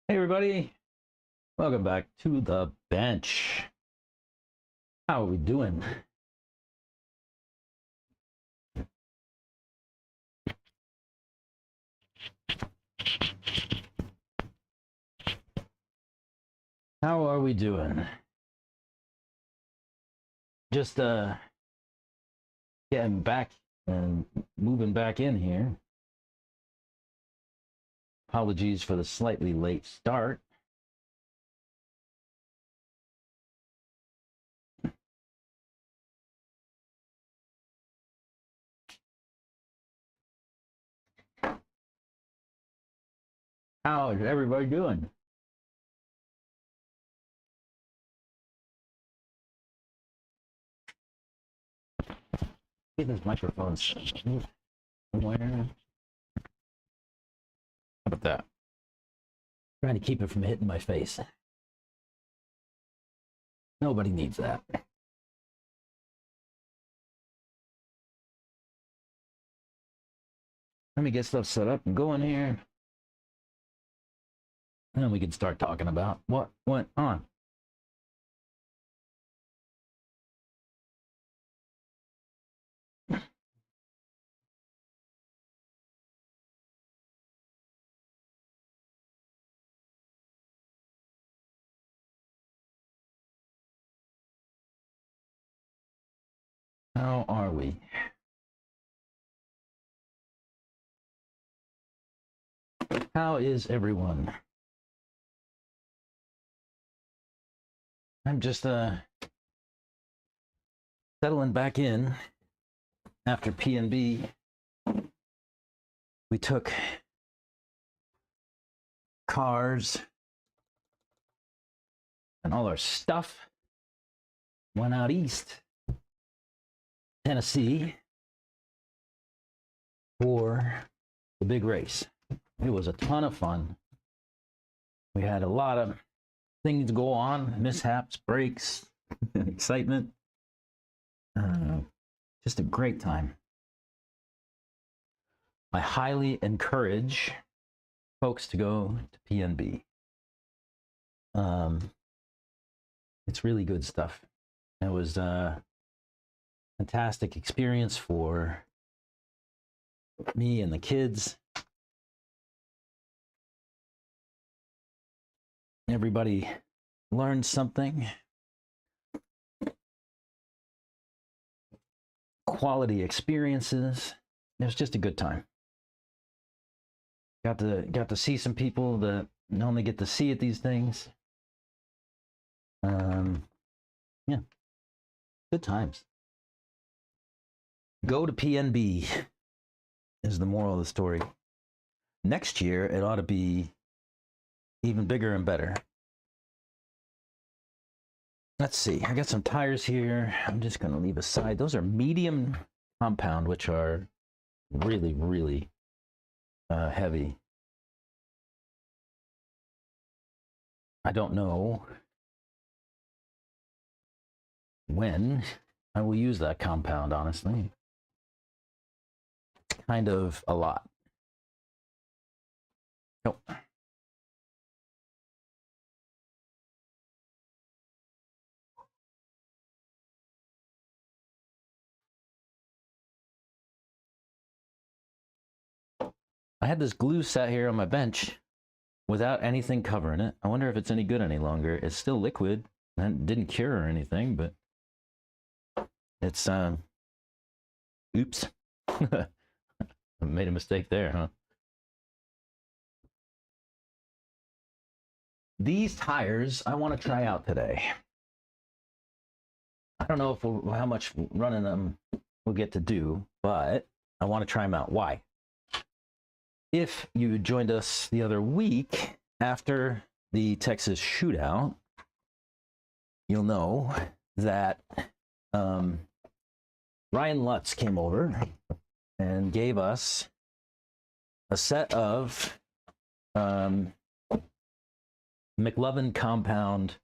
Hey everybody, welcome back to the bench. How are we doing? How are we doing? Just getting back and moving back in here. Apologies for the slightly late start. How is everybody doing? Get this microphone somewhere. How about that? Trying to keep it from hitting my face. Nobody needs that. Let me get stuff set up and go in here. And then we can start talking about what went on. How are we? How is everyone? I'm just settling back in after PNB. We took cars and all our stuff, went out east, Tennessee, for the big race. It was a ton of fun. We had a lot of things go on, mishaps, breaks, excitement. Just a great time. I highly encourage folks to go to PNB. It's really good stuff. It was a fantastic experience for me and the kids. Everybody learned something. Quality experiences. It was just a good time. Got to see some people that only get to see at these things. Yeah, good times. Go to PNB is the moral of the story. Next year, it ought to be even bigger and better. Let's see. I got some tires here. I'm just going to leave aside. Those are medium compound, which are really, really heavy. I don't know when I will use that compound, honestly. Kind of a lot. Nope. I had this glue sat here on my bench without anything covering it. I wonder if it's any good any longer. It's still liquid and didn't cure or anything, but it's oops. I made a mistake there, huh? These tires I want to try out today. I don't know if how much running them we'll get to do, but I want to try them out. Why? If you joined us the other week after the Texas shootout, you'll know that Ryan Lutz came over and gave us a set of McLovin compound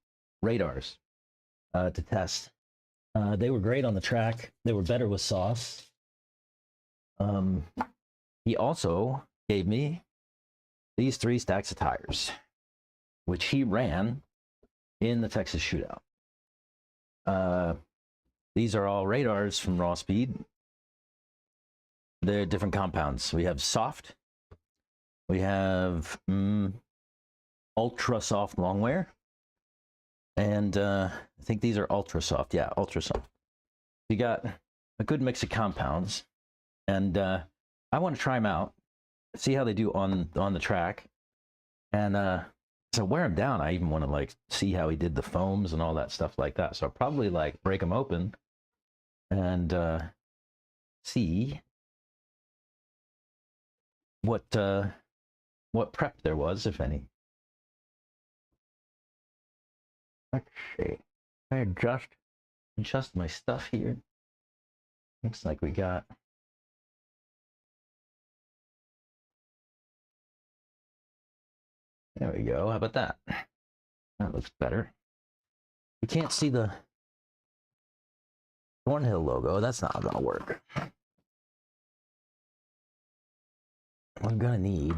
radars to test. They were great on the track. They were better with sauce. He also gave me these 3 stacks of tires. which he ran in the Texas Shootout. These are all radars from Raw Speed. They're different compounds. We have soft. We have ultra soft long wear. And I think these are ultra soft. Yeah, ultra soft. You got a good mix of compounds. And I want to try them out, see how they do on the track. And so wear them down. I even want to like see how he did the foams and all that stuff like that. So I'll probably like break them open and see what prep there was, if any. Let's see. I adjust my stuff here. Looks like we got there we go. How about that? That looks better. You can't see the Thornhill logo. That's not gonna work. I'm gonna need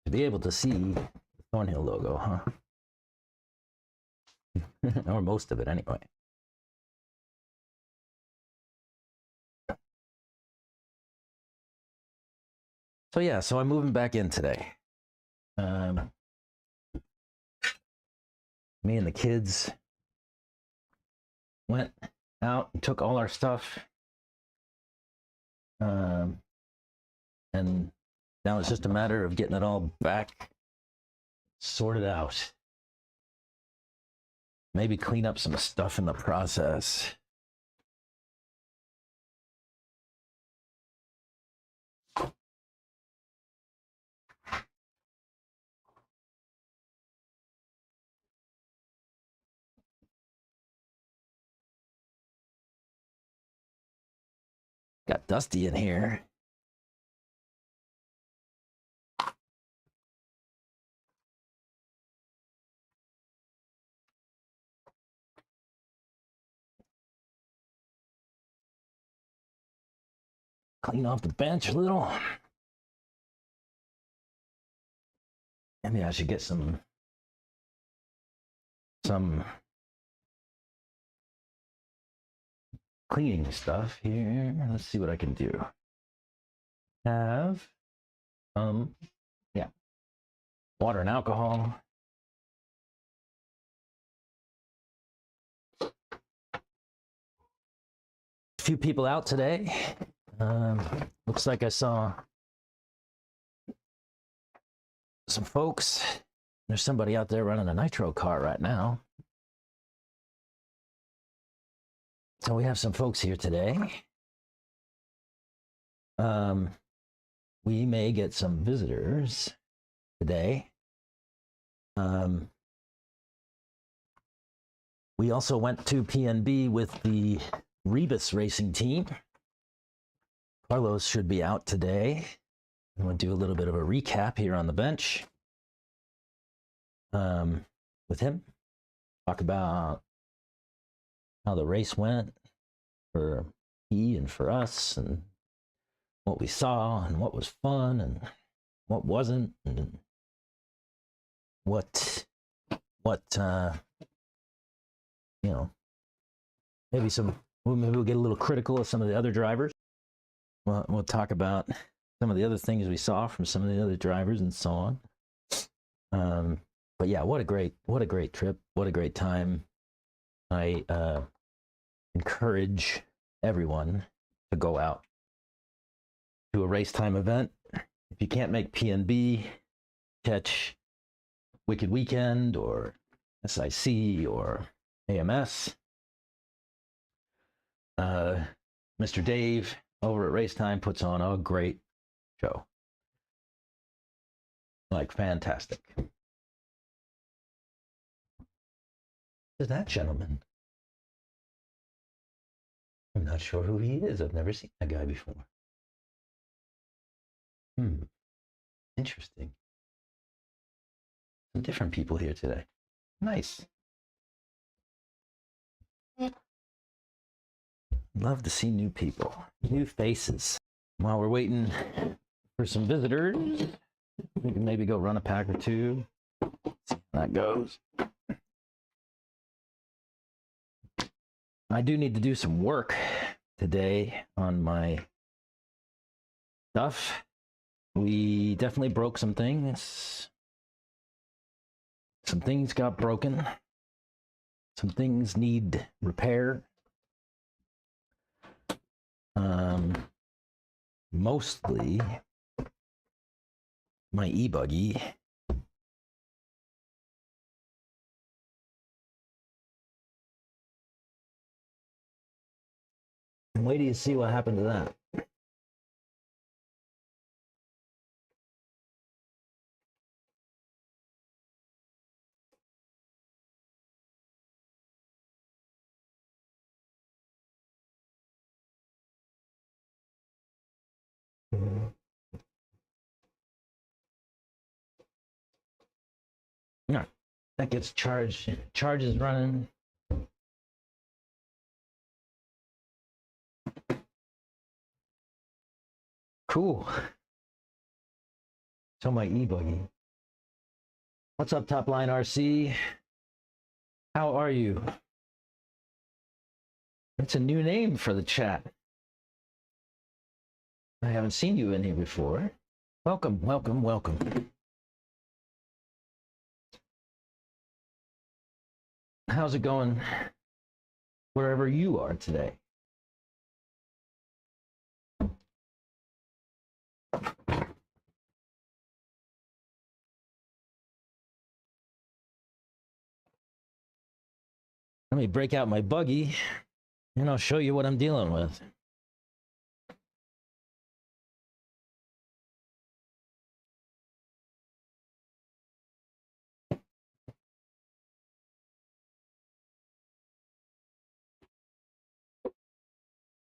to be able to see the Thornhill logo, huh? Or most of it anyway. So yeah, so I'm moving back in today. Me and the kids went out and took all our stuff. And now it's just a matter of getting it all back sorted out. Maybe clean up some stuff in the process. Got dusty in here. Clean off the bench a little. Maybe I should get some cleaning stuff here. Let's see what I can do. Have yeah, water and alcohol. A few people out today. Looks like I saw some folks. There's somebody out there running a nitro car right now. So we have some folks here today. We may get some visitors today. We also went to PNB with the Rebus racing team. Carlos should be out today. I'm going to do a little bit of a recap here on the bench with him. Talk about how the race went for he and for us, and what we saw, and what was fun, and what wasn't, and what you know, maybe we'll get a little critical of some of the other drivers. We'll talk about some of the other things we saw from some of the other drivers and so on. But yeah, what a great trip. What a great time. I encourage everyone to go out to a race time event. If you can't make PNB, catch Wicked Weekend or SIC or AMS. Mr. Dave over at Race Time puts on a great show. Like, fantastic. Who's that gentleman? I'm not sure who he is. I've never seen that guy before. Interesting. Some different people here today. Nice. Love to see new people, new faces. While we're waiting for some visitors, We can maybe go run a pack or two. See how that goes. I do need to do some work today on my stuff. We definitely broke some things. Some things got broken. Some things need repair. Mostly my e-buggy. And wait till you see what happened to that. All right, that gets charged. Charge is running. Cool. So my e-buggy. What's up, Top Line RC? How are you? It's a new name for the chat. I haven't seen you in here before. Welcome, welcome, welcome. How's it going wherever you are today? Let me break out my buggy and I'll show you what I'm dealing with.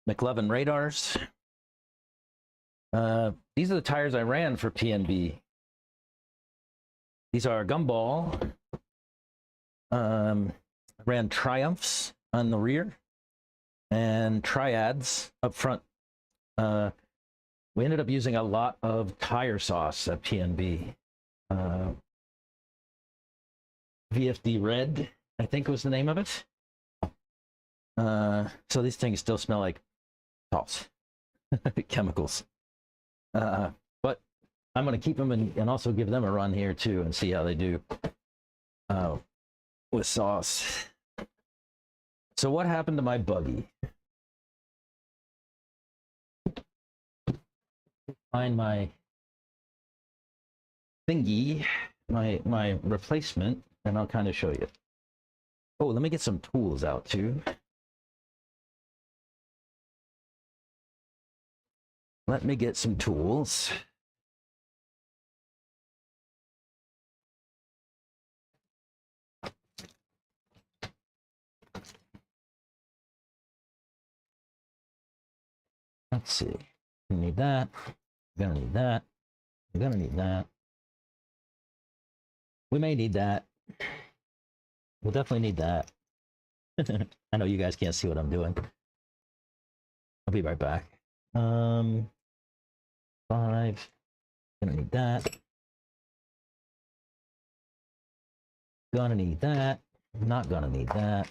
McLovin radars. These are the tires I ran for PNB. These are Gumball. I ran Triumphs on the rear and Triads up front. We ended up using a lot of tire sauce at PNB. VFD Red, I think was the name of it. So these things still smell like salts, chemicals. But I'm going to keep them and also give them a run here too and see how they do with sauce. So what happened to my buggy? Find my thingy, my replacement, and I'll kind of show you. Oh, let me get some tools out too. Let me get some tools. Let's see. We need that. We're gonna need that. We're gonna need that. We may need that. We'll definitely need that. I know you guys can't see what I'm doing. I'll be right back. 5. Gonna need that. Gonna need that. Not gonna need that.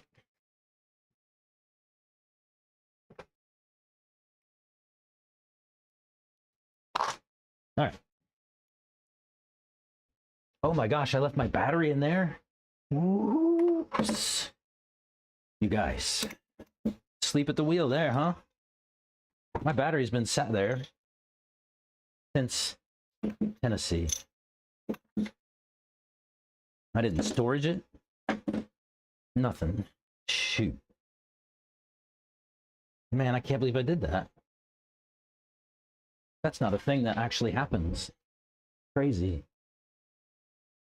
All right. Oh my gosh, I left my battery in there. Oops. You guys, sleep at the wheel there, huh? My battery's been sat there since Tennessee. I didn't storage it. Nothing. Shoot. Man, I can't believe I did that. That's not a thing that actually happens. Crazy.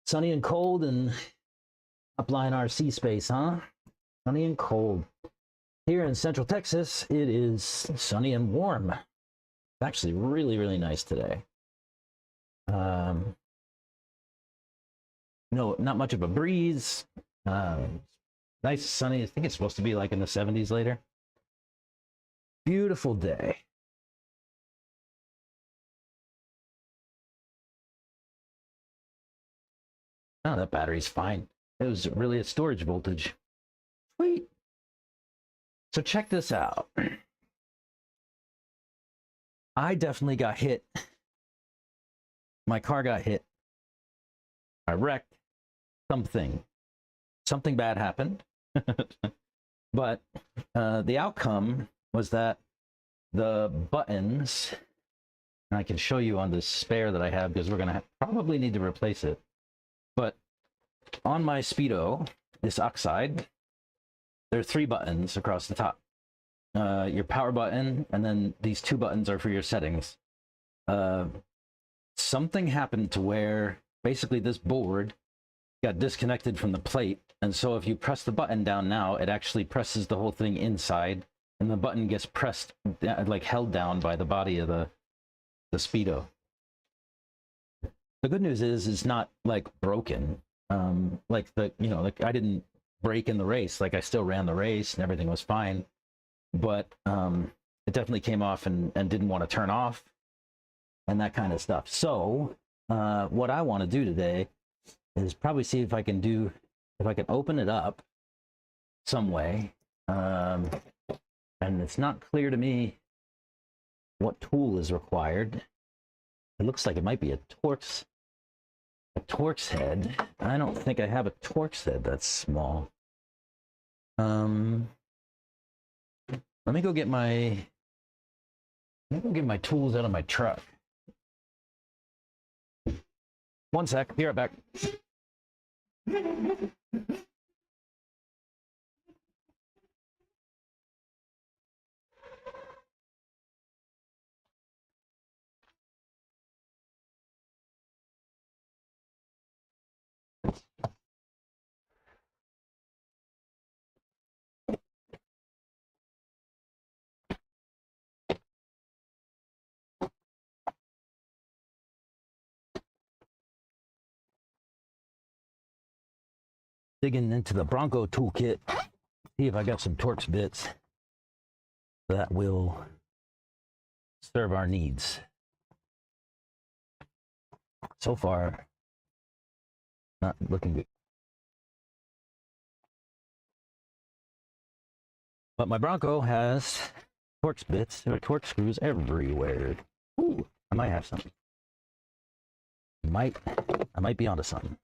Sunny and cold and upline RC space, huh? Sunny and cold. Here in Central Texas, it is sunny and warm. It's actually really, really nice today. No, not much of a breeze. Nice sunny. I think it's supposed to be like in the 70s later. Beautiful day. Oh, that battery's fine. It was really a storage voltage. Sweet. So check this out. I definitely got hit. My car got hit. I wrecked something. Something bad happened. But the outcome was that the buttons, and I can show you on this spare that I have because we're going to probably need to replace it. But on my Speedo, this oxide, there are 3 buttons across the top. Your power button, and then these 2 buttons are for your settings. Something happened to where basically this board got disconnected from the plate, and so if you press the button down now, it actually presses the whole thing inside, and the button gets pressed, like held down by the body of the Speedo. The good news is it's not like broken. Like like I didn't break in the race. Like I still ran the race and everything was fine, but it definitely came off and didn't want to turn off and that kind of stuff. So what I want to do today is probably see if I can open it up some way. And it's not clear to me what tool is required. It looks like it might be a Torx head. I don't think I have a Torx head that's small. Let me go get my tools out of my truck. One sec, be right back. Digging into the Bronco toolkit, see if I got some Torx bits that will serve our needs. So far, not looking good. But my Bronco has Torx bits or Torx screws everywhere. Ooh, I might have something. I might be onto something.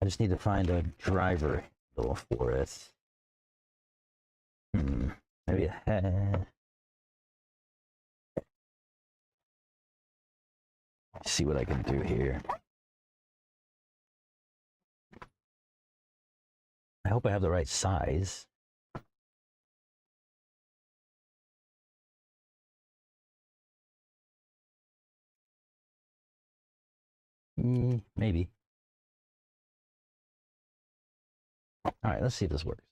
I just need to find a driver handle for it. Maybe a head. See what I can do here. I hope I have the right size. Maybe. All right, let's see if this works.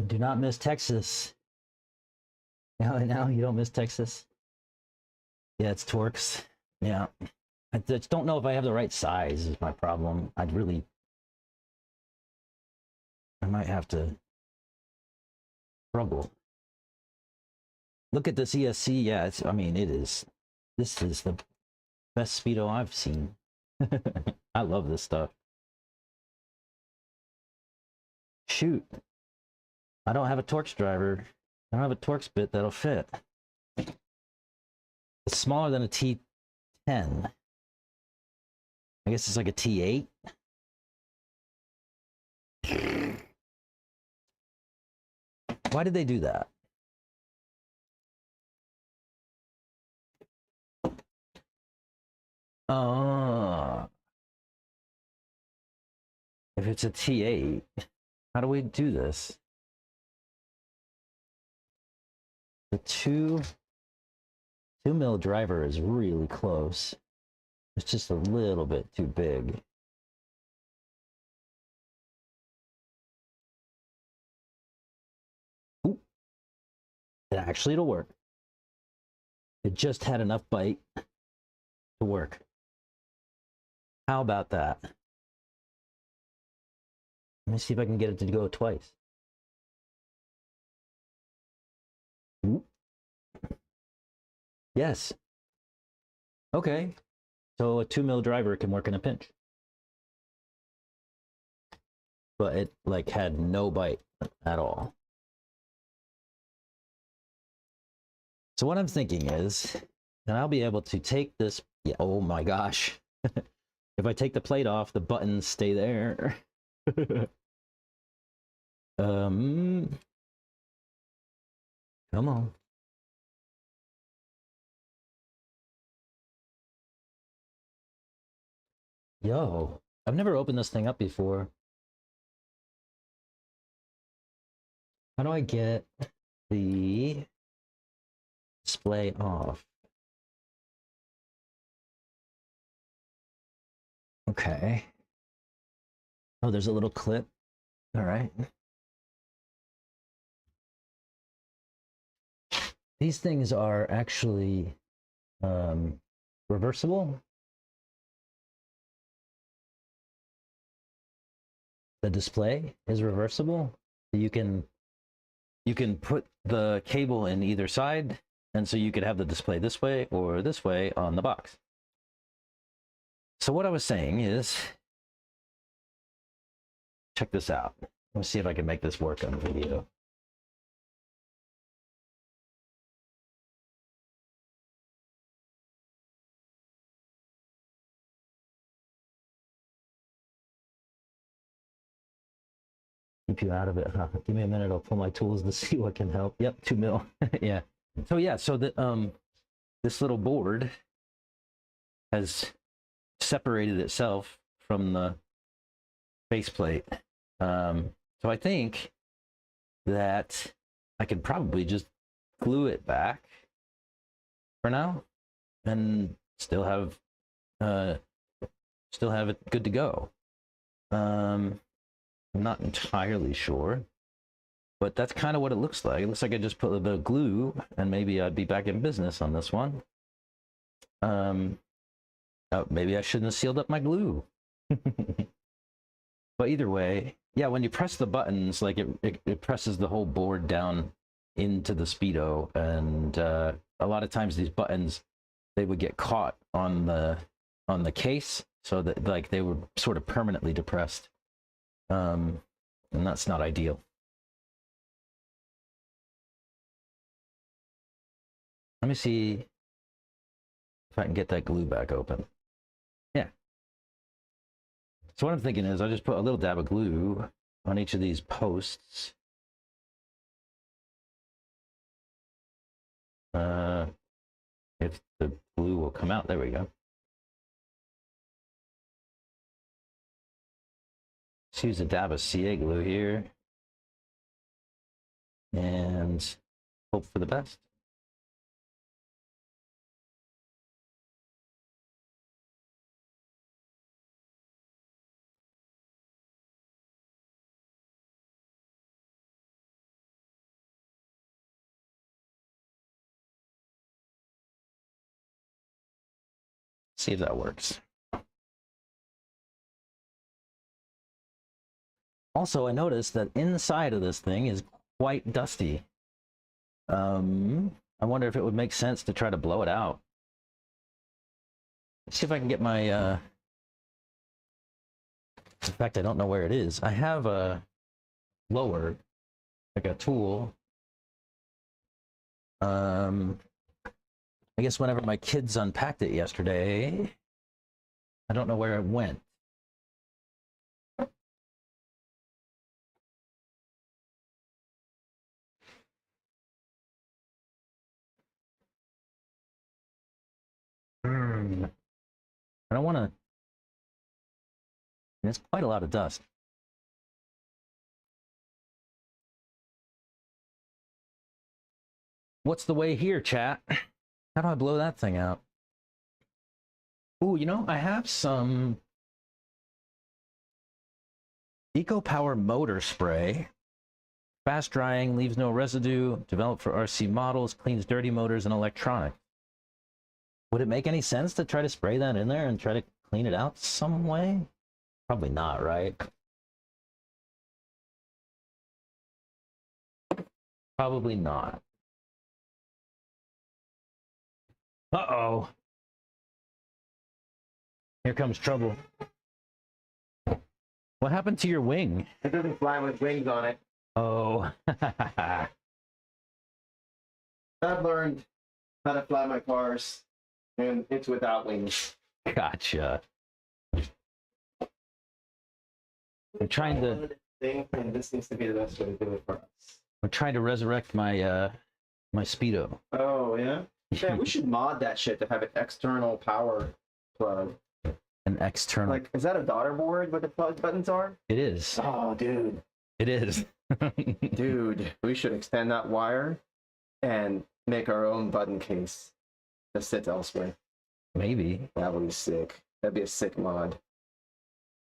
Do not miss Texas. Now you don't miss Texas. Yeah, it's Torx. Yeah. I just don't know if I have the right size is my problem. I might have to struggle. Look at this ESC. Yeah, this is the best Speedo I've seen. I love this stuff. Shoot. I don't have a Torx driver. I don't have a Torx bit that'll fit. It's smaller than a T10. I guess it's like a T8. Why did they do that? If it's a T8, how do we do this? The 2 mil driver is really close. It's just a little bit too big. Ooh, Actually, it'll work. It just had enough bite to work. How about that? Let me see if I can get it to go twice. Ooh. Yes. Okay. So a 2 mil driver can work in a pinch. But it like had no bite at all. So what I'm thinking is that I'll be able to take this. Yeah, oh my gosh. If I take the plate off, the buttons stay there. Come on. Yo, I've never opened this thing up before. How do I get the display off? Okay. Oh, there's a little clip. All right. These things are actually reversible. The display is reversible. You can put the cable in either side, and so you could have the display this way or this way on the box. So what I was saying is, check this out. Let's see if I can make this work on video. Keep you out of it, huh? Give me a minute, I'll pull my tools to see what can help. Yep, 2 mil. Yeah. So yeah, so the this little board has separated itself from the faceplate. So I think that I could probably just glue it back for now and still have it good to go. I'm not entirely sure, but that's kind of what it looks like. It looks like I just put a bit of glue and maybe I'd be back in business on this one. Maybe I shouldn't have sealed up my glue. But either way, yeah, when you press the buttons, like it presses the whole board down into the Speedo, and a lot of times these buttons, they would get caught on the case, so that like they were sort of permanently depressed, and that's not ideal. Let me see if I can get that glue back open. Yeah. So what I'm thinking is I just put a little dab of glue on each of these posts. If the glue will come out, there we go. Let's use a dab of CA glue here and hope for the best. See if that works. Also, I noticed that inside of this thing is quite dusty. I wonder if it would make sense to try to blow it out. Let's see if I can get my, in fact, I don't know where it is. I have a blower, like a tool. I guess whenever my kids unpacked it yesterday, I don't know where it went. I don't want to. It's quite a lot of dust. What's the way here, chat? How do I blow that thing out? Ooh, you know, I have some Eco Power motor spray Fast drying, leaves no residue, developed for RC models, cleans dirty motors and electronics. Would it make any sense to try to spray that in there and try to clean it out some way? Probably not, right? Probably not. Uh-oh. Here comes trouble. What happened to your wing? It doesn't fly with wings on it. Oh. I've learned how to fly my cars, and it's without wings. Gotcha. I'm trying to... And this seems to be the best way to do it for us. I'm trying to resurrect my my Speedo. Oh, yeah? Yeah, we should mod that shit to have an external power plug. An external... Like, is that a daughter board where the plug buttons are? It is. Oh, dude. It is. Dude, we should extend that wire and make our own button case that sits elsewhere. Maybe. That would be sick. That'd be a sick mod.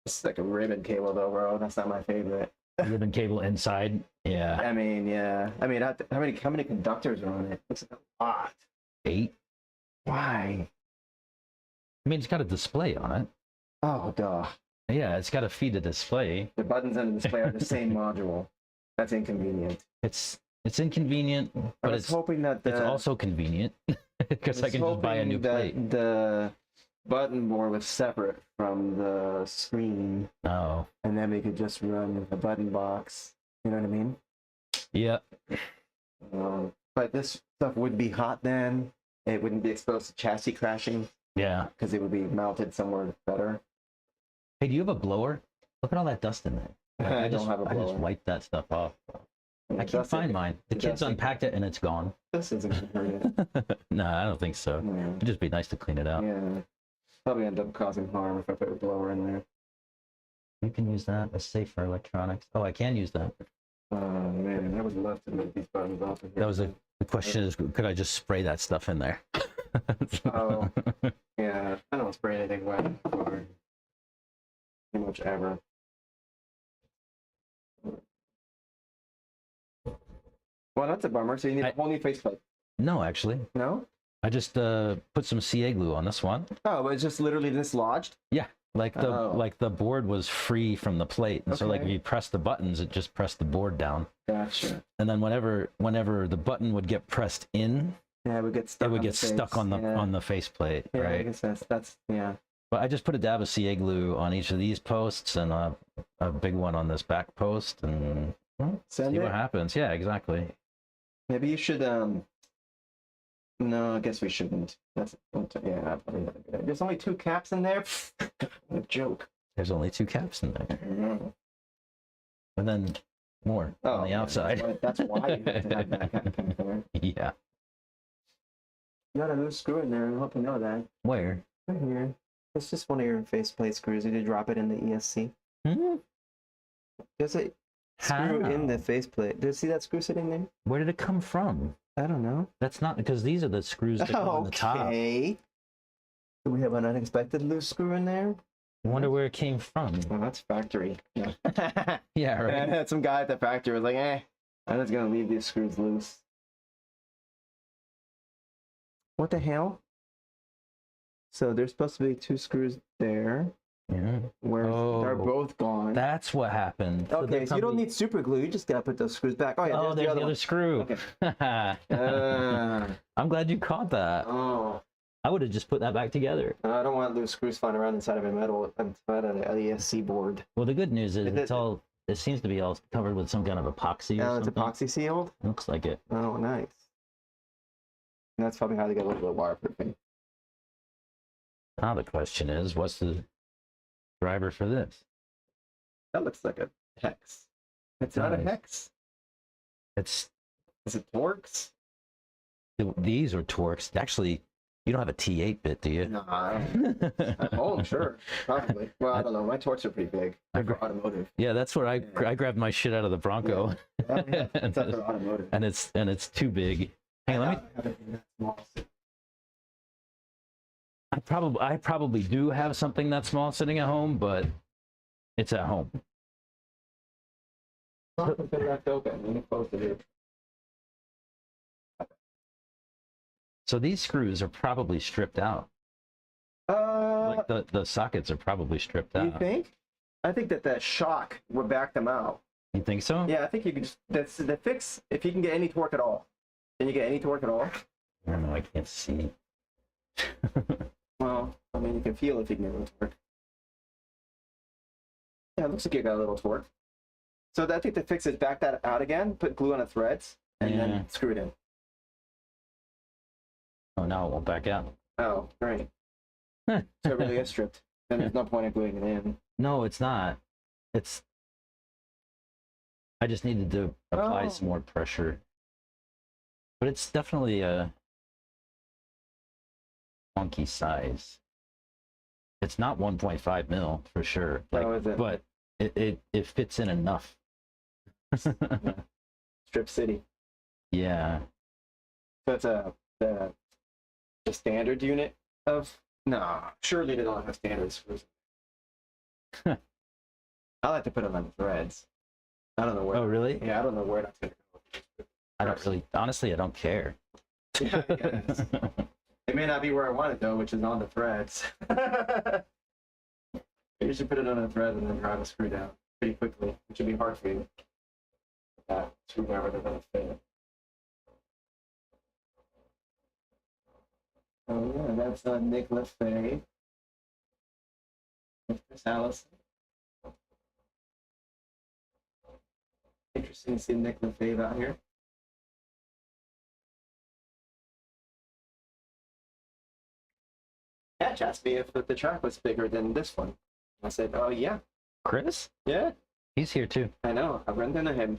It's like a ribbon cable, though, bro. That's not my favorite. Ribbon cable inside. Yeah. I mean, yeah. I mean, how many conductors are on it? Looks like a lot. 8. Why? I mean, it's got a display on it. Oh, duh. Yeah, it's got to feed a display. The buttons and the display are the same module. That's inconvenient. It's inconvenient, but it's hoping that it's also convenient because I can just buy a new plate. The button board was separate from the screen. Oh. And then we could just run the button box. You know what I mean? Yeah. But this stuff would be hot then. It wouldn't be exposed to chassis crashing. Yeah. Because it would be mounted somewhere better. Hey, do you have a blower? Look at all that dust in there. Like, I don't have a blower. I just wiped that stuff off. Yeah, I can't find mine. The kids unpacked it and it's gone. This isn't going to hurt it. No, I don't think so. Yeah. It'd just be nice to clean it out. Yeah. Probably end up causing harm if I put a blower in there. You can use that. It's safe for electronics. Oh, I can use that. Oh, man. I would love to move these buttons off of here. That was the question is, could I just spray that stuff in there? Oh, yeah. I don't spray anything wet or pretty much ever. Well, that's a bummer. So you need a whole new faceplate. No, actually. No? I just put some CA glue on this one. Oh, but it's just literally dislodged? Yeah. Like the board was free from the plate. And so like if you press the buttons, it just pressed the board down. Gotcha. And then whenever the button would get pressed in, yeah, it would get stuck. It would get stuck on the faceplate, yeah, right? I guess that's yeah. But I just put a dab of CA glue on each of these posts and a big one on this back post and see what happens. Yeah, exactly. Maybe you should no, I guess we shouldn't. That's yeah, probably not a good idea. There's only 2 caps in there. What a joke. There's only 2 caps in there. And then more on the outside. That's why you have to have that kind of cap there. Yeah. You got a loose screw in there. I hope you know that. Where? Right here. It's just one of your faceplate screws. You did drop it in the ESC. Hmm? There's a screw in the faceplate. Do you see that screw sitting there? Where did it come from? I don't know. That's not because these are the screws that go on the top. Okay. Do we have an unexpected loose screw in there? I wonder where it came from. Well, that's factory. Yeah, yeah, right. I had some guy at the factory was like, I'm just gonna leave these screws loose. What the hell? So there's supposed to be 2 screws there. Yeah. Where they're both gone. That's what happened. Okay, so you don't need super glue. You just gotta put those screws back. Oh yeah, there's the other screw. Okay. I'm glad you caught that. Oh. I would have just put that back together. I don't want loose screws flying around inside of a metal inside of the ESC board. Well, the good news is it seems to be all covered with some kind of epoxy. Oh, it's epoxy sealed? Looks like it. Oh, nice. And that's probably how they get a little bit of waterproofing. Now the question is, what's the driver for this? That looks like a hex. It's not a hex. Is it Torx? These are Torx. Actually, you don't have a T8 bit, do you? No, I don't. At home, sure. Probably. Well, I don't know. My Torx are pretty big. They're for automotive. Yeah, that's where I grabbed my shit out of the Bronco. Yeah. It's for automotive. And it's too big. Hang on, let me. I probably do have something that small sitting at home, but it's at home. socket's been left open. Let me close the door. So these screws are probably stripped out. Like the sockets are probably stripped out. You think? I think that shock would back them out. You think so? Yeah, I think you can just, that's the fix, if you can get any torque at all. Can you get any torque at all? I don't know, I can't see. Well, I mean, you can feel if you can get a little torque. Yeah, it looks like you got a little torque. So I think the fix is back that out again, put glue on the threads, and then screw it in. Oh, no, it won't back out. Oh, great. So it really is stripped. Then there's no point in gluing it in. No, it's not. It's... I just needed to apply some more pressure. But it's definitely a funky size. It's not 1.5 mil for sure. Like, is it? But it fits in enough. Strip City. Yeah. So it's the standard unit of... No, surely they don't have standard screws. I like to put them on the threads. I don't know where. Oh, really? Yeah, I don't know where that's going to go. I don't really... Honestly, I don't care. Yeah, I guess. It may not be where I want it, though, which is on the threads. You should put it on a thread and then drive a screw down pretty quickly, which would be hard for you. That screwdriver doesn't fit. Oh yeah, that's Nick Lefebvre. Mistress Allison. Interesting to see Nick Lefebvre out here. Catch asked me if the track was bigger than this one. I said, oh yeah. Chris? Yeah. He's here too. I know. I ran into him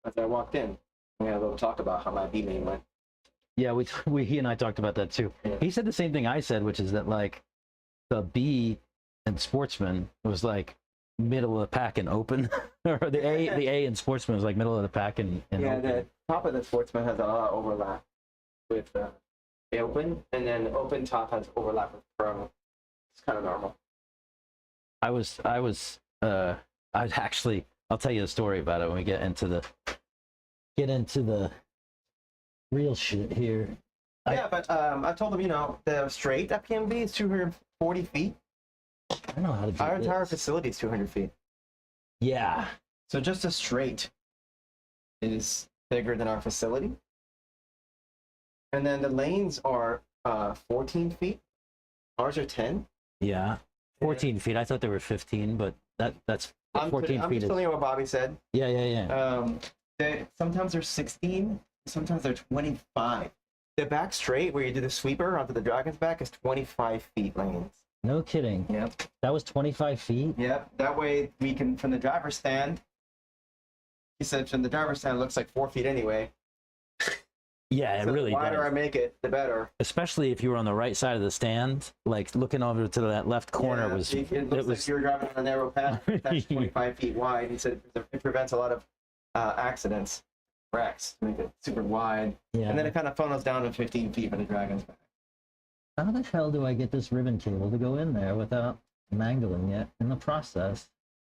as I walked in. We had a little talk about how my B main went. Yeah, he and I talked about that too. Yeah. He said the same thing I said, which is that like the B and Sportsman was like middle of the pack and open, or the A and Sportsman was like middle of the pack and yeah, open. the top of the Sportsman has a lot of overlap with the Open, and then the Open top has overlap with Pro. It's kind of normal. I actually, I'll tell you a story about it when we get into the real shit here. Yeah, but I told him, the straight at PNB is 240 feet. I don't know how to do Our this. entire facility is 200 feet. Yeah. So just a straight is bigger than our facility. And then the lanes are 14 feet. Ours are 10. Yeah. 14 feet. I thought they were 15, but that's 14 I'm feet. just telling you what Bobby said. Yeah. Sometimes they're 16. Sometimes they're 25. The back straight where you do the sweeper onto the Dragon's back is 25 feet lanes. No kidding. Yep. That was 25 feet? Yep. That way we can, from the driver's stand, he said from the driver's stand it looks like 4 feet anyway. Yeah, it So really the wider does. I make it, the better. Especially if you were on the right side of the stand, like looking over to that left corner Yeah, was... it looks like you're driving on a narrow path that's 25 feet wide. He said it prevents a lot of accidents, wrecks, to make it super wide. Yeah. And then it kind of funnels down to 15 feet for the Dragon's back. How the hell do I get this ribbon cable to go in there without mangling it in the process?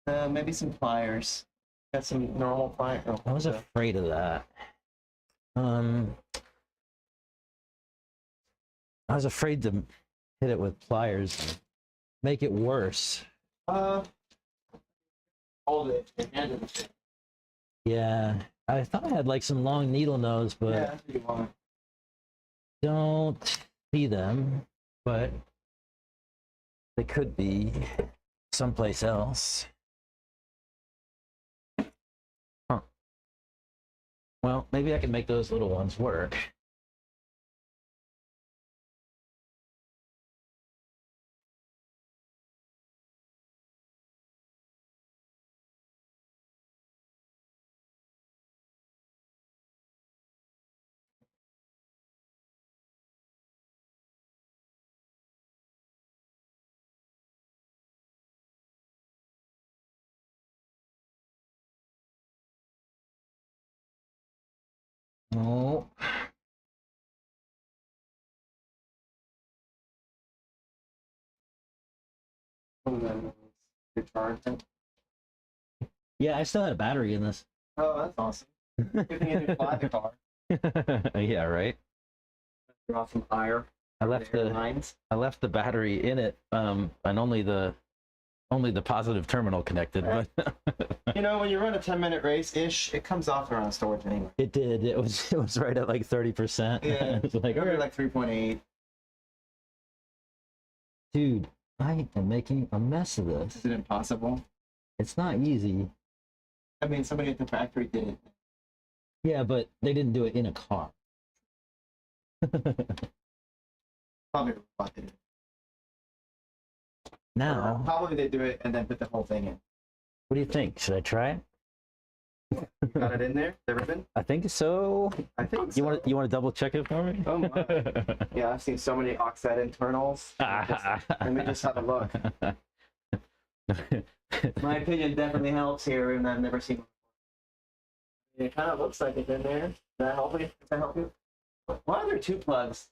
Maybe some pliers. Got some normal pliers. Oh, I was afraid of that. I was afraid to hit it with pliers and make it worse. hold it and hand it. Yeah, I thought I had like some long needle nose, but Yeah, that's what you want. don't see them, but they could be someplace else. Huh. Well, maybe I can make those little ones work. Oh. And then recharge it. Yeah, I still had a battery in this. Oh, that's awesome. Good thing you didn't fly the car. Yeah, right. Draw some fire. I left the battery in it, and only the positive terminal connected. But you know, when you run a 10-minute race ish, it comes off around storage anyway. it did. It was right at like 30%. Yeah, It's like, maybe like 3.8. dude, I am making a mess of this. Is it impossible? It's not easy. I mean, somebody at the factory did it. Yeah, but they didn't do it in a car. Probably a robot did it. Now, Probably they do it and then put the whole thing in. what do you think? Should I try it? You got it in there, the ribbon? I think so. I think so. You want to double check it for me? Oh my. Yeah, I've seen so many oxide internals. Let me just have a look. My opinion definitely helps here, and I've never seen one. It kind of looks like it's in there. Does that help you? Does that help you? Why are there two plugs?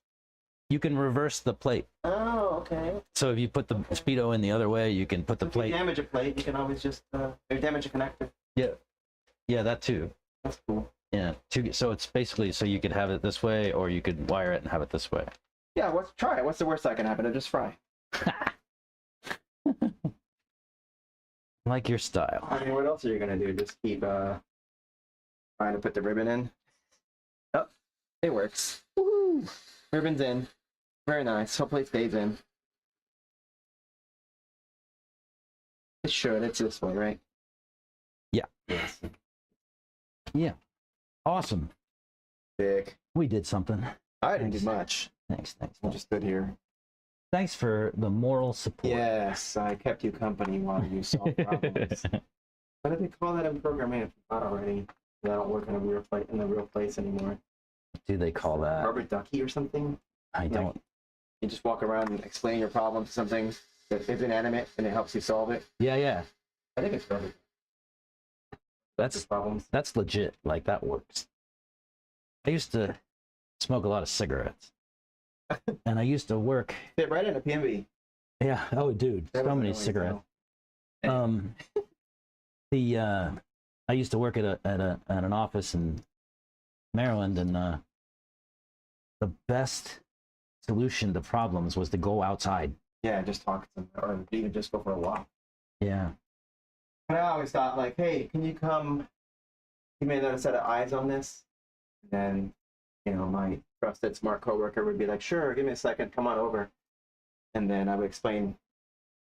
You can reverse the plate. Oh, okay. So if you put the speedo in the other way, you can put the If you plate. damage a plate, you can always just or damage a connector. Yeah, that too. That's cool. Yeah. So it's basically so you could have it this way, or you could wire it and have it this way. Yeah, try it. What's the worst that can happen? It'll just fry. Like your style. I mean, what else are you gonna do? Just keep trying to put the ribbon in. Oh, it works. Woohoo! Ribbon's in. Very nice. Hopefully it stays in. It should. It's this way, right? Yeah. Yes. Yeah. Awesome. Sick. We did something. I didn't do much. Thanks. I just stood here. Thanks for the moral support. Yes, I kept you company while you solved problems. What do they call that in programming? I forgot already. They don't work in the real place anymore. Do they call that? Rubber ducky or something? I don't. You just walk around and explain your problem to something that is inanimate and it helps you solve it. Yeah. I think it's rubber. That's problems. That's legit. Like that works. I used to smoke a lot of cigarettes, and I used to work. Fit right in a PNB. Yeah. Oh, dude, That so was many annoying, cigarettes. though. I used to work at an office in Maryland, and the best solution to problems was to go outside. Yeah, just talk to them, or even just go for a walk. Yeah. And I always thought, like, hey, can you come give me another set of eyes on this? And then, you know, my trusted smart coworker would be like, sure, give me a second, come on over. And then I would explain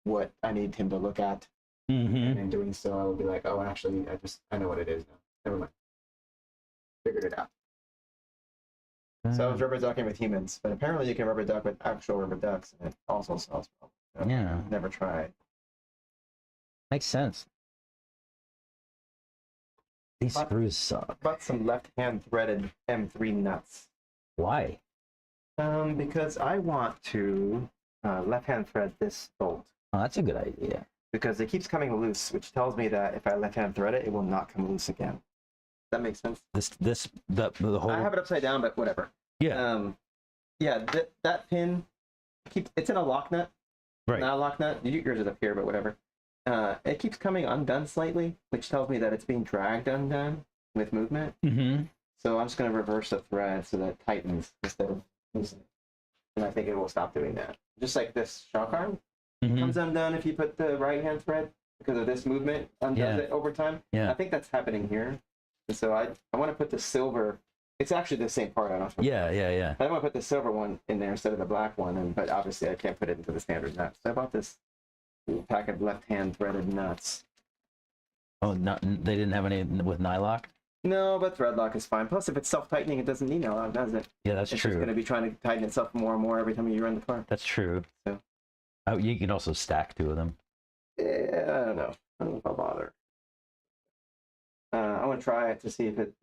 what I need him to look at. Mm-hmm. And in doing so, I would be like, oh, actually, I know what it is now. Never mind. Figured it out. So I was rubber ducking with humans, but apparently you can rubber duck with actual rubber ducks, and it also solves problems. Yeah. Never tried. Makes sense. These screws suck. Bought some left-hand threaded M3 nuts. Why? Because I want to left-hand thread this bolt. Oh, that's a good idea. Because it keeps coming loose, which tells me that if I left-hand thread it, it will not come loose again. Does that make sense? The whole. I have it upside down, but whatever. Yeah. Yeah, that pin it's in a lock nut. Right. Not a lock nut. Yours is up here, but whatever. It keeps coming undone slightly, which tells me that it's being dragged undone with movement. Mm-hmm. So I'm just going to reverse the thread so that it tightens instead of loosening. And I think it will stop doing that. Just like this shock arm comes undone if you put the right hand thread because of this movement undoes it over time. Yeah. I think that's happening here. And so I want to put the silver. It's actually the same part. I don't know. Yeah. I want to put the silver one in there instead of the black one, but obviously I can't put it into the standard nut. So I bought this pack of left-hand threaded nuts. Oh, they didn't have any with nylock? No, but thread lock is fine. Plus, if it's self-tightening, it doesn't need nylock, does it? Yeah, that's it's true. It's going to be trying to tighten itself more and more every time you run the car. That's true. So, you can also stack two of them. Yeah, I don't know. I don't know if I'll bother. I want to try it to see if it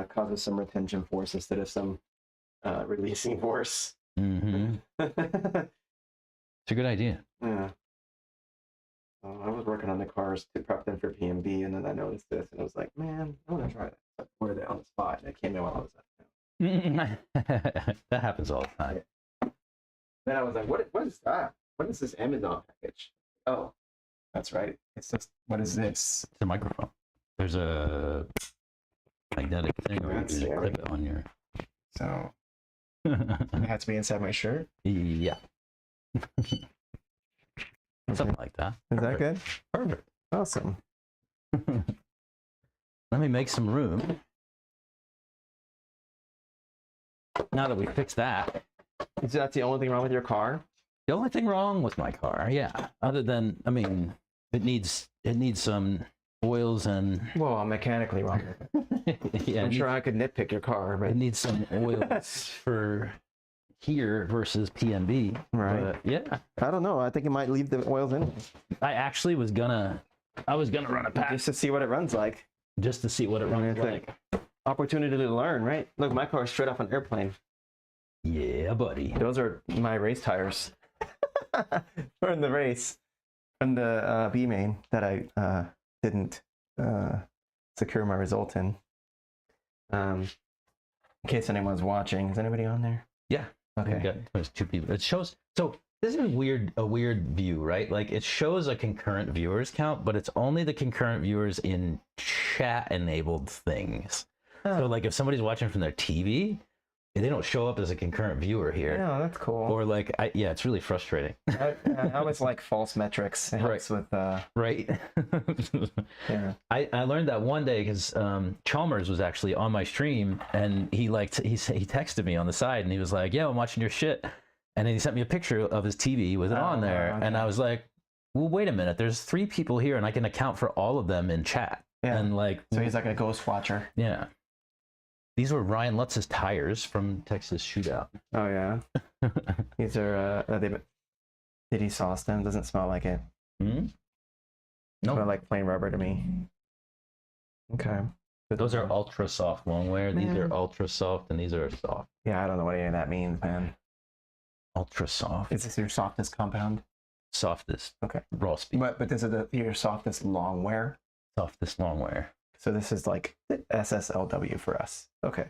causes some retention force instead of some releasing force. Mm-hmm. It's a good idea. Yeah. I was working on the cars to prep them for PNB, and then I noticed this, and I was like, man, I want to try that. I ordered it on the spot, and it came in while I was That happens all the time. Then I was like, what is that? What is this Amazon package? Oh, that's right. It's just, what is this? It's a microphone. There's a magnetic thing where you That's just scary. clip it on your. So it has to be inside my shirt. Yeah. Something like that. Is that good? Perfect. Awesome. Let me make some room. Now that we fixed that, Is that the only thing wrong with your car? the only thing wrong with my car, yeah, other than, I mean, it needs some oils and Well, mechanically wrong. yeah, I'm sure I could nitpick your car, it but needs some oils for here versus PNB. Right. But yeah, I don't know. I think you might leave the oils in I actually was gonna run a pack just to see what it runs like. just to see what it runs It's like. Opportunity to learn, right? Look, my car's straight off an airplane. Yeah, buddy. Those are my race tires. From the race. From the B main that I didn't secure my result in. In case anyone's watching. Is anybody on there? Yeah. Okay. There's two people. It shows. So this is a weird view, right? Like it shows a concurrent viewers count, but it's only the concurrent viewers in chat enabled things. So like if somebody's watching from their TV, they don't show up as a concurrent viewer here. Yeah, that's cool. Or like, yeah, it's really frustrating. I always like false metrics. It helps with Right. yeah. I learned that one day because Chalmers was actually on my stream and he texted me on the side and he was like, "Yeah, I'm watching your shit," and then he sent me a picture of his TV with it on there, okay. and I was like, "Well, wait a minute. There's 3 people here and I can account for all of them in chat." Yeah. And like, So he's like a ghost watcher. yeah. These were Ryan Lutz's tires from Texas Shootout. Oh yeah. These are did he sauce them? Doesn't smell like it. Hmm? Smell No, like plain rubber to me. Okay. those are ultra soft long wear. These are Man. ultra soft, and these are soft. Yeah, I don't know what any of that means, man. Ultra soft. Is this your softest compound? Softest. Okay. Raw speed. But this is your softest long wear. Softest long wear. So this is like SSLW for us. Okay.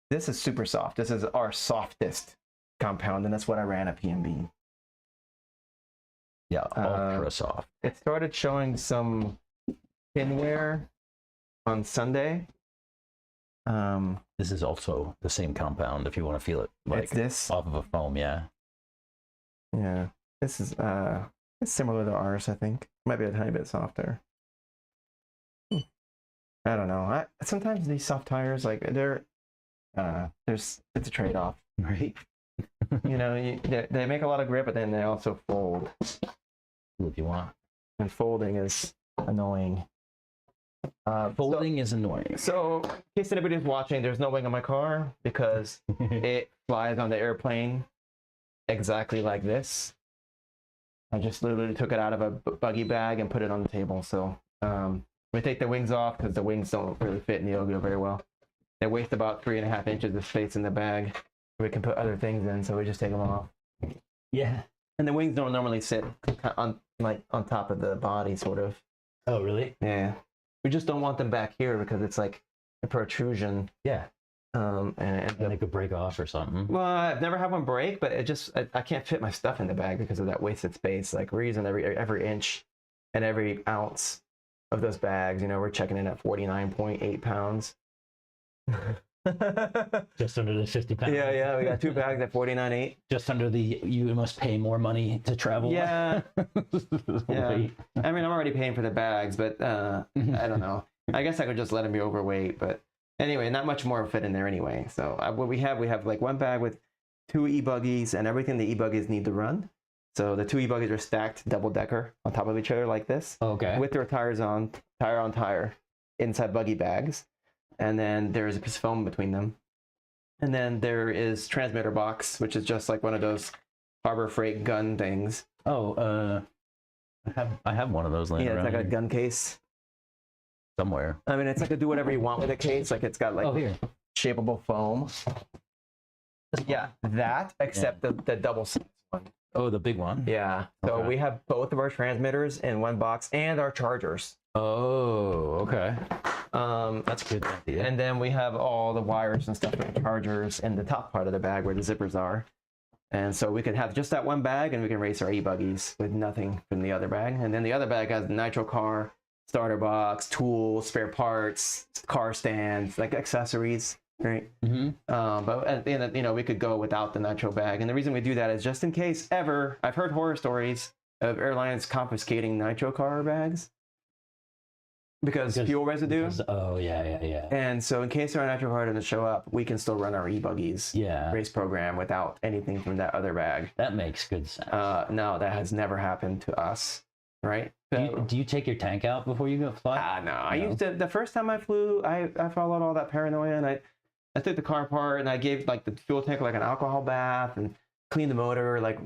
This is super soft. This is our softest compound, and that's what I ran at PNB. Yeah, ultra soft. It started showing some thin wear on Sunday. This is also the same compound if you want to feel it like It's this. off of a foam, yeah. Yeah. This is it's similar to ours, I think. Might be a tiny bit softer. I don't know. Sometimes these soft tires, like they're it's a trade-off. Right. You know, they make a lot of grip, but then they also fold. If you want. And folding is annoying. Folding is annoying. So, in case anybody's watching, there's no wing on my car because it flies on the airplane exactly like this. I just literally took it out of a buggy bag and put it on the table. So, we take the wings off because the wings don't really fit in the Yogo very well. They waste about 3.5 inches of space in the bag. We can put other things in, so we just take them off. Yeah. And the wings don't normally sit on top of the body, sort of. Oh, really? Yeah. We just don't want them back here because it's like a protrusion. Yeah. And And they could break off or something. well, I've never had one break, but I can't fit my stuff in the bag because of that wasted space. Like we're using every inch and every ounce of those bags. You know, we're checking in at 49.8 pounds. Just under the 50 pounds. Yeah. We got 2 bags at 49.8. Just under the you must pay more money to travel. Yeah. Yeah. Wait. I mean, I'm already paying for the bags, but I don't know. I guess I could just let them be overweight, but anyway, not much more fit in there anyway. So what we have like one bag with 2 e-buggies and everything the e-buggies need to run. So the 2 e-buggies are stacked double-decker on top of each other like this. Okay. With their tires on, tire on tire, inside buggy bags. And then there's a piece of foam between them. And then there is transmitter box, which is just like one of those Harbor Freight gun things. Oh, I have one of those laying Yeah, it's around like a here gun case. somewhere. I mean, it's like a do whatever you want with a case. Like it's got like Here. shapeable foam. Yeah, that, except the double size one. Oh, the big one. Yeah. So Okay. we have both of our transmitters in one box and our chargers. Oh, okay. That's a good idea. And then we have all the wires and stuff for the chargers in the top part of the bag where the zippers are. And so we can have just that one bag and we can race our e-buggies with nothing from the other bag. And then the other bag has nitro car, starter box, tools, spare parts, car stands, like accessories, right? But at the end, we could go without the nitro bag. And the reason we do that is just in case ever. I've heard horror stories of airlines confiscating nitro car bags because fuel residue. Oh yeah. And so in case our nitro car doesn't show up, we can still run our e-buggies race program without anything from that other bag. That makes good sense. No, that has never happened to us, right? Do you take your tank out before you go fly? No. I used to, the first time I flew, I followed all that paranoia, and I took the car apart and I gave like the fuel tank like an alcohol bath and cleaned the motor, like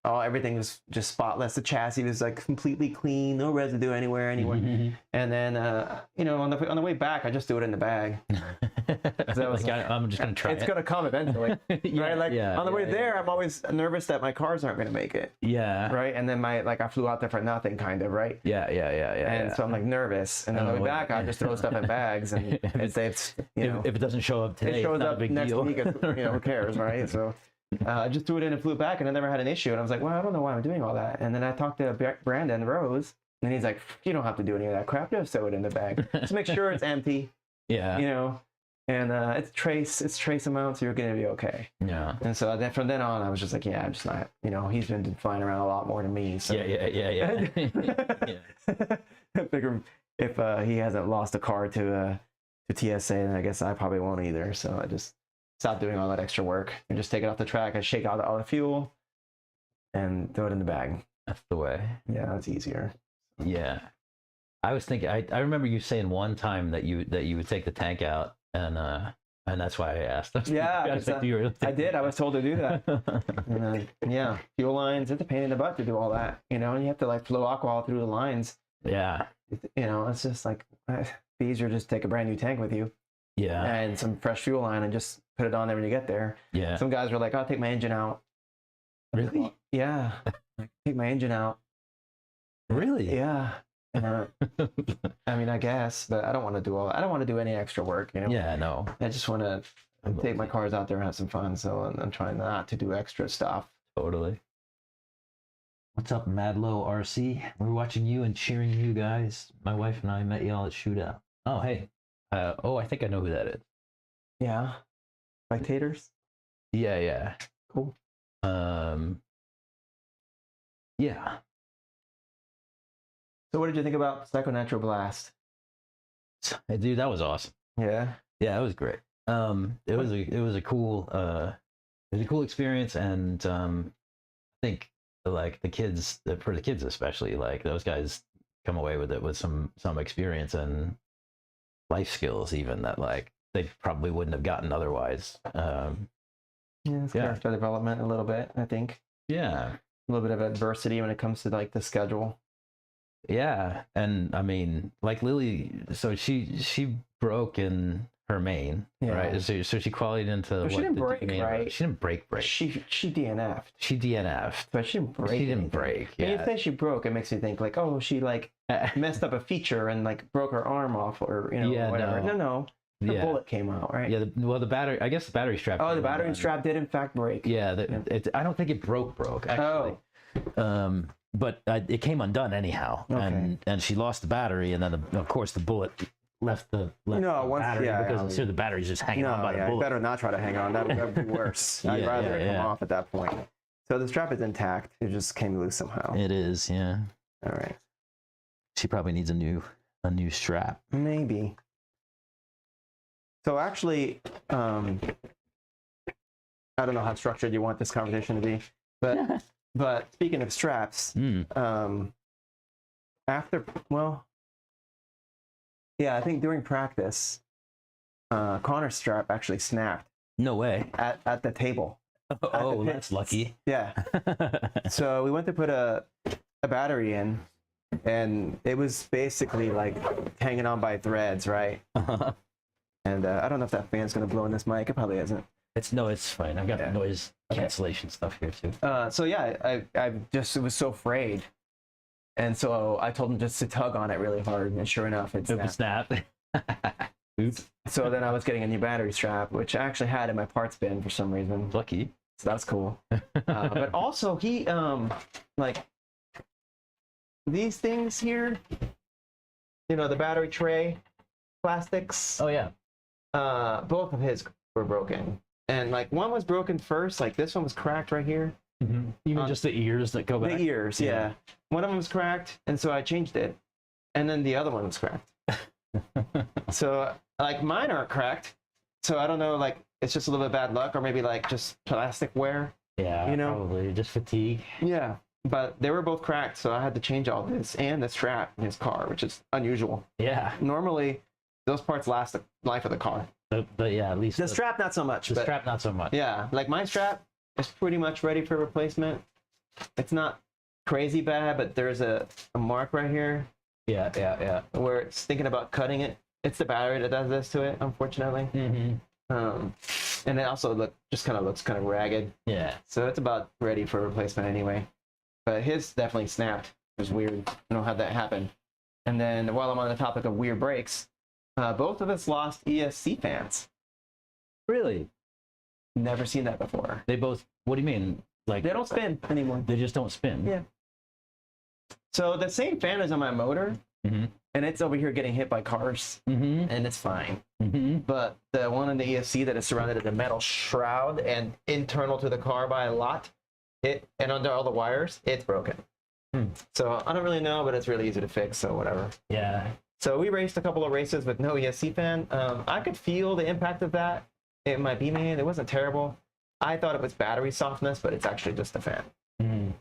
everything was just spotless. The chassis was like completely clean, no residue anywhere. And then on the way back, I just threw it in the bag. So I'm just gonna try. It's gonna come eventually, right? Like on the way there, I'm always nervous that my cars aren't gonna make it. Yeah. Right. And then I flew out there for nothing, kind of, right? Yeah. And so I'm like nervous, and then on the way back, I just throw stuff in bags, and if it doesn't show up today, it shows it's not up a big next deal. week. Who cares, right? So. I just threw it in and flew back, and I never had an issue. And I was like, well, I don't know why I'm doing all that. And then I talked to Brandon Rose, and he's like, you don't have to do any of that crap. Just throw it in the bag. Just make sure it's empty. Yeah. And it's trace amounts. You're gonna be okay. Yeah. And so then from then on, I was just like, yeah, I'm just not. He's been flying around a lot more than me. So. Yeah. I figure if he hasn't lost a car to TSA, then I guess I probably won't either. So I just stop doing all that extra work and just take it off the track. I shake out all the fuel and throw it in the bag. That's the way. Yeah, that's easier. Yeah. I was thinking, I remember you saying one time that you would take the tank out, and that's why I asked. Yeah, I did. I was told to do that. And, fuel lines, it's a pain in the butt to do all that, and you have to flow alcohol through the lines. Yeah. It's just like, it'd be easier to just take a brand new tank with you. Yeah. And some fresh fuel line and just put it on there when you get there. Yeah. Some guys were like, I'll take my engine out. Really? Yeah. Take my engine out. Really? Yeah. I mean, I guess, but I don't want to do all that. I don't want to do any extra work, Yeah, no. I just want to take my cars out there and have some fun. So I'm trying not to do extra stuff. Totally. What's up, Madlow RC? We're watching you and cheering you guys. My wife and I met y'all at Shootout. Oh, hey. I think I know who that is. Yeah. Spectators? Yeah. Cool. Yeah. So what did you think about Psycho Nitro Blast? Dude, that was awesome. Yeah. Yeah, it was great. It was a cool experience, and I think for the kids especially, those guys come away with it with some experience and life skills even that they probably wouldn't have gotten otherwise. It's character development a little bit, I think. Yeah. A little bit of adversity when it comes to the schedule. Yeah. And I mean, Lily, so she broke in her main, right? So she qualified into she didn't break, right? She didn't break. She DNF'd. She DNF'd. But she didn't break. She didn't break. Yeah. When you say she broke, it makes me think she messed up a feature and broke her arm off or whatever. No. The bullet came out, right? Yeah. The battery. I guess the battery strap. Oh, the battery strap did in fact break. Yeah. I don't think it broke actually. Oh. But it came undone anyhow, okay. and she lost the battery, and then of course the bullet left the battery because the battery's just hanging on by the bullet. Better not try to hang on. That would be worse. I'd rather it come off at that point. So the strap is intact. It just came loose somehow. It is, yeah. All right. She probably needs a new strap. Maybe. So actually, I don't know how structured you want this conversation to be, but speaking of straps, I think during practice, Connor's strap actually snapped. No way. At the table. Oh, that's lucky. Yeah. So we went to put a battery in, and it was basically hanging on by threads, right? And I don't know if that fan's gonna blow in this mic. It probably isn't. It's fine. I've got noise cancellation stuff here too. I just was so frayed, and so I told him just to tug on it really hard, and sure enough, it snapped. Oops. So then I was getting a new battery strap, which I actually had in my parts bin for some reason. Lucky. So that's cool. But also he these things here, you know, the battery tray plastics. Oh yeah. Both of his were broken, and like one was broken first. Like this one was cracked right here. Even just the ears that go back. The ears, yeah. One of them was cracked, and so I changed it, and then the other one was cracked. So like mine aren't cracked, so I don't know. Like it's just a little bit bad luck, or maybe like just plastic wear. Yeah, you know, probably just fatigue. Yeah, but they were both cracked, so I had to change all this and the strap in his car, which is unusual. Yeah. Normally, those parts last the life of the car. But yeah, at least The strap, not so much. the but strap not so much. yeah, like my strap is pretty much ready for replacement. It's not crazy bad, but there's a mark right here Yeah. where it's thinking about cutting it. It's the battery that does this to it, unfortunately. And it also just kind of looks kind of ragged. Yeah. So it's about ready for replacement anyway. But his definitely snapped. It was weird. I don't know how that happened. And then while I'm on the topic of weird breaks, both of us lost ESC fans. Really? Never seen that before. They both. What do you mean? Like They don't spin anymore. They just don't spin. Yeah. So the same fan is on my motor, and it's over here getting hit by cars, and it's fine. But the one in the ESC that is surrounded in a metal shroud and internal to the car by a lot, and under all the wires, it's broken. So I don't really know, but it's really easy to fix, so whatever. Yeah. So we raced a couple of races with no ESC fan. I could feel the impact of that. It might be me. It wasn't terrible. I thought it was battery softness, but it's actually just the fan.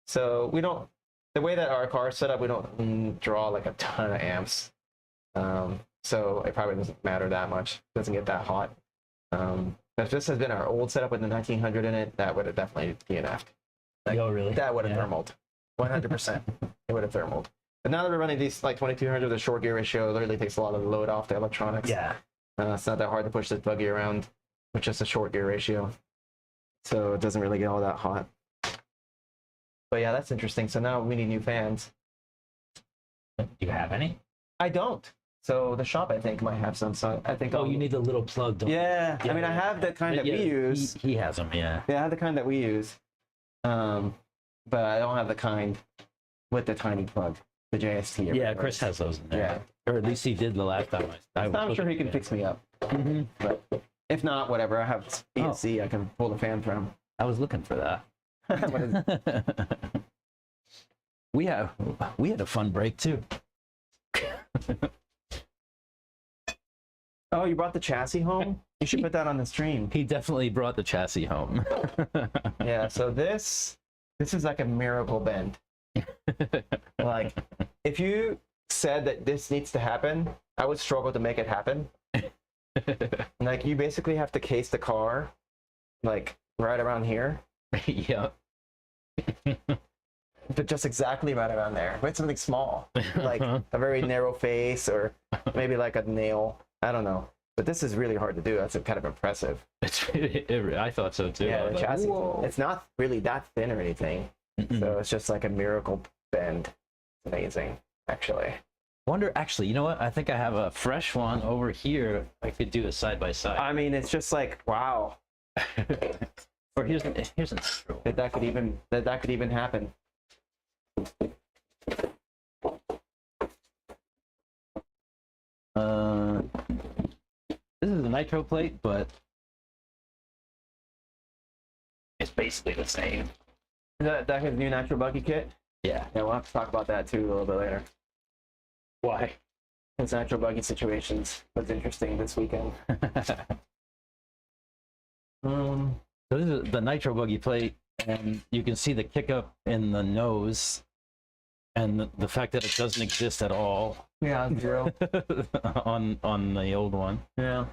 So we don't, the way that our car is set up, we don't draw like a ton of amps. So it probably doesn't matter that much. It doesn't get that hot. If this has been our old setup with the 1900 in it, that would have definitely DNF'd. Like, oh, really? That would have thermaled. 100%. It would have thermaled. But now that we're running these like 2200 with a short gear ratio, it literally takes a lot of the load off the electronics. Yeah. It's not that hard to push this buggy around with just a short gear ratio. So it doesn't really get all that hot. But yeah, that's interesting. So now we need new fans. Do you have any? I don't. So the shop, I think, might have some. So I think. Oh, you need the little plug. Don't Yeah. I mean, I have the kind that we use. He has them. Yeah. Yeah, I have the kind that we use. But I don't have the kind with the tiny plug, the JST. Yeah, Chris has those in there. Yeah. Or at least he did the last time I was I'm sure he can looking. fix me up. But if not, whatever. I have PNC. I can pull the fan from. I was looking for that. What is it? We had a fun break too. Oh, you brought the chassis home? You should put that on the stream. He definitely brought the chassis home. Yeah, so this is like a miracle bend. Like, if you said that this needs to happen, I would struggle to make it happen. Like, you basically have to case the car, like, right around here. Yeah. But just exactly right around there. But something small, like a very narrow face, or maybe like a nail. I don't know. But this is really hard to do. That's kind of impressive. I thought so too. Yeah, the chassis. Whoa. It's not really that thin or anything. So it's just like a miracle bend. It's amazing, actually. Wonder, actually, you know what? I think I have a fresh one over here. I could do a side by side. I mean, it's just like, wow. Or here's an intro. That could even happen. This is a nitro plate, but it's basically the same. Is that his new Nitro Buggy kit? Yeah. Yeah, we'll have to talk about that too a little bit later. Why? His Nitro Buggy situations was interesting this weekend. So this is the nitro buggy plate, and you can see the kick up in the nose, and the fact that it doesn't exist at all Yeah, zero. on the old one. Yeah.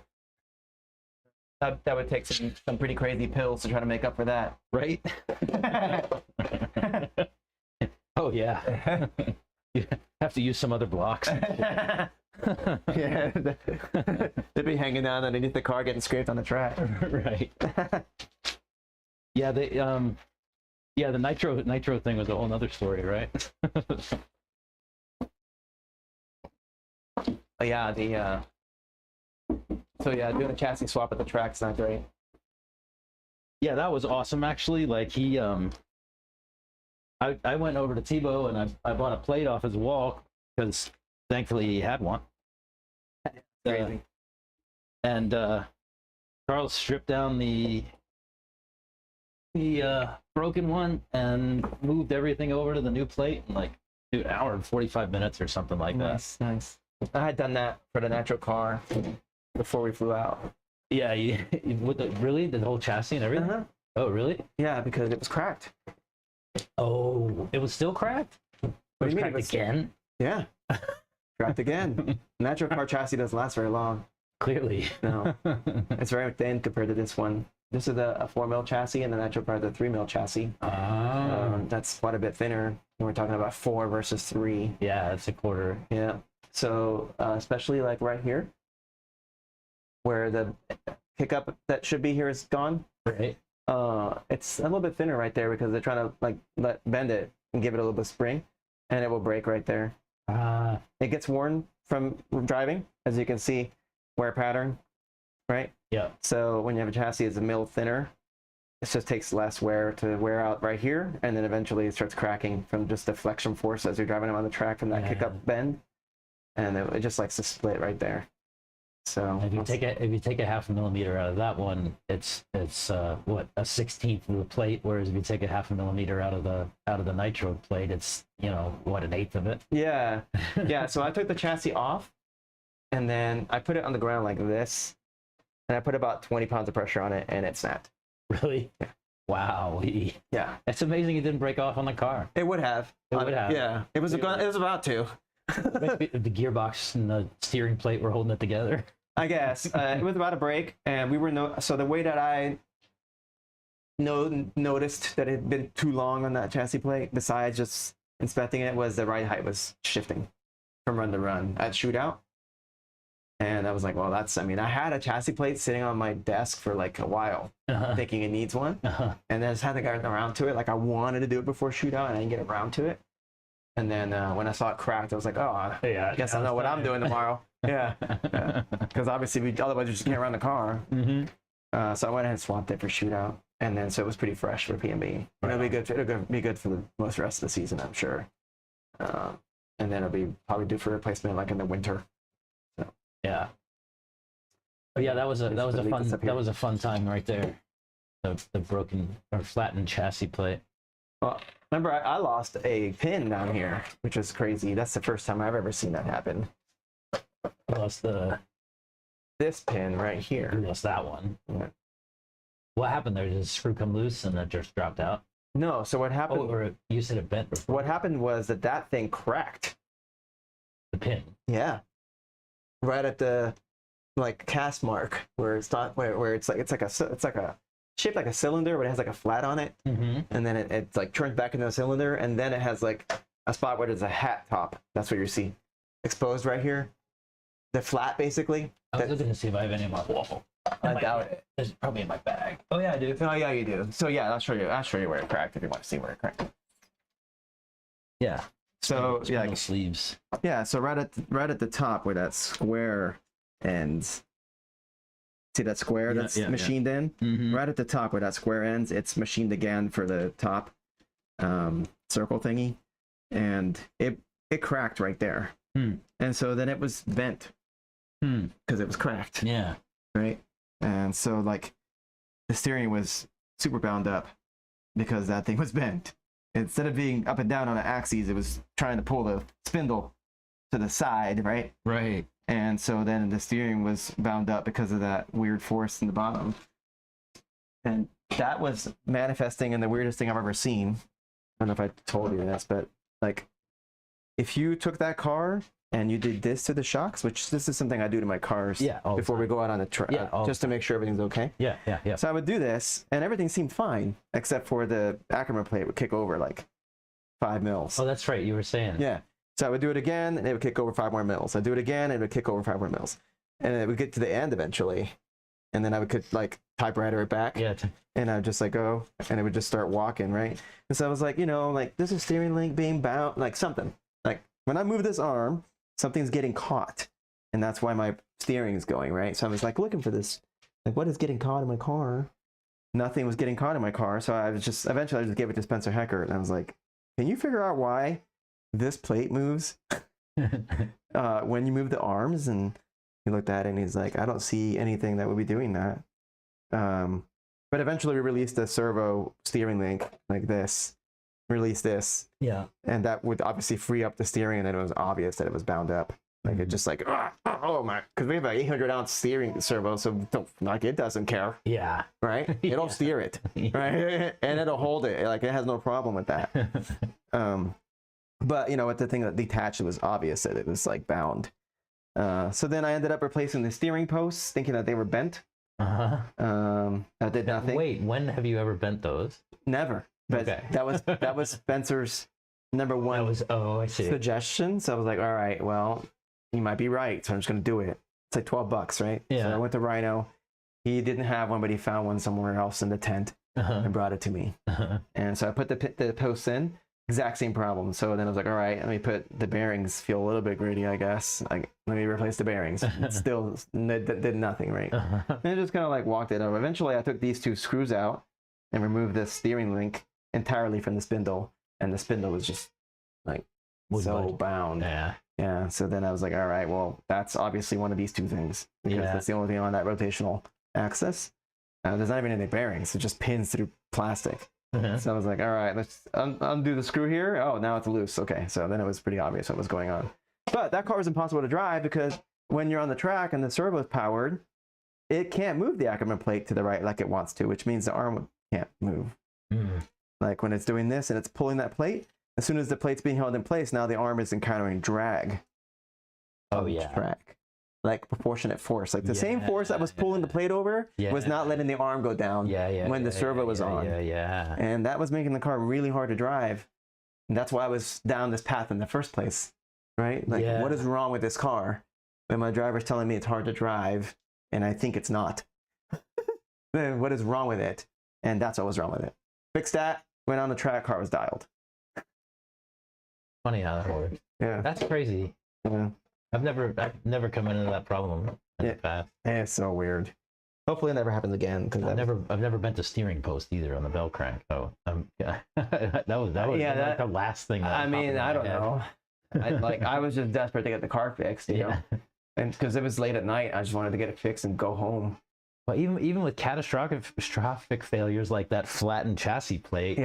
That would take some pretty crazy pills to try to make up for that. Right? Oh yeah. You have to use some other blocks. Yeah, they'd be hanging down underneath the car, getting scraped on the track. Right. Yeah, the nitro thing was a whole nother story, right? Yeah, so yeah, doing a chassis swap at the track's not great. Yeah, that was awesome actually. Like he I went over to Tebow and I bought a plate off his wall because thankfully he had one. Crazy. And Charles stripped down the broken one and moved everything over to the new plate in like an hour and 45 minutes or something like that. Nice. I had done that for the Nitro car before we flew out. Yeah, really? The whole chassis and everything? Uh-huh. Oh, really? Yeah, because it was cracked. Oh, it was still cracked? It do was you mean cracked it was- again? Yeah. Cracked again. Nitro car chassis doesn't last very long. Clearly. No. It's very thin compared to this one. This is a 4 mil chassis, and the Nitro car is a 3 mil chassis. That's quite a bit thinner. We're talking about 4 versus 3. Yeah, that's a quarter. Yeah. So especially like right here, where the pickup that should be here is gone. Right. It's a little bit thinner right there because they're trying to like bend it and give it a little bit of spring, and it will break right there. It gets worn from driving, as you can see, wear pattern, right? Yeah. So when you have a chassis that's a mil thinner, it just takes less wear to wear out right here, and then eventually it starts cracking from just the flexion force as you're driving them on the track from that kick up bend, and it just likes to split right there. So if you take a 0.5 millimeter out of that one, it's what, a 16th of the plate, whereas if you take a 0.5 millimeter out of the nitro plate, it's, you know, what, 1/8 of it. Yeah. So I took the chassis off, and then I put it on the ground like this, and I put about 20 pounds of pressure on it, and it snapped. Really? Yeah. Wow. Yeah. It's amazing it didn't break off on the car. It would have. It would have. Yeah. It was about to. Maybe the gearbox and the steering plate were holding it together. I guess it was about to break, and we were so the way that I noticed that it had been too long on that chassis plate, besides just inspecting it, was the ride height was shifting from run to run at shootout. And I was like, well, I had a chassis plate sitting on my desk for like a while, thinking it needs one. And then I just hadn't gotten around to it. Like I wanted to do it before shootout, and I didn't get around to it. And then when I saw it cracked, I was like, oh, yeah, I guess I know what I'm doing tomorrow. Yeah. Because obviously, otherwise you just can't run the car. Mm-hmm. So I went ahead and swapped it for shootout. And then so it was pretty fresh for PNB. It'll be good. It'll be good for the most rest of the season, I'm sure. And then it'll be probably due for replacement like in the winter. So. Yeah. But yeah, that was a fun time right there. The broken or flattened chassis plate. Well, remember I lost a pin down here, which was crazy. That's the first time I've ever seen that happen. Lost this pin right here. You lost that one. Yeah. What happened there? Did the screw come loose and it just dropped out? No. So what happened? Oh, or you said it bent before. What happened was that thing cracked. The pin. Yeah. Right at the like cast mark where it's not where it's like a shaped like a cylinder, but it has like a flat on it, and then it's like turns back into a cylinder, and then it has like a spot where there's a hat top. That's what you see exposed right here. The flat, basically. I was looking to see if I have any of my waffle. I doubt it. It's probably in my bag. Oh yeah, I do. Oh yeah, you do. So yeah, I'll show you where it cracked if you want to see where it cracked. Yeah. So yeah, the sleeves. Yeah. So right at the top where that square ends. See that square that's machined in? Mm-hmm. Right at the top where that square ends, it's machined again for the top circle thingy, and it cracked right there. And so then it was bent because it was cracked. Yeah. Right. And so like the steering was super bound up because that thing was bent. Instead of being up and down on the axes, it was trying to pull the spindle to the side, right? Right. And so then the steering was bound up because of that weird force in the bottom. And that was manifesting in the weirdest thing I've ever seen. I don't know if I told you this, but like if you took that car and you did this to the shocks, which this is something I do to my cars before we go out on the track, just to make sure everything's okay. Yeah. So I would do this, and everything seemed fine, except for the Ackerman plate would kick over like 5 mils. Oh, that's right. You were saying. Yeah. So I would do it again, and it would kick over 5 more mils. I'd do it again, and it would kick over 5 more mils. And it would get to the end eventually, and then I could like typewriter it back. Yeah. And I'd just like go, and it would just start walking, right? And so I was like, like this is steering link being bound, like something. Like when I move this arm, something's getting caught, and that's why my steering is going, right? So I was like looking for this, like what is getting caught in my car? Nothing was getting caught in my car, so eventually I just gave it to Spencer Heckert, and I was like, can you figure out why this plate moves when you move the arms. And he looked at it and he's like, I don't see anything that would be doing that. But eventually we released a servo steering link like this, release this. Yeah. And that would obviously free up the steering, and then it was obvious that it was bound up. Like it just like, oh my, because we have an 800-ounce steering servo, so like it doesn't care. Yeah. Right? It'll steer it, right? And it'll hold it. Like it has no problem with that. But you know, with the thing that detached, it was obvious that it was like bound. So then I ended up replacing the steering posts, thinking that they were bent. That did nothing. Wait, when have you ever bent those? Never. But Okay. that was Spencer's number one I see. suggestion. So I was like, all right, well, you might be right. So I'm just gonna do it. It's like $12, right? Yeah. So I went to Rhino. He didn't have one, but he found one somewhere else in the tent and brought it to me. And so I put the posts in. Exact same problem. So then I was like, all right, let me put the bearings. Feel a little bit gritty, I guess. Like, let me replace the bearings. It still did nothing, right? And I just kind of like walked it over. Eventually, I took these two screws out and removed the steering link entirely from the spindle, and the spindle was just like bound. Yeah. So then I was like, all right, well, that's obviously one of these two things, because that's the only thing on that rotational axis. There's not even any bearings. It just pins through plastic. So I was like, all right, let's undo the screw here. Oh, now it's loose. Okay, so then it was pretty obvious what was going on. But that car was impossible to drive, because when you're on the track and the servo is powered, it can't move the Ackerman plate to the right like it wants to, which means the arm can't move. Like when it's doing this and it's pulling that plate, as soon as the plate's being held in place, now the arm is encountering drag. Oh yeah. Track. Like proportionate force. Like the same force that was pulling the plate over was not letting the arm go down when the servo was on. And that was making the car really hard to drive. And that's why I was down this path in the first place. Right? Like, what is wrong with this car? When my driver's telling me it's hard to drive, and I think it's not. Then what is wrong with it? And that's what was wrong with it. Fixed that, went on the track, car was dialed. Funny how that works. Yeah. That's crazy. Yeah. I've never come into that problem in the past. It's so weird. Hopefully it never happens again. Because I've never bent a steering post either on the bell crank. So that was like the last thing. I mean, I don't know. I was just desperate to get the car fixed, you know, and because it was late at night, I just wanted to get it fixed and go home. But even with catastrophic failures like that flattened chassis plate,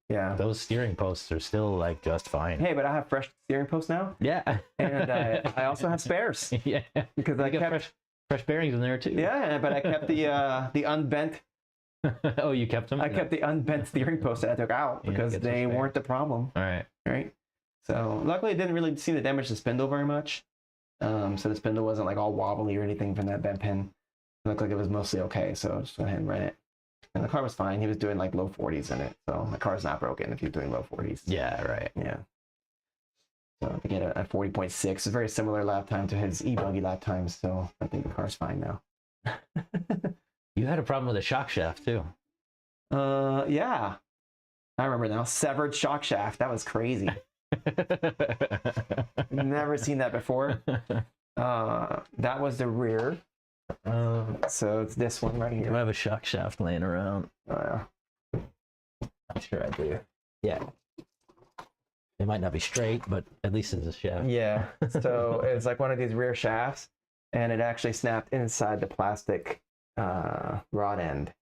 those steering posts are still like just fine. Hey, but I have fresh steering posts now. Yeah, and I also have spares. Yeah, because I kept fresh bearings in there too. Yeah, but I kept the unbent. Oh, you kept them? I kept the unbent steering posts that I took out because they weren't the problem. All right. Right. So luckily, it didn't really seem to damage the spindle very much. So the spindle wasn't like all wobbly or anything from that bent pin. It looked like it was mostly okay. So I just went ahead and ran it. And the car was fine. He was doing like low 40s in it. So the car's not broken if you're doing low 40s. Yeah, right. Yeah. So to get a 40.6 is a very similar lap time to his e-buggy lap times. So I think the car's fine now. You had a problem with the shock shaft too. Yeah. I remember now. Severed shock shaft. That was crazy. Never seen that before. That was the rear. So it's this one right here. Do I have a shock shaft laying around? Oh, yeah. I'm sure I do. Yeah. It might not be straight, but at least it's a shaft. Yeah. So it's like one of these rear shafts, and it actually snapped inside the plastic rod end,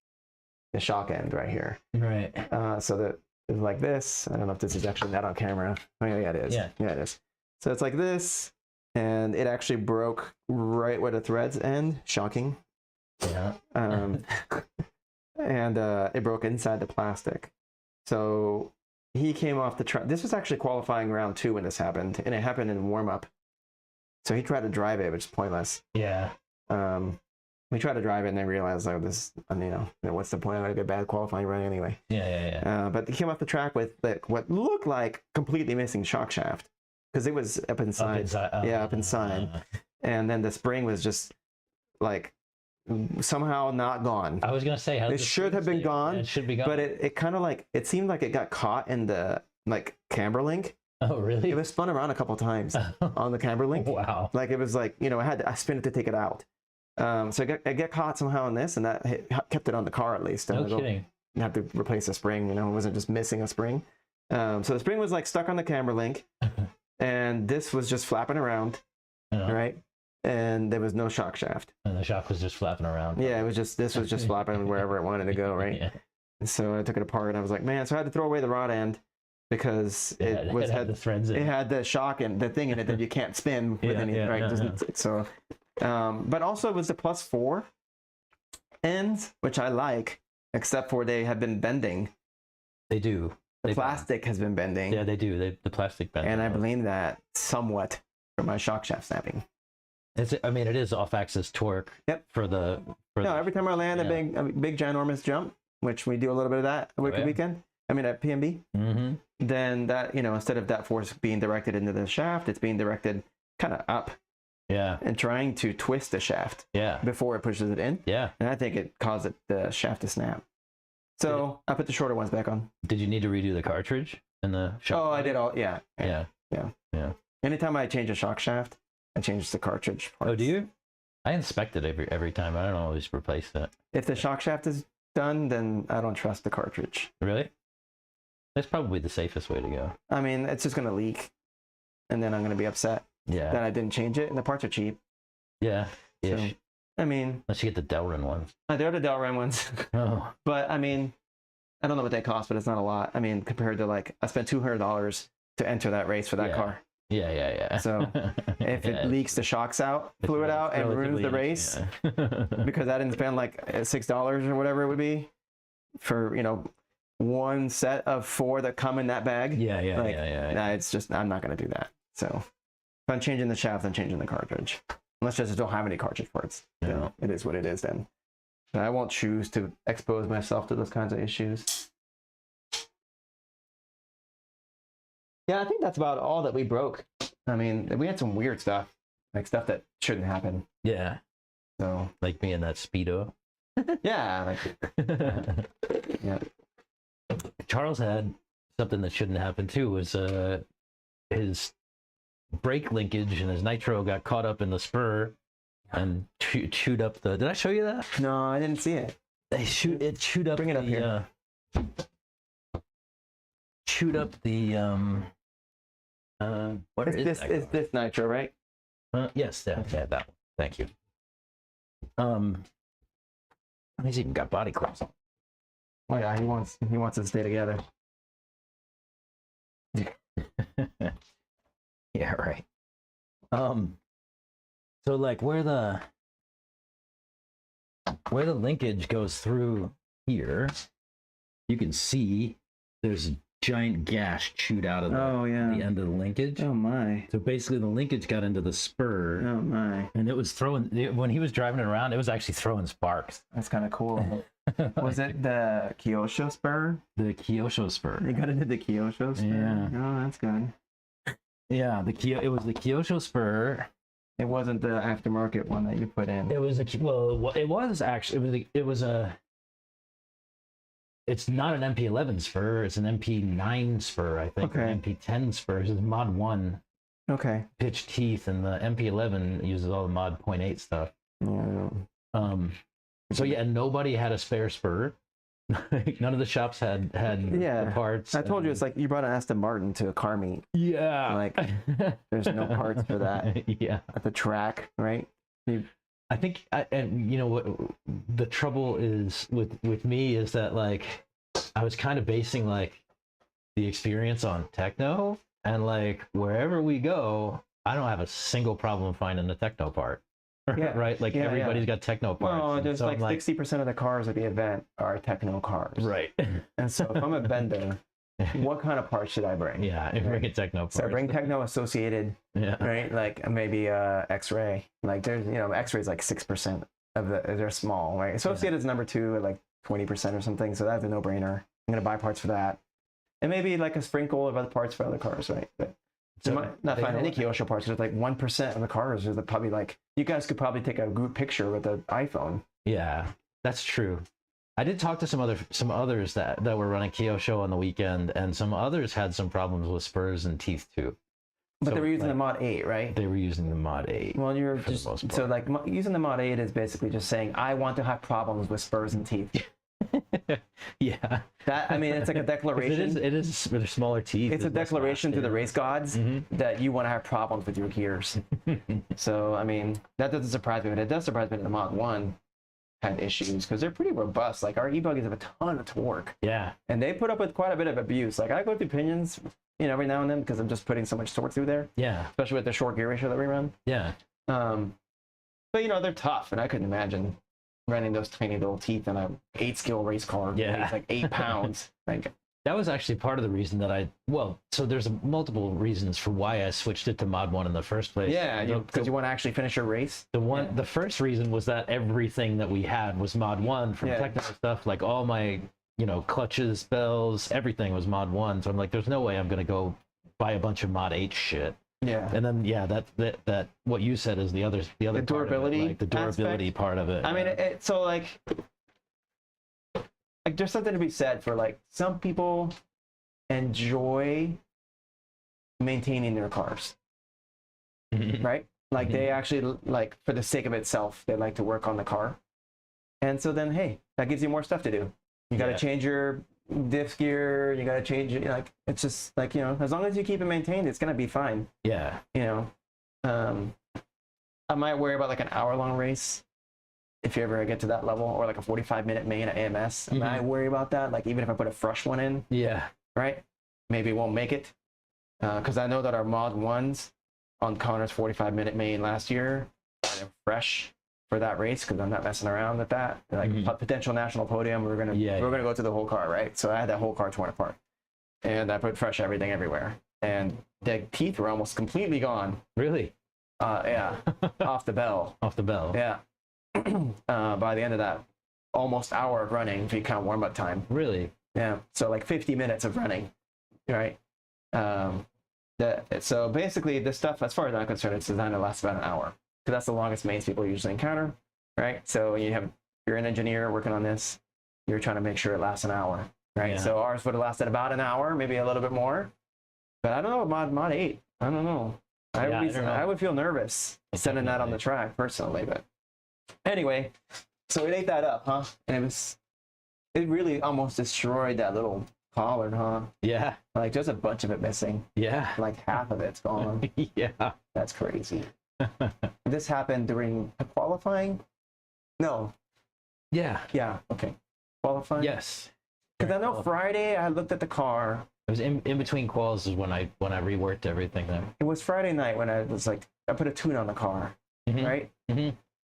the shock end right here. Right. So that it's like this. I don't know if this is actually not on camera. Oh, yeah, it is. Yeah, it is. So it's like this, and it actually broke right where the threads end. Shocking. Yeah. And it broke inside the plastic. So he came off the track. This was actually qualifying round 2 when this happened, and it happened in warm-up. So he tried to drive it, which is pointless. Yeah. We tried to drive it and then realized, like, this, what's the point? I'm going to get bad qualifying running anyway. Yeah. But he came off the track with like, what looked like completely missing shock shaft, because it was up inside. Up inside. And then the spring was just like somehow not gone. I was going to say, it should have been gone. It should be gone. But it kind of like, it seemed like it got caught in the like camber link. Oh, really? It was spun around a couple times on the camber link. Wow. Like it was like, I spin it to take it out. So I get caught somehow in this, and that kept it on the car at least. No kidding. Have to replace a spring, it wasn't just missing a spring. So the spring was like stuck on the camber link, and this was just flapping around, right? And there was no shock shaft. And the shock was just flapping around. Yeah, this was just flapping wherever it wanted to go, right? Yeah. And so I took it apart and I was like, man, so I had to throw away the rod end because it had the threads in it had the shock and the thing in it that you can't spin with anything, right? So, but also it was the +4 ends, which I like, except for they have been bending. They do. The plastic has been bending. Yeah, they do. The plastic bends. And I blame that somewhat for my shock shaft snapping. I mean, it is off-axis torque. Yep. Every time I land a big ginormous jump, which we do a little bit of that weekend. I mean, at PNB. Mm-hmm. Then that, instead of that force being directed into the shaft, it's being directed kind of up. Yeah. And trying to twist the shaft. Yeah. Before it pushes it in. Yeah. And I think it caused the shaft to snap. So I put the shorter ones back on. Did you need to redo the cartridge in the shock? Oh, I did all. Yeah. Yeah. Anytime I change a shock shaft, I change the cartridge parts. Oh, do you? I inspect it every time. I don't always replace that. If the shock shaft is done, then I don't trust the cartridge. Really? That's probably the safest way to go. I mean, it's just going to leak, and then I'm going to be upset that I didn't change it, and the parts are cheap. Yeah. So, I mean... Unless you get the Delrin ones. They're the Delrin ones. Oh. But, I mean, I don't know what they cost, but it's not a lot. I mean, compared to, I spent $200 to enter that race for that car. Yeah. So if it leaks the shocks out, fluid out, and ruins the race, because I didn't spend like $6 or whatever it would be for, one set of 4 that come in that bag. Yeah. Nah, it's just, I'm not going to do that. So if I'm changing the shaft, I'm changing the cartridge. Unless I just don't have any cartridge parts. Yeah. It is what it is then. But I won't choose to expose myself to those kinds of issues. Yeah, I think that's about all that we broke. I mean, we had some weird stuff, like stuff that shouldn't happen. Yeah. So, like me in that Speedo. Yeah. Yeah. Charles had something that shouldn't happen too. Was his brake linkage and his nitro got caught up in the spur and chewed up the. Did I show you that? No, I didn't see it. It chewed up. Bring it up here. Chewed up the what is this nitro, right? Yes, that one. Thank you. He's even got body clamps on. Oh yeah, he wants to stay together. Yeah, right. So like where the linkage goes through here, you can see there's a giant gash chewed out of the end of the linkage. Oh my. So basically the linkage got into the spur. Oh my. And it was when he was driving it around, it was actually throwing sparks. That's kind of cool. Was it the Kyosho spur? The Kyosho spur. You got into the Kyosho spur? Yeah. Oh, that's good. Yeah, it was the Kyosho spur. It wasn't the aftermarket one that you put in. It was it was actually it's not an MP11 spur, it's an MP9 spur, I think. Okay. Or MP10 spur. It's mod 1 pitch teeth, and the MP11 uses all the mod 0.8 stuff. Yeah. So yeah, nobody had a spare spur. None of the shops had the parts. I told you, it's like you brought an Aston Martin to a car meet. Yeah. Like there's no parts for that. Yeah. At the track, right? I think, and you know what the trouble is with me is that like I was kind of basing like the experience on techno, and like wherever we go, I don't have a single problem finding the techno part. Yeah. Right? Like everybody's got techno parts. Well, there's like 60% of the cars at the event are techno cars. Right. And so if I'm a vendor, what kind of parts should I bring? Yeah, if bring a techno part. So I bring techno associated, right? Like maybe X-ray. Like there's, X-ray is like 6% of they're small, right? Associated is number 2 at like 20% or something. So that's a no-brainer. I'm gonna buy parts for that, and maybe like a sprinkle of other parts for other cars, right? But so you might not find any Kyosho parts. There's like 1% of the cars. There's probably like you guys could probably take a group picture with an iPhone. Yeah, that's true. I did talk to some others that were running Kyosho on the weekend, and some others had some problems with spurs and teeth too. But they were using the Mod 8, right? They were using the Mod 8. Well, you're just so like using the Mod 8 is basically just saying I want to have problems with spurs and teeth. Yeah. That, I mean, it's like a 'Cause declaration. It is with smaller teeth. It's a there's less declaration mass to the there. race gods that you want to have problems with your gears. So, I mean, that doesn't surprise me, but it does surprise me that the Mod 1 had issues because they're pretty robust. Like, our e-buggies have a ton of torque, Yeah. and they put up with quite a bit of abuse. Like, I go through pinions, you know, every now and then because I'm just putting so much torque through there, Yeah. especially with the short gear ratio that we run. Yeah. But, you know, they're tough, and I couldn't imagine running those tiny little teeth in a 8-skill race car. Yeah. It's like 8 pounds. Like, That was actually part of the reason that so there's multiple reasons for why I switched it to Mod 1 in the first place. yeah, because you want to actually finish your race. The first reason was that everything that we had was Mod 1 from Yeah. technical stuff, like all my, clutches, bells, everything was Mod 1. So I'm like, there's no way I'm going to go buy a bunch of Mod 8 shit. Yeah. And then, yeah, that what you said is the other part of it, durability like the durability aspect. part of it. I mean, so like there's something to be said for like some people enjoy maintaining their cars, right? Like they actually like for the sake of itself, they like to work on the car, and so then hey, that gives you more stuff to do. You got to change your diff gear. You got to change it. Like it's just like as long as you keep it maintained, it's gonna be fine. Yeah. I might worry about like an hour-long race if you ever get to that level, or like a 45-minute main at AMS. I might worry about that. Like even if I put a fresh one in, Yeah. right? Maybe it won't make it because I know that our Mod 1s on Connor's 45-minute main last year are fresh for that race because I'm not messing around with that. Like potential national podium, we're gonna go through the whole car, right? So I had that whole car torn apart, and I put fresh everything everywhere, and the teeth were almost completely gone. Really? Yeah, off the bell. Off the bell. Yeah. By the end of that almost hour of running, if you count warm-up time. Really? Yeah. So like 50 minutes of running, right? So basically, this stuff, as far as I'm concerned, it's designed to last about an hour. Because that's the longest mains people usually encounter, right? So you're an engineer working on this, you're trying to make sure it lasts an hour, right? Yeah. So ours would have lasted about an hour, maybe a little bit more. But I don't know, Mod 8, I don't know. I would feel nervous sending that on the track personally, but anyway, so it ate that up, huh? And it really almost destroyed that little collar, huh? Yeah. Like there's a bunch of it missing. Yeah. Like half of it's gone. Yeah. That's crazy. This happened during qualifying? No. Yeah. Yeah. Okay. Qualifying? Yes. Because I know Friday I looked at the car. It was in between quals is when I reworked everything then. It was Friday night when I was like, I put a tune on the car, right?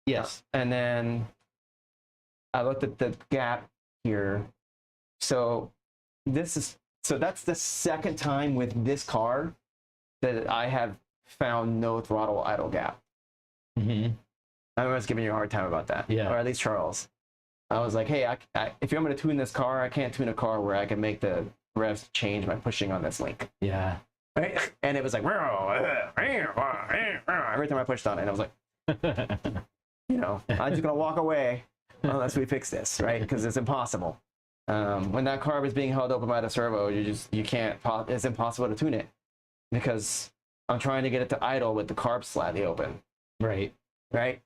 Yes. And then I looked at the gap here. So that's the second time with this car that I have found no throttle idle gap. I was giving you a hard time about that. Yeah. Or at least Charles. I was like, hey, if I'm going to tune this car, I can't tune a car where I can make the revs change by pushing on this link. Yeah. Right? And it was like, every time I pushed on it, I was like, I'm just going to walk away unless we fix this, right? Because it's impossible. When that carb is being held open by the servo, you can't, it's impossible to tune it because I'm trying to get it to idle with the carb slightly open. Right. Right?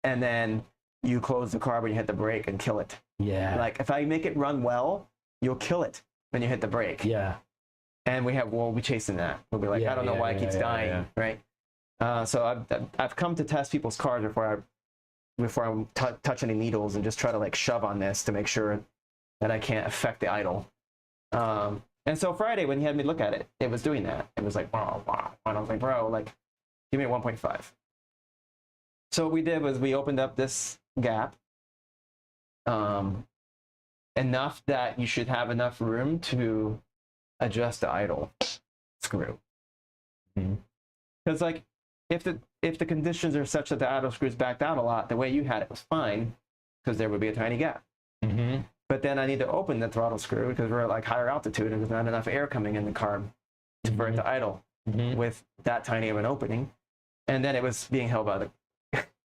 And then you close the carb when you hit the brake and kill it. Yeah. Like if I make it run well, you'll kill it when you hit the brake. Yeah. And we'll be chasing that. We'll be like, I don't know why it keeps dying, right? So I've come to test people's cars before I touch any needles and just try to like shove on this to make sure that I can't affect the idle. And so Friday when he had me look at it, it was doing that. It was like, wow. And I was like, bro, like, give me a 1.5. So what we did was we opened up this gap enough that you should have enough room to adjust the idle screw. Because like if the conditions are such that the idle screw's backed out a lot, the way you had it was fine because there would be a tiny gap. But then I need to open the throttle screw because we're at like higher altitude and there's not enough air coming in the carb for it to idle with that tiny of an opening. And then it was being held by the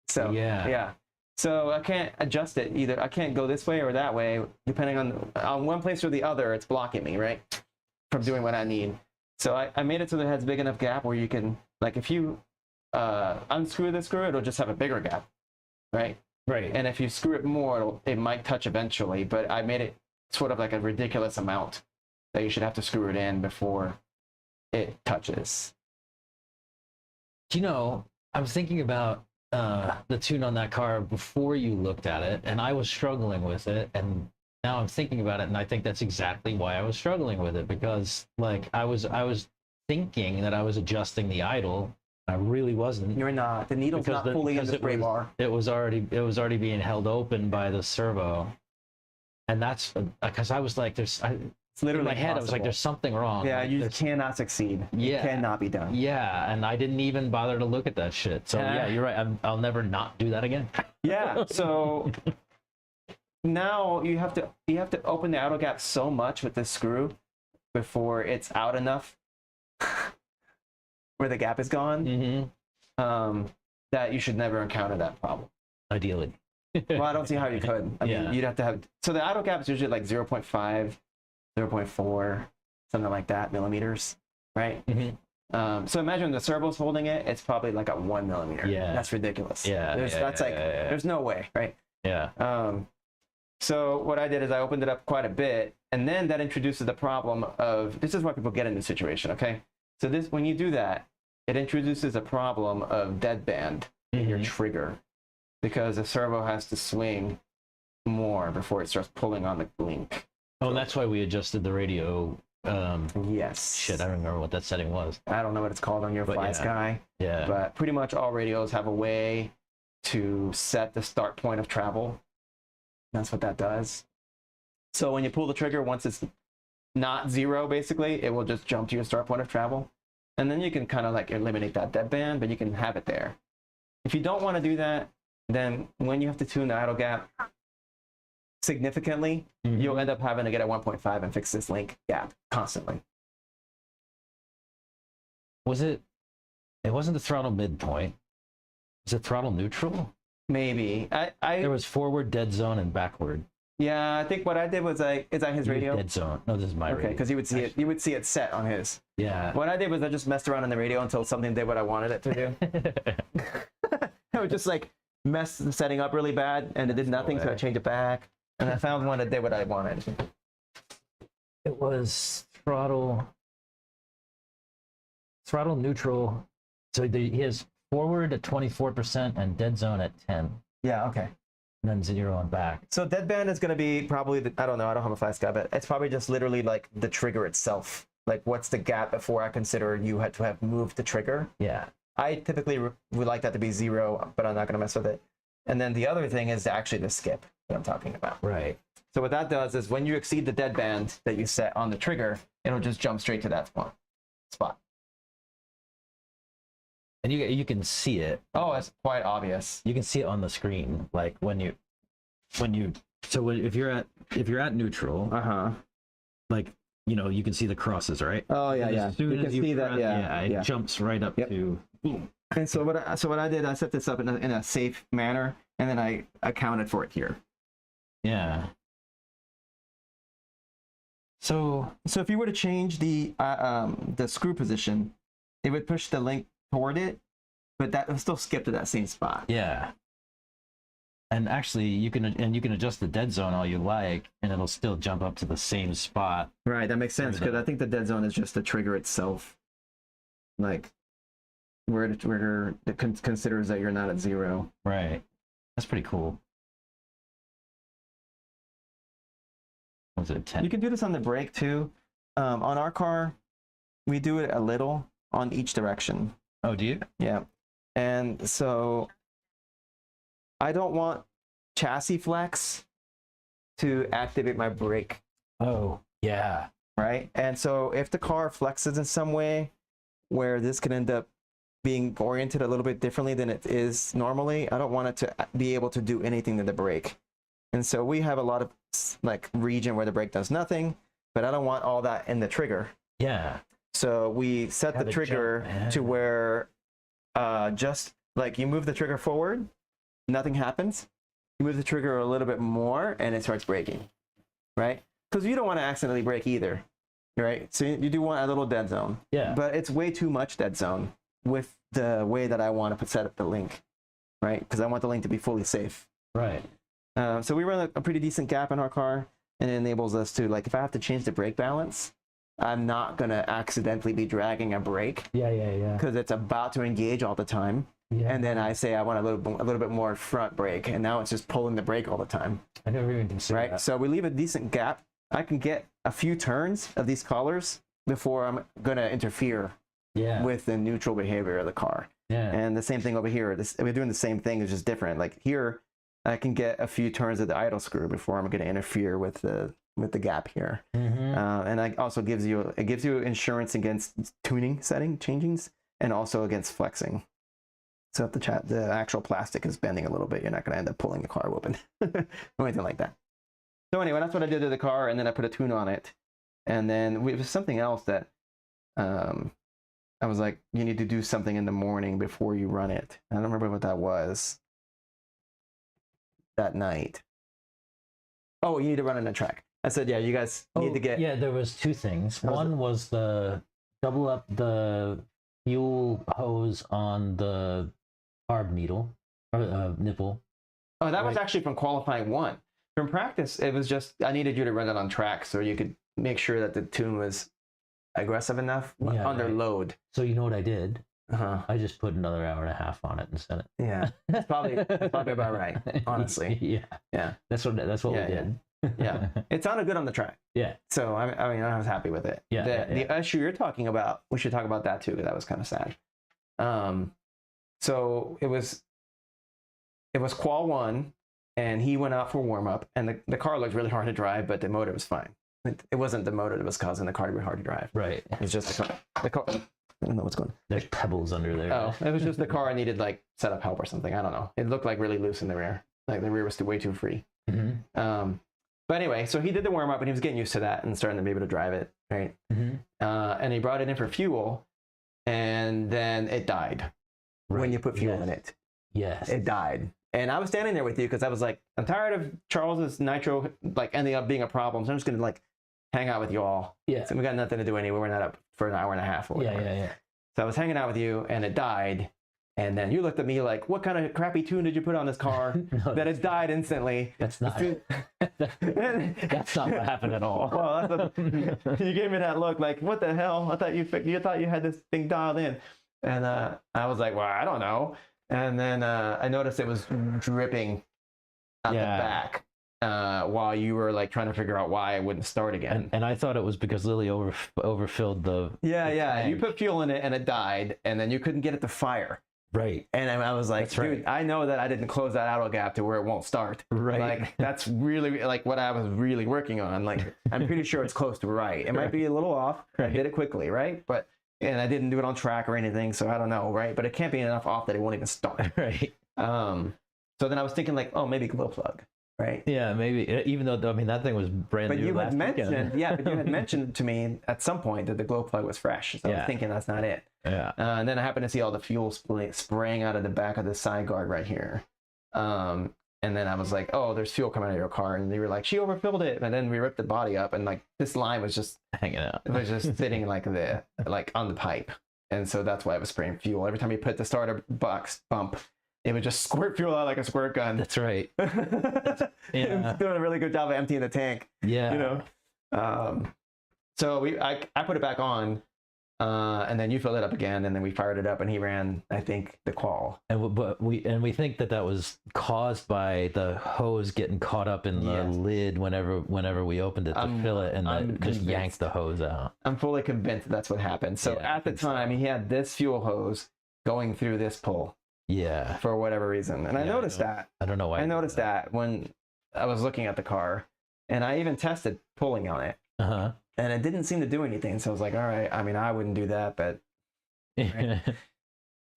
so yeah. So I can't adjust it either. I can't go this way or that way depending on one place or the other. It's blocking me, right, from doing what I need. So I made it so that it has a big enough gap where you can, like, if you unscrew the screw, it'll just have a bigger gap, right? Right. And if you screw it more, it might touch eventually. But I made it sort of like a ridiculous amount that you should have to screw it in before it touches. Do you know, I was thinking about the tune on that car before you looked at it, and I was struggling with it, and now I'm thinking about it, and I think that's exactly why I was struggling with it, because like I was thinking that I was adjusting the idle. I really wasn't. You're not. The needle's not fully in the spray bar. It was already being held open by the servo, and that's because I was like, it's literally in my head. I was like, there's something wrong. Yeah, like, you cannot succeed. Yeah, it cannot be done. Yeah, and I didn't even bother to look at that shit. So yeah, you're right. I'll never not do that again. Yeah. So now you have to open the idle gap so much with this screw before it's out enough where the gap is gone, that you should never encounter that problem. Ideally. Well, I don't see how you could. I mean, you'd have to have. So the idle gap is usually like 0.5, 0.4, something like that millimeters, right? So imagine the servo's holding it. It's probably like a 1 millimeter. Yeah, that's ridiculous. Yeah, There's no way, right? Yeah. So what I did is I opened it up quite a bit, and then that introduces the problem of, this is why people get in this situation, okay? So this, when you do that, it introduces a problem of deadband in your trigger, because the servo has to swing more before it starts pulling on the link. Oh, that's why we adjusted the radio. Yes. Shit, I don't remember what that setting was. I don't know what it's called on your Fly Sky. Yeah. But pretty much all radios have a way to set the start point of travel. That's what that does. So when you pull the trigger, once it's not 0, basically, it will just jump to your start point of travel. And then you can kind of like eliminate that deadband, but you can have it there. If you don't want to do that, then when you have to tune the idle gap significantly, you'll end up having to get a 1.5 and fix this link gap constantly. It wasn't the throttle midpoint. Was it throttle neutral? Maybe. There was forward, dead zone, and backward. Yeah, I think what I did was is that his radio? Dead zone. No, this is my radio. Okay, because you would see it set on his. Yeah. What I did was I just messed around on the radio until something did what I wanted it to do. I would just like mess the setting up really bad, and it did nothing, so I changed it back, and I found one that did what I wanted. It was throttle neutral. So he has forward at 24% and dead zone at 10. Yeah. Okay. And then 0 on back. So deadband is going to be probably, I don't know, I don't have a Fly Sky, but it's probably just literally like the trigger itself. Like, what's the gap before I consider you had to have moved the trigger? Yeah. I typically would like that to be 0, but I'm not going to mess with it. And then the other thing is actually the skip that I'm talking about. Right. So what that does is when you exceed the deadband that you set on the trigger, it'll just jump straight to that spot. And you can see it. Oh, it's quite obvious. You can see it on the screen, like if you're at neutral, like, you know, you can see the crosses, right? Oh yeah, yeah. As soon as you see that, it jumps right up to boom. And so what I did, I set this up in a safe manner, and then I accounted for it here. Yeah. So if you were to change the screw position, it would push the link toward it, but that will still skip to that same spot. Yeah. And actually, you can adjust the dead zone all you like, and it'll still jump up to the same spot. Right, that makes sense, because I think the dead zone is just the trigger itself, like where the trigger considers that you're not at 0. Right. That's pretty cool. Was it 10? You can do this on the brake too. On our car, we do it a little on each direction. Oh, do you? Yeah. And so I don't want chassis flex to activate my brake. Oh, yeah. Right? And so if the car flexes in some way where this can end up being oriented a little bit differently than it is normally, I don't want it to be able to do anything to the brake. And so we have a lot of like region where the brake does nothing, but I don't want all that in the trigger. Yeah. So we set the trigger to where just like you move the trigger forward, nothing happens. You move the trigger a little bit more and it starts braking, right? Because you don't want to accidentally brake either, right? So you do want a little dead zone. Yeah. But it's way too much dead zone with the way that I want to set up the link, right? Because I want the link to be fully safe. Right. So we run a pretty decent gap in our car. and it enables us to, like, if I have to change the brake balance, I'm not going to accidentally be dragging a brake. Yeah. Because it's about to engage all the time. Yeah. And then I say I want a little bit more front brake, and now it's just pulling the brake all the time. I never even considered that. So we leave a decent gap. I can get a few turns of these collars before I'm going to interfere with the neutral behavior of the car. Yeah. And the same thing over here. We're doing the same thing, it's just different. Like here, I can get a few turns of the idle screw before I'm going to interfere with the gap here. And it also gives you insurance against tuning changings, and also against flexing. So if the actual plastic is bending a little bit, you're not going to end up pulling the car open or anything like that. So anyway, that's what I did to the car, and then I put a tune on it. And then it was something else that I was like, you need to do something in the morning before you run it. I don't remember what that was that night. Oh, you need to run on a track. I said, yeah, you guys need to get... Yeah, there was two things. One was the double up the fuel hose on the carb needle, or nipple. Oh, that was actually from qualifying one. From practice, it was just, I needed you to run it on track so you could make sure that the tune was aggressive enough under load. So you know what I did? I just put another hour and a half on it and set it. Yeah, that's probably about right, honestly. Yeah. That's what we did. Yeah, it sounded good on the track. Yeah. So I mean, I was happy with it. The issue you're talking about, we should talk about that too, because that was kind of sad. So it was qual 1, and he went out for warm up, and the car looked really hard to drive, but the motor was fine. It wasn't the motor that was causing the car to be hard to drive. Right. It's just the car. I don't know what's going on. There's pebbles under there. Oh, it was just the car needed like setup help or something. I don't know. It looked like really loose in the rear. Like the rear was way too free. But anyway, so he did the warm up, and he was getting used to that and starting to be able to drive it, right? And he brought it in for fuel, and then it died when you put fuel in it. Yes. It died. And I was standing there with you because I was like, I'm tired of Charles's nitro like ending up being a problem, so I'm just gonna like hang out with you all. Yeah. So we got nothing to do anyway. We're not up for an hour and a half or whatever. Yeah. So I was hanging out with you, and it died. And then you looked at me like, what kind of crappy tune did you put on this car that has died instantly? That's not that's not what happened at all. Well, you gave me that look like, what the hell? I thought you thought you had this thing dialed in. And I was like, well, I don't know. And then I noticed it was dripping out the back while you were like trying to figure out why it wouldn't start again. And I thought it was because Lily overfilled the tank. You put fuel in it and it died, and then you couldn't get it to fire. Right. And I was like, dude, I know that I didn't close that idle gap to where it won't start. Right. Like, that's really like what I was really working on. Like, I'm pretty sure it's close to right. It might be a little off. I did it quickly, right? And I didn't do it on track or anything, so I don't know, right? But it can't be enough off that it won't even start. Right. So then I was thinking like, oh, maybe glow plug. Right. Yeah, maybe. Even though, I mean, that thing was brand new. But you had mentioned to me at some point that the glow plug was fresh. So I was thinking that's not it. Yeah. And then I happened to see all the fuel spraying out of the back of the side guard right here. And then I was like, oh, there's fuel coming out of your car. And they were like, she overfilled it. And then we ripped the body up, and like this line was just hanging out. It was just sitting like on the pipe. And so that's why it was spraying fuel. Every time you put the starter box bump, it would just squirt fuel out like a squirt gun. That's right. It was doing a really good job of emptying the tank. Yeah. You know. So I put it back on, and then you filled it up again, and then we fired it up, and he ran, I think, the qual. But we think that was caused by the hose getting caught up in the lid whenever we opened it to fill it, and that just yanked the hose out. I'm fully convinced that's what happened. So at the time, he had this fuel hose going through this pull. Yeah. For whatever reason. And I noticed that. I don't know why. I noticed that when I was looking at the car, and I even tested pulling on it. And it didn't seem to do anything. So I was like, all right, I mean, I wouldn't do that, but right?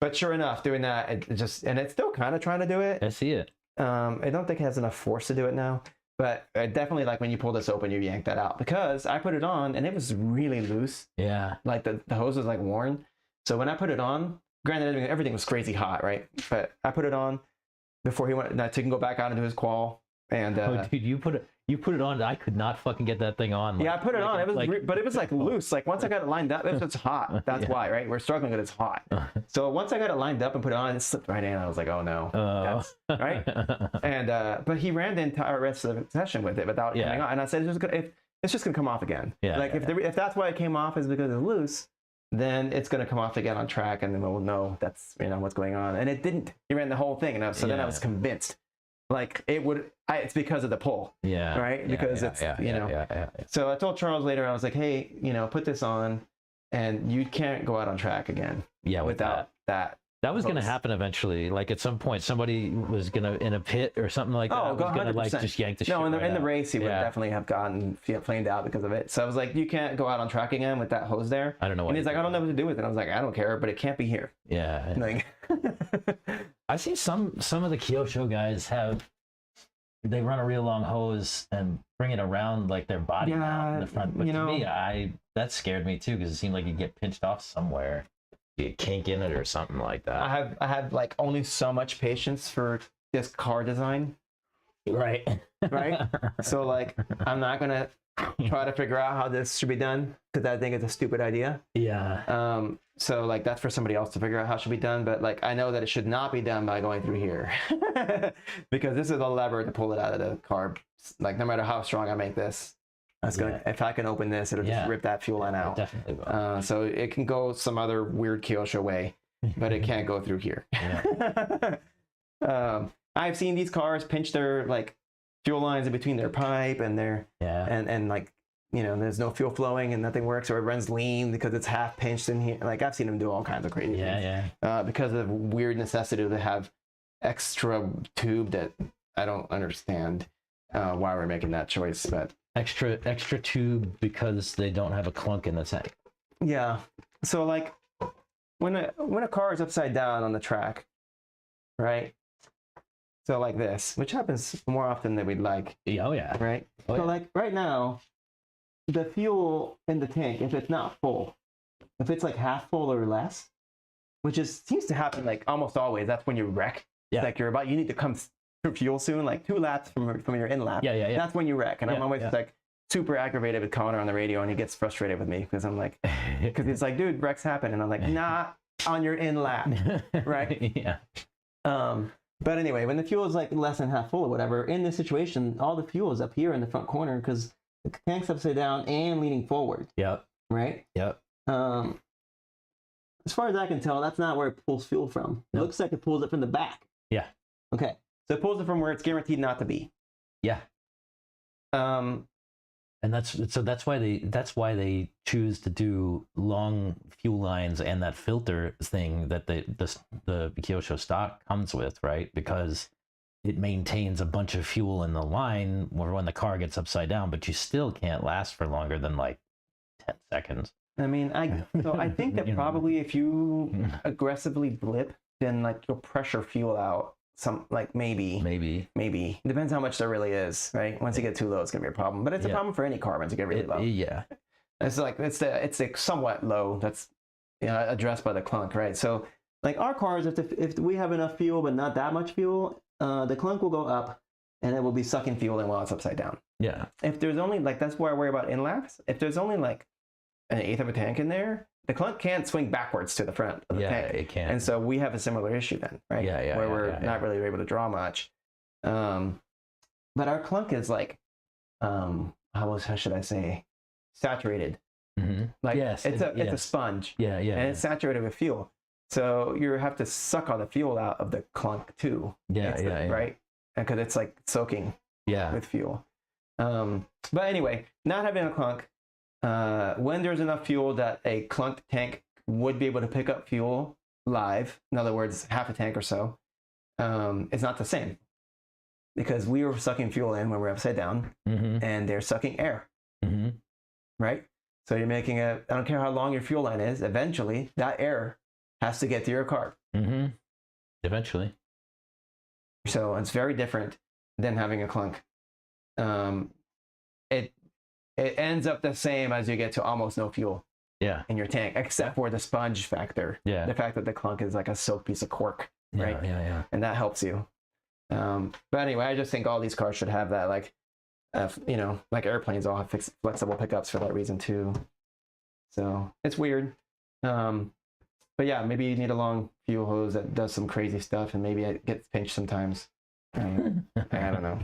But sure enough, doing that, and it's still kind of trying to do it. I see it. I don't think it has enough force to do it now, but I definitely, like, when you pull this open, you yank that out, because I put it on and it was really loose. Yeah. Like the hose was like worn. So when I put it on, granted, everything was crazy hot, right? But I put it on before he went to go back out into his qual, And Oh, dude, you put it on. I could not fucking get that thing on. yeah, I put it on. It was, but it was like loose. Like once I got it lined up, it's hot. That's Yeah. why, right? We're struggling with it's hot. So once I got it lined up and put it on, it slipped right in. I was like, oh no, that's, right? And but he ran the entire rest of the session with it without coming on. And I said, it's just gonna come off again. Yeah. Like if that's why it came off is because it's loose, then it's gonna come off again on track, and then we'll know that's what's going on. And it didn't. He ran the whole thing, and then I was convinced. Like it would, it's because of the pull. Yeah. Right? Because it's, So I told Charles later, I was like, hey, put this on and you can't go out on track again. Yeah. Without that. That was going to happen eventually. Like at some point, somebody was going to, in a pit or something like that, was going to like just yank the shit No, in the out. race, he would definitely have gotten flamed out because of it. So I was like, you can't go out on track again with that hose there. I don't know what. And he's like, I don't know what to do with it. I was like, I don't care, but it can't be here. Yeah. Like, I see some of the Kyosho guys they run a real long hose and bring it around like their body mount in the front. But to me, that scared me too because it seemed like you'd get pinched off somewhere. You get kink in it or something like that. I have like only so much patience for this car design. Right. Right. So like, I'm not gonna try to figure out how this should be done because I think it's a stupid idea. Yeah. So like that's for somebody else to figure out how it should be done, but like I know that it should not be done by going through here because this is a lever to pull it out of the car. Like no matter how strong I make this, that's gonna, if I can open this, it'll just rip that fuel line out. It definitely will. So it can go some other weird Kyosho way, but it can't go through here. Yeah. I've seen these cars pinch their like fuel lines in between their pipe and their and like there's no fuel flowing and nothing works, or it runs lean because it's half pinched in here. Like I've seen them do all kinds of crazy things. Because of weird necessity to have extra tube that I don't understand why we're making that choice, but extra tube because they don't have a clunk in the tank. Yeah. So like when a car is upside down on the track, right? So like this, which happens more often than we'd like. Oh yeah. Right. So like right now, the fuel in the tank, if it's not full, if it's like half full or less, which seems to happen like almost always, that's when you wreck. Yeah. Like you need to come through fuel soon, like 2 laps from your in lap. Yeah. That's when you wreck. And I'm always like super aggravated with Connor on the radio, and he gets frustrated with me because I'm like, because he's like, dude, wrecks happen, and I'm like, not on your in lap, right? Yeah. But anyway, when the fuel is like less than half full or whatever, in this situation, all the fuel is up here in the front corner because the tank's upside down and leaning forward. Yep. Right? Yep. As far as I can tell, that's not where it pulls fuel from. It looks like it pulls it from the back. Yeah. Okay. So it pulls it from where it's guaranteed not to be. Yeah. And that's why they choose to do long fuel lines and that filter thing that the Kyosho stock comes with, right? Because it maintains a bunch of fuel in the line when the car gets upside down, but you still can't last for longer than like 10 seconds. I mean, I think that probably if you aggressively blip, then like you'll pressure fuel out. Some like maybe depends how much there really is, right? Once you get too low, it's gonna be a problem. But it's a problem for any car once you get really low. Yeah, it's like it's a somewhat low that's addressed by the clunk, right? So like our cars, if we have enough fuel but not that much fuel, the clunk will go up and it will be sucking fuel in while it's upside down. Yeah. If there's only like that's why I worry about in-laps. If there's only like an eighth of a tank in there, the clunk can't swing backwards to the front of the tank. It can't. And so we have a similar issue then, right? Where we're not really able to draw much. But our clunk is like, how should I say, saturated. Mm-hmm. Like it's a sponge. Yeah. And it's saturated with fuel. So you have to suck all the fuel out of the clunk too. Right? Because it's like soaking with fuel. But anyway, not having a clunk, when there's enough fuel that a clunked tank would be able to pick up fuel live, in other words, half a tank or so, it's not the same. Because we were sucking fuel in when we're upside down, and they're sucking air. Right? So you're making I don't care how long your fuel line is, eventually that air has to get to your car. Eventually. So it's very different than having a clunk. It ends up the same as you get to almost no fuel in your tank, except for the sponge factor. The fact that the clunk is like a soaked piece of cork, right? Yeah. And that helps you. But anyway, I just think all these cars should have that, like, you know, like airplanes all have flexible pickups for that reason too. So it's weird. But yeah, maybe you need a long fuel hose that does some crazy stuff, and maybe it gets pinched sometimes. I don't know.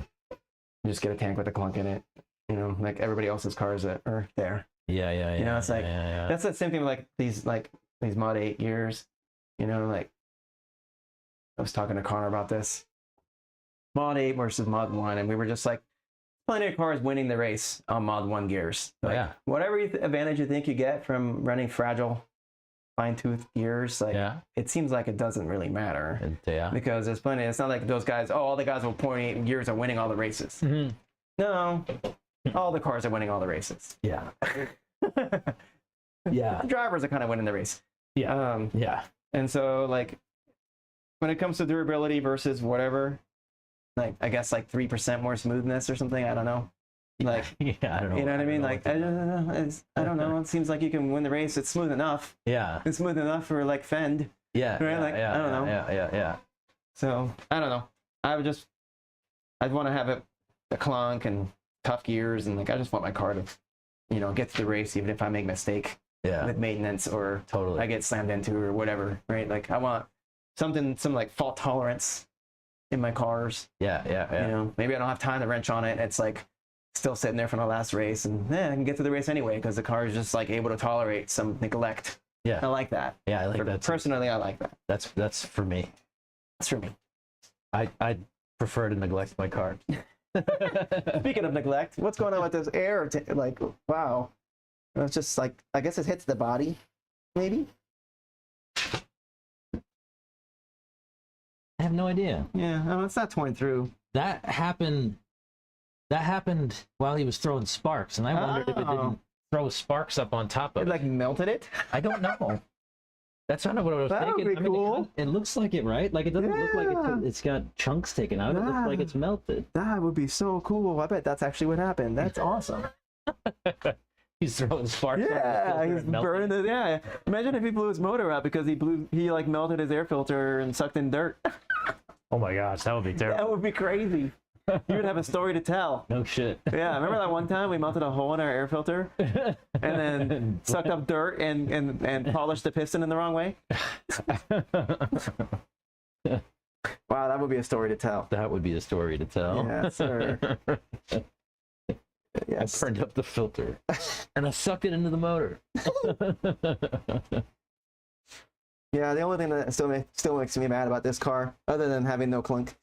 Just get a tank with a clunk in it, you know, like everybody else's cars that are there. Yeah. You know, it's like that's the same thing with like these Mod 8 gears. You know, like I was talking to Connor about this. Mod 8 versus Mod 1, and we were just like, plenty of cars winning the race on Mod 1 gears. Like, whatever advantage you think you get from running fragile, fine-tooth gears, like it seems like it doesn't really matter. Because there's plenty. It's not like those guys. Oh, all the guys with .8 gears are winning all the races. No, all the cars are winning all the races. Yeah. The drivers are kind of winning the race. And so, like, when it comes to durability versus whatever, like, I guess like 3% more smoothness or something. I don't know. Like, I don't know. You know what I mean? Like, I don't know. It seems like you can win the race. It's smooth enough. It's smooth enough for like Fend. Right? Like, I don't know. Yeah. So I don't know. I'd want to have a clunk and tough gears, and like I just want my car to, you know, get to the race even if I make a mistake with maintenance or I get slammed into or whatever. Right? Like I want some like fault tolerance in my cars. You know, maybe I don't have time to wrench on it. It's like still sitting there from the last race, and I can get to the race anyway because the car is just like able to tolerate some neglect. I like that. I like that. Personally, I like that. That's for me. That's for me. I prefer to neglect my car. Speaking of neglect, what's going on with this air? Like, wow. It's just like, I guess it hits the body, maybe? I have no idea. Yeah, it's not torn through. That happened while he was throwing sparks, and I wondered if it didn't throw sparks up on top of it. It like melted it? I don't know. That's kind of what I was thinking. Would be cool. It looks like it, right? Like it doesn't look like it's got chunks taken out. It looks like it's melted. That would be so cool. I bet that's actually what happened. That's awesome. He's throwing sparks. He's burning it. Yeah. Imagine if he blew his motor out because he like melted his air filter and sucked in dirt. Oh my gosh, that would be terrible. That would be crazy. You would have a story to tell. No shit. Yeah, remember that one time we melted a hole in our air filter and then sucked up dirt and polished the piston in the wrong way? Wow, that would be a story to tell. That would be a story to tell. Yeah, sir. Yes. I burned up the filter and I sucked it into the motor. Yeah, the only thing that still makes me mad about this car, other than having no clunk,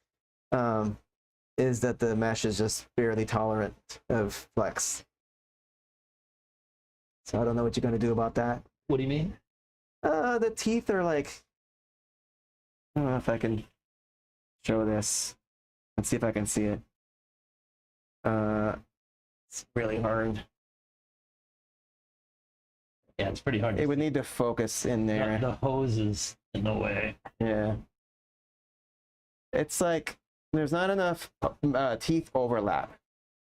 is that the mesh is just barely tolerant of flex. So I don't know what you're going to do about that. What do you mean? The teeth are like, I don't know if I can show this. Let's see if I can see it. It's really hard. Yeah, it's pretty hard. It would need to focus in there. The hose is in the way. Yeah. It's like there's not enough teeth overlap.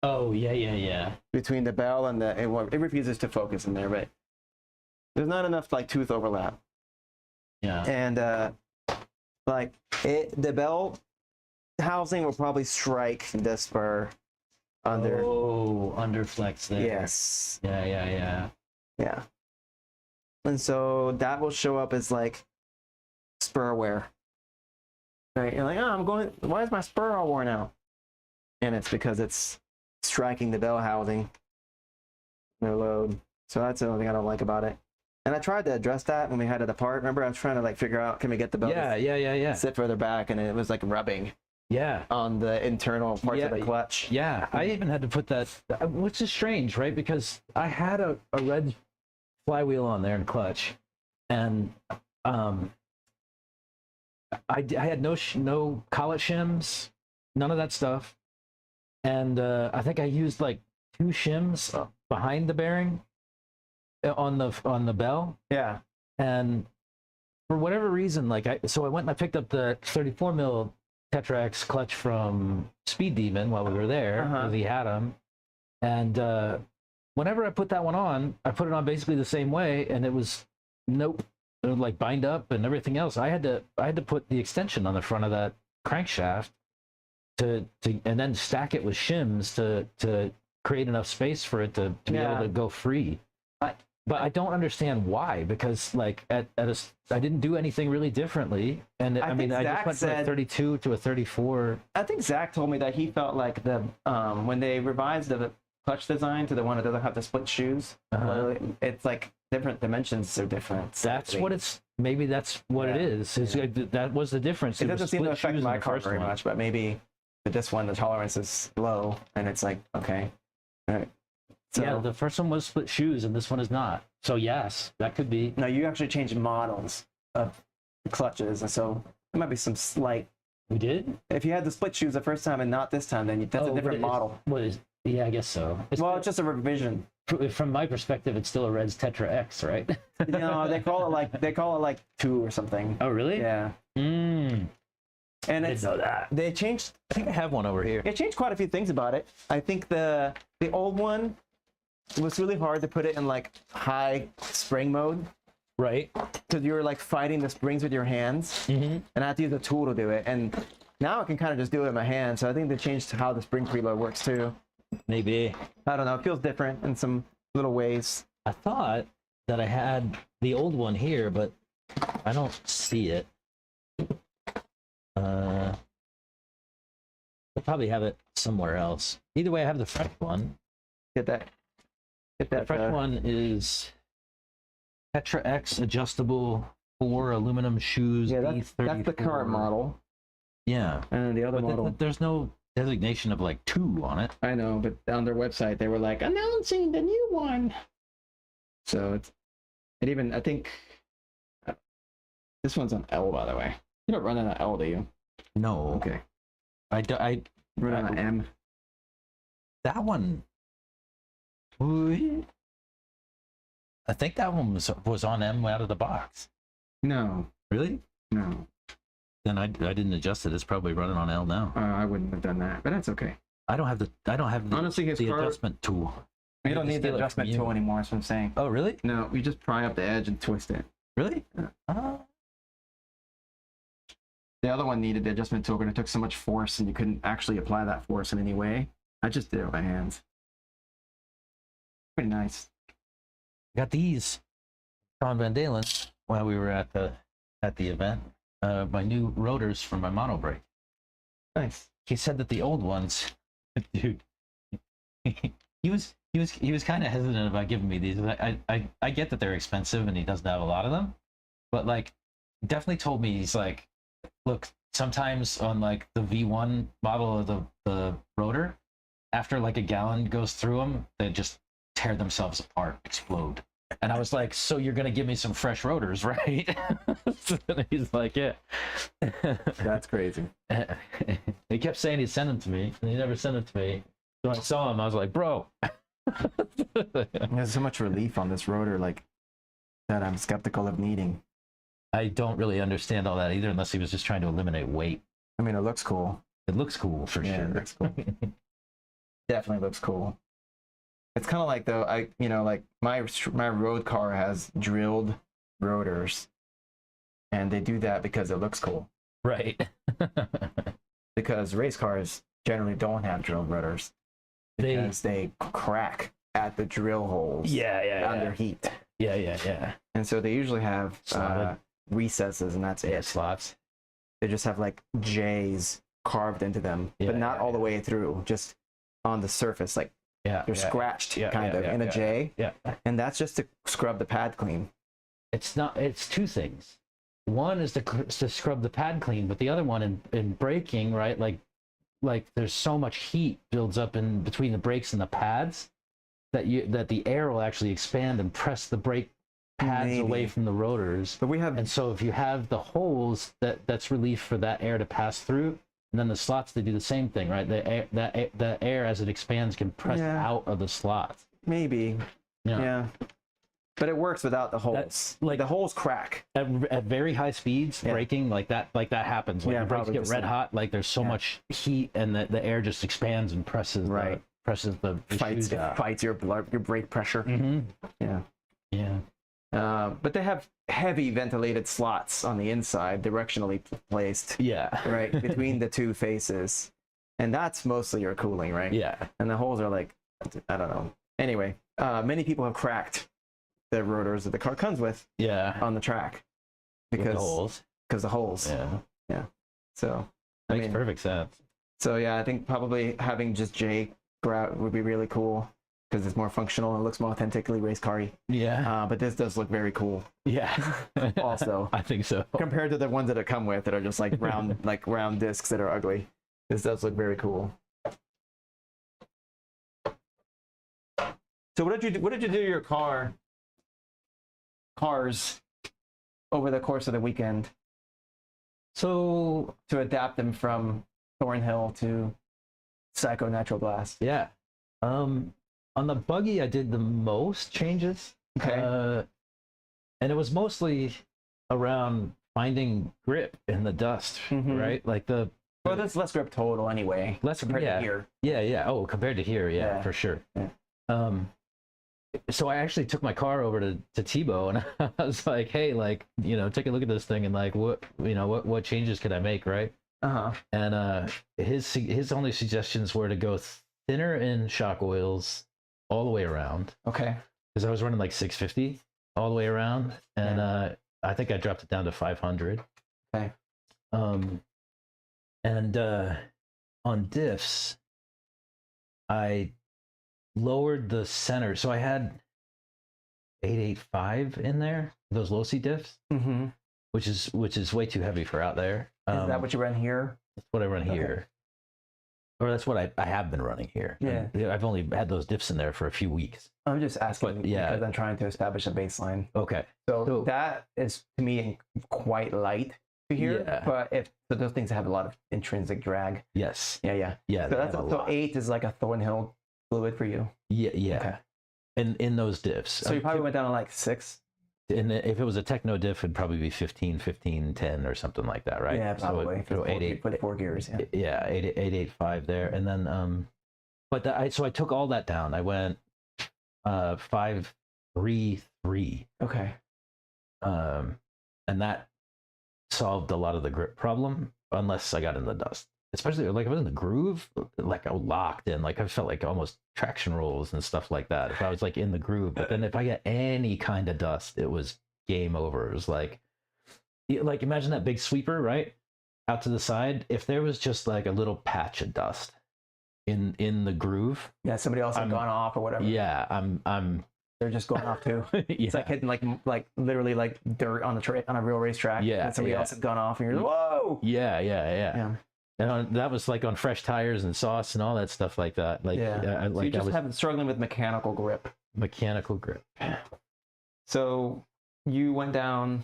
Oh, yeah. Between the bell and it refuses to focus in there, but there's not enough like tooth overlap. Yeah. And like the bell housing will probably strike the spur under. Oh, under flex there. Yes. Yeah. And so that will show up as like spur wear. Right? You're like, why is my spur all worn out? And it's because it's striking the bell housing. No load. So that's the only thing I don't like about it. And I tried to address that when we had it apart. Remember, I was trying to like figure out, can we get the bell to sit further back, and it was like rubbing. Yeah. On the internal parts of the clutch. Yeah, I even had to put that, which is strange, right? Because I had a red flywheel on there and clutch, and I had no collet shims, none of that stuff, and I think I used like 2 shims behind the bearing on the bell. Yeah. And for whatever reason, so I went and I picked up the 34 mil Tetra-X clutch from Speed Demon while we were there, because he had them, and whenever I put that one on, I put it on basically the same way, and it was it would like bind up and everything else. I had to put the extension on the front of that crankshaft and then stack it with shims to create enough space for it to be able to go free. But I don't understand why, because like I didn't do anything really differently, and I mean I just went from a 32 to a 34. I think Zach told me that he felt like the when they revised the clutch design to the one that doesn't have the split shoes, it's like different dimensions are different. That's what it's. Maybe that's what it is. That was the difference. It doesn't seem to affect my car very much, but maybe with this one the tolerance is low, and it's like okay, all right. So, yeah, the first one was split shoes, and this one is not. So yes, that could be. No, you actually changed models of the clutches, and so there might be some slight. We did. If you had the split shoes the first time and not this time, then that's a different model. What is? Yeah, I guess so. It's just a revision. From my perspective, it's still a Reds Tetra X, right? No, they call it like 2 or something. Oh, really? Yeah. And I didn't know that. They changed. I think I have one over here. They changed quite a few things about it. I think the old one. It was really hard to put it in like high spring mode, right? Because you were like fighting the springs with your hands, and I had to use a tool to do it. And now I can kind of just do it with my hand. So I think they changed how the spring preload works too. Maybe. I don't know. It feels different in some little ways. I thought that I had the old one here, but I don't see it. I'll probably have it somewhere else. Either way, I have the fresh one. Get that. The fresh one is Tetra X adjustable 4 aluminum shoes. Yeah, that's the current model. Yeah. And the other model. There's no designation of like 2 on it. I know, but on their website they were like announcing the new one. So I think this one's on L, by the way. You don't run on an L, do you? No. Okay. I run on an M. That one. I think that one was on M out of the box. No. Really? No. Then I didn't adjust it. It's probably running on L now. I wouldn't have done that, but that's okay. I don't have the honestly the adjustment tool. You don't need the adjustment tool anymore. That's what I'm saying. Oh, really? No, you just pry up the edge and twist it. Really? The other one needed the adjustment tool, but it took so much force, and you couldn't actually apply that force in any way. I just did it with my hands. Pretty nice. Got these Sean Van Dalen while we were at the event. My new rotors for my mono brake. Nice. He said that the old ones, dude. he was kind of hesitant about giving me these. I get that they're expensive and he doesn't have a lot of them, but like, definitely told me, he's like, look, sometimes on like the V1 model of the rotor, after like a gallon goes through them, they just tear themselves apart, explode. And I was like, so you're gonna give me some fresh rotors, right? And he's like, yeah. That's crazy. He kept saying he'd send them to me, and he never sent them to me. So I saw him, I was like, bro. There's so much relief on this rotor, like, that I'm skeptical of needing. I don't really understand all that either, unless he was just trying to eliminate weight. I mean, it looks cool. It looks cool for sure. It looks cool. Definitely looks cool. It's kind of like though, like my road car has drilled rotors, and they do that because it looks cool. Right. Because race cars generally don't have drilled rotors because they crack at the drill holes. Under heat. Yeah. And so they usually have recesses, and that's it. Slots. They just have like J's carved into them, but not all the way through, just on the surface, like they're scratched kind of in a J. Yeah. And that's just to scrub the pad clean. It's 2 things. One is to scrub the pad clean, but the other one in braking, right? Like there's so much heat builds up in between the brakes and the pads that the air will actually expand and press the brake pads away from the rotors. But and so if you have the holes, that's relief for that air to pass through. And then the slots, they do the same thing, right? The air as it expands can press out of the slots. Maybe. Yeah. But it works without the holes. Like the holes crack at very high speeds. Braking like that happens. Like the brakes get red hot. Like there's so much heat, and the air just expands and presses the fights your brake pressure. Mm-hmm. Yeah. But they have heavy ventilated slots on the inside, directionally placed. Yeah. Right between the 2 faces. and that's mostly your cooling, right? Yeah. And the holes are like, I don't know. Anyway, many people have cracked the rotors that the car comes with Yeah. on the track With because the holes. the holes. Yeah. So Makes perfect sense. So yeah, I think probably having just J grout would be really cool because it's more functional and looks more authentically race car-y. Yeah. But this does look very cool. Yeah. Also, I think so. compared to the ones that it come with that are just like round discs that are ugly. This does look very cool. So what did you do to your cars over the course of the weekend So to adapt them from Thornhill to Psycho Nitro Blast? yeah. On the buggy, I did the most changes. Okay. And it was mostly around finding grip in the dust, right? Like Well, that's less grip total anyway. less compared yeah, to here. Yeah. Oh, compared to here, yeah. For sure. Yeah. So I actually took my car over to Tebow and I was like, hey, like, take a look at this thing and like, what changes could I make, right? And his only suggestions were to go thinner in shock oils all the way around. Okay. Because I was running like 650 all the way around, and I think I dropped it down to 500. Okay. And on diffs, I lowered the center, so I had 885 in there, those low C diffs, which is way too heavy for out there. Is that what you run here? That's what I run here, or that's what I have been running here. Yeah. And I've only had those diffs in there for a few weeks. I'm just asking because I'm trying to establish a baseline. Okay. So that is to me quite light to hear. Yeah. But those things have a lot of intrinsic drag. Yes. Yeah. So 8 is like a Thornhill fluid for you. Yeah. Okay. And in those diffs. So you probably went down to like 6. And if it was a techno diff, it'd probably be 15, 10 or something like that, right? Yeah, probably. So 8 put 4 gears. Yeah, 885 there, and then so I took all that down. I went 533. Okay. And that solved a lot of the grip problem, unless I got in the dust. Especially like if I was in the groove, like I was locked in, like I felt like almost traction rolls and stuff like that. If I was like in the groove, but then if I get any kind of dust, it was game over. It was like imagine that big sweeper, right? Out to the side. If there was just like a little patch of dust in the groove. Yeah, somebody else had gone off or whatever. Yeah, they're just going off too. It's like hitting like literally like dirt on a real racetrack. Yeah. And somebody else had gone off and you're like, whoa. Yeah. And that was like on fresh tires and sauce and all that stuff like that. Like, so you just have struggling with mechanical grip. So you went down,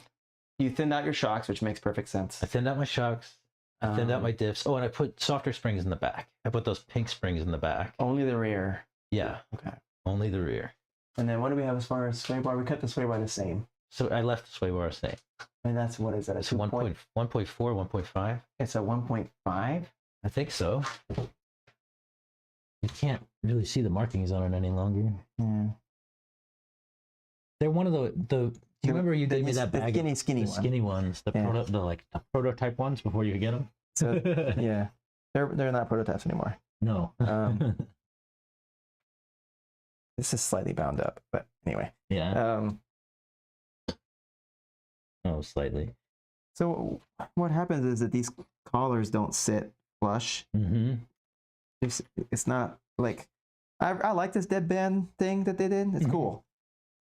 you thinned out your shocks, which makes perfect sense. I thinned out my shocks. I thinned out my diffs. Oh, and I put softer springs in the back. I put those pink springs in the back. Only the rear. Yeah. Okay. Only the rear. And then what do we have as far as sway bar? We cut the sway bar the same. So I left the sway bar the same. And that's, what is that? It's 1.4, 1.5. It's a 1.5? I think so. You can't really see the markings on it any longer. Yeah. They're one of the do you remember you gave me that bag? The skinny ones, the prototype ones before you get them. So yeah, they're not prototypes anymore. No. This is slightly bound up, but anyway. Yeah. Oh, slightly. So what happens is that these collars don't sit flush. It's not like I like this deadband thing that they did. It's cool.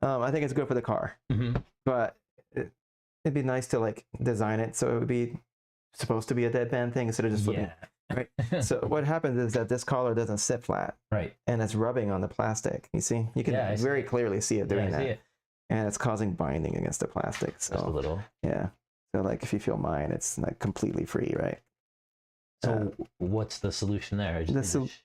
I think it's good for the car. But it'd be nice to like design it so it would be supposed to be a deadband thing instead of just flipping. Right. So what happens is that this collar doesn't sit flat. Right. And it's rubbing on the plastic. You see? You can very clearly see it doing that. See it. And it's causing binding against the plastic. So just a little. Yeah. So like if you feel mine, it's like completely free, right? So what's the solution there?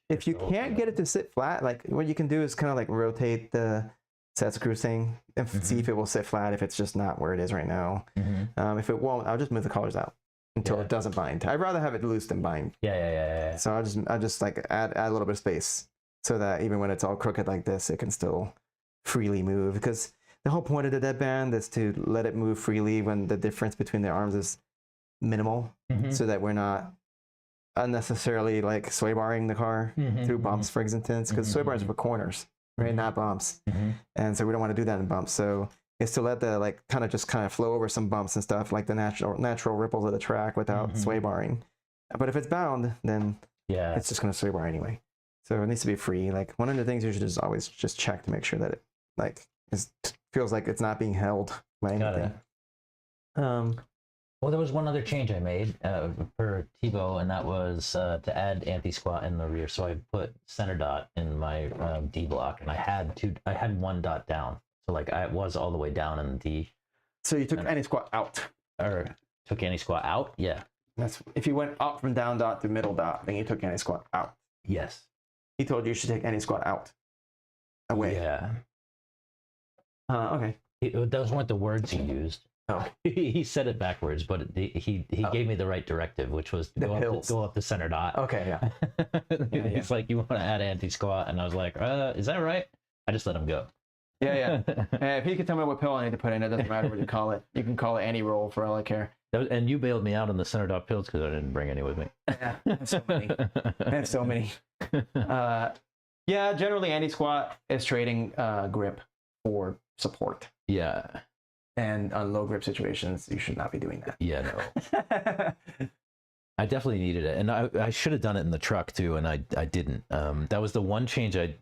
If you can't get it to sit flat, like what you can do is kind of like rotate the set screw thing and see if it will sit flat if it's just not where it is right now. If it won't, I'll just move the collars out until it doesn't bind. I'd rather have it loose than bind. Yeah. So I'll just like add a little bit of space so that even when it's all crooked like this, it can still freely move, because the whole point of the deadband is to let it move freely when the difference between the arms is minimal, so that we're not unnecessarily like sway barring the car through bumps, for instance, because sway bars are for corners, right? Not bumps. And so we don't want to do that in bumps. So it's to let the like kind of flow over some bumps and stuff, like the natural ripples of the track without sway barring. But if it's bound, then it's just going to sway bar anyway. So it needs to be free. Like one of the things you should just always just check to make sure that it like feels like it's not being held by anything. Well, there was one other change I made for Tebow, and that was to add anti-squat in the rear. So I put center dot in my D block, and I had one dot down. So like I was all the way down in the D. So you took anti-squat out. Or took anti-squat out? Yeah. That's if you went up from down dot to middle dot, then you took anti-squat out. Yes. He told you should take anti-squat out. Away. Yeah. Okay. Those weren't the words he used. Oh. He said it backwards, but he gave me the right directive, which was to go up the center dot. Okay, yeah. He's like, you want to add anti-squat? And I was like, is that right? I just let him go. Yeah. If he could tell me what pill I need to put in, it doesn't matter what you call it. You can call it any roll for all I care. And you bailed me out on the center dot pills because I didn't bring any with me. Yeah, I have so many. Yeah, generally anti-squat is trading grip for support. Yeah. And on low grip situations, you should not be doing that. Yeah, no. I definitely needed it, and I should have done it in the truck too, and I didn't. That was the one change I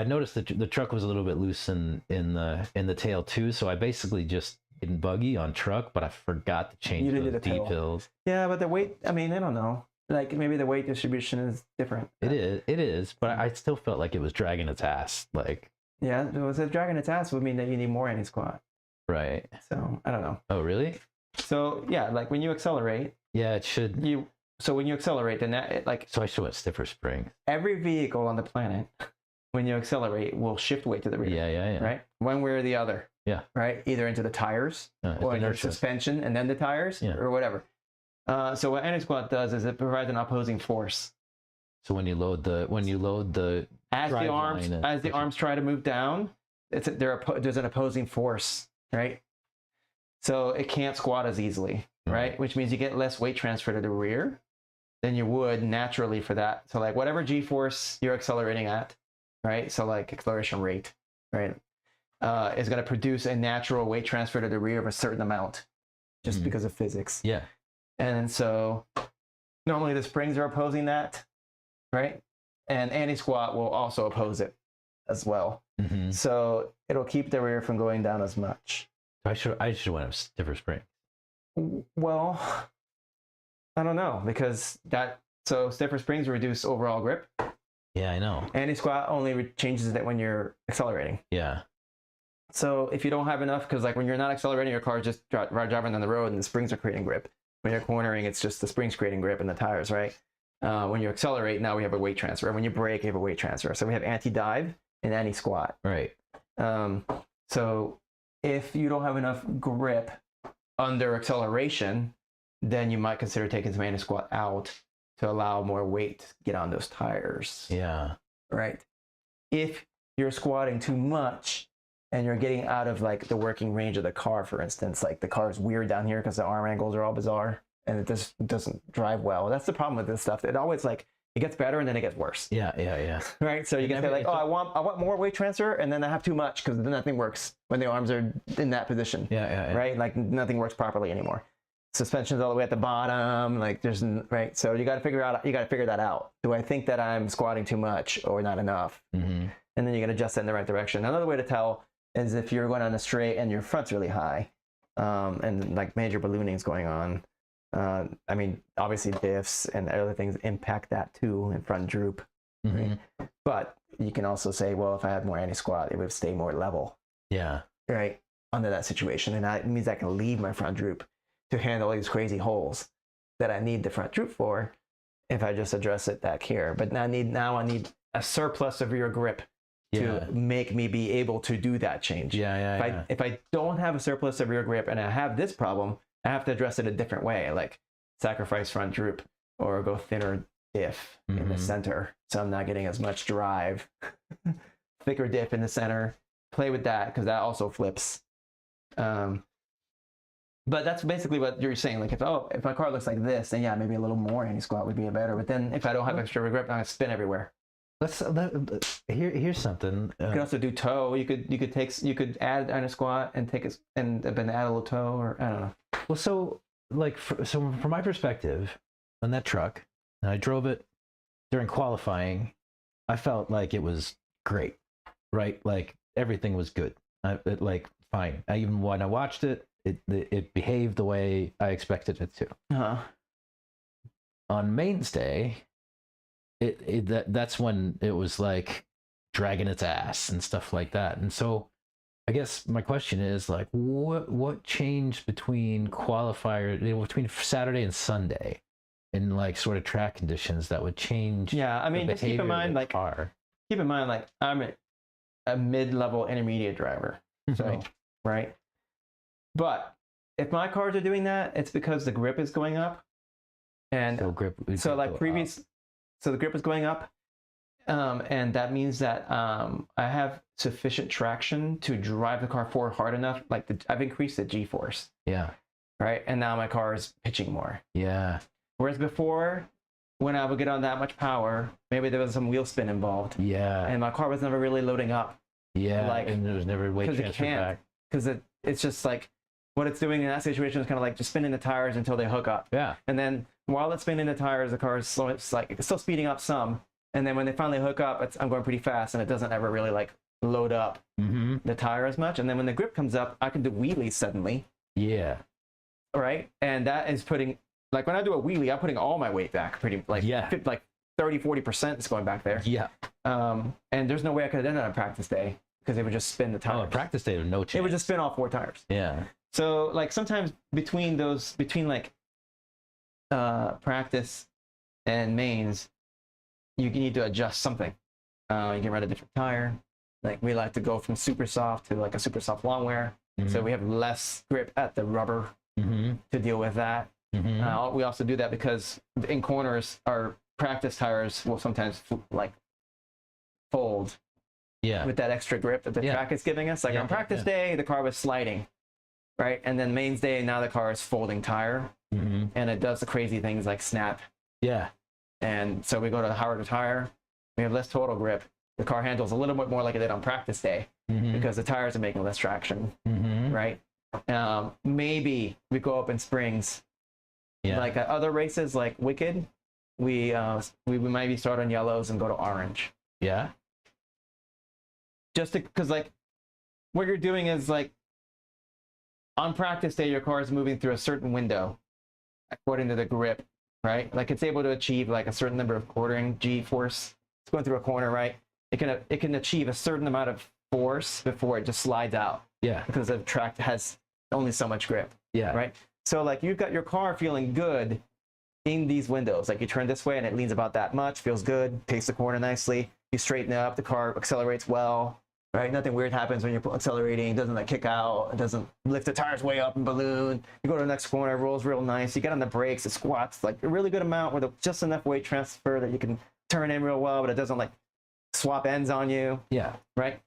noticed that the truck was a little bit loose in the tail too, so I basically just did buggy on truck, but I forgot to change those D pills. Yeah, but the weight, I mean, I don't know. Like maybe the weight distribution is different. It is, but I still felt like it was dragging its ass. Like yeah, so dragging its ass would mean that you need more anti-squat. Right. So I don't know. Oh, really? So yeah, like when you accelerate. Yeah, it should. So when you accelerate, then So I should want stiffer springs. Every vehicle on the planet, when you accelerate, will shift weight to the rear. Yeah. Right, one way or the other. Yeah. Right, either into the tires or into suspension and then the tires or whatever. So what anti-squat does is it provides an opposing force. So when you load the as the arms try to move down, there's an opposing force, right? So it can't squat as easily, right? Which means you get less weight transfer to the rear than you would naturally for that. So like whatever G-force you're accelerating at, right? So like acceleration rate, right? Is going to produce a natural weight transfer to the rear of a certain amount just because of physics. Yeah. And so normally the springs are opposing that, right? And anti-squat will also oppose it as well. So it'll keep the rear from going down as much. I should went a stiffer spring. Well, I don't know, because so stiffer springs reduce overall grip. Yeah, I know. Anti-squat only changes that when you're accelerating. Yeah. So if you don't have enough, because like when you're not accelerating, your car is just driving down the road and the springs are creating grip. When you're cornering, it's just the springs creating grip and the tires, right? When you accelerate, now we have a weight transfer. When you brake, you have a weight transfer. So we have anti-dive and anti-squat. Right. So if you don't have enough grip under acceleration, then you might consider taking some anti-squat out to allow more weight to get on those tires. Yeah. Right. If you're squatting too much and you're getting out of like the working range of the car, for instance, like the car is weird down here because the arm angles are all bizarre and it just doesn't drive well. That's the problem with this stuff. It always like it gets better and then it gets worse. Yeah. Right. So you can say like, oh, I want more weight transfer, and then I have too much because then nothing works when the arms are in that position. Yeah. Right. Like nothing works properly anymore. Suspension's all the way at the bottom. Like there's right. So you got to figure that out. Do I think that I'm squatting too much or not enough? And then you got to adjust that in the right direction. Another way to tell is if you're going on a straight and your front's really high, and like major ballooning is going on. I mean, obviously diffs and other things impact that too, and front droop. Right? But you can also say, well, if I had more anti-squat, it would stay more level. Yeah. Right. Under that situation, and that means I can leave my front droop to handle these crazy holes that I need the front droop for if I just address it back here. But now I need a surplus of rear grip to make me be able to do that change. If I don't have a surplus of rear grip and I have this problem, I have to address it a different way, like sacrifice front droop or go thinner diff in the center. So I'm not getting as much drive. Thicker diff in the center. Play with that because that also flips. But that's basically what you're saying. Like, if my car looks like this, then yeah, maybe a little more anti-squat would be better. But then if I don't have extra grip, I'm gonna spin everywhere. Here's something. You could also do toe. You could add anti-squat and take it and then add a little toe, or I don't know. Well, so like, so from my perspective, on that truck, and I drove it during qualifying, I felt like it was great, right? Like everything was good. Like fine. Even when I watched it, it behaved the way I expected it to. Uh-huh. On mains day, that's when it was like dragging its ass and stuff like that. And so I guess my question is like, what changed between qualifier, between Saturday and Sunday, in like sort of track conditions that would change? Yeah, I mean, just keep in mind, like, I'm a mid-level intermediate driver, so right. But if my cars are doing that, it's because the grip is going up, and so the grip is going up, and that means that I have sufficient traction to drive the car forward hard enough. Like I've increased the G-force. Yeah. Right, and now my car is pitching more. Yeah. Whereas before, when I would get on that much power, maybe there was some wheel spin involved. Yeah. And my car was never really loading up. Yeah. Like, and there was never weight transfer back. Because it's just like, what it's doing in that situation is kind of like just spinning the tires until they hook up. Yeah. And then while it's spinning the tires, the car is slow. It's like it's still speeding up some. And then when they finally hook up, I'm going pretty fast, and it doesn't ever really like load up the tire as much. And then when the grip comes up, I can do wheelies suddenly. Yeah. Right. And that is putting, like when I do a wheelie, I'm putting all my weight back pretty like 30-40% is going back there. Yeah. And there's no way I could have done that on practice day because it would just spin the tires. Oh, practice day, no chance. It would just spin all 4 tires. Yeah. So like sometimes between like practice and mains, you need to adjust something. You can run a different tire. Like we like to go from super soft to like a super soft long wear. So we have less grip at the rubber to deal with that. We also do that because in corners, our practice tires will sometimes like fold with that extra grip that the track is giving us. Like on practice day, the car was sliding, right? And then mains day, now the car is folding tire, and it does the crazy things like snap. Yeah. And so we go to the harder tire, we have less total grip. The car handles a little bit more like it did on practice day because the tires are making less traction, right? Maybe we go up in springs. Like at other races like Wicked, we maybe start on yellows and go to orange. Yeah. Just because like what you're doing is like on practice day, your car is moving through a certain window according to the grip, right? Like it's able to achieve like a certain number of quartering G-force. It's going through a corner, right? It can achieve a certain amount of force before it just slides out. Yeah. Because the track has only so much grip. Yeah. Right. So like you've got your car feeling good in these windows. Like you turn this way and it leans about that much, feels good, takes the corner nicely. You straighten it up, the car accelerates well. Right. Nothing weird happens when you're accelerating. It doesn't like kick out. It doesn't lift the tires way up and balloon. You go to the next corner, it rolls real nice. You get on the brakes, it squats like a really good amount with just enough weight transfer that you can turn in real well, but it doesn't like swap ends on you. Yeah. Right.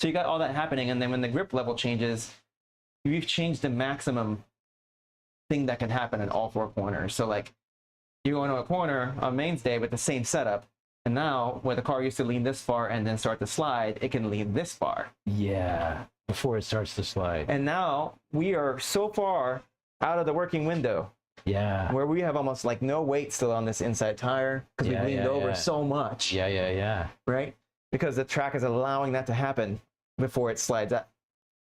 So you got all that happening, and then when the grip level changes, you've changed the maximum thing that can happen in all 4 corners. So like you go into a corner on mains day with the same setup, and now where the car used to lean this far and then start to slide, it can lean this far. Yeah. Before it starts to slide. And now we are so far out of the working window. Yeah. Where we have almost like no weight still on this inside tire because we leaned over so much. Yeah. Right? Because the track is allowing that to happen before it slides up.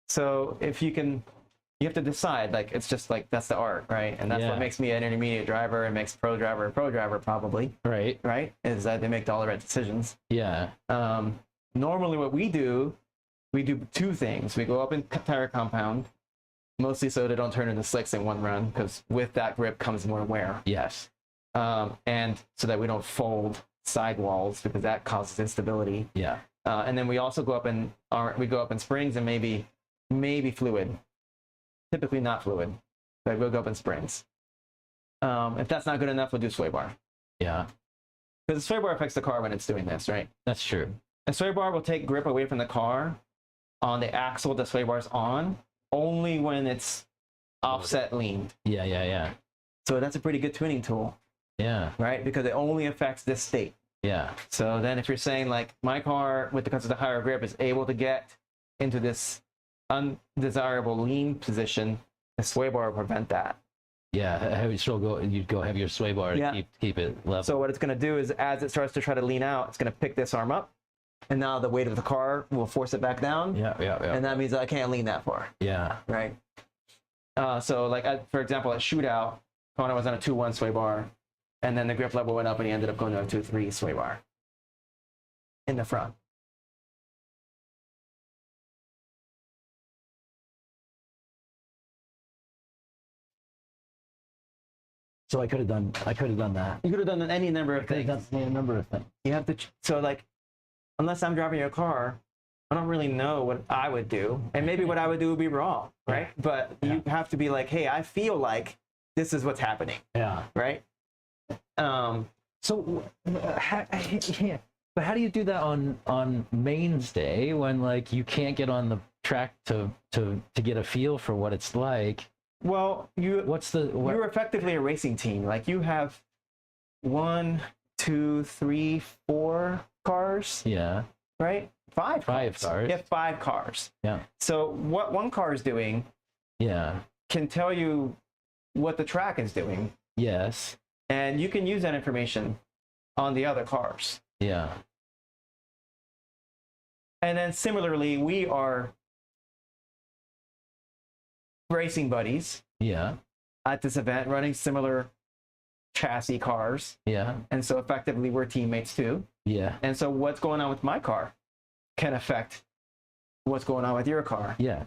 So if you have to decide, like, it's just like, that's the art, right? And that's what makes me an intermediate driver and makes pro driver a pro driver probably. Right. Right? Is that they make all the right decisions. Yeah. Normally what we do 2 things. We go up in tire compound, mostly so they don't turn into slicks in one run, because with that grip comes more wear. Yes. And so that we don't fold sidewalls because that causes instability. Yeah. And then we also go up in springs and maybe fluid. Typically not fluid, but we'll go up in springs. If that's not good enough, we'll do sway bar. Yeah. Because the sway bar affects the car when it's doing this, right? That's true. A sway bar will take grip away from the car on the axle the sway bar's on, only when it's offset leaned. Yeah, yeah, yeah. So that's a pretty good tuning tool, Yeah, right? Because it only affects this state. yeah. So then if you're saying like my car, because of the higher grip, is able to get into this undesirable lean position, the sway bar will prevent that. Yeah, have you still go? You'd go have your sway bar to Yeah. keep it level. So what it's going to do is, as it starts to try to lean out, it's going to pick this arm up, and now the weight of the car will force it back down. Yeah, yeah, yeah. And that means that I can't lean that far. Yeah, Right. So like for example, at shootout, Kona was on a 2-1 sway bar, and then the grip level went up, and he ended up going to a 2-3 sway bar in the front. so I could have done that. You could have done any number of I could things. have done a number of things. You have to. So like, unless I'm driving your car, I don't really know what I would do, and maybe what I would do would be wrong, right? But you have to be like, hey, I feel like this is what's happening, Yeah. right? So, yeah. But how do you do that on mainstay when like you can't get on the track to get a feel for what it's like? Well, you're effectively a racing team. Like you have 1, 2, 3, 4 cars, Yeah. right? 5 5 cars. You have 5 cars. Yeah. So what one car is doing Yeah. can tell you what the track is doing, Yes. and you can use that information on the other cars. Yeah. And then similarly, we are racing buddies Yeah. at this event running similar chassis cars. Yeah. And so effectively we're teammates too. Yeah. And so what's going on with my car can affect what's going on with your car. Yeah.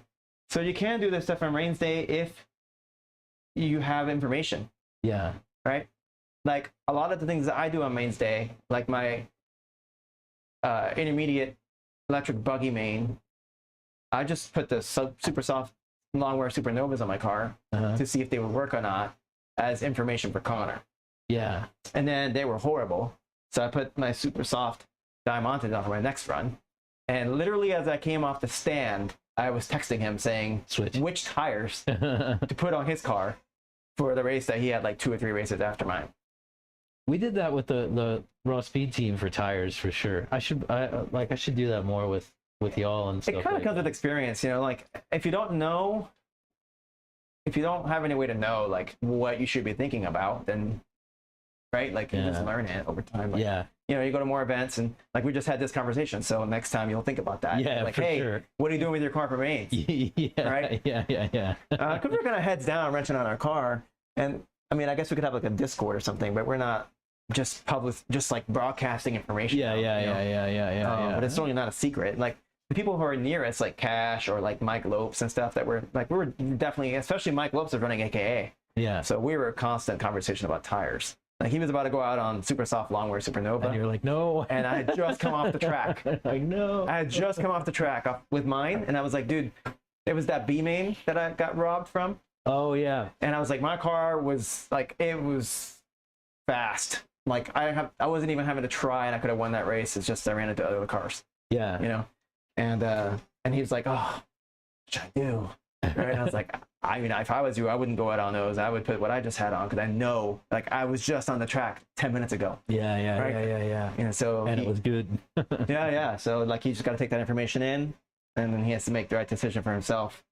So you can do this stuff on rains day if you have information, Yeah. right? Like a lot of the things that I do on mains day, like my intermediate electric buggy main, I just put the super soft Longwear Supernovas on my car Uh-huh. to see if they would work or not as information for Connor. Yeah. And then they were horrible. So I put my super soft diamanted on for my next run. And literally as I came off the stand, I was texting him saying Switch. which tires to put on his car for the race that he had like 2 or 3 races after mine. We did that with the raw speed team for tires for sure. I should do that more with y'all and stuff. It kind of like comes with experience, you know, like if you don't have any way to know like what you should be thinking about, then right, like you just learn it over time. Like, yeah. you know, you go to more events and like we just had this conversation, so next time you'll think about that. Yeah, like, for hey, sure. what are you doing with your car for mains? Yeah. Right? Yeah. Because we're kind of heads down wrenching on our car, and I mean, I guess we could have like a Discord or something, but we're not just like broadcasting information. Yeah. out, Yeah. you know? Yeah. But it's certainly not a secret. Like the people who are near us, like Cash or like Mike Lopes and stuff, we were definitely, especially Mike Lopes is running AKA. Yeah. So we were a constant conversation about tires. Like he was about to go out on super soft Longwear Supernova. And you're like, no. And I had just come off the track. Like, no. I had just come off the track with mine, and I was like, dude, it was that B main that I got robbed from. Oh yeah. And I was like, my car was like, it was fast. Like I wasn't even having to try, and I could have won that race. It's just I ran into other cars, Yeah. you know. And he was like, oh, what should I do? Right? And I was like, I mean, if I was you, I wouldn't go out on those. I would put what I just had on because I know, like, I was just on the track 10 minutes ago. Yeah. Right? Yeah. You know, so And it was good. yeah. So like, he just got to take that information in, and then he has to make the right decision for himself,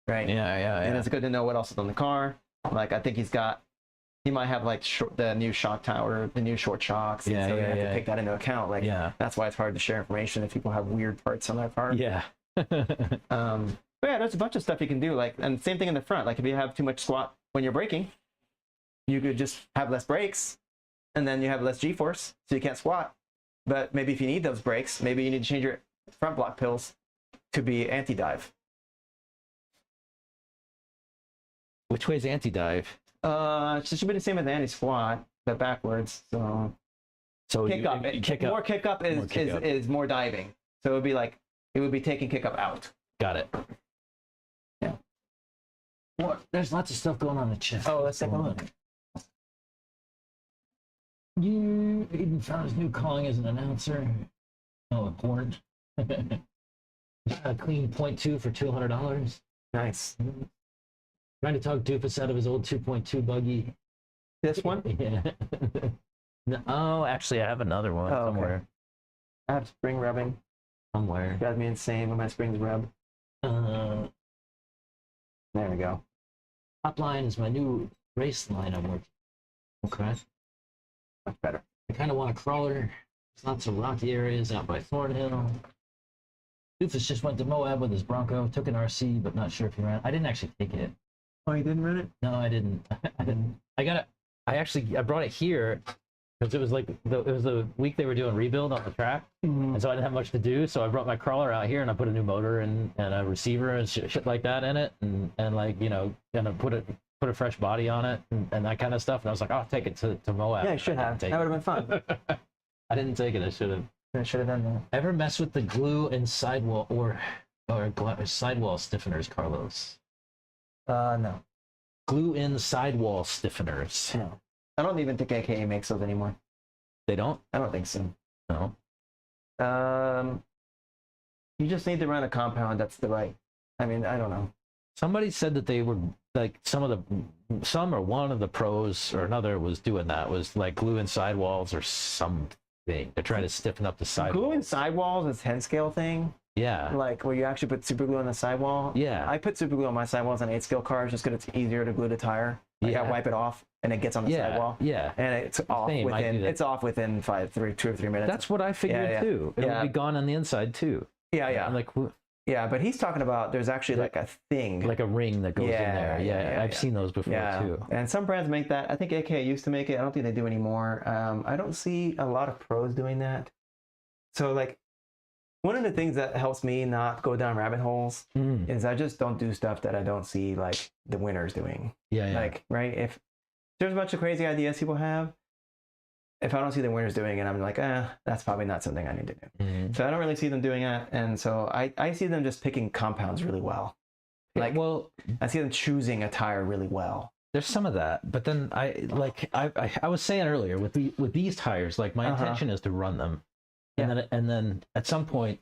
right? Yeah. And it's good to know what else is on the car. Like, I think he might have like the new shock tower, the new short shocks. Yeah, so you have yeah. to take that into account. Like, Yeah. that's why it's hard to share information if people have weird parts on their car. Yeah. But yeah, there's a bunch of stuff you can do. Like, and same thing in the front. Like, if you have too much squat when you're braking, you could just have less brakes, and then you have less G-force, so you can't squat. But maybe if you need those brakes, maybe you need to change your front block pills to be anti-dive. Which way's anti-dive? It should be the same as the anti-squat, but backwards. So kick up. More kick up is more diving. So it would be taking kick up out. Got it. Yeah. Well, there's lots of stuff going on in the chest. Oh, let's take a look. You even found his new calling as an announcer. Oh, important. A clean .2 for $200. Nice. Trying to talk Doofus out of his old 2.2 buggy. This one? Yeah. No, oh, actually, I have another one Oh, okay. somewhere. I have spring rubbing. Somewhere. Drives me insane when my springs rub. There There we go. Hotline is my new race line I'm working. Okay. Much better. I kind of want a crawler. It's not so rocky areas out by Thornhill. Doofus just went to Moab with his Bronco, took an RC, but not sure if he ran. I didn't actually take it. Oh, you didn't run it? No, I didn't. I didn't. I brought it here because it was like it was the week they were doing rebuild on the track, and so I didn't have much to do. So I brought my crawler out here and I put a new motor and a receiver and shit like that in it, and like and I put a fresh body on it and that kind of stuff. And I was like, I'll take it to Moab. Yeah, you should have. That would have been fun. I didn't take it. I should have. I should have done that. Ever mess with the glue and sidewall or sidewall stiffeners, Carlos? No. Glue in sidewall stiffeners. No. I don't even think AKA makes those anymore. They don't? I don't think so. No. You just need to run a compound that's the right. I mean, I don't know. Somebody said that they were like some or one of the pros or another was doing that, was like gluing sidewalls or something to try to stiffen up the sidewall. Gluing sidewalls is 10 scale thing. Yeah. Like where you actually put super glue on the sidewall. Yeah. I put super glue on my sidewalls on 8 scale cars just because it's easier to glue the tire. Like I wipe it off and it gets on the sidewall. Yeah. And it's off within 2 or 3 minutes. That's what I figured too. It would be gone on the inside too. Yeah. I'm like, yeah, but he's talking about there's actually like a thing. Like a ring that goes in there. Yeah, I've seen those before too. And some brands make that. I think AKA used to make it. I don't think they do anymore. I don't see a lot of pros doing that. So like one of the things that helps me not go down rabbit holes is I just don't do stuff that I don't see like the winners doing. Yeah. Like, right? If there's a bunch of crazy ideas people have, if I don't see the winners doing it, I'm like, that's probably not something I need to do. So I don't really see them doing that. And so I see them just picking compounds really well. Like, well, I see them choosing a tire really well. There's some of that, but then I was saying earlier with these tires, like my intention is to run them, and then at some point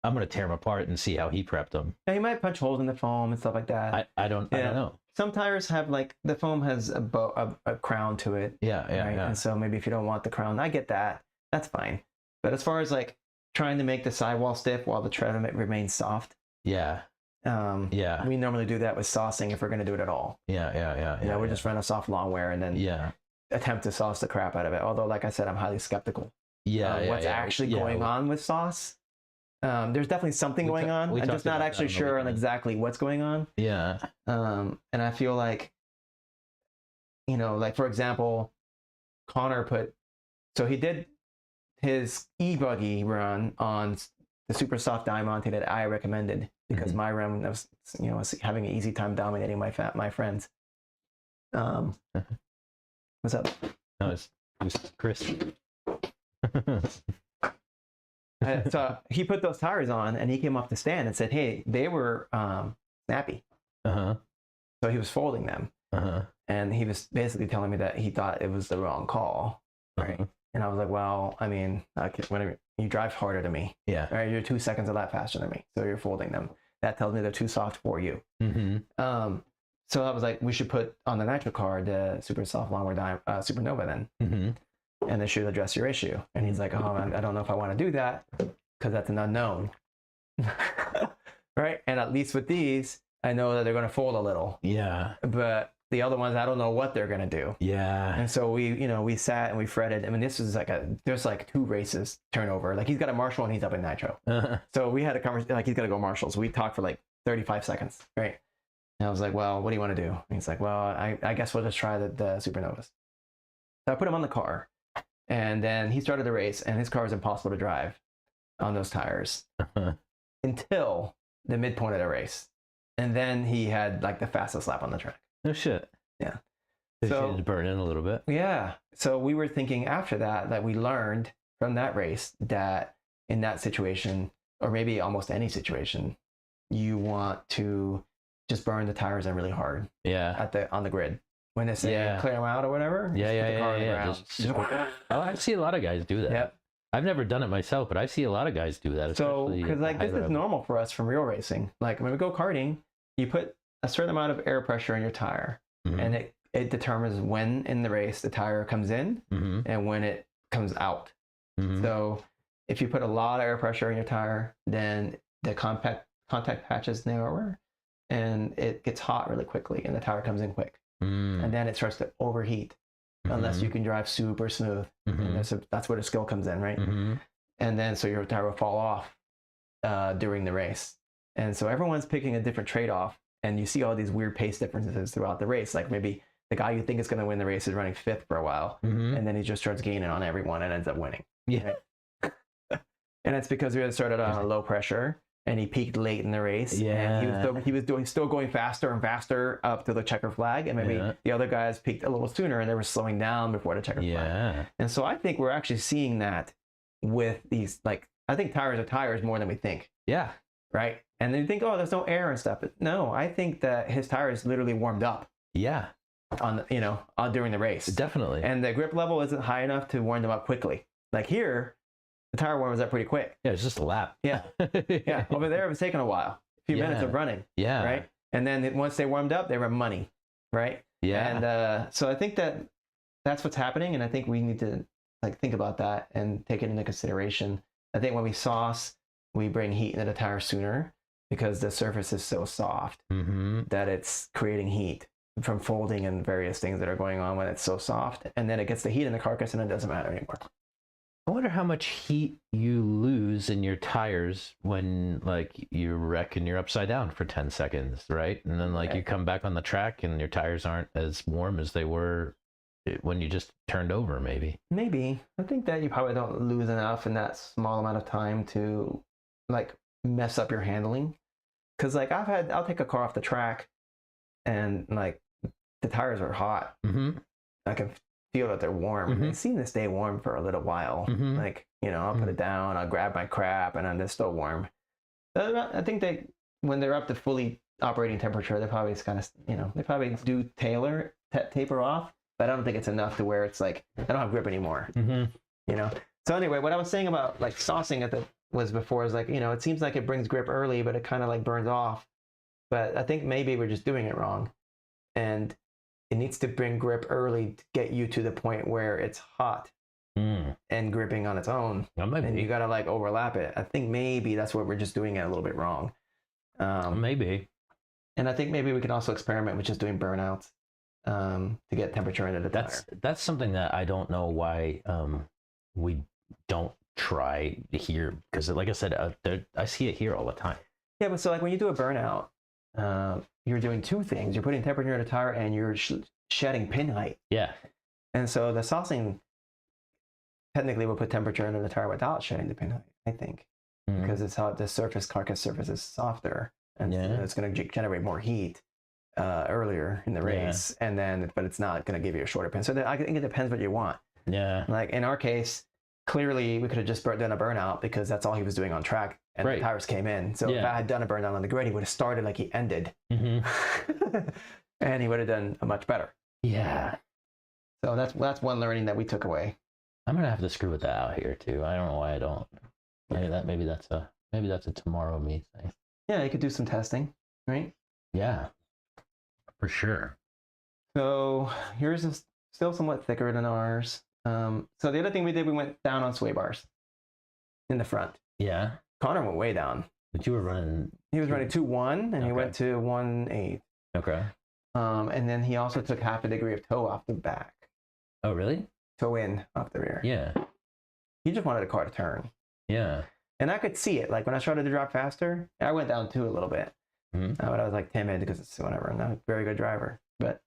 I'm gonna tear them apart and see how he prepped them. Yeah, he might punch holes in the foam and stuff like that. I don't know. Some tires have like the foam has a crown to it. Yeah. And so maybe if you don't want the crown, I get that. That's fine. But as far as like trying to make the sidewall stiff while the tread remains soft. Yeah. We normally do that with saucing if we're going to do it at all. Yeah. We just run a soft long wear and then attempt to sauce the crap out of it. Although, like I said, I'm highly skeptical. What's actually going on with sauce? There's definitely something going on. I'm just not actually sure on exactly what's going on. Yeah. And I feel like, like for example, Connor he did his e-buggy run on the super soft Diamante that I recommended because my run was, was having an easy time dominating my friends. What's up? No, it's Chris. So he put those tires on and he came off the stand and said, hey, they were snappy. So he was folding them. And he was basically telling me that he thought it was the wrong call. Right. And I was like, well, I mean, whenever you drive harder than me. Yeah. Right. You're 2 seconds a lap faster than me. So you're folding them. That tells me they're too soft for you. So I was like, we should put on the Nitro card the super soft longwear Supernova then. And this should address your issue. And he's like, oh, man, I don't know if I want to do that because that's an unknown. Right. And at least with these, I know that they're going to fold a little. Yeah. But the other ones, I don't know what they're going to do. Yeah. And so we sat and we fretted. I mean, this was there's like 2 races turnover. Like he's got a Marshall and he's up in Nitro. So we had a conversation, like he's got to go Marshalls. We talked for like 35 seconds. Right. And I was like, well, what do you want to do? And he's like, well, I guess we'll just try the Supernovas. So I put him on the car. And then he started the race, and his car was impossible to drive on those tires until the midpoint of the race. And then he had like the fastest lap on the track. No shit. Yeah. So he had to burn in a little bit. Yeah. So we were thinking after that we learned from that race that in that situation, or maybe almost any situation, you want to just burn the tires in really hard. Yeah. On the grid. When they say clear them out or whatever, I see a lot of guys do that. Yep. I've never done it myself, but I see a lot of guys do that. So, because like this is normal for us from real racing. Like when we go karting, you put a certain amount of air pressure in your tire, and it determines when in the race the tire comes in and when it comes out. So if you put a lot of air pressure in your tire, then the contact patch is narrower and it gets hot really quickly and the tire comes in quick. And then it starts to overheat unless you can drive super smooth. And that's where the skill comes in, right? And then so your tire will fall off during the race. And so everyone's picking a different trade-off, and you see all these weird pace differences throughout the race. Like maybe the guy you think is going to win the race is running 5th for a while, and then he just starts gaining on everyone and ends up winning. Yeah. Right? And it's because we had started on a low pressure, and he peaked late in the race. Yeah. And he was still going faster and faster up to the checker flag, and maybe the other guys peaked a little sooner, and they were slowing down before the checker flag. And so I think we're actually seeing that with these, like, I think tires are tires more than we think. Yeah. Right? And then you think, oh, there's no air and stuff. But no, I think that his tires literally warmed up. Yeah. During the race. Definitely. And the grip level isn't high enough to warm them up quickly. Like here, the tire warms up pretty quick. Yeah, it's just a lap. Yeah. Yeah. Over there, it was taking a while. A few minutes of running. Yeah. Right? And then once they warmed up, they were money. Right? Yeah. And so I think that's what's happening. And I think we need to think about that and take it into consideration. I think when we sauce, we bring heat into the tire sooner because the surface is so soft that it's creating heat from folding and various things that are going on when it's so soft. And then it gets the heat in the carcass and it doesn't matter anymore. I wonder how much heat you lose in your tires when you wreck and you're upside down for 10 seconds, right? And then you come back on the track and your tires aren't as warm as they were when you just turned over, maybe. Maybe. I think that you probably don't lose enough in that small amount of time to mess up your handling. Because I'll take a car off the track and the tires are hot. I can feel that they're warm. They seem to stay warm for a little while. I'll put it down, I'll grab my crap, and they're still warm. I think when they're up to fully operating temperature, they probably they probably do taper off, but I don't think it's enough to where it's I don't have grip anymore. So anyway, what I was saying about saucing was before is it seems like it brings grip early, but it kind of burns off. But I think maybe we're just doing it wrong, and it needs to bring grip early to get you to the point where it's hot and gripping on its own. And you got to overlap it. I think maybe that's where we're just doing it a little bit wrong. Maybe. And I think maybe we can also experiment with just doing burnouts to get temperature into the tire. That's something that I don't know why we don't try here, because like I said, I see it here all the time. Yeah, but so when you do a burnout, you're doing two things. You're putting temperature in the tire and you're shedding pin height. Yeah. And so the saucing technically will put temperature into the tire without shedding the pin height, I think, because it's how the carcass surface is softer, and it's going to generate more heat earlier in the race, but it's not going to give you a shorter pin. So I think it depends what you want. Yeah. In our case, clearly we could have just done a burnout because that's all he was doing on track, and the tires came in. So if I had done a burnout on the grid, he would have started like he ended, and he would have done a much better. Yeah. So that's one learning that we took away. I'm gonna have to screw with that out here too. I don't know why I don't. Maybe that's a tomorrow me thing. Yeah, you could do some testing, right? Yeah, for sure. So yours is still somewhat thicker than ours. So the other thing we did, we went down on sway bars in the front. Yeah. Connor went way down. But you were running. He was running 2.1, and he went to 1.8. Okay. And then he also took half a degree of toe off the back. Oh, really? Toe in off the rear. Yeah. He just wanted a car to turn. Yeah. And I could see it. When I started to drop faster, I went down too a little bit. But I was timid because it's whatever. I'm not a very good driver. But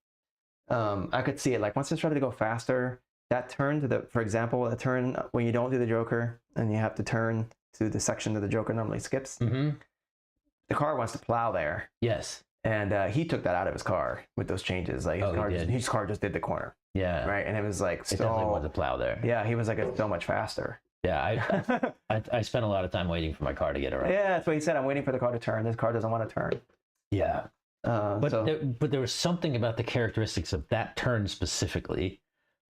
I could see it. Once I started to go faster, that turn for example, a turn when you don't do the joker and you have to turn to the section that the joker normally skips, the car wants to plow there. Yes. And he took that out of his car with those changes. His car just did the corner. Yeah. Right. And it was it definitely wanted to plow there. Yeah. He was it's so much faster. Yeah. I spent a lot of time waiting for my car to get around. Yeah. That's what he said. I'm waiting for the car to turn. This car doesn't want to turn. Yeah. But there was something about the characteristics of that turn specifically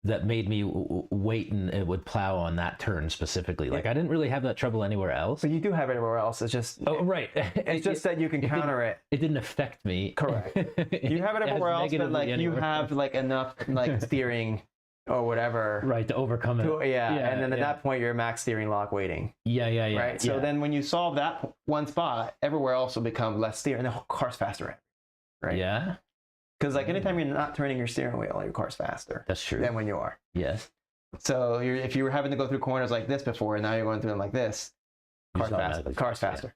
that made me wait and it would plow on that turn specifically. Like I didn't really have that trouble anywhere else. So you do have it everywhere else. It's just Right. it's just that you can counter it. It didn't affect me. Correct. You have it everywhere else, but like you have like enough like steering or whatever. Right, to overcome it. And then at that point you're max steering lock waiting. Yeah. Right. So then when you solve that one spot, everywhere else will become less steering, and the car's faster. Right. Yeah. Because like anytime you're not turning your steering wheel, your car's faster. That's true. Than when you are. Yes. So if you were having to go through corners like this before, and now you're going through them like this, car's faster. Car's faster.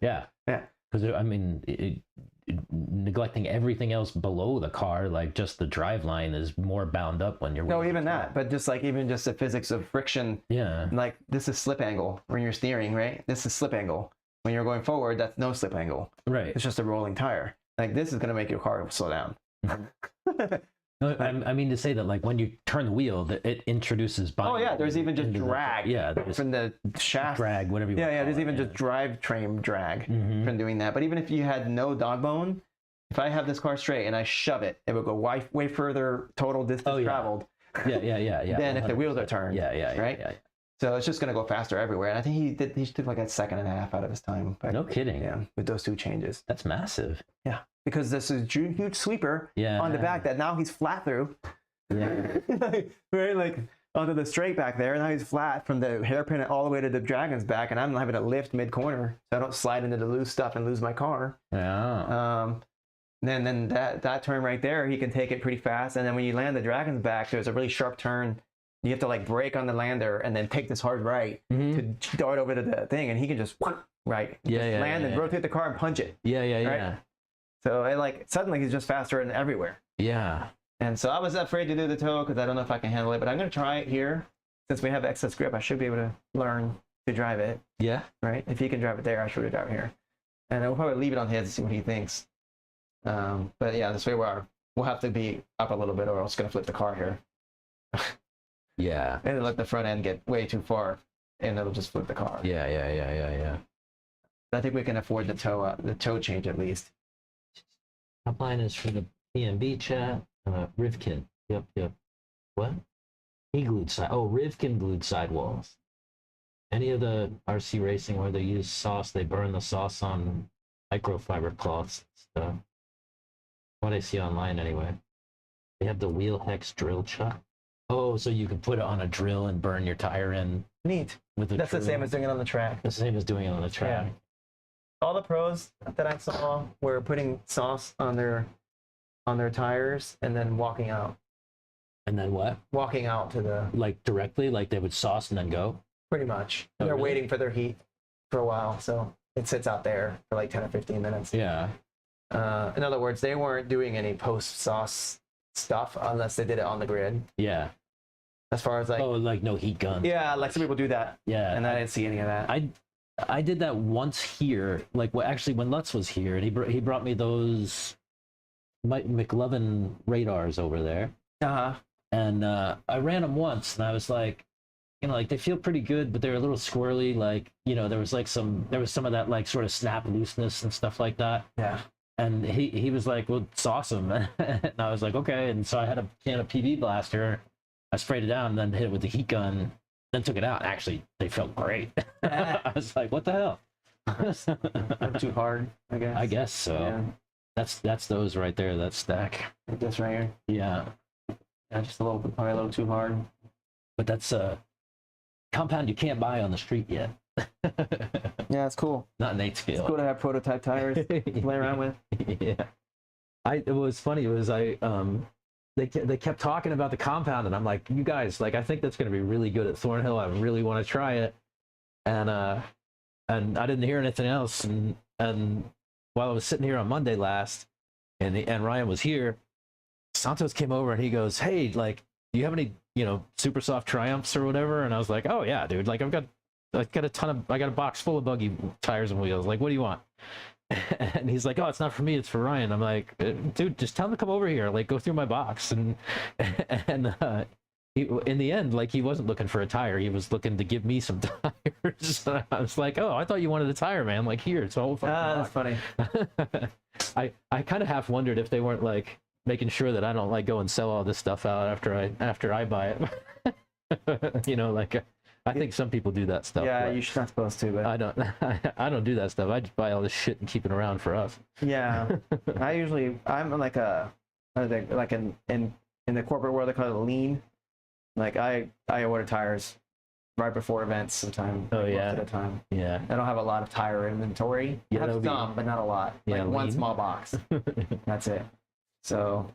Yeah. Yeah. Because I mean, neglecting everything else below the car, like just the drive line is more bound up when you're. No, even that, but just like even just the physics of friction. Yeah. Like this is slip angle when you're steering, right? This is slip angle. When you're going forward, that's no slip angle. Right. It's just a rolling tire. Like this is going to make your car slow down. No, I mean to say that like when you turn the wheel, that it introduces. Oh yeah, there's even just drag. From the shaft. Drag, whatever you want. Yeah, there's even just drivetrain drag from doing that. But even if you had no dog bone, if I have this car straight and I shove it, it would go way further total distance traveled. Yeah. Than if the wheels are turned. Right. Yeah. So it's just going to go faster everywhere. And I think he took like a second and a half out of his time. No kidding. Yeah, with those two changes. That's massive. Yeah, because this is a huge sweeper on the back that now he's flat through. Yeah. Right, like onto the straight back there. Now he's flat from the hairpin all the way to the Dragon's back, and I'm having to lift mid-corner so I don't slide into the loose stuff and lose my car. Yeah. Then that turn right there, he can take it pretty fast. And then when you land the Dragon's back, there's a really sharp turn. You have to like brake on the lander and then take this hard right to dart over to the thing, and he can just land and rotate the car and punch it. Yeah. So I like suddenly he's just faster and everywhere. Yeah. And so I was afraid to do the toe because I don't know if I can handle it, but I'm going to try it here. Since we have excess grip, I should be able to learn to drive it. Yeah. Right? If he can drive it there, I should be able to drive it here. And we'll probably leave it on his to see what he thinks. But yeah, this way we'll have to be up a little bit or else it's going to flip the car here. Yeah. And let the front end get way too far and it'll just flip the car. Yeah. I think we can afford the toe change at least. Top line is for the PNB chat. Rivkin. Yep. What? He glued Rivkin glued sidewalls. Any of the RC racing where they use sauce, they burn the sauce on microfiber cloths stuff. What I see online anyway. They have the wheel hex drill chuck. Oh, so you can put it on a drill and burn your tire in. Neat. That's the same as doing it on the track. The same as doing it on the track. Yeah. All the pros that I saw were putting sauce on their tires and then walking out. And then what? Walking out to the... Like directly? Like they would sauce and then go? Pretty much. Oh, they're really? waiting for their heat for a while, so it sits out there for like 10 or 15 minutes. Yeah. In other words, they weren't doing any post-sauce stuff unless they did it on the grid. Yeah. As far as like... Oh, like no heat gun. Yeah, like some people do that. Yeah. And I didn't see any of that. I did that once here, like actually when Lutz was here, and he brought me those McLovin radars over there. And I ran them once, and I was like, like they feel pretty good, but they're a little squirrely. Like there was some of that like sort of snap looseness and stuff like that. Yeah. And he was like, well, it's awesome. And I was like, okay. And so I had a can of PB blaster. I sprayed it down and then hit it with the heat gun. Then took it out. Actually, they felt great. I was like, what the hell? Not too hard, I guess. I guess so. Yeah. That's those right there, that stack. Like this right here. Yeah. Yeah, just probably a little too hard. But that's a compound you can't buy on the street yet. Yeah, it's cool. Not an 8 scale. It's cool to have prototype tires to play around with. Yeah. It was funny. It was they kept talking about the compound, and I'm like, you guys, like, I think that's going to be really good at Thornhill. I really want to try it. And I didn't hear anything else. And while I was sitting here on Monday last, and Ryan was here, Santos came over and he goes, hey, like, do you have any, super soft Triumphs or whatever? And I was like, oh yeah, dude, like I got a box full of buggy tires and wheels. Like, what do you want? And he's like, oh, it's not for me, it's for Ryan. I'm like, dude, just tell him to come over here, like go through my box. And in the end, like, he wasn't looking for a tire, he was looking to give me some tires. I was like, oh, I thought you wanted a tire, man. Like, here, it's a whole fucking that's funny. I kind of half wondered if they weren't like making sure that I don't like go and sell all this stuff out after I buy it. You know, like I think some people do that stuff. Yeah, but you're not supposed to, but I don't. I don't do that stuff. I just buy all this shit and keep it around for us. yeah. I'm like like in the corporate world they call it lean. Like I order tires right before events sometime. Oh, like, yeah. most of the time. Yeah. I don't have a lot of tire inventory. Yeah, I have that'll be- some, but not a lot. Yeah, Like one lean. small box. That's it. So,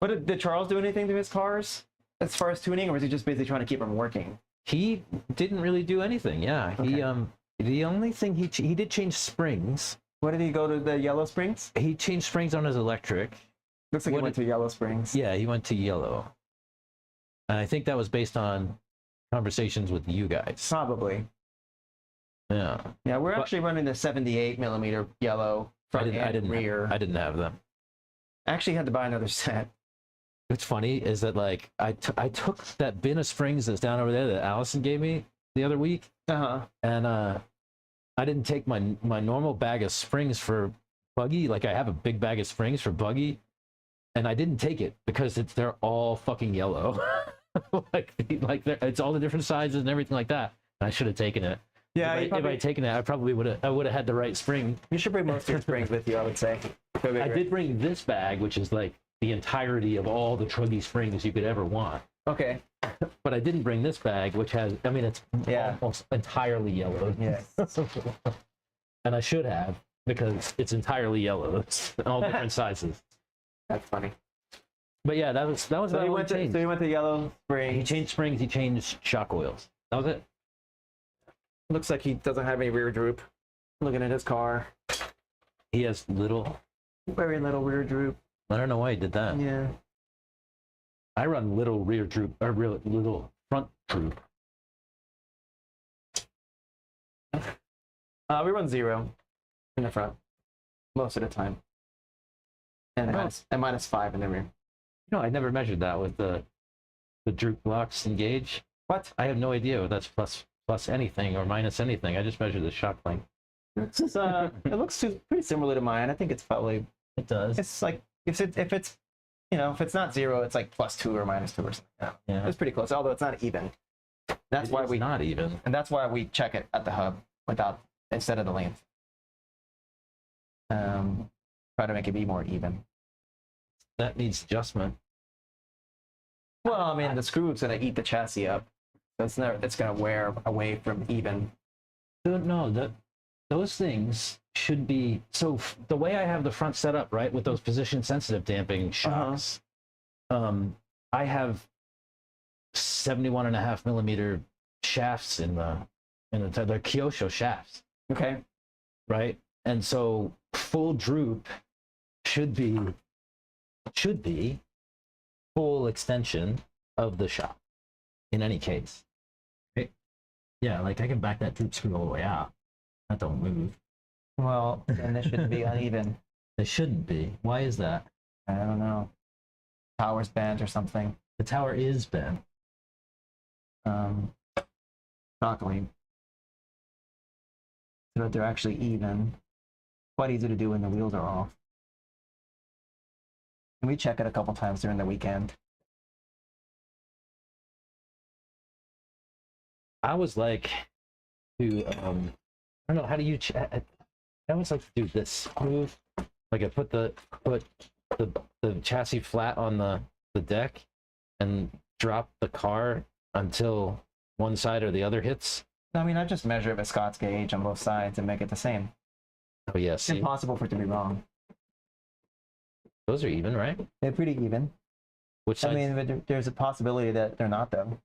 but did Charles do anything to his cars as far as tuning, or was he just basically trying to keep them working? He didn't really do anything. Yeah. He Okay. the only thing he did change springs. What did he go to the Yellow Springs? He changed springs on his electric. Looks like What he went to Yellow Springs. Yeah, he went to yellow. And I think that was based on conversations with you guys. Probably. Yeah. Yeah, we're But- actually running the 78 millimeter yellow front and rear. I didn't have them. I actually had to buy another set. What's funny is that like I took that bin of springs that's down over there that Allison gave me the other week, and I didn't take my normal bag of springs for buggy. Like I have a big bag of springs for buggy, and I didn't take it because they're all fucking yellow. like it's all the different sizes and everything like that. And I should have taken it. Yeah, if I had taken it, I probably would have had the right spring. you should bring most of your springs with you, I would say. I did bring this bag, which is like the entirety of all the truggy springs you could ever want. Okay. But I didn't bring this bag, which has, I mean, it's Yeah. almost entirely yellow. Yes. And I should have, because it's entirely yellow. It's all different sizes. That's funny. But yeah, that was So about he all went he to changed. Yellow He Springs. changed springs, he changed shock oils. That was it. Looks like he doesn't have any rear droop. Looking at his car. He has Very little rear droop. I don't know why he did that. Yeah. I run little rear droop, or little front droop. We run 0 in the front most of the time. And -5 in the rear. You know, I never measured that with the droop blocks and gauge. What? I have no idea if that's plus anything or minus anything. I just measured the shock length. It's it looks pretty similar to mine. I think it's probably It does. it's like if it's if it's not 0, it's like +2 or -2 or something. Yeah. It's pretty close, although it's not even. That's why It's we not even. and that's why we check it at the hub instead of the length. Try to make it be more even. That needs adjustment. Well, I mean, the screw's gonna eat the chassis up. It's gonna wear away from even. No, those things should be so. The way I have the front set up, right, with those position sensitive damping shocks, I have 71.5 millimeter shafts in the they're Kyosho shafts, Okay. right? And so full droop should be full extension of the shock in any case. Right? Yeah, like I can back that droop screw all the way out. That don't move. Well, then this should be uneven. They shouldn't be. Why is that? I don't know. Power's bent or something. The tower is bent. Shockingly. So that they're actually even. Quite easy to do when the wheels are off. And we check it a couple times during the weekend. I was like to I don't know, how do you I always like to do this move. Like I put the chassis flat on the deck and drop the car until one side or the other hits. I mean, I just measure it with Scott's gauge on both sides and make it the same. Oh yeah, It's see, impossible for it to be wrong. those are even, right? They're pretty even. Which side? I mean, but there's a possibility that they're not, though.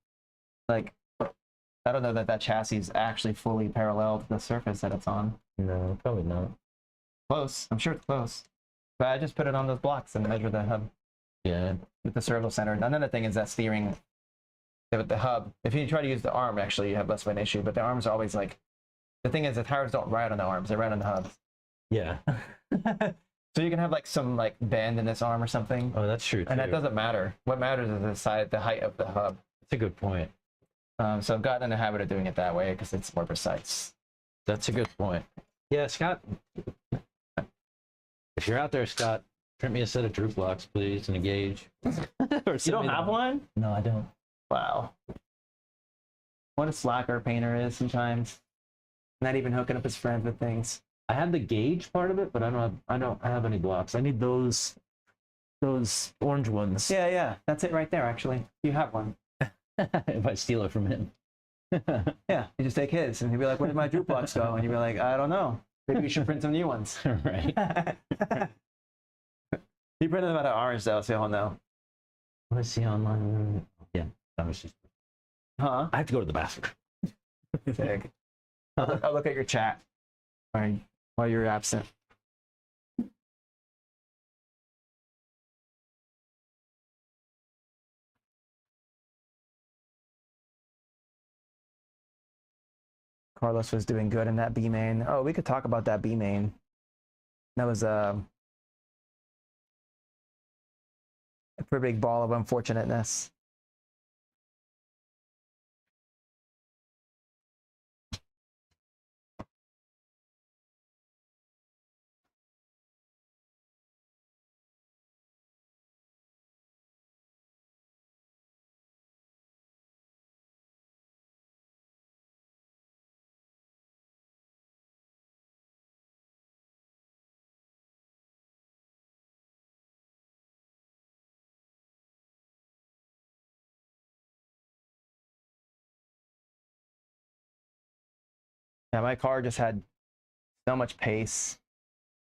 Like, I don't know that chassis is actually fully parallel to the surface that it's on. No, probably not. Close. I'm sure it's close. But I just put it on those blocks and measure the hub Yeah. with the servo center. Another thing is that steering with the hub. If you try to use the arm, actually, you have less of an issue. But the arms are always like, the thing is, the tires don't ride on the arms; they ride on the hubs. Yeah. So you can have like some like bend in this arm or something, Oh, that's true. and that too. doesn't matter. What matters is the height of the hub. That's a good point. So I've gotten in the habit of doing it that way because it's more precise. That's a good point. Yeah, Scott. If you're out there, Scott, Print me a set of droop blocks, please, and a gauge. You don't have one? No, I don't. Wow. What a slacker a painter is sometimes. Not even hooking up his friends with things. I had the gauge part of it, but I don't have any blocks. I need those orange ones. Yeah. That's it right there, actually. You have one. If I steal it from him. Yeah, you just take his, and he'd be like, "Where did my droop blocks go?" And you'd be like, "I don't know. Maybe you should print some new ones." Right. He printed them out of orange, though, so he'll know. What is he online? Yeah, that was just. Huh? I have to go to the bathroom. Sick. I'll look at your chat while you're absent. Carlos was doing good in that B main. Oh, we could talk about that B main. That was a pretty big ball of unfortunateness. Yeah, my car just had so much pace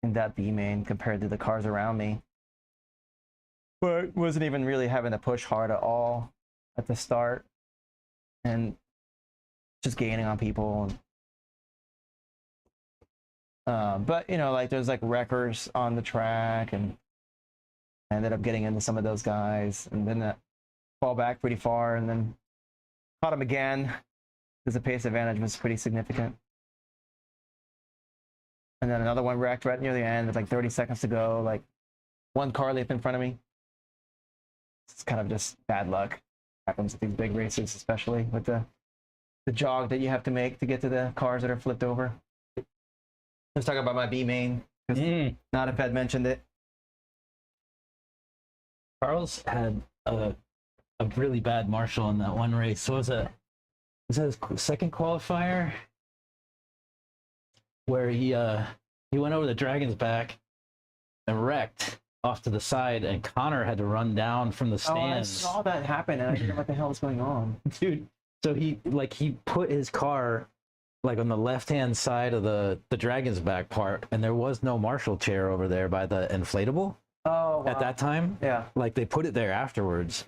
in that B main compared to the cars around me. But wasn't even really having to push hard at all at the start, and just gaining on people. But you know, like there's like wreckers on the track, and I ended up getting into some of those guys, and then that fall back pretty far, and then caught him again because the pace advantage was pretty significant. And then another one wrecked right near the end with like 30 seconds to go, like one car leap in front of me. It's kind of just bad luck. Happens at these big races, especially with the jog that you have to make to get to the cars that are flipped over. Let's talk about my B main, because not if Ed mentioned it. Carl's had a really bad Marshall in that one race. So was that his second qualifier? Where he went over the Dragon's back and wrecked off to the side, and Connor had to run down from the stands. Oh, I saw that happen, and I didn't know what the hell was going on. Dude, so he put his car like on the left-hand side of the Dragon's back part, and there was no Marshall chair over there by the inflatable. Oh, wow. At that time. Yeah. Like they put it there afterwards.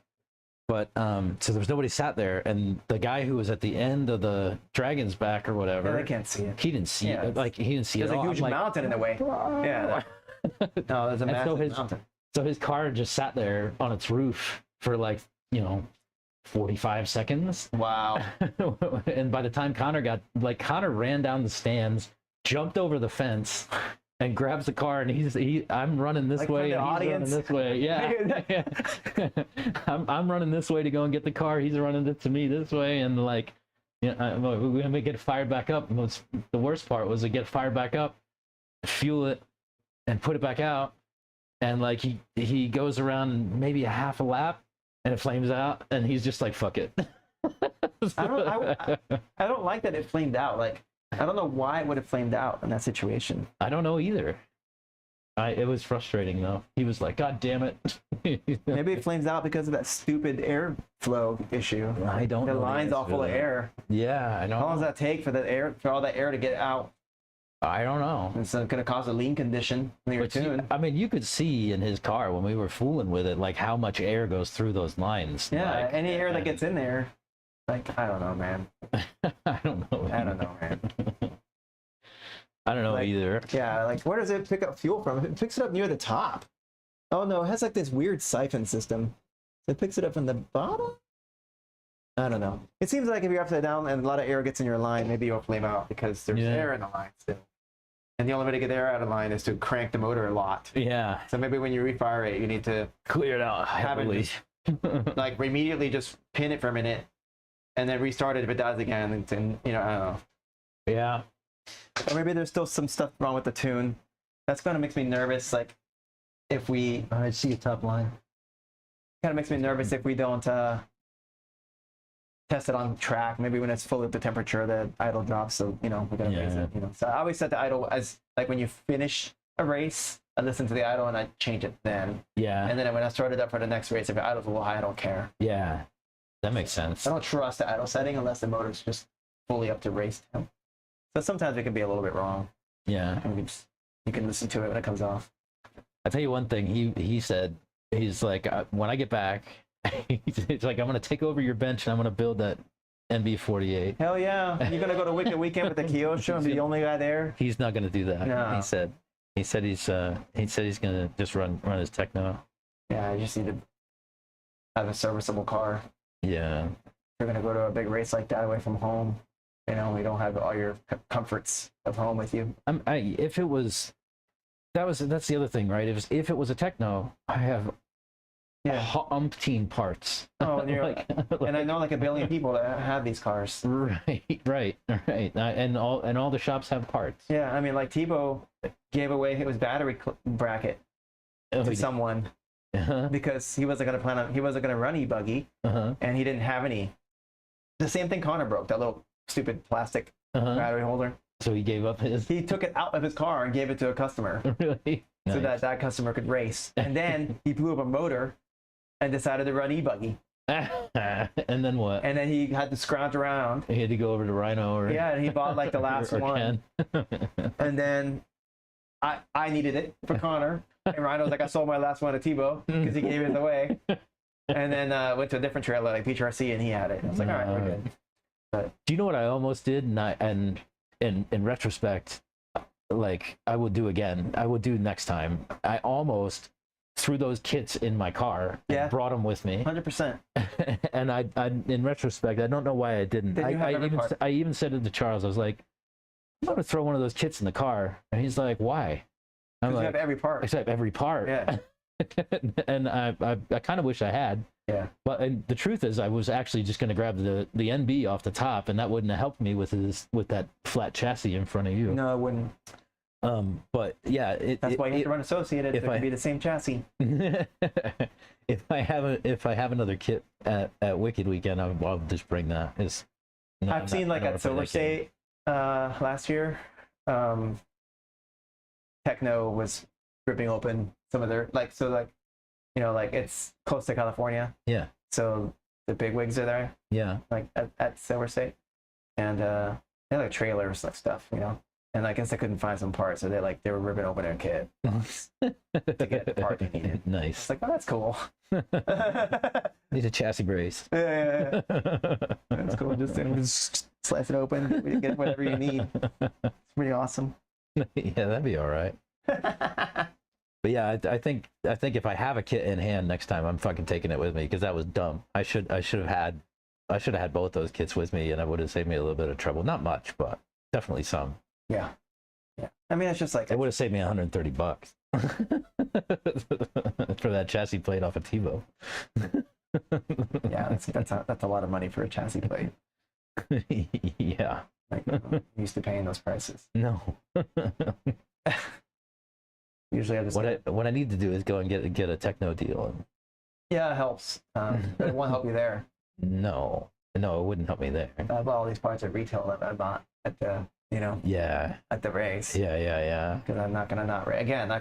But so there was nobody sat there, and the guy who was at the end of the Dragon's back or whatever, Yeah, they can't see it. he didn't see it. Like he didn't see it. There's a huge I'm like, mountain in the way. Yeah. No, there's a massive mountain. So his car just sat there on its roof for like, 45 seconds. Wow. And by the time Connor ran down the stands, jumped over the fence, and grabs the car, and I'm running this way, and he's running this way. Yeah. I'm running this way to go and get the car. He's running it to me this way, and we're gonna get it fired back up. And the worst part was to get fired back up, fuel it, and put it back out. And like he goes around maybe a half a lap, and it flames out, and he's just like, "Fuck it." I don't like that it flamed out. Like, I don't know why it would have flamed out in that situation. I don't know either. It was frustrating though. He was like, "God damn it!" Maybe it flames out because of that stupid airflow issue. I don't know. The line's all full of air. Yeah, I know. How long does that take for all that air to get out? I don't know. It's going to cause a lean condition in your tune. You could see in his car when we were fooling with it, like how much air goes through those lines. Yeah, any air that gets in there, like, I don't know, man. I don't know, man. I don't know either. Yeah, like, where does it pick up fuel from? It picks it up near the top. Oh no, it has like this weird siphon system. It picks it up from the bottom? I don't know. It seems like if you're upside down and a lot of air gets in your line, maybe you'll flame out because there's air in the line still. And the only way to get air out of line is to crank the motor a lot. Yeah. So maybe when you refire it, you need to clear it out heavily. Like immediately just pin it for a minute and then restart it if it does again. And I don't know. Yeah. Or maybe there's still some stuff wrong with the tune. That's going to make me nervous. Like, if we I see a top line. kind of makes me nervous if we don't test it on track. Maybe when it's full of the temperature, the idle drops. So we gotta raise it. So I always set the idle as like when you finish a race, I listen to the idle and I change it then. Yeah. And then when I start it up for the next race, if the idle's a little high, I don't care. Yeah. That makes sense. I don't trust the idle setting unless the motor's just fully up to race temp. So sometimes it can be a little bit wrong. Yeah. And you can listen to it when it comes off. I tell you one thing. He said, he's like, when I get back, he's like, I'm gonna take over your bench and I'm gonna build that NB48. Hell yeah! You're gonna go to Wicked Weekend with the Kyosho and be the only guy there. He's not gonna do that. No. He said he's gonna just run his techno. Yeah, you just need to have a serviceable car. Yeah. You're gonna go to a big race like that away from home. You don't have all your comforts of home with you. If it was, that's the other thing, right? If it was a techno, I have umpteen parts. Oh, and, and I know like a billion people that have these cars. Right. And all the shops have parts. Yeah, I mean, like Tebow gave away his battery bracket to someone because he wasn't gonna run e-buggy, and he didn't have any. The same thing Connor broke, that little stupid plastic battery holder. So he gave up his. He took it out of his car and gave it to a customer. Really? So Nice. that customer could race. And then he blew up a motor and decided to run e-buggy. And then what? And then he had to scrounge around. He had to go over to Rhino or Yeah, and he bought like the last or one. And then I needed it for Connor. And Rhino was like, I sold my last one to Tebow because he gave it away. And then went to a different trailer like PTRC and he had it. I was like, all right, we're good. But Do you know what I almost did? And in retrospect, like I would do again. I would do next time. I almost threw those kits in my car and brought them with me. 100%. And I in retrospect, I don't know why I didn't. Then you have every part. I even said it to Charles. I was like, I'm going to throw one of those kits in the car. And he's like, why? I'm Because you like, have every part. except every part. Yeah. And I kind of wish I had. Yeah. But and the truth is, I was actually just going to grab the NB off the top, and that wouldn't have helped me with that flat chassis in front of you. No, it wouldn't. But yeah, That's why you have to run associated. It could be the same chassis. if I have another kit at Wicked Weekend, I'll just bring that. I've seen like at Silver State last year, Techno was ripping open some of their like it's close to California. Yeah. So the big wigs are there, Yeah. like at Silver State, and they had like trailers like stuff, And I guess they couldn't find some parts, so they were ripping open their kit to get the part they needed. Nice. It's like, oh, that's cool. Need a chassis brace. Yeah. That's cool. Just slice it open, get whatever you need. It's pretty awesome. Yeah, that'd be all right. But yeah, I think if I have a kit in hand next time, I'm fucking taking it with me because that was dumb. I should have had both those kits with me, and I would have saved me a little bit of trouble. Not much, but definitely some. Yeah. I mean, it's just like It would have saved me $130 for that chassis plate off of Tebow. yeah, that's a lot of money for a chassis plate. Yeah. Like, I'm used to paying those prices. No. Usually, I just What I need to do is go and get a techno deal. yeah, it helps. But it won't help you there. No, it wouldn't help me there. I bought all these parts at retail that I bought at the Yeah. at the race. Yeah. Because I'm not gonna not race again. I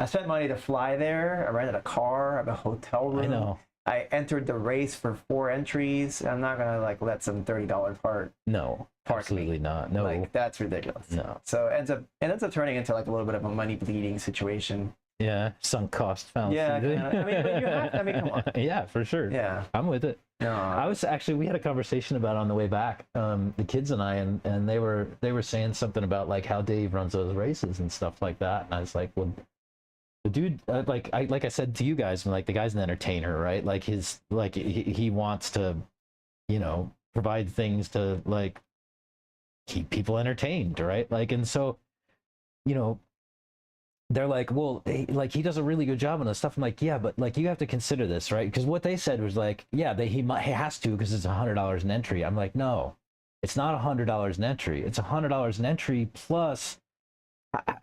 spent money to fly there. I rented a car. I have a hotel room. I know. I entered the race for 4 entries. I'm not gonna let some $30 part. No, Park absolutely me. not. No. That's ridiculous. No. So it ends up turning into a little bit of a money bleeding situation. Yeah, sunk cost fallacy. Yeah, kinda. I mean, but you have. I mean, come on. Yeah, for sure. Yeah. I'm with it. No. We had a conversation about it on the way back, the kids and I, and they were saying something about like how Dave runs those races and stuff like that, and I was like, well, the dude, like I said to you guys, like the guy's an entertainer, right? Like he wants to, provide things to like keep people entertained, right? Like, and so, they're like, well, he does a really good job on this stuff. I'm like, yeah, but like you have to consider this, right? Because what they said was like, yeah, he has to because it's $100 an entry. I'm like, no, it's not $100 an entry. It's $100 an entry plus,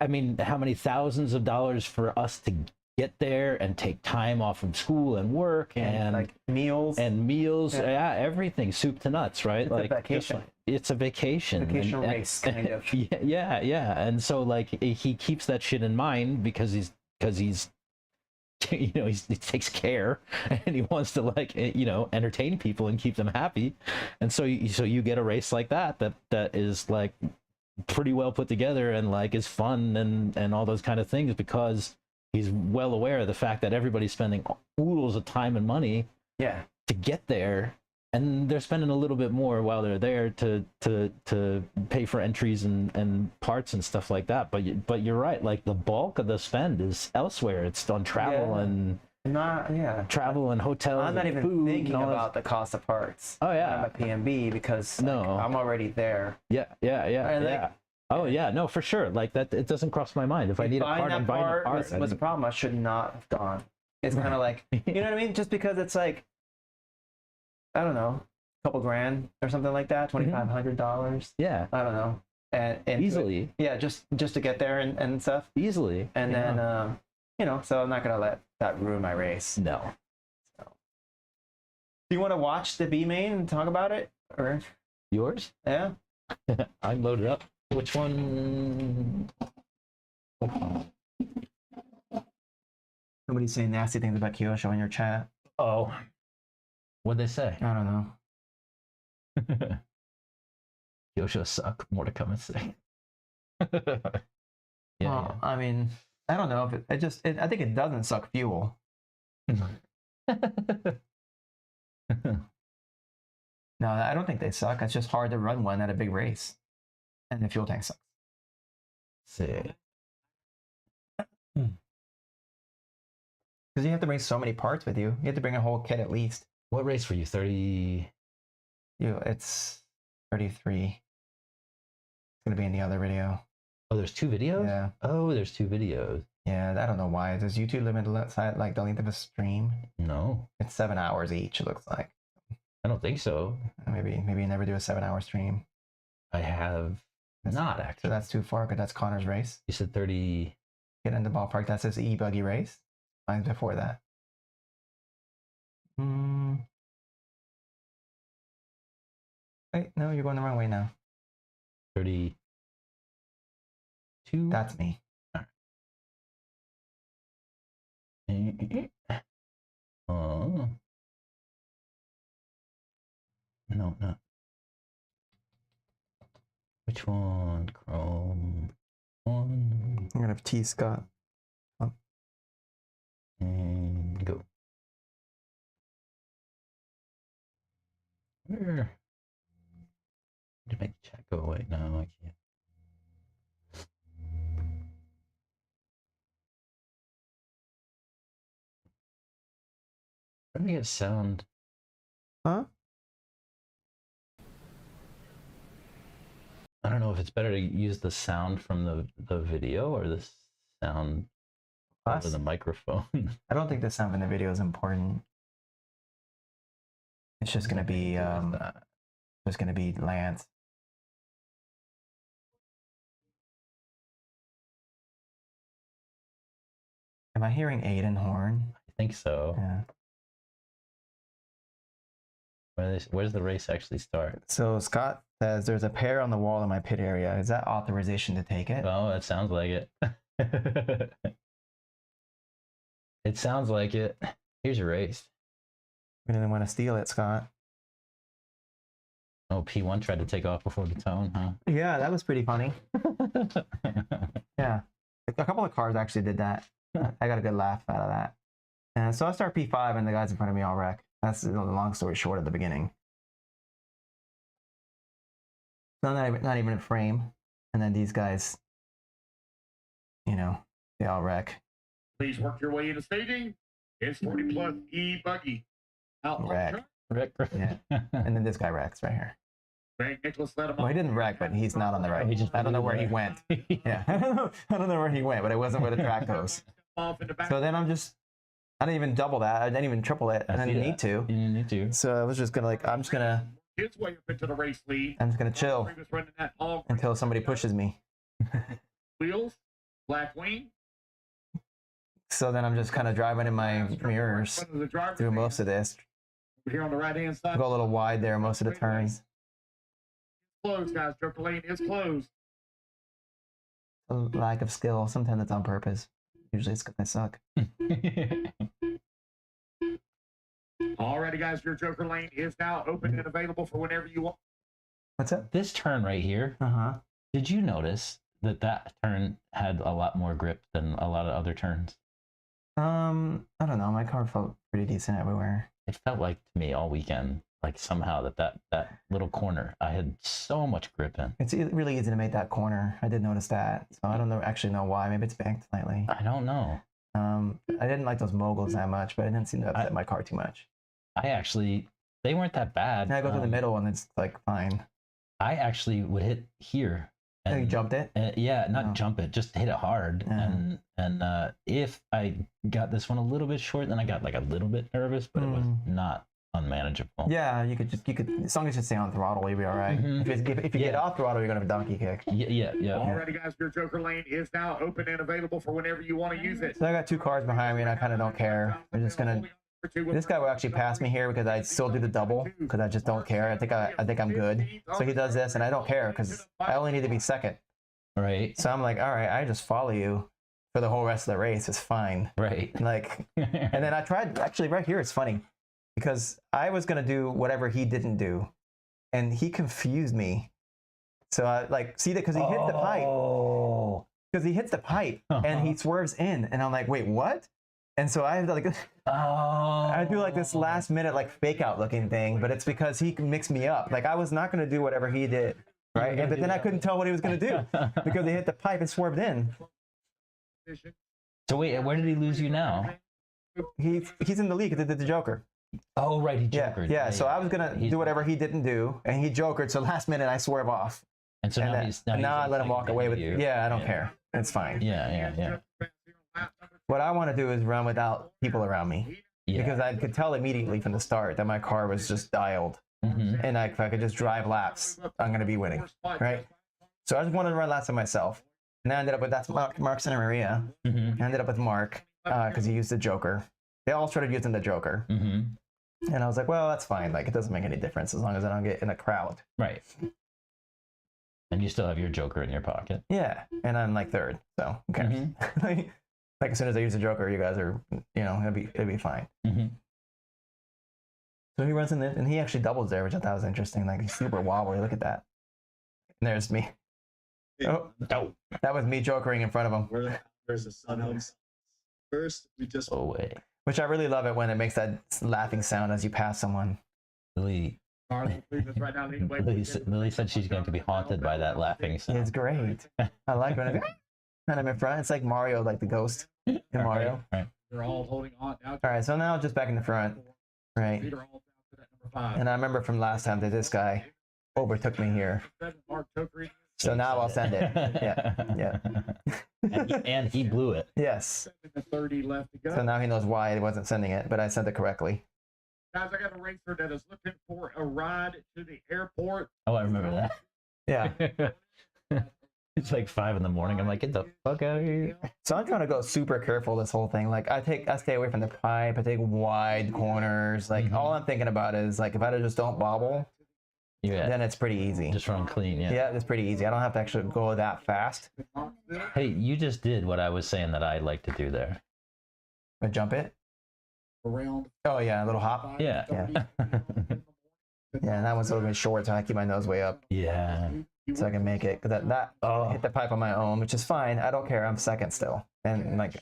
I mean, how many thousands of dollars for us to get there and take time off from school and work and like meals. yeah, everything, soup to nuts, right? It's a like vacation. it's a vacation. Vacation race, kind of. Yeah. And so like he keeps that shit in mind because he's you know, he takes care and he wants to like, you know, entertain people and keep them happy. And so you get a race like that is like pretty well put together and like is fun and all those kind of things, because he's well aware of the fact that everybody's spending oodles of time and money to get there, and they're spending a little bit more while they're there to pay for entries and parts and stuff like that. But you're right, like the bulk of the spend is elsewhere. It's on travel and travel and hotels. I'm not and even food thinking and all about the cost of parts. Oh yeah, I'm at PNB because like, I'm already there. Yeah. Oh yeah, no, for sure. Like that, it doesn't cross my mind. If I need a part, I'm buying a part. Was the problem? I should not have gone. It's kind of like, you know what I mean? Just because it's like, I don't know, a couple grand or something like that, $2,500. Yeah, I don't know, and easily. Yeah, just to get there and stuff. Easily. And then, you know, so I'm not gonna let that ruin my race. No. So. Do you want to watch the B main and talk about it, or yours? Yeah. I'm loaded up. Which one? Somebody's saying nasty things about Kyosho in your chat. Oh, what'd they say? I don't know. Kyosho suck. More to come and say. Yeah. I mean, I don't know if I think it doesn't suck fuel. No, I don't think they suck. It's just hard to run one at a big race. And the fuel tank sucks. See. Because you have to bring so many parts with you. You have to bring a whole kit at least. What race were you? 30? It's 33. It's going to be in the other video. Oh, there's 2 videos? Yeah. Oh, there's 2 videos. Yeah, I don't know why. Does YouTube limit like the length of a stream? No. It's 7 hours each, it looks like. I don't think so. Maybe you never do a 7-hour stream. I have not, actually. So that's too far, because that's Connor's race. You said 30. Get in the ballpark. That's his e-buggy race. Mine's before that. Wait, no, you're going the wrong way now. 32. That's me. Oh. No. Which one? Chrome. One. I'm gonna have T Scott. And go. Where? To make the chat go away. No, I can't. Where do we get sound? Huh? I don't know if it's better to use the sound from the video or the sound over the microphone. I don't think the sound in the video is important. It's just gonna be Lance. Am I hearing Aiden horn? I think so. Yeah. Where does the race actually start? So Scott says there's a pair on the wall in my pit area. Is that authorization to take it? Oh, that sounds like it. It sounds like it. Here's your race. We didn't want to steal it, Scott. Oh, P1 tried to take off before the tone, huh? Yeah, that was pretty funny. Yeah. A couple of cars actually did that. I got a good laugh out of that. And so I start P5 and the guys in front of me all wreck. That's the long story short at the beginning. So not even a frame. And then these guys, you know, they all wreck. Please work your way into staging. It's 40 plus e-buggy. Wreck. Yeah. And then this guy wrecks right here. Frank Nicholas let him Well, he didn't wreck, but he's not on the right. I don't know where he went. Yeah. I don't know where he went, but it wasn't where the track goes. So then I didn't even double that. I didn't even triple it. I didn't need to. You didn't need to. So I was just gonna I'm just gonna chill until somebody pushes me. Wheels, black wing. So then I'm just kind of driving in my mirrors through most of this. Here on the right-hand side. Go a little wide there most of the turns. Closed, guys. Joker lane is closed. A lack of skill. Sometimes it's on purpose. Usually it's because I suck. Alrighty, guys. Your Joker lane is now open and available for whenever you want. What's up? This turn right here, did you notice that that turn had a lot more grip than a lot of other turns? I don't know. My car felt pretty decent everywhere. It felt like to me all weekend, like somehow that little corner, I had so much grip in. It's really easy to make that corner. I did notice that. So I don't actually know why. Maybe it's banked slightly. I don't know. I didn't like those moguls that much, but it didn't seem to upset my car too much. They weren't that bad. And I go through the middle and it's like fine. I actually would hit here. And you jumped it? Yeah, not jump it, just hit it hard. Yeah. And if I got this one a little bit short, then I got like a little bit nervous, but it was not unmanageable. Yeah, you could as long as you stay on throttle, you'll be all right. If you get off throttle, you're gonna have a donkey kick. Yeah. Alrighty, guys, your Joker lane is now open and available for whenever you want to use it. So I got two cars behind me, and I kind of don't care. I'm just gonna. This guy will actually pass me here because I still do the double because I just don't care. I think I'm good. So he does this, and I don't care because I only need to be second. Right. So I'm like, all right, I just follow you for the whole rest of the race. It's fine. Right. Like, and then I tried. Actually, right here, it's funny because I was gonna do whatever he didn't do, and he confused me. So I like see that because he hit the pipe. Oh. Because he hits the pipe and he swerves in, and I'm like, wait, what? And so I have to like, I do like this last minute like fake out looking thing, but it's because he mixed me up. Like I was not going to do whatever he did, right? But then I couldn't tell what he was going to do because he hit the pipe and swerved in. So wait, where did he lose you now? He's in the league because he did the Joker. Oh, right, he jokered. Yeah. So I was going to do whatever he didn't do, and he jokered. So last minute I swerve off. And so now I let him walk away with you. Yeah, I don't care. It's fine. Yeah. What I want to do is run without people around me. Yeah. Because I could tell immediately from the start that my car was just dialed. And if I could just drive laps, I'm going to be winning, right? So I just wanted to run laps of myself. And I ended up with, that's Mark Santa Maria. I ended up with Mark because he used the Joker. They all started using the Joker. And I was like, well, that's fine. Like, it doesn't make any difference as long as I don't get in a crowd. Right. And you still have your Joker in your pocket. Yeah. And I'm like third. So who cares? Like as soon as I use the Joker, you guys are, it'll be fine. So he runs in there, and he actually doubles there, which I thought was interesting. Like he's super wobbly. Look at that. And there's me. Oh, that was me jokering in front of him. Where's the sun out? First, we just away. Which I really love it when it makes that laughing sound as you pass someone. Lily said she's going to be haunted by that laughing sound. It's great. I like when I'm in front. It's like Mario, like the ghost in Mario. Right. They're all holding on now. All right, so now just back in the front, right? And I remember from last time that this guy overtook me here. So now I'll send it. Yeah. And he blew it. Yes. 30 left to go. So now he knows why he wasn't sending it, but I sent it correctly. Guys, I got a racer that is looking for a ride to the airport. Oh, I remember that. Yeah. It's like 5 a.m. I'm like, get the fuck out of here. So I'm trying to go super careful this whole thing. Like I stay away from the pipe. I take wide corners. Like all I'm thinking about is like if I just don't bobble, then it's pretty easy. Just run clean, yeah. Yeah, it's pretty easy. I don't have to actually go that fast. Hey, you just did what I was saying that I'd like to do there. But jump it? Around. Oh yeah, a little hop. Yeah. Yeah, that one's a little bit short, so I keep my nose way up. Yeah. So I can make it. Cause that hit the pipe on my own, which is fine. I don't care. I'm second still. And like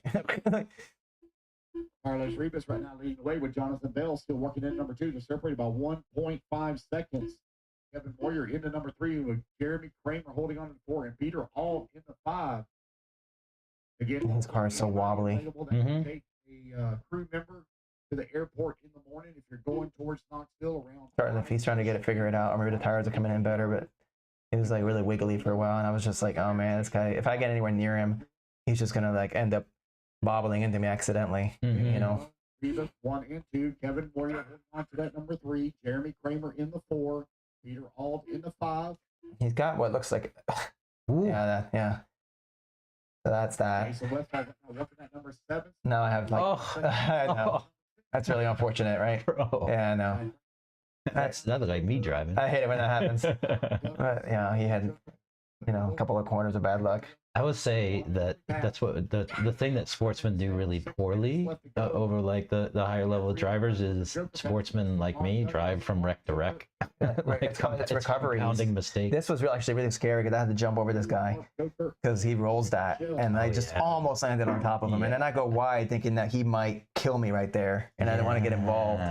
Carlos Rivas right now leading the way with Jonathan Bell still working in number 2 to separate about 1.5 seconds. Kevin Moyer into number 3 with Jeremy Kramer holding on to the 4 and Peter all in the 5. Again, his car is so wobbly. Take a crew member to the airport in the morning if you're going towards Knoxville around. If he's trying to get it figured out, or maybe the tires are coming in better, but it was like really wiggly for a while, and I was just like, oh man, this guy, if I get anywhere near him, he's just gonna like end up bobbling into me accidentally, you know. Rivas 1 and 2, Kevin Moyer holding on to that number 3, Jeremy Kramer in the 4, Peter Auld in the 5. He's got what looks like Ooh. yeah. So that's Okay, that. so West has looking at number 7. Now I have like, Oh, I know. That's really unfortunate, right? bro. Yeah, I know. That looks like me driving. I hate it when that happens. But yeah, he had, a couple of corners of bad luck. I would say that that's what the thing that sportsmen do really poorly over like the higher level drivers is sportsmen like me drive from wreck to wreck. It's recovery. Compounding mistakes. This was actually really scary because I had to jump over this guy because he rolls that, and I just almost landed on top of him. And then I go wide thinking that he might kill me right there, and I didn't want to get involved.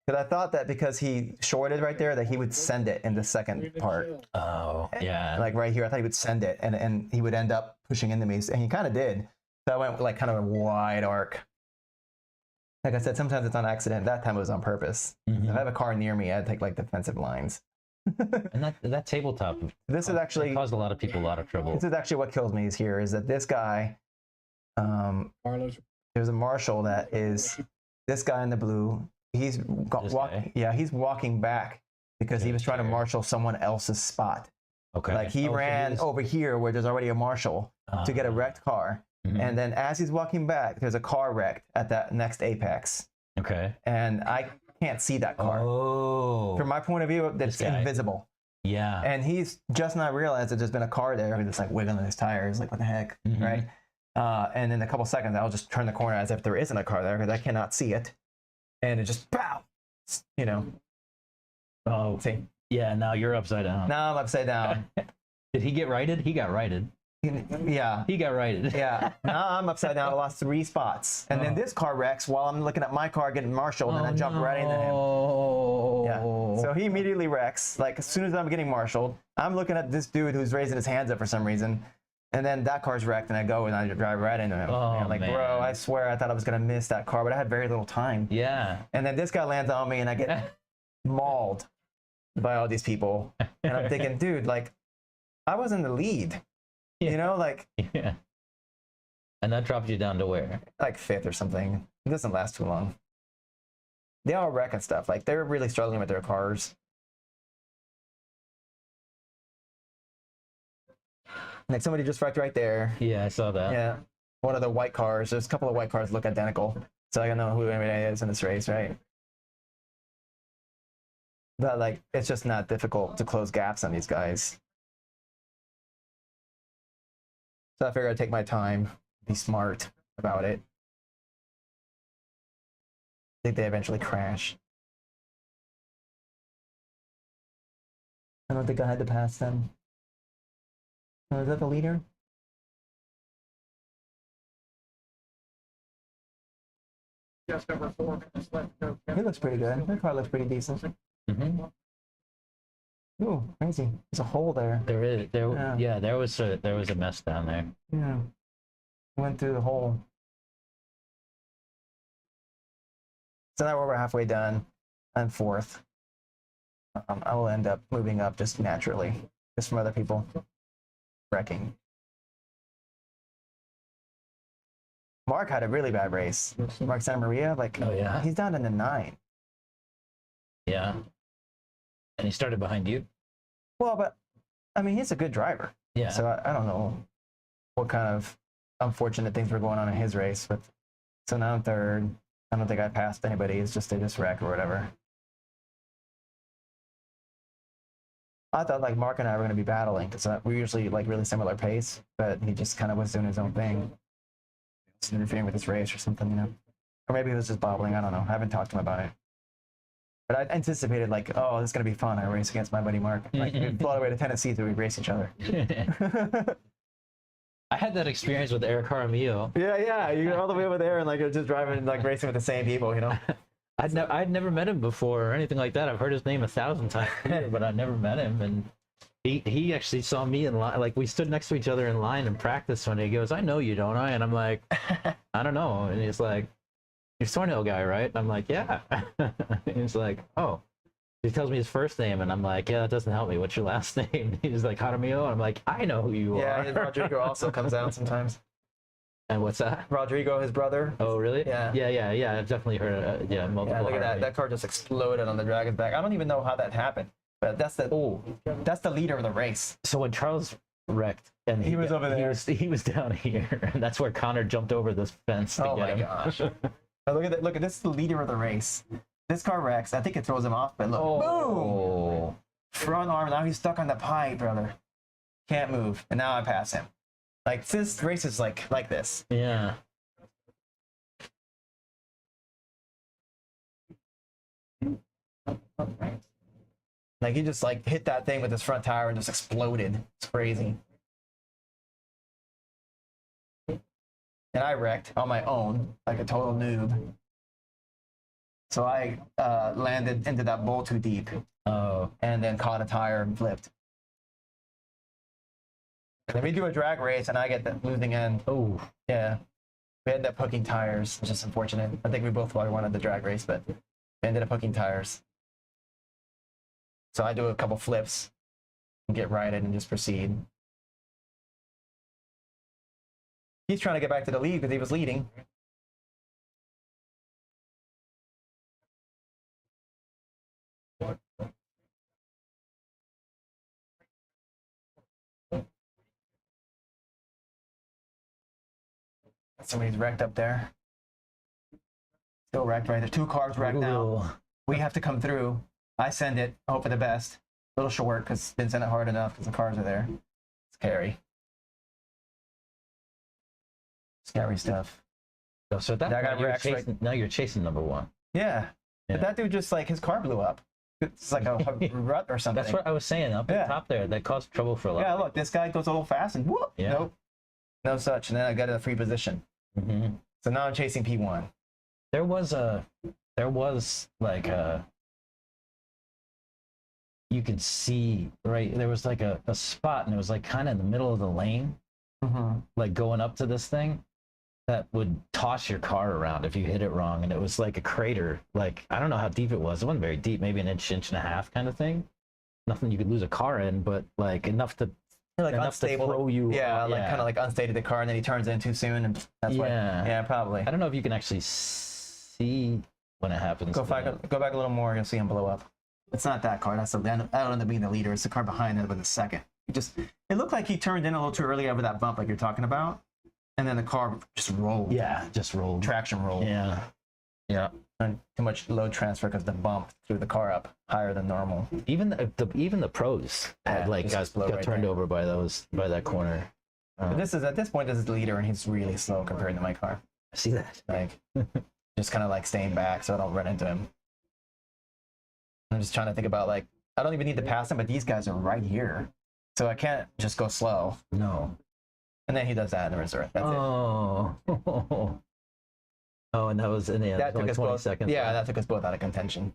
Because I thought that because he shorted right there that he would send it in the second part. Oh, yeah. Like right here, I thought he would send it and he would end up pushing into me. And he kind of did. So I went like kind of a wide arc. Like I said, sometimes it's on accident. That time it was on purpose. If I have a car near me, I'd take like defensive lines. And that tabletop This is actually caused a lot of people a lot of trouble. This is actually what kills me is that this guy, there's a marshal that is this guy in the blue. He's he's walking back because he was trying to marshal someone else's spot. Okay. Like he ran over here where there's already a marshal to get a wrecked car. And then as he's walking back, there's a car wrecked at that next apex. Okay. And I can't see that car. Oh. From my point of view, it's invisible. Yeah. And he's just not realized that there's been a car there. I mean, it's like wiggling his tires, like what the heck, right? And in a couple seconds, I'll just turn the corner as if there isn't a car there because I cannot see it. And it just, pow, Oh, see? Yeah, now you're upside down. Now I'm upside down. Did he get righted? He got righted. Yeah. He got righted. Yeah. Now I'm upside down. I lost 3 spots. And then this car wrecks while I'm looking at my car getting marshaled, and I jump right into him. Yeah. So he immediately wrecks. Like as soon as I'm getting marshaled, I'm looking at this dude who's raising his hands up for some reason. And then that car's wrecked, and I go and I drive right into him. Oh, like, man. bro, I swear I thought I was going to miss that car, but I had very little time. Yeah. And then this guy lands on me, and I get mauled by all these people. And I'm thinking, dude, like, I was in the lead. Yeah. Like... Yeah. And that dropped you down to where? Like 5th or something. It doesn't last too long. They all wreck and stuff. Like, they're really struggling with their cars. Like somebody just wrecked right there. Yeah, I saw that. Yeah. One of the white cars. There's a couple of white cars look identical. So I don't know who anybody is in this race, right? But like, it's just not difficult to close gaps on these guys. So I figured I'd take my time, be smart about it. I think they eventually crash. I don't think I had to pass them. Oh, is that the leader? Just over 4 minutes left to go. He looks pretty good. Their car looks pretty decent. Ooh, crazy. There's a hole there. There is. There was a mess down there. Yeah. Went through the hole. So now we're halfway done. I'm 4th. I will end up moving up just naturally, just from other people wrecking. Mark had a really bad race. Mark Santa Maria, like, Oh, yeah? he's down in the 9. Yeah. And he started behind you. Well, but I mean, he's a good driver. Yeah. So I don't know what kind of unfortunate things were going on in his race, but so now I'm 3rd. I don't think I passed anybody. It's just they just wreck or whatever. I thought like Mark and I were going to be battling because we're usually like really similar pace, but he just kind of was doing his own thing, just interfering with his race or something, or maybe he was just bobbling. I don't know. I haven't talked to him about it. But I anticipated like, oh, this is going to be fun. I race against my buddy Mark. Like, we flew all the way to Tennessee to race each other. I had that experience with Eric Jaramillo. Yeah. You go all the way over there and like you're just driving, like racing with the same people, I'd never met him before or anything like that. I've heard his name 1,000 times, but I've never met him. And he actually saw me in line. Like we stood next to each other in line in practice one day. He goes, "I know you, don't I?" And I'm like, "I don't know." And he's like, "You're Thornhill guy, right?" And I'm like, "Yeah." He's like, "Oh." He tells me his first name, and I'm like, "Yeah, that doesn't help me. What's your last name?" He's like, Jaramillo. And I'm like, "I know who you are." Yeah, Rodrigo also comes out sometimes. And what's that? Rodrigo, his brother. Oh, really? Yeah. Yeah. I've definitely heard. Multiple. Yeah, look at that. Jaramillo. That car just exploded on the Dragon's back. I don't even know how that happened, but that's the leader of the race. So when Charles wrecked, and He was over there. He was down here, and that's where Connor jumped over this fence to Oh get my him. gosh. But look at that. Look at this is the leader of the race. This car wrecks. I think it throws him off, but look. Boom! Oh, Front arm. Now he's stuck on the pipe, brother. Can't move. And now I pass him. Like this race is like this. yeah. Like he just like hit that thing with his front tire and just exploded. It's crazy. And I wrecked on my own, like a total noob. So I landed into that bowl too deep Oh, and then caught a tire and flipped. Then we do a drag race and I get the losing end. oh, Yeah. We ended up hooking tires, which is unfortunate. I think we both probably wanted the drag race, but we ended up hooking tires. So I do a couple flips and get righted and just proceed. He's trying to get back to the lead because he was leading. Somebody's wrecked up there. Still wrecked right there. 2 cars wrecked now. Ooh. We have to come through. I send it. Hope for the best. A little short because didn't send it hard enough because the cars are there. Scary. Scary stuff. So at that That guy point, you're wrecks right- chasing, now you're chasing number one. Yeah. Yeah. But that dude just like his car blew up. It's like a rut or something. That's what I was saying up Yeah. at the top there. That caused trouble for a lot. Yeah, look, this guy goes a little fast and whoop. Yeah. Nope. No such. And then I got in a free position. Mm-hmm. So now I'm chasing P1. There was like a, you could see, right, there was like a spot, and it was like kind of in the middle of the lane, Mm-hmm. like going up to this thing, that would toss your car around if you hit it wrong. And it was like a crater, like, I don't know how deep it was. It wasn't very deep, maybe an inch, inch and a half kind of thing. Nothing you could lose a car in, but like enough to Like enough to unstable. throw you. Yeah, like kind of like unstated the car and then he turns in too soon and that's why. Yeah. Yeah, probably. I don't know if you can actually see when it happens. Go back a little more, you'll see him blow up. It's not that car. That'll end up being the leader. It's the car behind it with a second. It looked like he turned in a little too early over that bump, like you're talking about, and then the car just rolled. Yeah, just rolled. Traction rolled. Yeah. Yeah. And too much load transfer because the bump threw the car up higher than normal. Even the pros had Yeah, like just got explode right turned there. over by that corner. But this is at this point, this is the leader, and he's really slow compared to my car. I see that. Like, just kind of like staying back so I don't run into him. I'm just trying to think about like I don't even need to pass him, but these guys are right here, so I can't just go slow. No. And then he does that in the resort. That's it. Oh. Oh, and that was in the end. That took only us 20 both. seconds. Yeah, that took us both out of contention.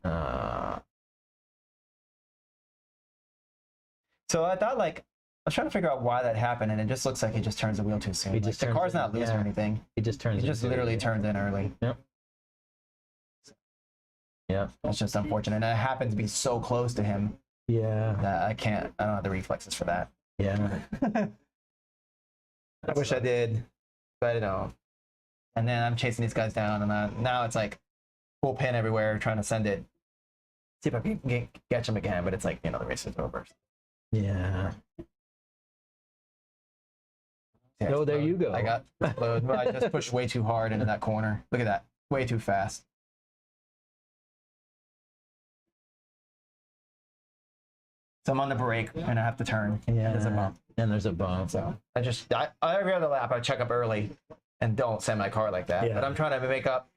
So I thought like I was trying to figure out why that happened, and it just looks like he just turns the wheel too soon. He Like, just the turns car's it- not loose yeah. or anything. He just turns. He just into- literally turns in early. Yep. Yeah. It's just unfortunate. And I happen to be so close to him Yeah. that I don't have the reflexes for that. Yeah. I wish I did, but I don't. And then I'm chasing these guys down, and now it's like full pin everywhere, trying to send it. See if I can catch him again, but it's like, the race is over. Yeah. Yeah, Oh, there you go. I got exploded, but I just pushed way too hard into that corner. Look at that. Way too fast. So I'm on the brake, and I have to turn. Yeah. There's a bump. And there's a bump. So every other lap, I check up early and don't send my car like that. Yeah. But I'm trying to make up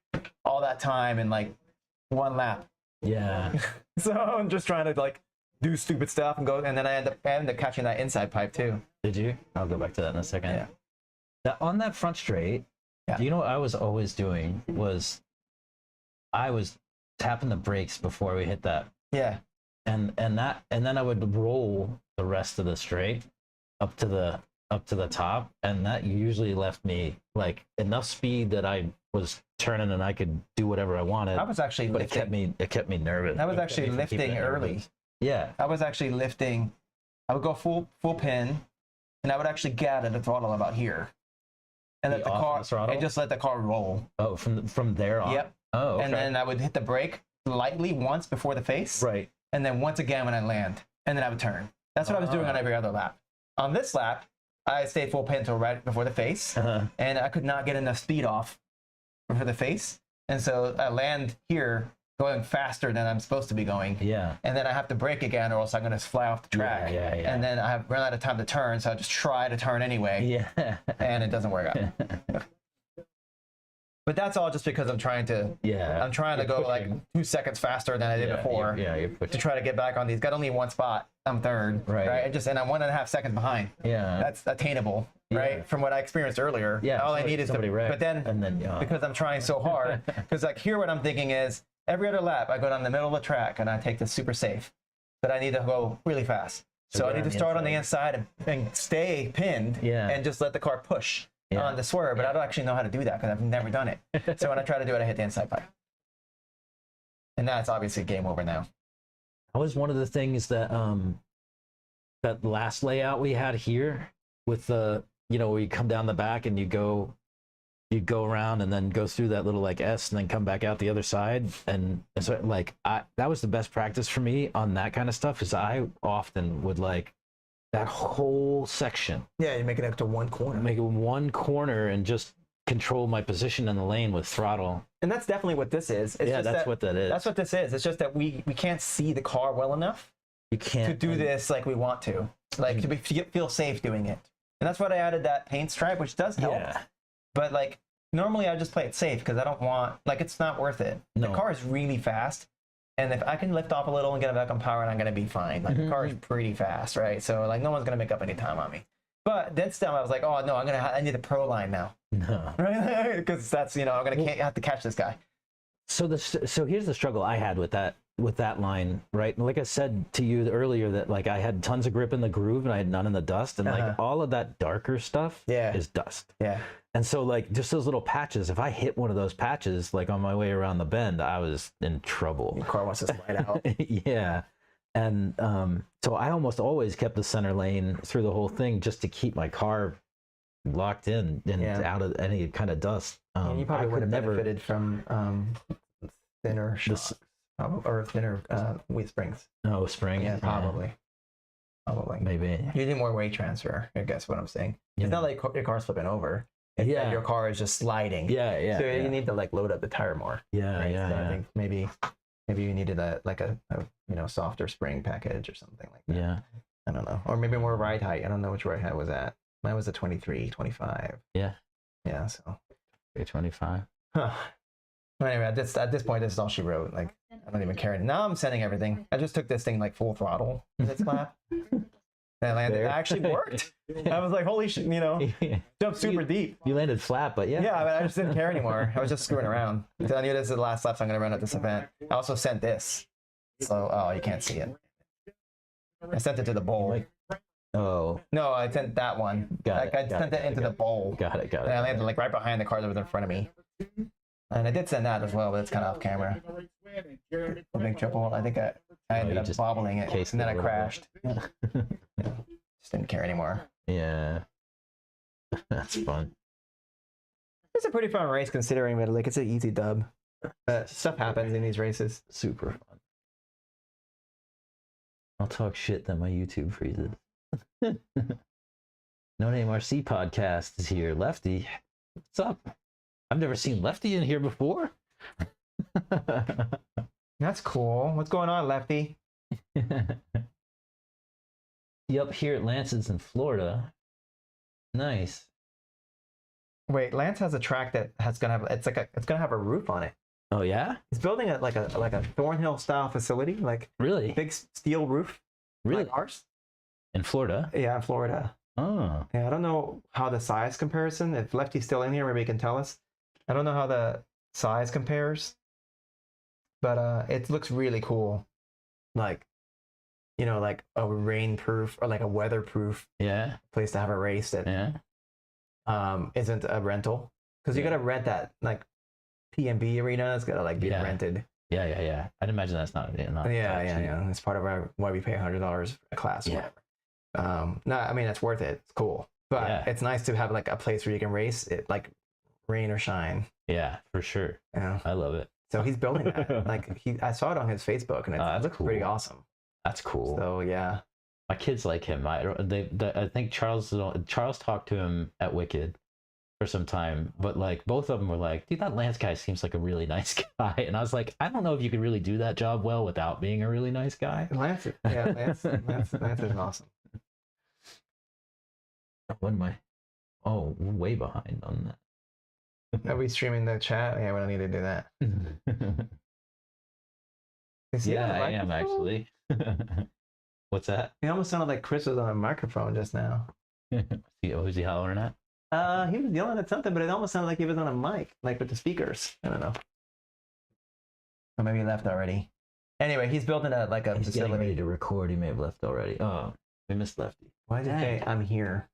all that time in like one lap. Yeah. So I'm just trying to like do stupid stuff and go, and then I end up catching that inside pipe too. Did you? I'll go back to that in a second. Yeah. Now, on that front straight, Yeah. do you know what I was always doing was I was tapping the brakes before we hit that. Yeah. And then I would roll the rest of the straight up to the top, and that usually left me like enough speed that I was turning and I could do whatever I wanted. I was actually but lifting. it kept me nervous. I was It kept actually me from keeping lifting it early. nervous. Yeah. I was actually lifting. I would go full pin, and I would actually get out of the throttle about here, and let Be the off car the throttle? and just let the car roll. Oh, from there on. Yep. Oh, okay. And then I would hit the brake lightly once before the face, right. and then once again when I land, and then I would turn. That's what I was doing on every other lap. On this lap, I stayed full pin until right before the face, and I could not get enough speed off for the face, and so I land here going faster than I'm supposed to be going. Yeah. And then I have to brake again, or else I'm gonna fly off the track. Yeah. And then I have run out of time to turn, so I just try to turn anyway. Yeah. And it doesn't work out. But that's all just because I'm trying to. Yeah. I'm trying to go like 2 seconds faster than I did before. You're To pushing. try to get back on these. Got only one spot. I'm third. Right. And I'm 1.5 seconds behind. Yeah. That's attainable, right? Yeah. From what I experienced earlier. Yeah. All I need is to. somebody wrecked, But then, and then because I'm trying so hard, because like here, what I'm thinking is every other lap I go down the middle of the track and I take this super safe, but I need to go really fast. So So go I need on to the start on the inside and stay pinned, Yeah. and just let the car push Yeah. on the swerve. But I don't actually know how to do that because I've never done it. So when I try to do it, I hit the inside pipe, and that's obviously game over now. That was one of the things that that last layout we had here with the, you know, where you come down the back and you go around and then go through that little like S and then come back out the other side. And so like that was the best practice for me on that kind of stuff, is I often would like that whole section, Yeah, you make it up to one corner. make it one corner and just control my position in the lane with throttle. And that's definitely what this is. It's Yeah, just that's what that is. That's what this is. It's just that we can't see the car well enough You can't to do this like we want to, like to feel safe doing it. And that's what I added that paint stripe, which does help. Yeah. But like normally I just play it safe because I don't want, like, it's not worth it. No. The car is really fast, and if I can lift off a little and get it back on power, I'm gonna be fine. Like the car is pretty fast, right? So like no one's gonna make up any time on me. But then still, I was like, oh no, I need the pro line now, No. right? Because that's, you know, can't have to catch this guy. So here's the struggle I had with that line, right? Like I said to you earlier, that like I had tons of grip in the groove and I had none in the dust, and like all of that darker stuff is dust. Yeah. And so like just those little patches, if I hit one of those patches like on my way around the bend, I was in trouble. The car wants to slide out. Yeah. And so I almost always kept the center lane through the whole thing just to keep my car locked in and out of any kind of dust. And you probably I would have could never benefited from thinner shocks or thinner wheel springs. No spring. Yeah, probably. Probably. Maybe. You need more weight transfer, I guess what I'm saying. It's not like your car's flipping over. It's that your car is just sliding. Yeah. So you need to like load up the tire more. Yeah, right? yeah, So yeah. I think maybe you needed a softer spring package or something like that. Yeah. I don't know. Or maybe more ride height. I don't know which ride height was at. Mine was a 23, 25. Yeah. Yeah, so. 325. Huh. Anyway, at this point, this is all she wrote. Like, I don't even care. Now I'm sending everything. I just took this thing like full throttle in this lap. And I landed. It There. actually worked. I was like, holy shit, jumped super deep. You landed flat, but yeah. Yeah, but I just didn't care anymore. I was just screwing around. I knew this is the last laps I'm going to run at this event. I also sent this. So, oh, you can't see it. I sent it to the bowl. Oh, No, I sent that one. Got it, I got sent it, it into the bowl. got it. And I landed like right behind the car that was in front of me. And I did send that as well, but it's kind of off camera. A big triple. I think I ended you up just bobbling it, cased and then it I a little crashed. Just didn't care anymore. Yeah. That's fun. It's a pretty fun race considering that like it's an easy dub. But stuff happens in these races. Super fun. I'll talk shit that my YouTube freezes. No Name RC podcast is here. Lefty, what's up? I've never seen Lefty in here before. That's cool. What's going on, Lefty? Yep, here at Lance's in Florida. Nice. Wait, Lance has a track that has gonna have it's gonna have a roof on it. Oh yeah? He's building like a Thornhill style facility, like Really? big steel roof. Really? Like ours? In Florida? Yeah, in Florida. Oh. Yeah, I don't know how the size comparison. If Lefty's still in here, maybe he can tell us. I don't know how the size compares, but it looks really cool. Like, you know, like a rainproof or like a weatherproof Yeah. place to have a race that Yeah. isn't a rental, because you gotta rent that like PNB arena. It's gotta like be Yeah. rented. Yeah. I'd imagine that's not cheap. Yeah. It's part of why we pay $100 a class or Yeah. whatever. No, I mean it's worth it. It's cool, but Yeah. it's nice to have like a place where you can race it, like rain or shine. Yeah, for sure. You know? I love it. So he's building that. Like I saw it on his Facebook, and it that's looks pretty cool. awesome. That's cool. So yeah, My kids like him. I think Charles talked to him at Wicked for some time, but like both of them were like, dude, that Lance guy seems like a really nice guy, and I was like, I don't know if you can really do that job well without being a really nice guy. Lance is awesome. What am I? Oh, we're way behind on Are we streaming the chat? Yeah, we don't need to do that. that. Is he on Yeah, a I am microphone? actually. What's that? He almost sounded like Chris was on a microphone just now. Who's he hollering at? He was yelling at something, but it almost sounded like he was on a mic, like with the speakers. I don't know. Or maybe he left already. Anyway, he's building a He's getting facility. ready to record. He may have left already. Oh, we missed Lefty. Why did they? I'm here.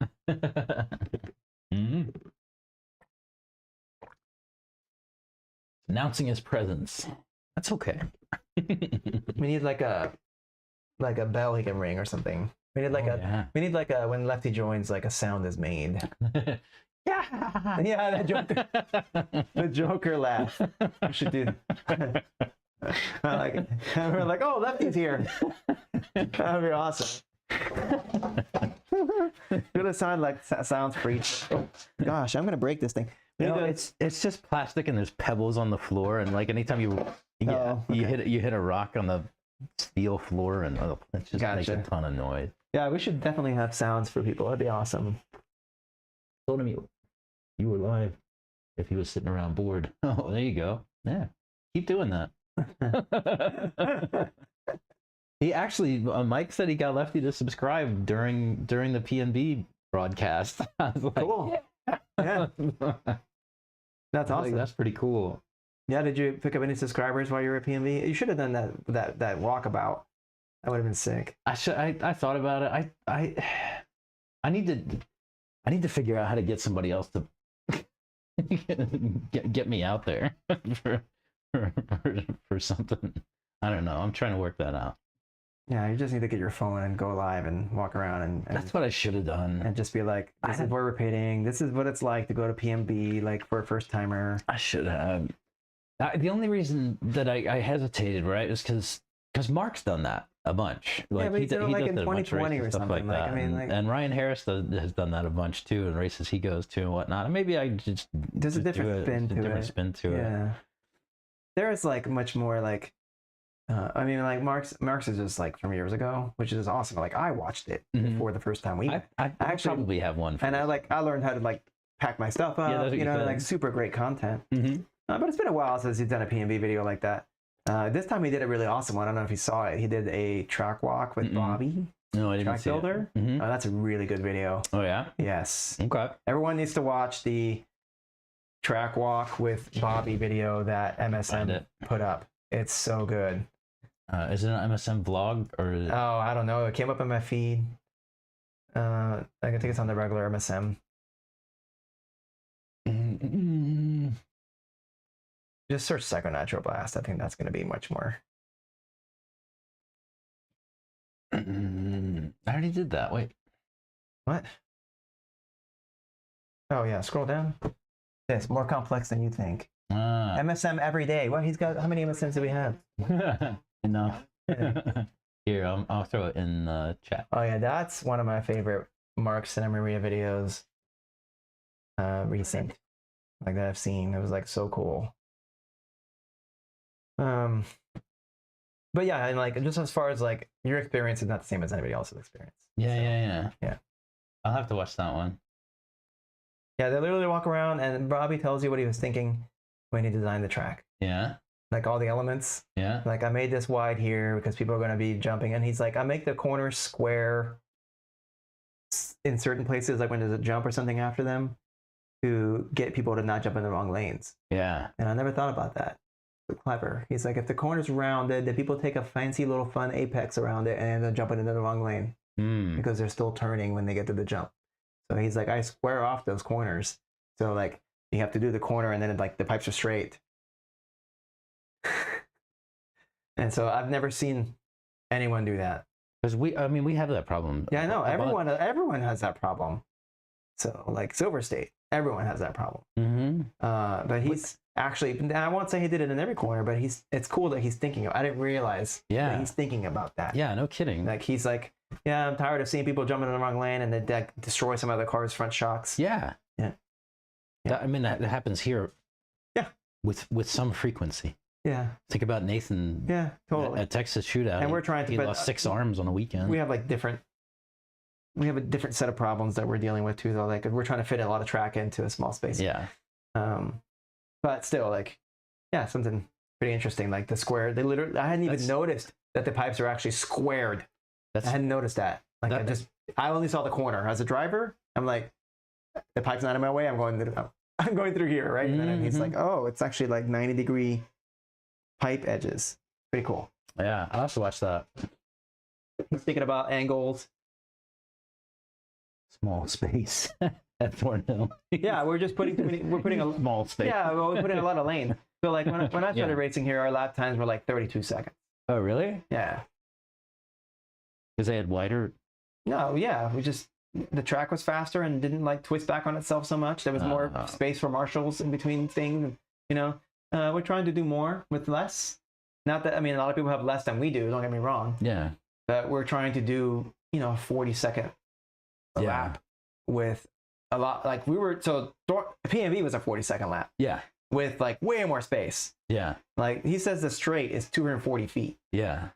Mhm. Announcing his presence. That's okay. We need like a bell he can ring or something. We need like we need like a when Lefty joins, like a sound is made. Yeah. Yeah, that Joker. The Joker laugh. We should do. I like it. And we're like, oh, Lefty's here. That'd be awesome. Gonna sound like sounds preach. Oh, gosh, I'm gonna break this thing. You know, it's just plastic and there's pebbles on the floor, and like anytime you hit a rock on the steel floor, and it just makes a ton of noise. Yeah, we should definitely have sounds for people. That'd be awesome. Told him you were live if he was sitting around bored. Oh, there you go. Yeah, keep doing that. He actually, Mike said he got Lefty to subscribe during the PNB broadcast. I was like, Cool. Yeah, that's awesome. Like, that's pretty cool. Yeah, did you pick up any subscribers while you were at PNB? You should have done that walkabout. That would have been sick. I thought about it. I need to figure out how to get somebody else to get me out there for something. I don't know. I'm trying to work that out. Yeah, you just need to get your phone and go live and walk around and That's what I should have done. and just be like, this is where we're pitting. This is what it's like to go to PNB, like for a first timer. I should have. The only reason that I hesitated, right, is because Mark's done that a bunch. Like, but he did it like in a bunch of 2020 races, or stuff something. like Like, that. I mean, like, and Ryan Harris has done that a bunch too, in races he goes to and whatnot. And maybe I just there's a just do different it. spin It's a to different it. spin to it. Yeah, there is like much more like, I mean, like Mark's is just like from years ago, which is awesome. Like I watched it Mhm. for the first time we went. I actually- probably have one. For And I learned how to like pack my stuff up. that's what you said. Like super great content. Mm-hmm. But it's been a while since he's done a PNB video like that. This time he did a really awesome one. I don't know if you saw it. He did a track walk with Mm-mm. Bobby, No, I didn't track see builder. it. Mhm. Oh, that's a really good video. Oh yeah. Yes, Okay. everyone needs to watch the track walk with Bobby video that Find MSM it. put up. It's so good. Is it an MSM vlog or? Is it... Oh, I don't know. It came up in my feed. I think it's on the regular MSM. Just search Psycho Nitro Blast. I think that's going to be much more. I already did that. Wait. What? Oh yeah, scroll down. It's more complex than you think. Ah. MSM every day. Well, he's got how many MSMs do we have? Enough. Here, I'll throw it in the chat. Oh yeah, that's one of my favorite Mark Santa Maria videos. Recent, like that I've seen. It was like so cool. But yeah, and like just as far as like your experience is not the same as anybody else's experience. Yeah. Yeah. I'll have to watch that one. Yeah, they literally walk around and Bobby tells you what he was thinking when he designed the track. Yeah. Like all the elements. Yeah. Like I made this wide here because people are going to be jumping, and he's like, I make the corners square in certain places, like when there's a jump or something after them, to get people to not jump in the wrong lanes. Yeah. And I never thought about that. So clever. He's like, if the corner's rounded, then people take a fancy little fun apex around it and then jumping into the wrong lane because they're still turning when they get to the jump. So he's like, I square off those corners. So like you have to do the corner and then like the pipes are straight. And so I've never seen anyone do that. Because we have that problem. Yeah, I know. Everyone has that problem. So like Silver State, everyone has that problem. Mm-hmm. But he's actually, I won't say he did it in every corner, but it's cool that he's thinking. I didn't realize that he's thinking about that. Yeah, no kidding. Like he's like, Yeah, I'm tired of seeing people jumping in the wrong lane and then like, destroy some other car's front shocks. Yeah. Yeah. I mean, that happens here. Yeah. With some frequency. Yeah. Think about Nathan. Yeah, totally. At Texas Shootout. And we're trying to he put- lost 6 arms on a weekend. We have like we have a different set of problems that we're dealing with too, though. Like we're trying to fit a lot of track into a small space. Yeah. But still, like, yeah, something pretty interesting. Like the square, they literally, I hadn't even noticed that the pipes are actually squared. I hadn't noticed that. Like I only saw the corner. As a driver, I'm like, the pipe's not in my way. I'm going through here, right? And then he's like, oh, it's actually like 90-degree pipe edges. Pretty cool. Yeah, I'll have to watch that. He's thinking about angles. Small space at Thornhill. Yeah, we're putting a small space. Yeah, well, we're putting a lot of lane. So like when I started racing here, our lap times were like 32 seconds. Oh, really? Yeah. Because they had wider. No, yeah, the track was faster and didn't like twist back on itself so much. There was more space for marshals in between things. You know, we're trying to do more with less. Not that, I mean, a lot of people have less than we do. Don't get me wrong. Yeah. But we're trying to do, a 40-second lap with a lot. Like PNB was a 40-second lap. Yeah. With like way more space. Yeah. Like he says the straight is 240 feet. Yeah.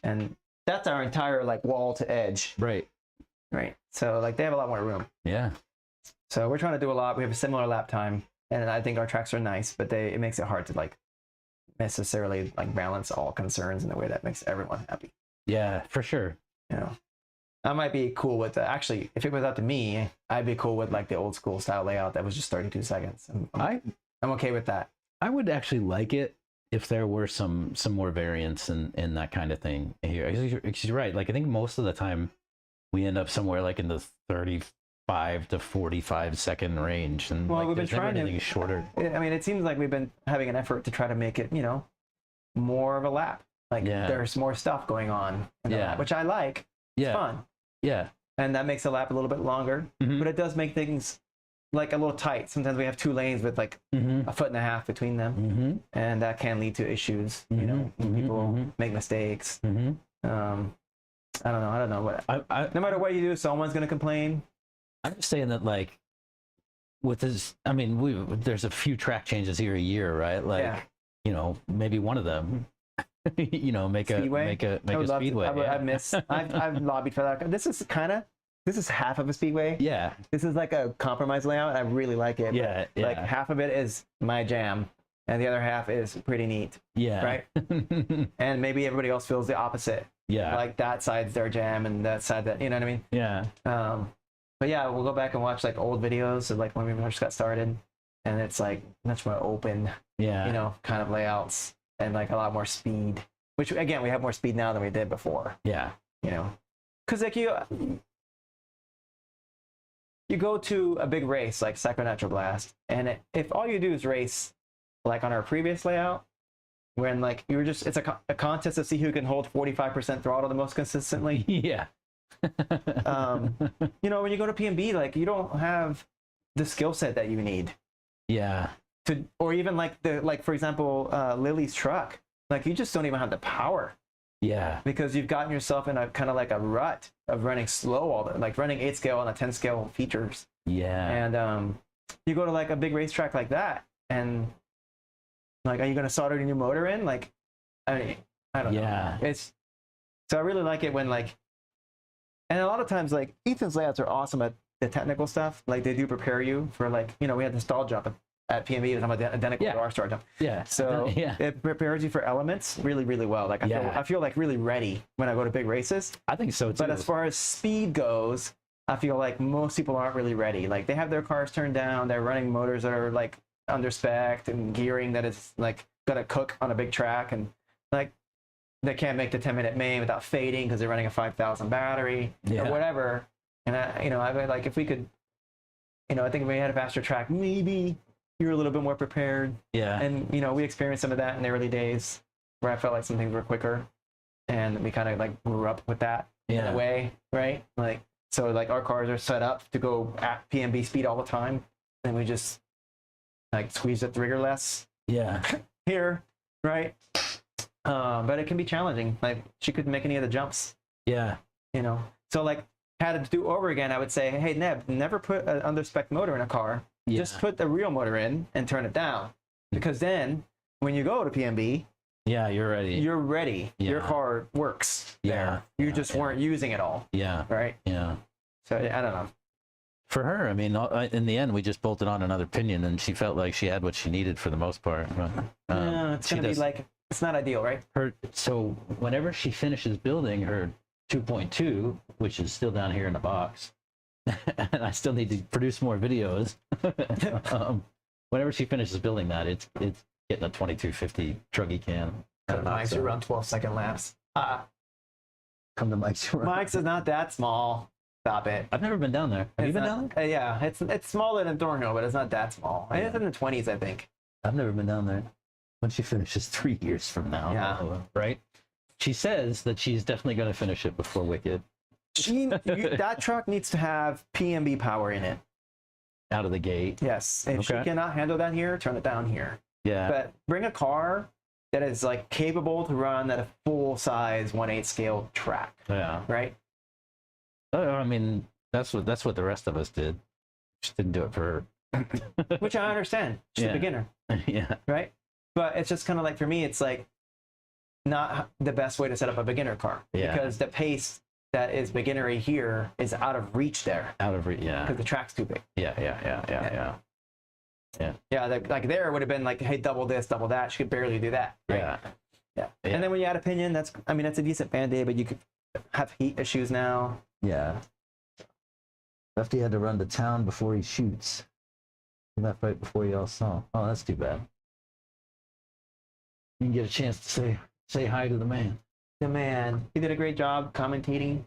And that's our entire like wall to edge. Right. Right. So like they have a lot more room. Yeah. So we're trying to do a lot. We have a similar lap time, and I think our tracks are nice, but it makes it hard to like necessarily like balance all concerns in a way that makes everyone happy. Yeah, for sure. I might be cool with actually, if it was up to me, I'd be cool with like the old school style layout that was just 32 seconds. I'm okay with that. I would actually like it if there were some more variance in that kind of thing here. You're right. Like I think most of the time we end up somewhere like in the 35 to 45 second range, and well, like, we've been trying anything shorter. I mean, it seems like we've been having an effort to try to make it, more of a lap. Like there's more stuff going on in the lap, which I like. It's fun. Yeah. And that makes the lap a little bit longer, but it does make things like a little tight. Sometimes we have 2 lanes with like a foot and a half between them, and that can lead to issues. When people make mistakes. I don't know what. No matter what you do, someone's gonna complain. I'm just saying that like with this, I mean, there's a few track changes here a year, right? Like maybe one of them. Make Speedway? a speedway. I've lobbied for that. This is half of a speedway. Yeah. This is like a compromise layout, and I really like it. Yeah. Like half of it is my jam, and the other half is pretty neat. Yeah. Right. And maybe everybody else feels the opposite. Yeah. Like that side's their jam, and that side that, you know what I mean? Yeah. But yeah, we'll go back and watch like old videos of like when we first got started, and it's like much more open. Yeah. Kind of layouts. And like a lot more speed, which again, we have more speed now than we did before. Yeah. Because like you go to a big race like Psycho Nitro Blast, and if all you do is race like on our previous layout, when like it's a contest to see who can hold 45% throttle the most consistently. Yeah. When you go to PNB, like you don't have the skill set that you need. Yeah. Or even like for example, Lily's truck, like you just don't even have the power. Yeah. Because you've gotten yourself in a kind of like a rut of running slow like running 8 scale on a 10 scale features. Yeah. And you go to like a big racetrack like that, and like, are you going to solder your new motor in? Like, I don't know. So I really like it when like, and a lot of times like Ethan's layouts are awesome at the technical stuff. Like they do prepare you for like, we had the stall jump at PNB, it was identical to our start jump. Yeah. So it prepares you for elements really, really well. Like I feel like really ready when I go to big races. I think so too. But as far as speed goes, I feel like most people aren't really ready. Like they have their cars turned down, they're running motors that are like under spec and gearing that is like gonna cook on a big track, and like they can't make the 10-minute main without fading because they're running a 5,000 battery or whatever. And I like if we could, I think if we had a faster track, maybe you're a little bit more prepared. Yeah. And, we experienced some of that in the early days where I felt like some things were quicker, and we kind of like grew up with that in a way, right? Like, so like our cars are set up to go at PNB speed all the time, and we just like squeeze the trigger less here, right? But it can be challenging. Like she couldn't make any of the jumps. Yeah. you know. So like, had to do over again, I would say, hey, Neb, never put an under-spec motor in a car. Yeah. Just put the real motor in and turn it down. Because then, when you go to PNB, Yeah, you're ready. you're ready. Your Yeah. car works. Yeah. there. You Yeah, just yeah. weren't using it all, Yeah. right? Yeah. So I don't know. For her, I mean, in the end, we just bolted on another pinion, and she felt like she had what she needed for the most part. But, Yeah, it's she gonna be does- like, it's not ideal, right? So whenever she finishes building her 2.2, which is still down here in the box, and I still need to produce more videos. Whenever she finishes building that, it's getting a 2250 truggy can. Mike's So, around 12-second laps. come to Mike's. Mike's is not that small. Stop it. I've never been down there. Have you been down there? Yeah, it's smaller than Thornhill, but it's not that small. Yeah. It's in the 20s, I think. I've never been down there. When she finishes 3 years from now, Yeah. right? She says that she's definitely going to finish it before Wicked. That truck needs to have PNB power in it. Out of the gate. Yes. If she Okay. cannot handle that here, turn it down here. Yeah. But bring a car that is like capable to run at a full-size 1/8 scale track, Yeah. right? I mean, that's what the rest of us did. Just didn't do it for her. Which I understand. She's Yeah. a beginner, Yeah. right? But it's just kind of like, for me, it's like not the best way to set up a beginner car. Yeah. Because the pace that is beginnery here is out of reach there Out of yeah. because the track's too big. Yeah. Yeah, like there would have been like, hey, double this, double that. She could barely do that. Right? Yeah. Yeah. Yeah. And then when you add a pinion, that's a decent Band-Aid, but you could have heat issues now. Yeah. Lefty had to run to town before he shoots. He left right before y'all saw. Oh, that's too bad. You can get a chance to say hi to the man. The man, he did a great job commentating.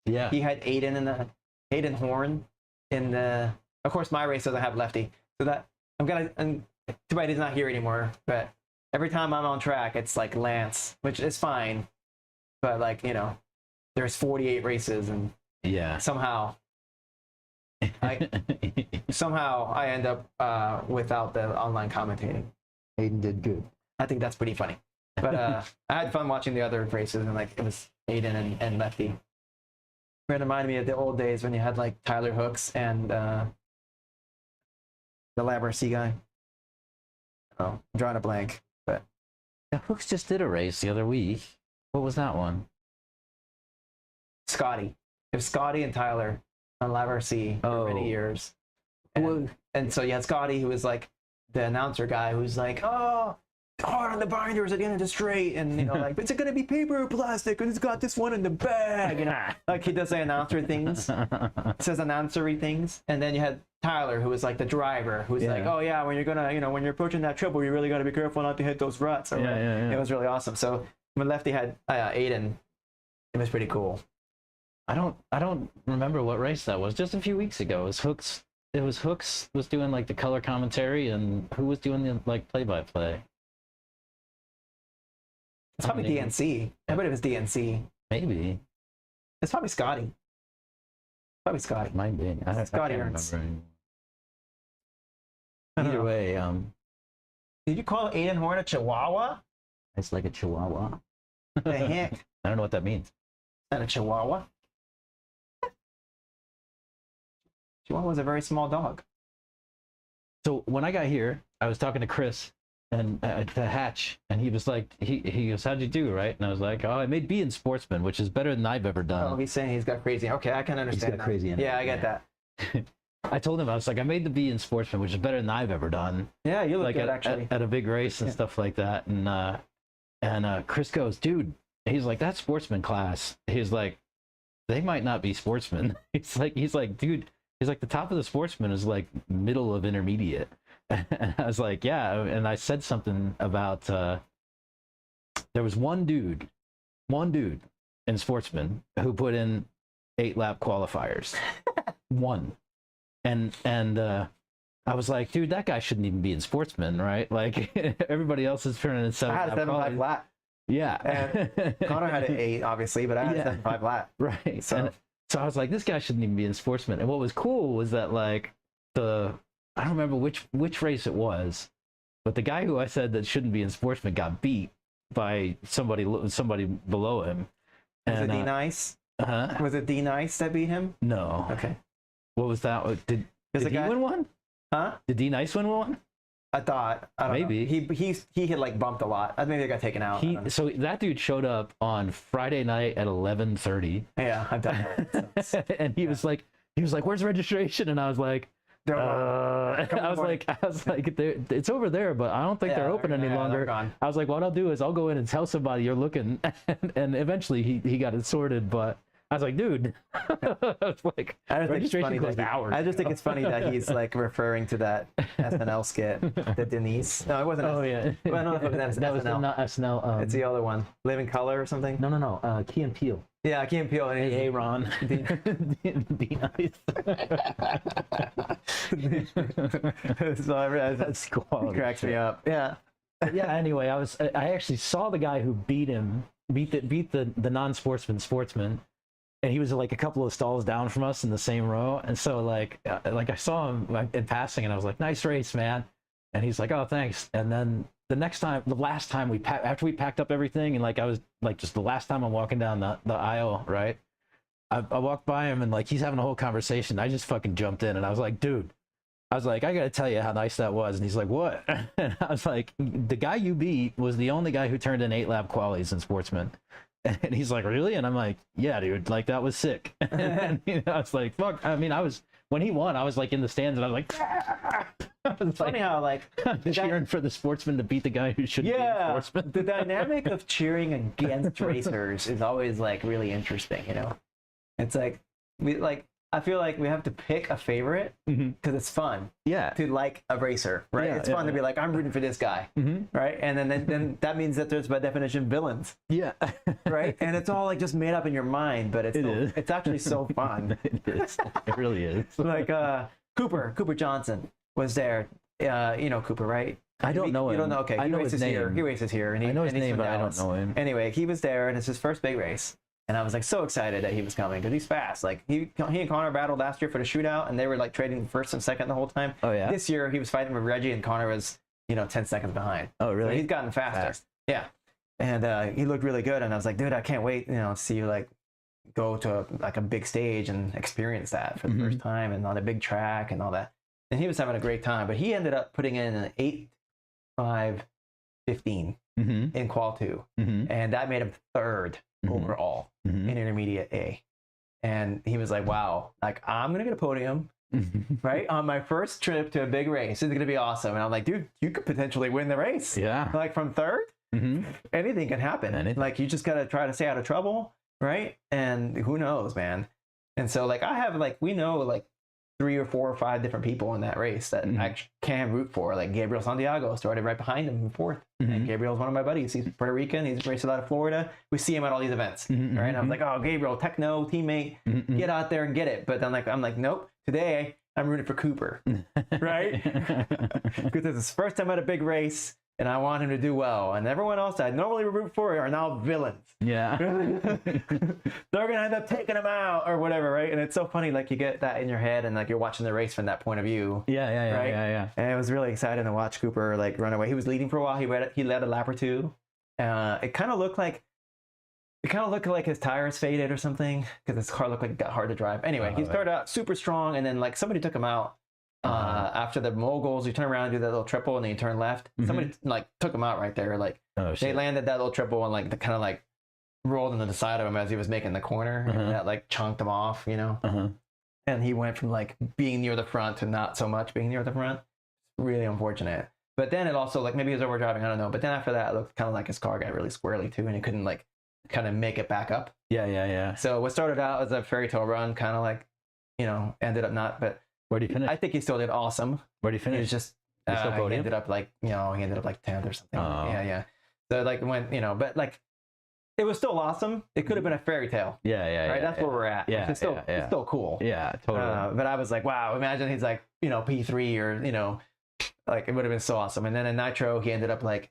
Yeah. He had Aiden Horn in the. Of course, my race doesn't have Lefty, so that and too bad he's not here anymore. But every time I'm on track, it's like Lance, which is fine. But like, there's 48 races, and Yeah. somehow I end up without the online commentating. Aiden did good. I think that's pretty funny. But I had fun watching the other races, and like it was Aiden and Lefty. It reminded me of the old days when you had like Tyler Hooks and the Lab RC guy. Oh, I'm drawing a blank, but Yeah, Hooks just did a race the other week. What was that one? Scotty. It was Scotty and Tyler on Lab RC for many Oh. years. And so you had Scotty, who was like the announcer guy, who's like, oh, hard on the binders at the end of the straight, and like, it's gonna be paper or plastic, and it's got this one in the bag, like he does the announcer things, says announcery things. And then you had Tyler, who was like the driver, who's like, oh yeah, when you're gonna, when you're approaching that triple, you really got to be careful not to hit those ruts. It was really awesome. So when Lefty had Aiden, it was pretty cool. I don't remember what race that was. Just a few weeks ago. It was Hooks was doing like the color commentary, and who was doing the like play-by-play? It's probably DNC. I bet it was DNC. Maybe. It's probably Scotty. Probably Scotty. Might be. I Scotty can't Ernst. remember anymore. I don't Either know. way, Did you call Aiden Horn a Chihuahua? it's like a chihuahua. The heck? I don't know what that means. Not a Chihuahua. Chihuahua's a very small dog. So when I got here, I was talking to Chris and to Hatch, and he was like, he goes, "How'd you do?" Right? And I was like, "Oh, I made B in Sportsman, which is better than I've ever done." Oh, he's saying he's got crazy. Okay, I can understand. got that. crazy Yeah, I energy, get that. I told him, I was like, "I made the B in Sportsman, which is better than I've ever done." Yeah, you look Like good actually. at a big race and stuff like that. And Chris goes, "Dude," he's like, "That Sportsman class." He's like, "They might not be sportsmen." He's like, "Dude," he's like, "The top of the Sportsman is like middle of intermediate." And I was like, "Yeah." And I said something about there was one dude in Sportsman who put in 8-lap qualifiers. One. And I was like, "Dude, that guy shouldn't even be in Sportsman, right? Like everybody else is turning in 7 I had a 7.5 lap. Yeah. Connor had an 8, obviously, but I had a 7.5 lap. Right. So- So I was like, this guy shouldn't even be in Sportsman. And what was cool was that like I don't remember which race it was, but the guy who I said that shouldn't be in Sportsman got beat by somebody below him. Was it And D nice? Uh-huh. Was it D Nice that beat him? No. Okay. What was that? Did There's he a guy- win one? Huh? Did D Nice win one? I thought. I don't Maybe. know. He had like bumped a lot. Maybe it got taken out. I don't know. So that dude showed up on Friday night at 11:30, Yeah, I've done that. and he was like, "Where's registration?" And I was like, Don't worry. I was like, it's over there, but I don't think they're open any they're longer. gone. I was like, what I'll do is I'll go in and tell somebody you're looking, and eventually he got it sorted. But I was like, dude, I was like, I just think it's registration funny closed that hours I just think ago. it's funny that he's like referring to that SNL skit, the Denise. No, it wasn't. Oh yeah, Well, I don't know if it was that was SNL. not SNL. It's the other one, Live in Color or something. no, Key and Peele. Yeah, I can't peel it. Hey, Ron. Be nice. So I realized that That's quality. cracks me up. Yeah. Yeah. Anyway, I actually saw the guy who beat the non-sportsman, and he was like a couple of stalls down from us in the same row. And so like I saw him in passing, and I was like, "Nice race, man." And he's like, "Oh, thanks." And then the last time after we packed up everything, and like I was like, just the last time I'm walking down the aisle, right? I walked by him, and like he's having a whole conversation. I just fucking jumped in, and I was like, "Dude." I was like, I gotta tell you how nice that was. And he's like, what? And I was like, the guy you beat was the only guy who turned in 8 lap qualies in Sportsman. And he's like, really? And I'm like, yeah, dude, like that was sick. And I was like, fuck. I mean, when he won, I was like in the stands, and I was like, ah! I was Funny like, how like cheering for the sportsman to beat the guy who shouldn't be the yeah, sportsman. the dynamic of cheering against racers is always like really interesting. You know, it's like I feel like we have to pick a favorite because it's fun Yeah. to like a racer, right? Yeah, It's fun to yeah. be like, I'm rooting for this guy, right? And then that means that there's by definition villains, Yeah. right? And it's all like just made up in your mind, but it's actually so fun. It is. It really is. Like Cooper Johnson was there. You know Cooper, right? I don't know him. You don't know? Okay, I know he races his here. name. He races here, and he, I know his and he's name, from but I don't Dallas. know him. Anyway, he was there, and it's his first big race. And I was like so excited that he was coming because he's fast. Like he and Connor battled last year for the shootout, and they were like trading first and second the whole time. Oh yeah. This year he was fighting with Reggie, and Connor was 10 seconds behind. Oh So really? he's gotten faster. Fast. Yeah, and he looked really good. And I was like, dude, I can't wait, see you like go to a big stage and experience that for the first time and on a big track and all that. And he was having a great time, but he ended up putting in an 8.5.15 in qual 2, and that made him third overall in intermediate A. And he was like, wow, like I'm gonna get a podium right on my first trip to a big race. It's gonna be awesome. And I'm like, dude, you could potentially win the race. Yeah. Like from third, anything can happen. Anything. Like you just gotta try to stay out of trouble, right? And who knows, man. And so like I have we know like 3 or 4 or 5 different people in that race that I can root for. Like Gabriel Santiago started right behind him in fourth. And Gabriel's one of my buddies. He's Puerto Rican. He's raced out of Florida. We see him at all these events, right? And I was like, oh, Gabriel, techno teammate, get out there and get it. But then I'm like, nope. Today I'm rooting for Cooper, right? Because it's his first time at a big race, and I want him to do well. And everyone else I normally root for are now villains. Yeah. They're gonna end up taking him out or whatever, right? And it's so funny, like you get that in your head, and like you're watching the race from that point of view. Yeah. Right? Yeah. And it was really exciting to watch Cooper like run away. He was leading for a while. He led a lap or two. It kind of looked like his tires faded or something because his car looked like it got hard to drive. Anyway, he started out super strong, and then like somebody took him out after the moguls. You turn around and do that little triple, and then you turn left. Somebody like took him out right there. Like Oh they shit. landed that little triple and like kind of like rolled into the side of him as he was making the corner, and that like chunked him off, And he went from like being near the front to not so much being near the front. Really unfortunate. But then it also like maybe he was overdriving, I don't know. But then after that, it looked kind of like his car got really squirrely too, and he couldn't like kind of make it back up. Yeah. So what started out as a fairy tale run, kind of like, ended up not. But Where'd he finish? I think he still did awesome. Where'd he He finish? was just He still he podium? ended up like 10th or something. Oh. Yeah. So like when but like it was still awesome. It could have been a fairy tale. Yeah. Right, that's where we're at. Yeah, It's still cool. Yeah, totally. But I was like, wow, imagine he's like, P3 or, like it would have been so awesome. And then in Nitro, he ended up like,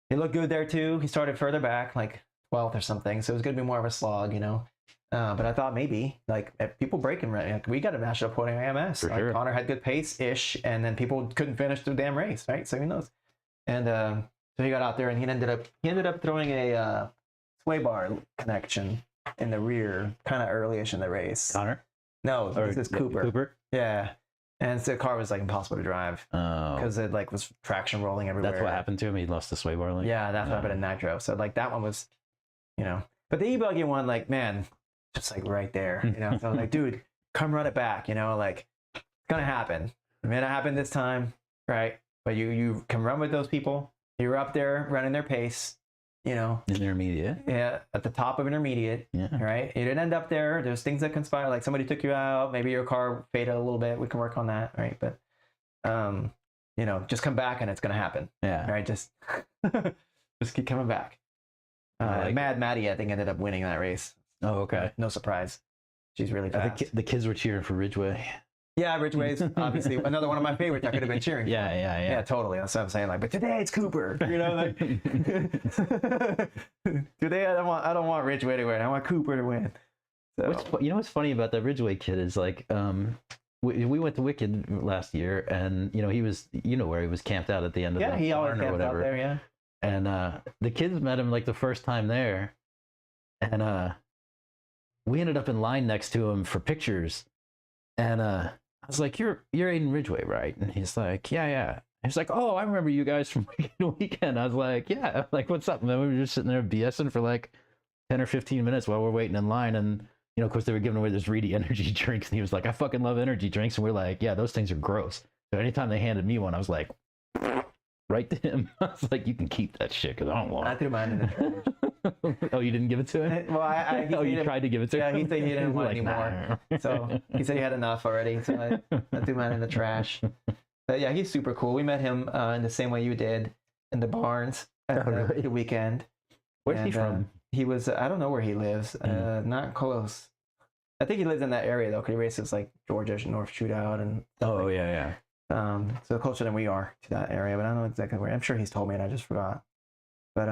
he looked good there too. He started further back, like 12th or something. So it was going to be more of a slog, But I thought maybe like if people breaking, right? Like, we got to match up podium AMS. For Like, sure. Connor had good pace-ish, and then people couldn't finish the damn race, right? So who knows? And so he got out there, and he ended up throwing a sway bar connection in the rear, kind of early-ish in the race. Connor? No, Or this is Cooper. Cooper? Yeah, and the car was like impossible to drive Oh. because it like was traction rolling everywhere. That's what happened to him. He lost the sway bar link. Yeah, that's what happened in Nitro. So like that one was, but the e-buggy one, like, man, just like right there, So I was like, dude, come run it back, like it's gonna happen. It may not happen this time, right? But you can run with those people. You're up there running their pace, Intermediate. Yeah, at the top of intermediate, Yeah. right? You didn't end up there. There's things that conspire, like somebody took you out. Maybe your car faded a little bit. We can work on that, right? But, just come back and it's gonna happen. Yeah. Right, just keep coming back. Mad Maddie, I think, ended up winning that race. Oh, okay. No surprise. She's really fast. The kids were cheering for Ridgeway. Yeah, Ridgeway's obviously another one of my favorites. I could have been cheering. Yeah. Totally. That's what I'm saying. Like, but today it's Cooper. Like, today I don't want Ridgeway to win. I want Cooper to win. So. What's funny about that Ridgeway kid is like, we went to Wicked last year, and he was, where he was camped out at the end of the he always barn or camped whatever. out there. Yeah. And the kids met him like the first time there, and we ended up in line next to him for pictures, and I was like, "You're Aiden Ridgeway, right?" And he's like, "Yeah." He's like, "Oh, I remember you guys from Weekend." I was like, "Yeah." Like, what's up, man? We were just sitting there BSing for like 10 or 15 minutes while we're waiting in line, and of course, they were giving away this Reedy energy drinks, and he was like, "I fucking love energy drinks," and we're like, "Yeah, those things are gross." So anytime they handed me one, I was like, right to him. I was like, "You can keep that shit because I don't want I it." threw mine in the trash. Oh, you didn't give it to him? Well, you tried to give it to him? Yeah, he said he didn't want Like, anymore. nah. So he said he had enough already. So I threw mine in the trash. But yeah, he's super cool. We met him in the same way you did in the barns at the Weekend. Where's he from? He was, I don't know where he lives. Not close. I think he lives in that area though, because he races like Georgia North Shootout and. Oh, yeah. So closer than we are to that area, but I don't know exactly where. I'm sure he's told me and I just forgot. But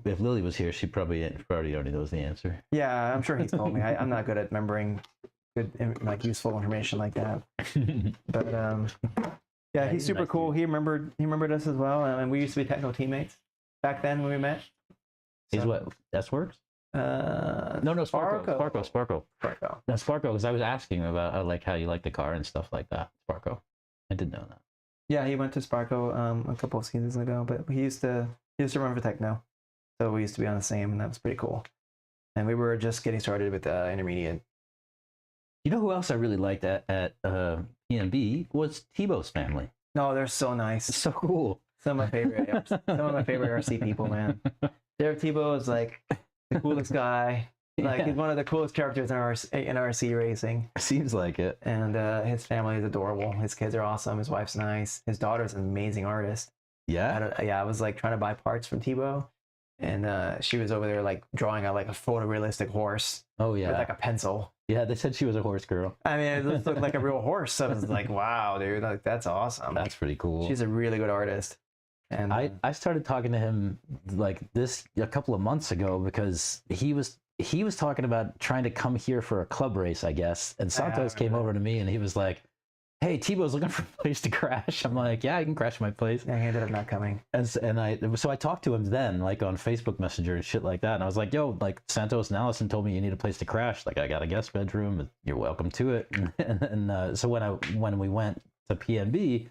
If Lily was here, she probably already knows the answer. Yeah, I'm sure he's told me. I'm not good at remembering good, like, useful information like that. But yeah, he's super cool. He remembered us as well, and we used to be technical teammates back then when we met. He's what? S-Works? No, Sparko. No, Sparko, because I was asking about like how you like the car and stuff like that. Sparko. I didn't know that. Yeah, he went to Sparko a couple of seasons ago, but he used to run for Techno, so we used to be on the same, and that was pretty cool. And we were just getting started with intermediate. You know who else I really liked at PNB was Tebow's family. No, they're so nice. It's so cool. Some of my favorite RC people, man. Derek Tebow is like the coolest guy. Like, he's one of the coolest characters in RC racing. Seems like it. And his family is adorable. His kids are awesome. His wife's nice. His daughter's an amazing artist. Yeah. I was like trying to buy parts from Tebow, and she was over there like drawing out like a photorealistic horse. Oh yeah. With like a pencil. Yeah, they said she was a horse girl. I mean, it just looked like a real horse. So I was like, wow, dude, like that's awesome. That's pretty cool. She's a really good artist. And I started talking to him like this a couple of months ago because he was talking about trying to come here for a club race, I guess. And Santos came over to me and he was like, "Hey, Tebow's looking for a place to crash." I'm like, "Yeah, I can crash my place." Yeah, he ended up not coming. And I talked to him then, like on Facebook Messenger and shit like that. And I was like, "Yo, like Santos and Allison told me you need a place to crash. Like, I got a guest bedroom. You're welcome to it." And so when we went to PNB,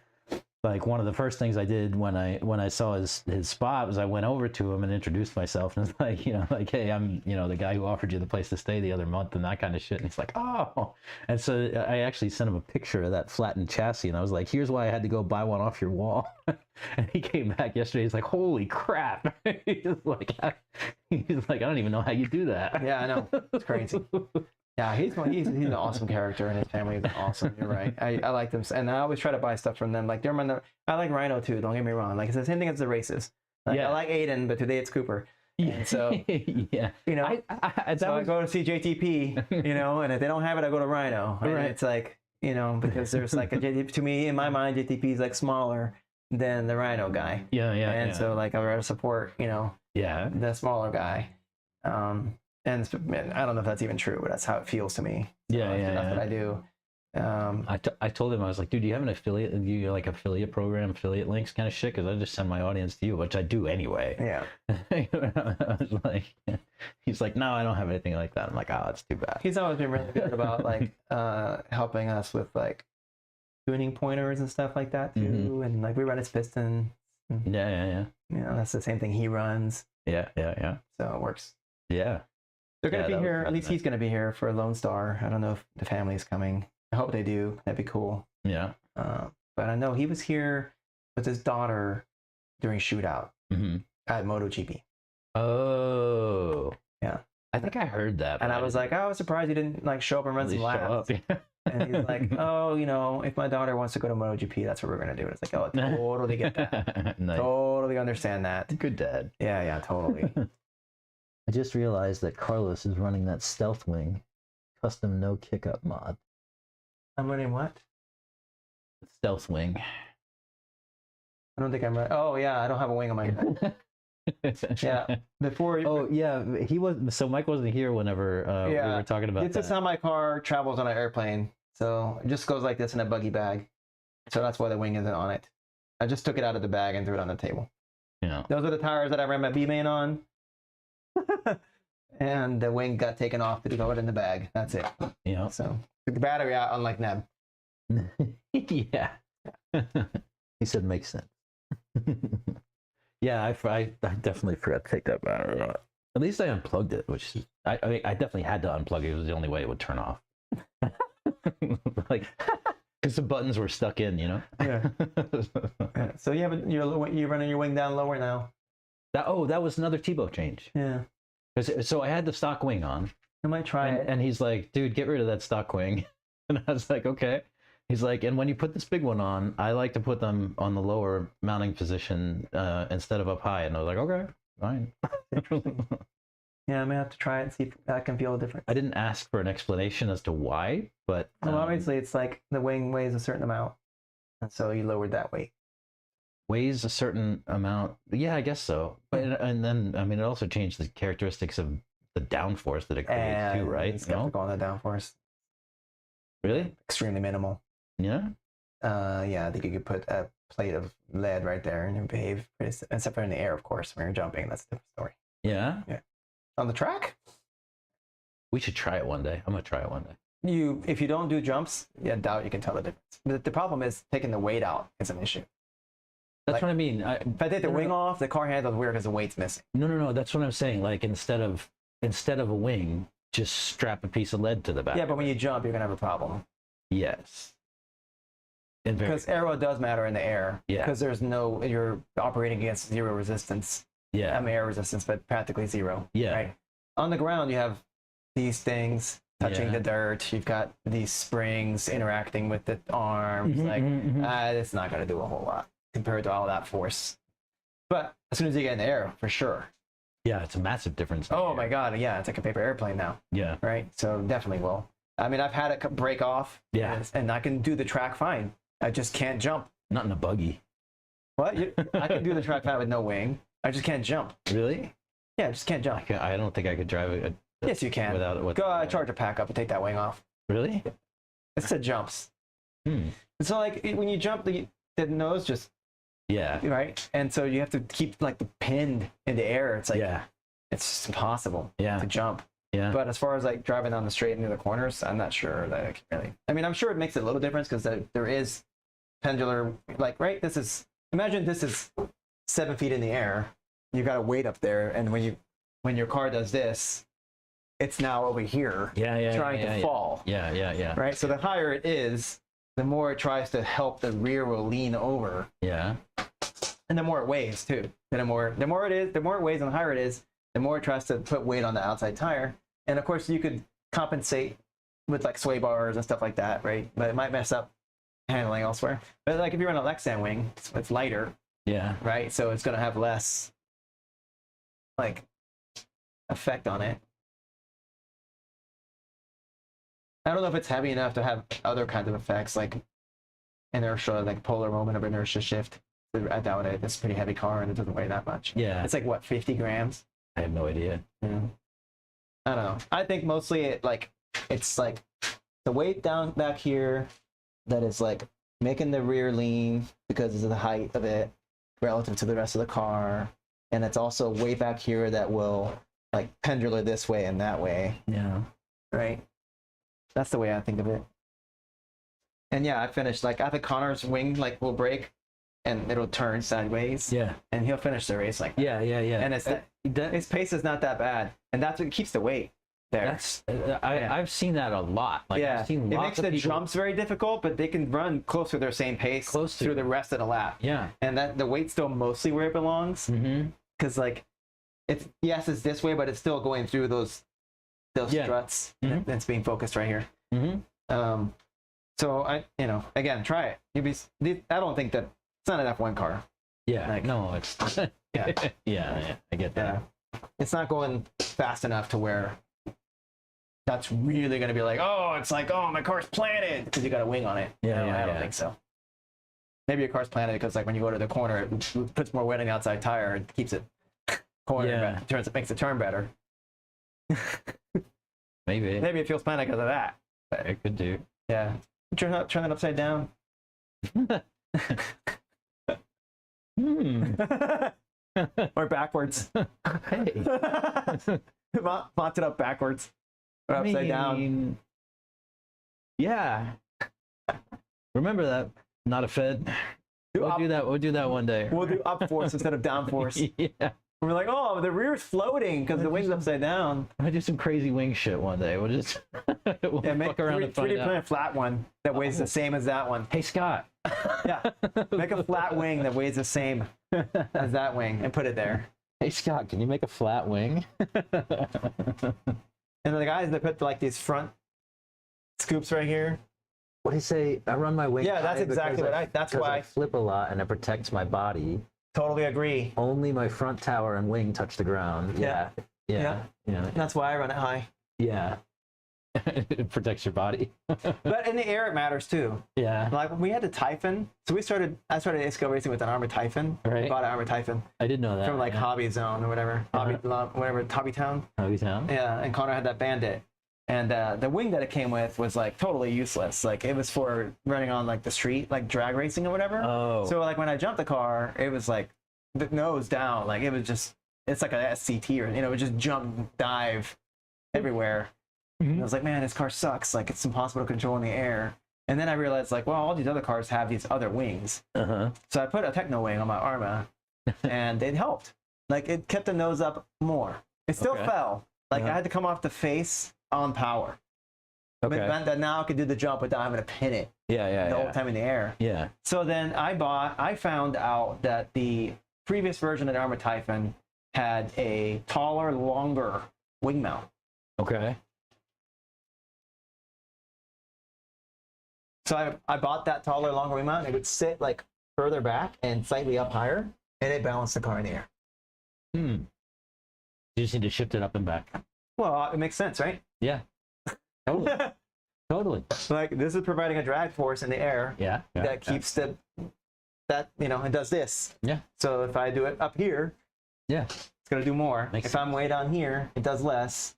like one of the first things I did when I saw his spot was I went over to him and introduced myself and was like, like, "Hey, I'm, the guy who offered you the place to stay the other month," and that kind of shit. And he's like, "Oh." And so I actually sent him a picture of that flattened chassis, and I was like, "Here's why I had to go buy one off your wall." And he came back yesterday. He's like, "Holy crap." He's like, "I don't even know how you do that." Yeah, I know. It's crazy. Yeah, he's an awesome character, and his family is awesome. You're right. I like them, and I always try to buy stuff from them. Like I like Rhino too. Don't get me wrong. Like, it's the same thing as the races. Like, Yeah. I like Aiden, but today it's Cooper. And so yeah, so I go to see JTP, and if they don't have it, I go to Rhino. Right? Right. It's like because there's like a JTP. To me, in my mind, JTP is like smaller than the Rhino guy. Yeah. And so like I rather support yeah. the smaller guy. And I don't know if that's even true, but that's how it feels to me. So Yeah, that's what I do. I told him, I was like, dude, do you have an affiliate? Do you like affiliate program, affiliate links kind of shit? Because I just send my audience to you, which I do anyway. Yeah. I was like, he's like, no, I don't have anything like that. I'm like, oh, that's too bad. He's always been really good about like helping us with like tuning pointers and stuff like that too. Mhm. And like we run his piston. Yeah. You know, that's the same thing he runs. Yeah. So it works. Yeah. They're gonna Yeah, be that was here. really At least nice. he's gonna be here for Lone Star. I don't know if the family's coming. I hope they do. That'd be cool. Yeah. But I know he was here with his daughter during shootout Mm-hmm. at MotoGP. Oh. Yeah. I think I heard that. And but I was like, oh, I was surprised he didn't like show up and run at some least show laps. up. And he's like, oh, you know, if my daughter wants to go to MotoGP, that's what we're gonna do. And it's like, oh, I totally get that. Nice. Totally understand that. Good dad. Yeah, totally. I just realized that Carlos is running that Stealth Wing custom no kick-up mod. I'm running what? Stealth Wing. I don't think I'm right. Oh yeah, I don't have a wing on my head. Yeah. Before Oh yeah, he was. So Mike wasn't here whenever we Yeah. were talking about it's that. just how my car travels on an airplane. So it just goes like this in a buggy bag. So that's why the wing isn't on it. I just took it out of the bag and threw it on the table. Yeah. Those are the tires that I ran my B-main on. And the wing got taken off to throw it in the bag. That's it. Yeah. So took the battery out, unlike Neb. Yeah. He said makes sense. Yeah, I definitely forgot to take that battery out. At least I unplugged it, which I mean, I definitely had to unplug it. It was the only way it would turn off. Like, because the buttons were stuck in, you know. Yeah. Yeah. So you're running your wing down lower now. That was another Tebow change. Yeah. So I had the stock wing on, I might try it. and he's like, dude, get rid of that stock wing. And I was like, okay. He's like, and when you put this big one on, I like to put them on the lower mounting position instead of up high. And I was like, okay, fine. Yeah, I may have to try it and see if I can feel a difference. I didn't ask for an explanation as to why, but Well, obviously, it's like the wing weighs a certain amount, and so you lowered that weight. weighs a certain amount. Yeah, I guess so. But and then I mean, it also changed the characteristics of the downforce that it creates too, right? It's No? skeptical on the downforce. Really? Extremely minimal. Yeah. Yeah, I think you could put a plate of lead right there and it would behave pretty, except for in the air, of course. When you're jumping, that's a different story. Yeah. On the track, We should try it one day. I'm gonna try it one day. if you don't do jumps, I doubt you can tell the difference. But the problem is taking the weight out is an issue. That's Like- what I mean. If I take the No, no, wing no. off, the car handles weird because the weight's missing. No. That's what I'm saying. Like instead of a wing, just strap a piece of lead to the back. Yeah, but when you jump, you're gonna have a problem Yes. And very, because aero does matter in the air. Yeah. Because you're operating against zero resistance. yeah. I mean air resistance, but practically zero. Yeah. Right. On the ground, you have these things touching Yeah. the dirt. You've got these springs interacting with the arms. Mhm, Like, mhm, mhm. it's not going to do a whole lot compared to all that force. But as soon as you get in the air, for sure. Yeah, it's a massive difference. in Oh the my air. God, yeah, it's like a paper airplane now, Yeah. right? So definitely will. I mean, I've had it break off. Yeah. And I can do the track fine. I just can't jump. Not in a buggy. What? I can do the track fine with no wing. I just can't jump. Really? Yeah, I just can't jump. I don't think I could drive it Yes, you can. without it. Go charge a pack up and take that wing off. Really? It's the jumps. Hmm. So like when you jump, the nose just Yeah. right, and so you have to keep like the pinned in the air. It's like Yeah. it's just impossible Yeah. to jump. Yeah. But as far as like driving down the straight into the corners, I'm not sure that I can really. I mean, I'm sure it makes a little difference because there is pendular like right. Imagine this is 7 feet in the air. You've got a weight up there, and when your car does this, it's now over here Yeah. trying to fall. Yeah. Right? So the higher it is, the more it tries to help the rear will lean over, Yeah. and the more it weighs too. And the more it weighs, and the higher it is, the more it tries to put weight on the outside tire. And of course, you could compensate with like sway bars and stuff like that, right? But it might mess up handling elsewhere. But like if you're on a Lexan wing, it's lighter, Yeah. right? So it's going to have less like effect on it. I don't know if it's heavy enough to have other kinds of effects like inertia, like polar moment of inertia shift. I doubt it. It's a pretty heavy car and it doesn't weigh that much. Yeah. It's like what, 50 grams? I have no idea. Yeah. I don't know. I think mostly it's like the weight down back here that is like making the rear lean because of the height of it relative to the rest of the car. And it's also way back here that will like pendulate this way and that way. Yeah. Right. That's the way I think of it. And yeah, I finished like I think Connor's wing like will break and it'll turn sideways. Yeah. And he'll finish the race like that. Yeah. And it's his pace is not that bad. And that's what keeps the weight there. That's I've seen that a lot. Like yeah, I've seen it lots makes of the people. jumps very difficult, but they can run close to their same pace Close to through it. the rest of the lap. Yeah. And that the weight's still mostly where it belongs. Mm-hmm. Because like it's it's this way, but it's still going through those Yeah. struts. Mhm. That's being focused right here. Mm-hmm. So I again try it. I don't think that it's not an F1 car. Yeah. Like- no, it's Yeah. yeah. I get that. It's not going fast enough to where that's really going to be like, oh, it's like, oh, my car's planted because you got a wing on it. Yeah, No, yeah, I don't yeah. think so. Maybe your car's planted because like when you go to the corner, it puts more weight on the outside tire and keeps it cornered, Yeah. makes it turn better. Maybe Maybe it feels planted because of that. it could do. Yeah. Turn that upside down. Hmm. Or backwards. Hey. Mont it up backwards. Or upside down. Yeah. Remember that? Not a Fed. We'll do that. We'll do that one day. We'll do up force instead of down force. Yeah. We're like, oh, the rear's floating because the wing's upside down. I'll do some crazy wing shit one day. We'll just we'll Yeah, make fuck around and find 3D out. print a flat one that weighs the same as that one. Hey Scott. Yeah, make a flat wing that weighs the same as that wing and put it there. Hey Scott, can you make a flat wing? And the guys that put like these front scoops right here. What do you say? I run my wing. Yeah, that's high exactly because what that's because why I flip a lot and it protects my body. totally agree. Only my front tower and wing touch the ground. Yeah. Yeah. Yeah. That's why I run it high. Yeah. It protects your body. But in the air, it matters too. Yeah. Like when we had the Typhon, so I started ASCO racing with an Armored Typhon. Right. We bought an Armored Typhon I didn't know that. from like yeah. Hobby Zone or whatever, Hobby Town. Hobby Town. Yeah, and Connor had that Bandit. And the wing that it came with was like totally useless. Like it was for running on like the street, like drag racing or whatever. Oh. So like when I jumped the car, it was like the nose down. Like it was just, it's like an SCT or, it would just jump, dive everywhere. Mhm. And I was like, man, this car sucks. Like it's impossible to control in the air. And then I realized like, well, all these other cars have these other wings. Uh-huh. So I put a Techno wing on my Arma and it helped. Like it kept the nose up more. It still Okay. fell. Like Yeah. I had to come off the face on power. But Okay. meant that now I could do the jump without having to pin it Yeah. the whole time in the air. Yeah. So then I found out that the previous version of the Armored Typhon had a taller, longer wing mount. Okay. So I bought that taller, longer wing mount, and it would sit like further back and slightly up higher, and it balanced the car in the air. Hmm. You just need to shift it up and back. Well, it makes sense, right? Yeah. Totally. Totally. Like this is providing a drag force in the air Yeah. that keeps it does this. Yeah. So if I do it up here, Yeah. it's gonna do more. Makes if I'm way down here, it does less.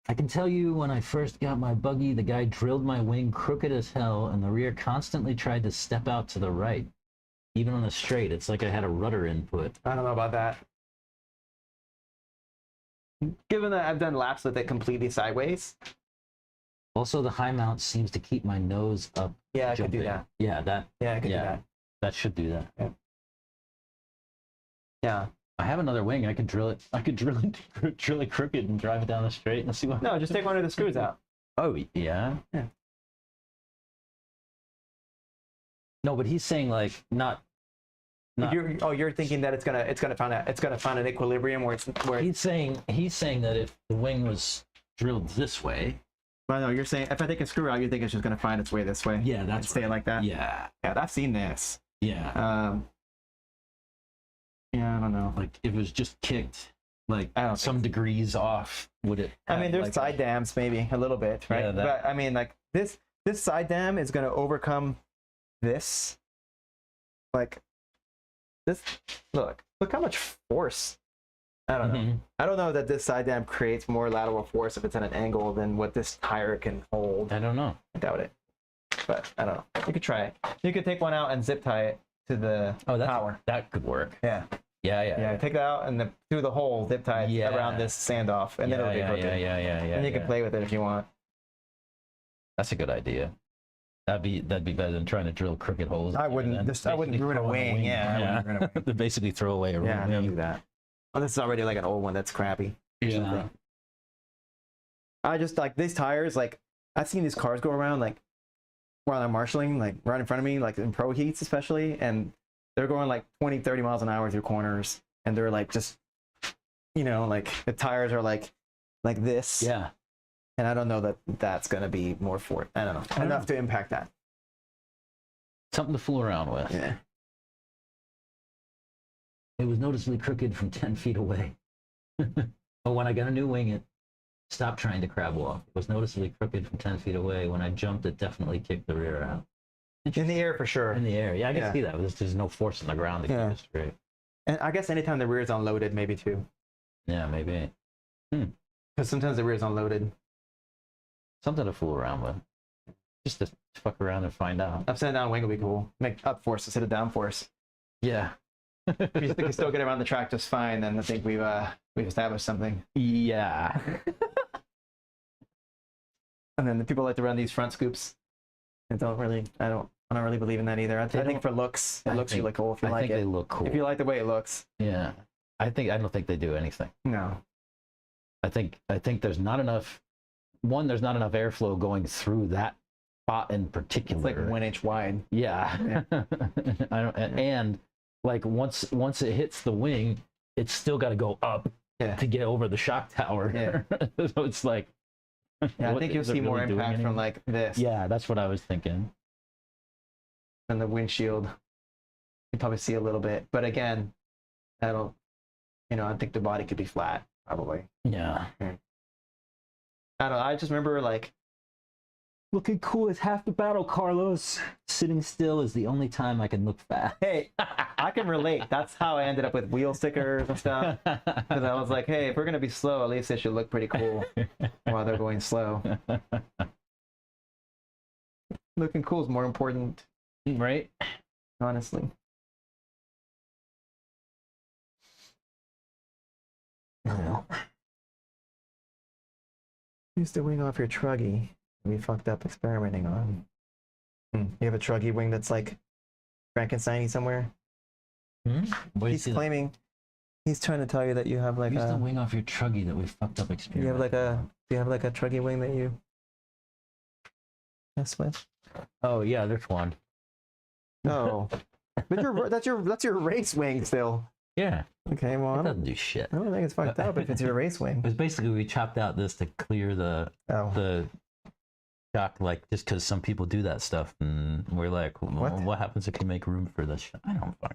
I can tell you when I first got my buggy, the guy drilled my wing crooked as hell, and the rear constantly tried to step out to the right. Even on the straight, it's like I had a rudder input. I don't know about that. Given that I've done laps with it completely sideways, Also, the high mount seems to keep my nose up. yeah, I could do jumping. that. Yeah, that Yeah, I could Yeah. do that. that should do that. Yeah. I have another wing. I could drill it. I could drill it crooked and drive it down the straight and see what. No, just take one of the screws out. Oh yeah. Yeah. No, but he's saying like not. You're thinking that it's gonna find an equilibrium where He's saying that if the wing was drilled this way. Well, no, you're saying if I take a screw out, you think it's just gonna find its way this way. Yeah, And that's stay like that. Yeah. Yeah, I've seen this. Yeah. Yeah, I don't know. Like if it was just kicked like I don't some degrees off, would it? I mean, have, there's like, side dams maybe a little bit, right? Yeah, but I mean, like this side dam is gonna overcome this. Like this. Look how much force I don't know. Mhm. I don't know that this side dam creates more lateral force if it's at an angle than what this tire can hold. I don't know. I doubt it. But I don't know. You could try it. You could take one out and zip tie it to the power. That could work. Yeah. Yeah. Take that out and then through the hole, zip tie it around this standoff, and then it'll be hooked. Yeah. And you can play with it if you want. That's a good idea. That'd be better than trying to drill crooked holes. I wouldn't ruin a wing. Yeah. I wouldn't ruin a wing. To basically throw away a Yeah, don't do wing. that. Well, this is already like an old one that's crappy. Yeah. I just like these tires. Like I've seen these cars go around like while I'm marshalling, like right in front of me, like in pro heats especially, and they're going like 20, 30 miles an hour through corners, and they're like just, like the tires are like this. Yeah. And I don't know that that's gonna be more for it. I don't know enough to impact that. Something to fool around with. Yeah. It was noticeably crooked from 10 feet away. But when I got a new wing, it stopped trying to crab walk. It was noticeably crooked from 10 feet away. When I jumped, it definitely kicked the rear out. In the air for sure. In the air. Yeah, I can see that. There's no force on the ground to keep it straight. And I guess anytime the rear is unloaded, maybe too. Yeah, maybe. Because sometimes the rear is unloaded. Something to fool around with. Just to fuck around and find out. Upside down wing would be cool. Make up force instead of down force. Yeah. If you can still get around the track just fine, then I think we've established something. Yeah. And then the people like to run these front scoops. I don't really believe in that either. I think for looks, it looks really cool if you I like think it. they look cool. If you like the way it looks. Yeah. I don't think they do anything. No. I think there's not enough. One, there's not enough airflow going through that spot in particular. It's like 1 inch wide. Yeah. And like once it hits the wing, it's still got to go up to get over the shock tower. Yeah. So it's like. Yeah, I think you'll see more impact from like this. Yeah, that's what I was thinking. And the windshield, you probably see a little bit, but again, that'll, I think the body could be flat probably. Yeah. I don't know. I just remember like looking cool is half the battle, Carlos. Sitting still is the only time I can look fast. Hey, I can relate. That's how I ended up with wheel stickers and stuff. Because I was like, hey, if we're gonna be slow, at least they should look pretty cool while they're going slow. Looking cool is more important, right? Honestly. Yeah. Use the wing off your truggy. We fucked up experimenting on. You have a truggy wing that's like Frankenstein-y somewhere. He's claiming. He's trying to tell you that you have like Use the wing off your truggy that we fucked up experience. Do you have like a truggy wing that you mess with? Oh yeah, there's one. No. But that's your race wing still. Yeah. Okay, well It doesn't do shit. I don't think it's fucked up if it's your race wing. It was basically we chopped out this to clear the shock, like just because some people do that stuff, and we're like, what happens if you make room for this?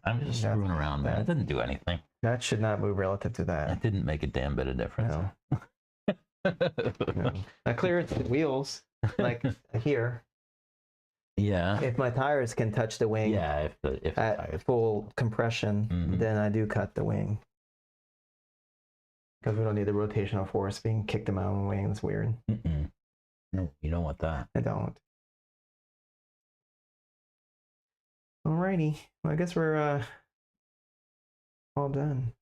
I'm just screwing around, man. It didn't do anything. That should not move relative to that. It didn't make a damn bit of difference. No. I clear the wheels, like here. Yeah. If my tires can touch the wing if at full compression, then I do cut the wing. Because we don't need the rotational force being kicked in my own wing. It's weird. No, you don't want that. I don't. Alrighty. Well, I guess we're all done.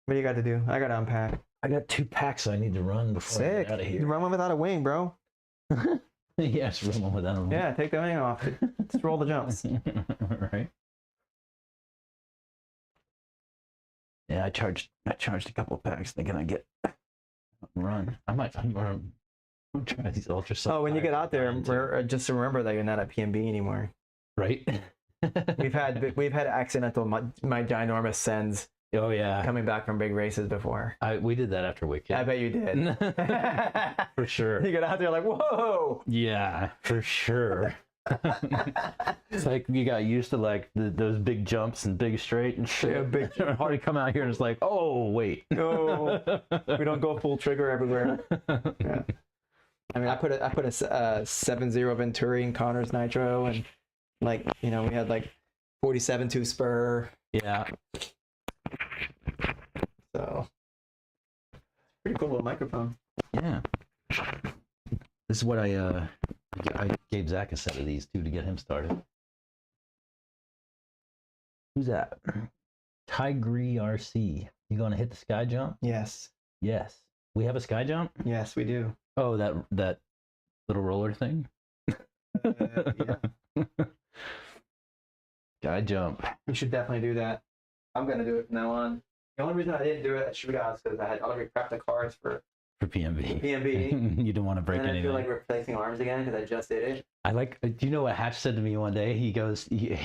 What do you got to do? I got to unpack. I got 2 packs I need to run before I Sick. get out of here. You run one without a wing, bro. Yes, run one without a wing. Yeah, take the wing off. Just roll the jumps. Right. Yeah, I charged a couple of packs thinking I'd get run. I'm gonna try these ultra. Oh, when you get out there, just remember that you're not at PNB anymore. Right. we've had accidental my ginormous sends. Oh yeah. Coming back from big races before. We did that after Wicked. I bet you did. For sure. You get out there like, whoa. Yeah, for sure. It's like you got used to like those big jumps and big straight and shit. Yeah, big hard to come out here and it's like, oh wait. No, we don't go full trigger everywhere. Yeah. I mean, I put a 7.0 Venturi in Connor's Nitro, and like we had like 47 2 spur. Yeah. So Pretty cool little microphone. Yeah. This is what I gave Zach a set of these too to get him started. Who's that? Tigre RC. You going to hit the sky jump? Yes. Yes. We have a sky jump? Yes, we do. Oh, that little roller thing? Yeah. Sky jump. We should definitely do that. I'm gonna do it from now on. The only reason I didn't do it at Shootout is because I had already prepped the cars for For PNB. PNB. You didn't want to break And I anything. feel like replacing arms again because I just did it. I like. Do you know what Hatch said to me one day? He goes, we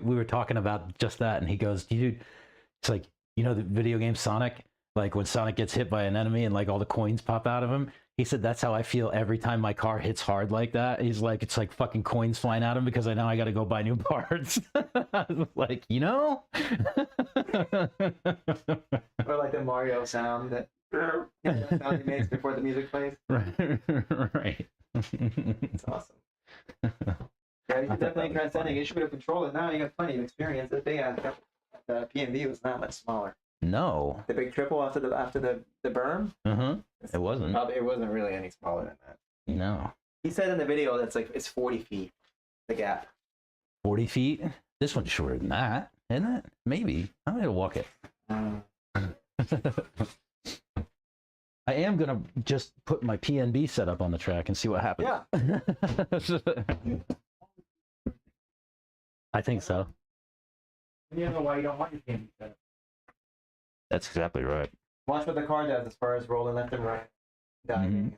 were talking about just that, and he goes, "Dude, it's like the video game Sonic. Like when Sonic gets hit by an enemy and like all the coins pop out of him." He said that's how I feel every time my car hits hard like that. He's like, it's like fucking coins flying out of him because I know I got to go buy new parts. I was like, Or like the Mario sound that sound he makes before the music plays. right. It's awesome. Yeah, you should definitely transcending. You should be able to control it now. You got plenty of experience. The big ass the PNB was not much smaller. No. The big triple after the berm. It wasn't. Probably it wasn't really any smaller than that. No. He said in the video that's like it's 40 feet, the gap. 40 feet? This one's shorter than that, isn't it? Maybe. I'm going to walk it. I am going to just put my PNB setup on the track and see what happens. Yeah. I think so. You don't know why you don't want your PNB set up. That's exactly right. Watch what the car does as far as rolling left and right. Diving.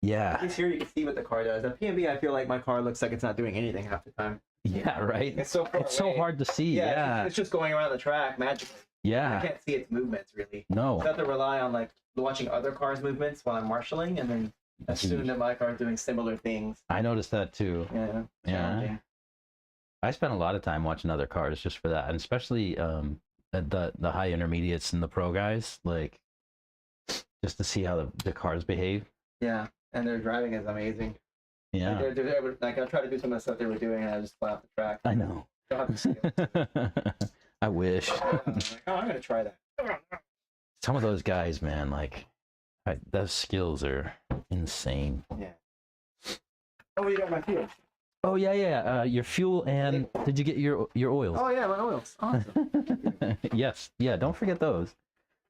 Yeah. At least here you can see what the car does. The PNB, I feel like my car looks like it's not doing anything half the time. Yeah, right? It's so far It's so away. hard to see. Yeah. It's just going around the track magically. I Yeah. can't see its movements really. No. I have to rely on like watching other cars' movements while I'm marshalling, and then assume that my car is doing similar things. I noticed that too. Yeah. Yeah. challenging. I spent a lot of time watching other cars just for that, and especially the high intermediates and the pro guys, like just to see how the cars behave. Yeah. And their driving is amazing. Yeah, Like I tried to do some of the stuff they were doing, and I just fly off the track. I know. Don't have to see it. I wish. I'm like, oh, I'm gonna try that. Some of those guys, man, like those skills are insane. Yeah. Oh, you got my fuel. Oh yeah. Your fuel and did you get your oils? Oh yeah, my oils. Awesome. Yes. Yeah. Don't forget those.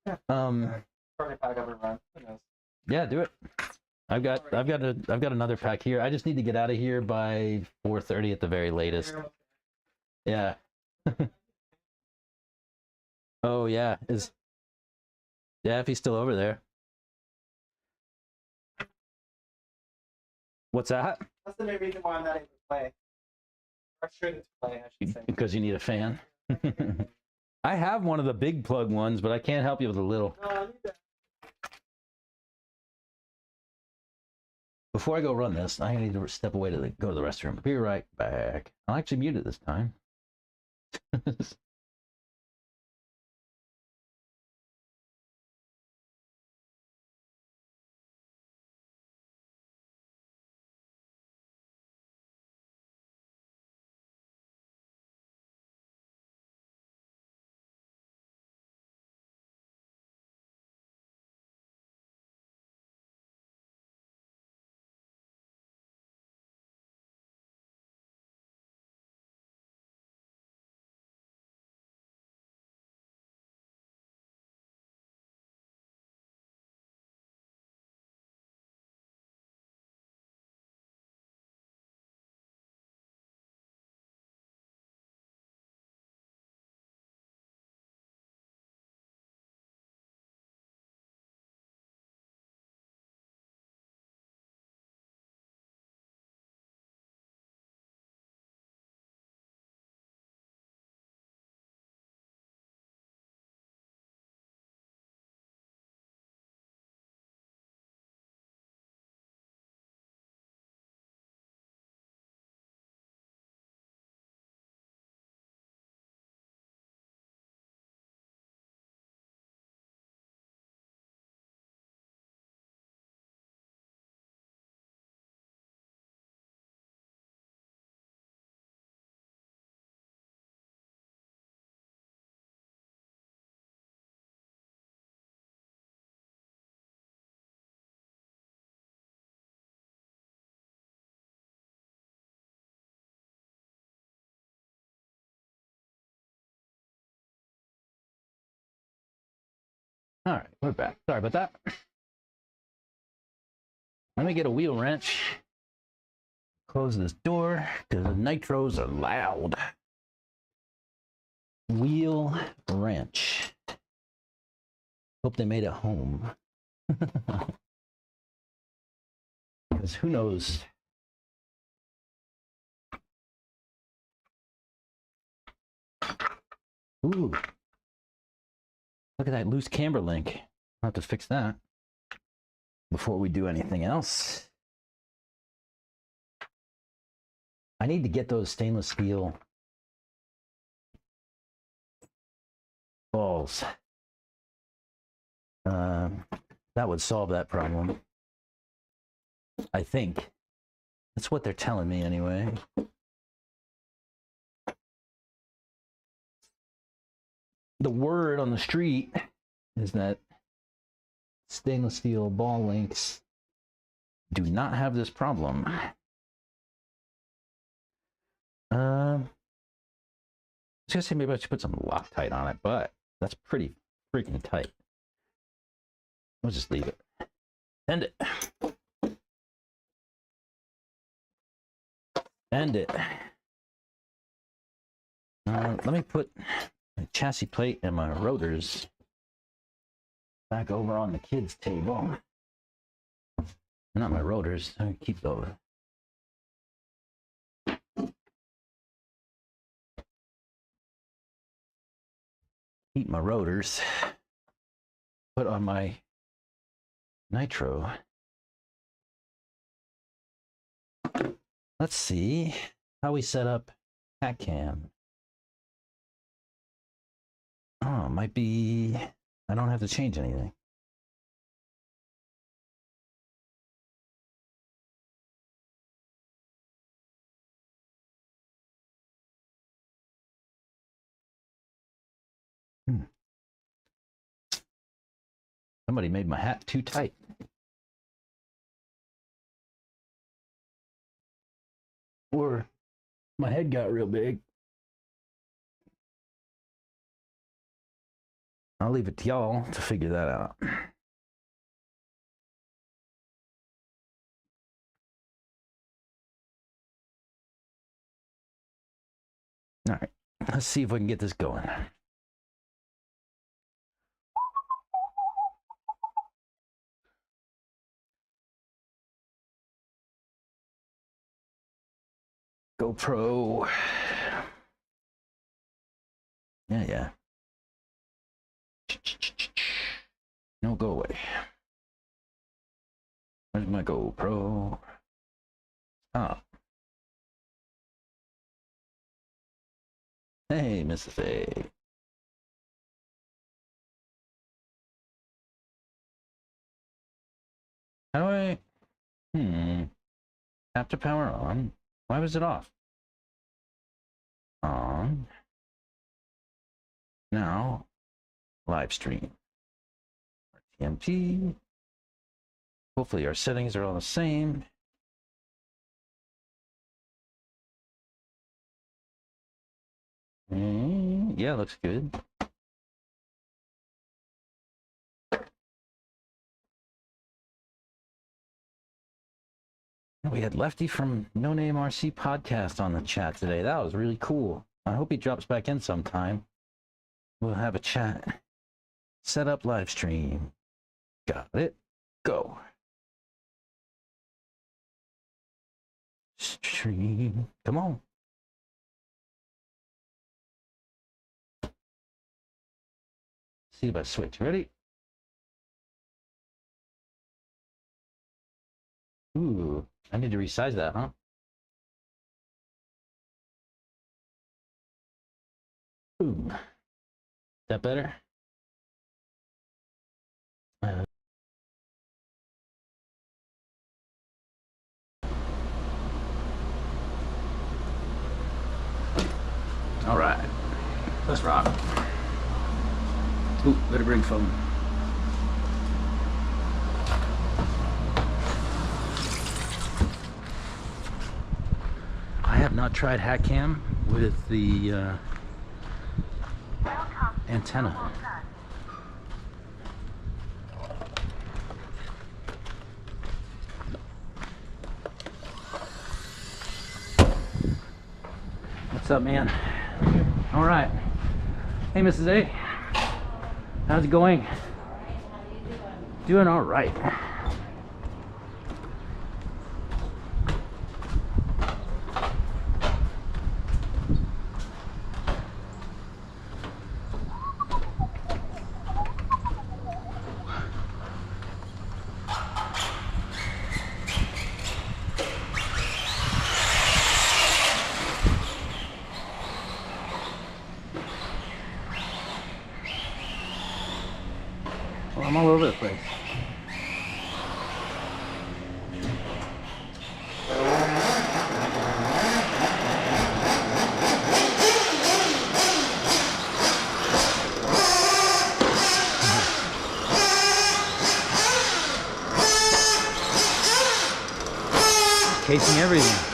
Yeah. Probably pack up and run. Who knows? Yeah. Do it. I've got another pack here. I just need to get out of here by 4:30 at the very latest. Yeah. Oh yeah. If he's still over there. What's that? That's the main reason why I'm not able to play. Or shouldn't play, I should say. Because you need a fan. I have one of the big plug ones, but I can't help you with the little. No, I need that. Before I go run this, I need to step away to go to the restroom. Be right back. I'll actually mute it this time. All right, we're back. Sorry about that. Let me get a wheel wrench. Close this door because the nitros are loud. Wheel wrench. Hope they made it home. Because who knows? Ooh. Look at that loose camber link. I'll have to fix that before we do anything else. I need to get those stainless steel balls. That would solve that problem. I think. That's what they're telling me anyway. The word on the street is that stainless steel ball links do not have this problem. I was gonna say maybe I should put some Loctite on it, but that's pretty freaking tight. We'll just leave it. Bend it. Bend it. Let me put my chassis plate and my rotors back over on the kids' table. Not my rotors. I keep those. Keep my rotors. Put on my nitro. Let's see how we set up hat cam. Oh, might be, I don't have to change anything. Somebody made my hat too tight. Or my head got real big. I'll leave it to y'all to figure that out. All right, let's see if we can get this going. GoPro. Yeah. No, go away. Where's my GoPro? Stop. Hey, Mrs. A. How do I... Tap to power on. Why was it off? On. Now, live stream. RTMP. Hopefully our settings are all the same. Yeah, looks good. We had Lefty from No Name RC Podcast on the chat today. That was really cool. I hope he drops back in sometime. We'll have a chat. Set up live stream. Got it. Go. Stream. Come on. See if I switch. Ready? Ooh, I need to resize that, huh? Ooh. Is that better? All right, let's rock. Ooh, better bring phone. I have not tried hat cam with the antenna. What's up, man? All right. Hey, Mrs. A. How's it going? Doing all right. Well, I'm all over the place. Casing everything.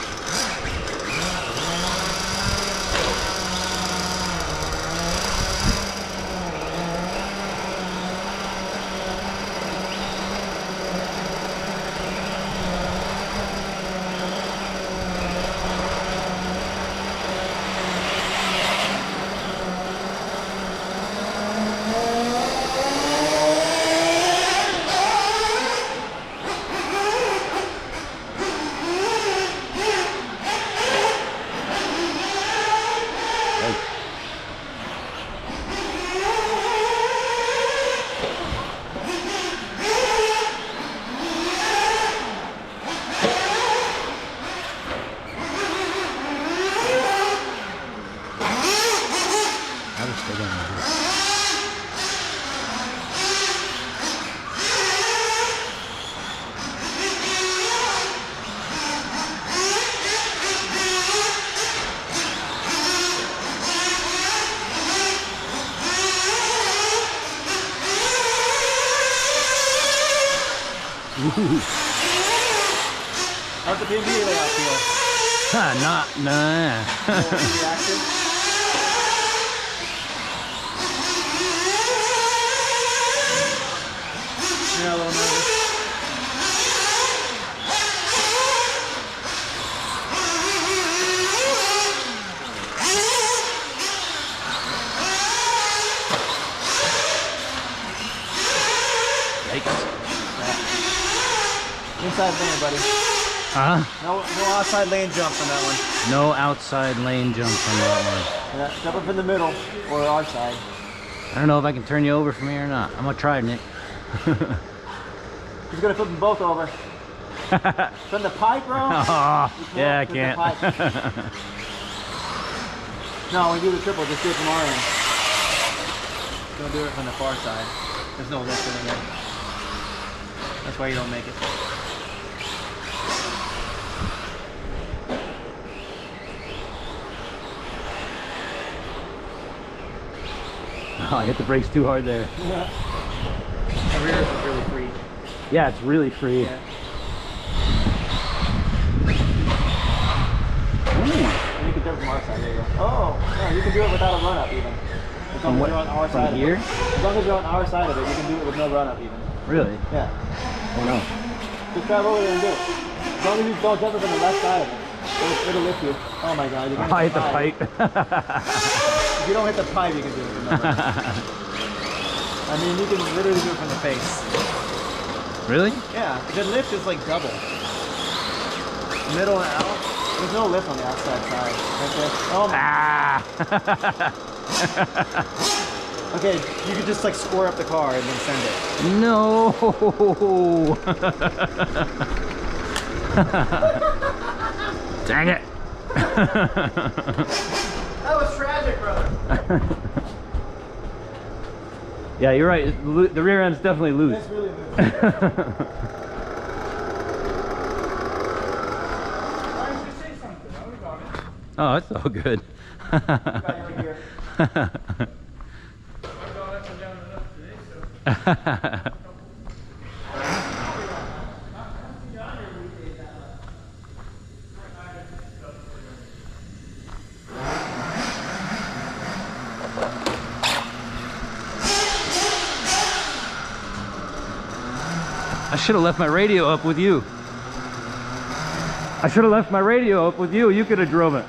How's the PNB layout feel? Nah. Reactive? Yeah, a little nervous. Inside lane, buddy. No outside lane jumps on that one. No outside lane jumps on that one. Yeah, jump up in the middle or our side. I don't know if I can turn you over from here or not. I'm gonna try, Nick. He's gonna flip them both over. From the pipe, bro? Oh, yeah, I From the can't. pipe. No, when you do the triple, just do it from our end. Don't do it from the far side. There's no lift in there. That's why you don't make it. Oh, I hit the brakes too hard there. Yeah. The rear is really free. Yeah, it's really free. Yeah. Ooh. You can do it from our side. There you go. Oh, yeah, you can do it without a run up even. As long as you're on our side. From here? Of it. As long as you're on our side of it, you can do it with no run up even. Really? Yeah. Oh no. Just drive over there and do it. As long as you don't jump up on the left side of it, it'll lift you. Oh my god. You're I hit the pipe. If you don't hit the pipe, you can do it with no run up. I mean, you can literally do it from the face. Really? Yeah, the lift is like double. Middle and out. There's no lift on the outside side. Right there. Oh my. Ah. Okay, you could just like score up the car and then send it. No. Dang it. That was tragic, brother. Yeah, you're right. The rear end's definitely loose. It's really loose. Oh, it's all good. I should have left my radio up with you. I should have left my radio up with you. You could have drove it.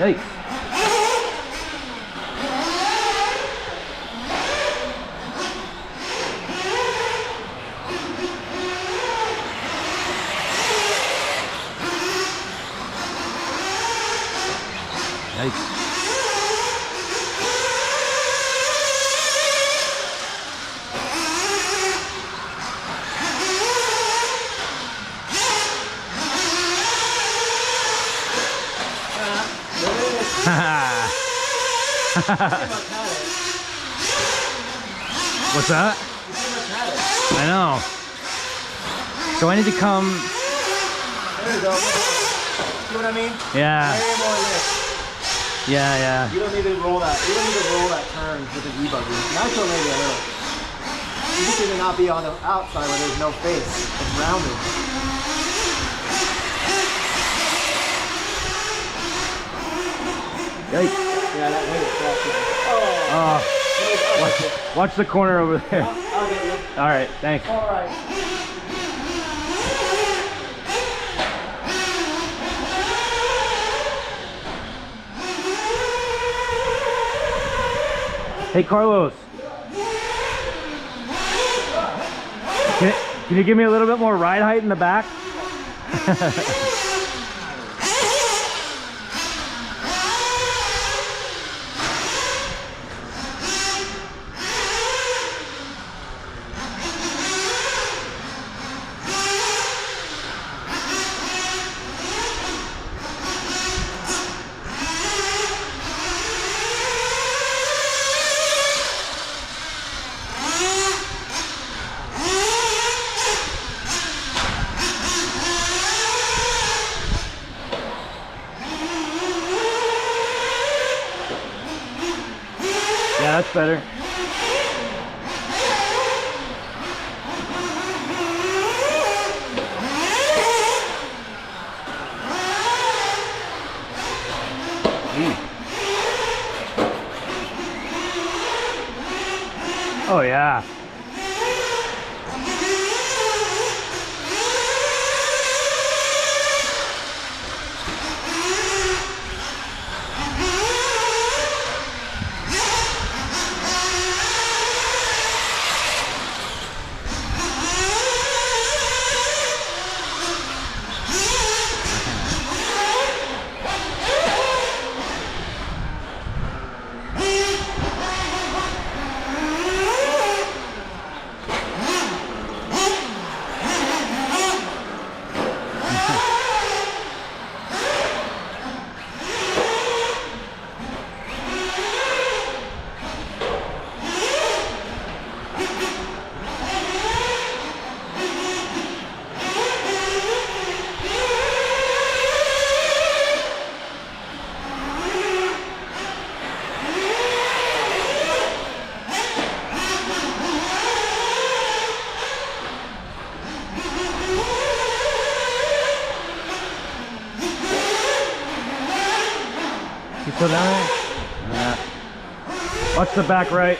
Yikes. Yikes. What's that? I know. So I need to come. There you go. See what I mean? Yeah. Way more lift. Yeah, yeah. You don't need to roll that. You don't need to roll that turn with an e-buggy. Nitro maybe a little. You just need to not be on the outside where there's no face. It's rounded. Yikes. Yeah, that way it's off. Oh, watch the corner over there. I'll get you. All right, thanks. All right. Hey, Carlos. Can you give me a little bit more ride height in the back? Yeah, that's better. Oh yeah. You put on? Watch the back right.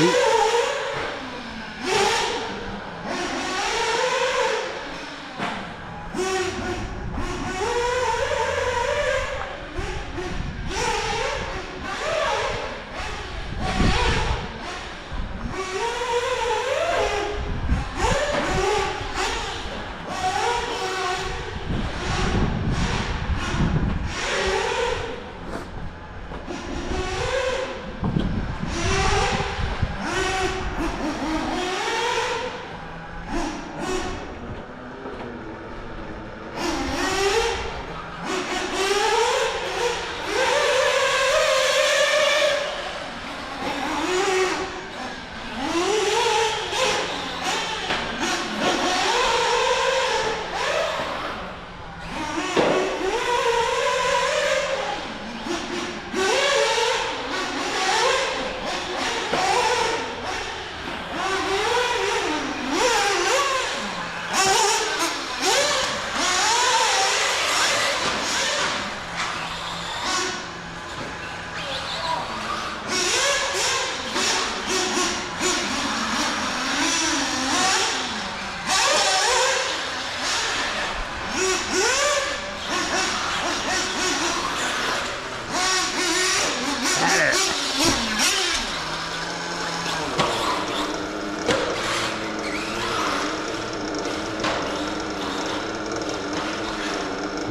Ooh.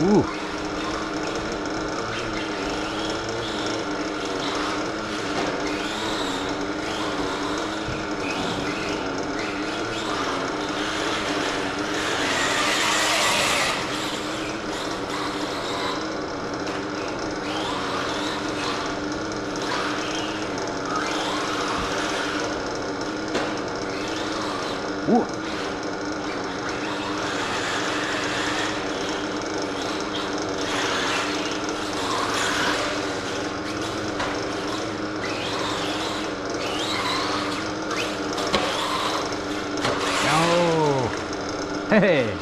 Ooh. No. Hey.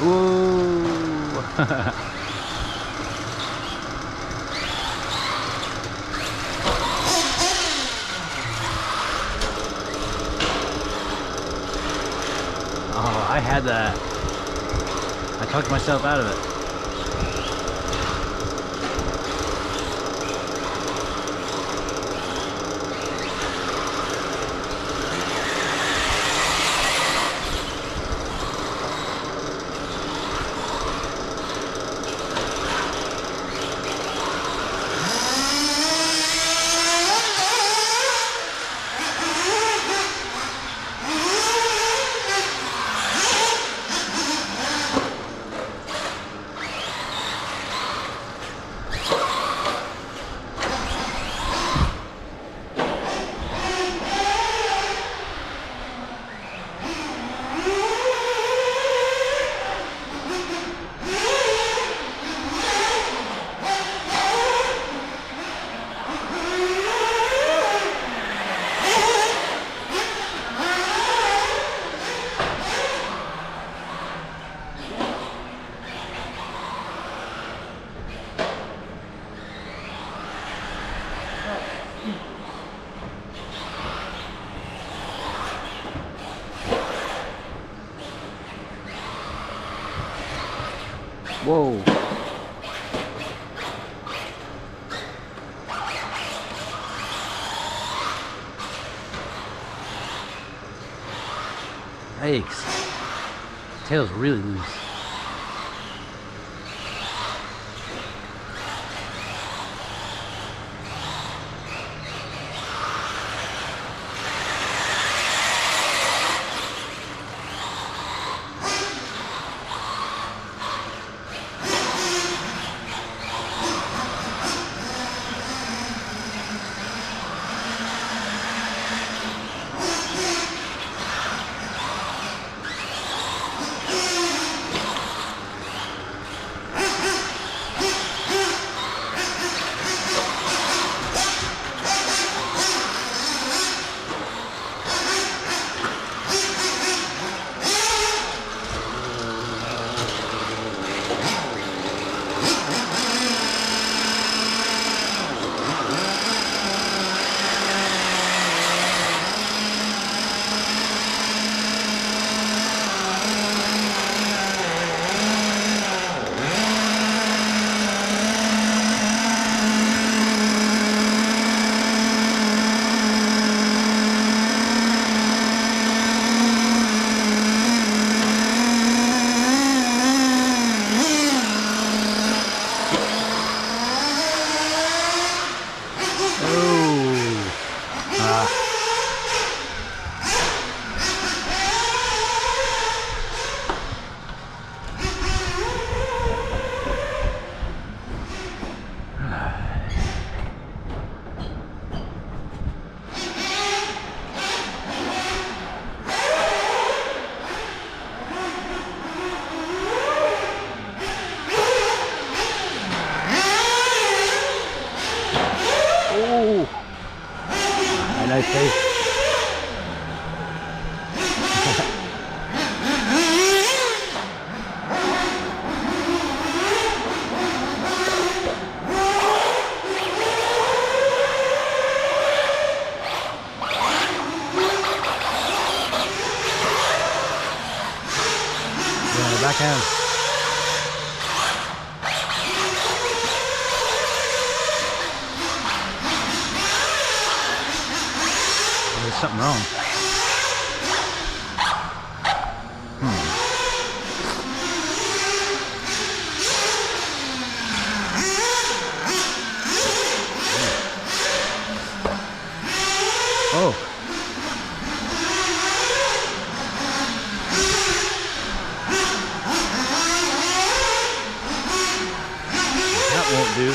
Ooh. Oh, I had that. I talked myself out of it. Whoa. Yikes. Tail's really loose. the backhand. There's something wrong. Oh. That won't do.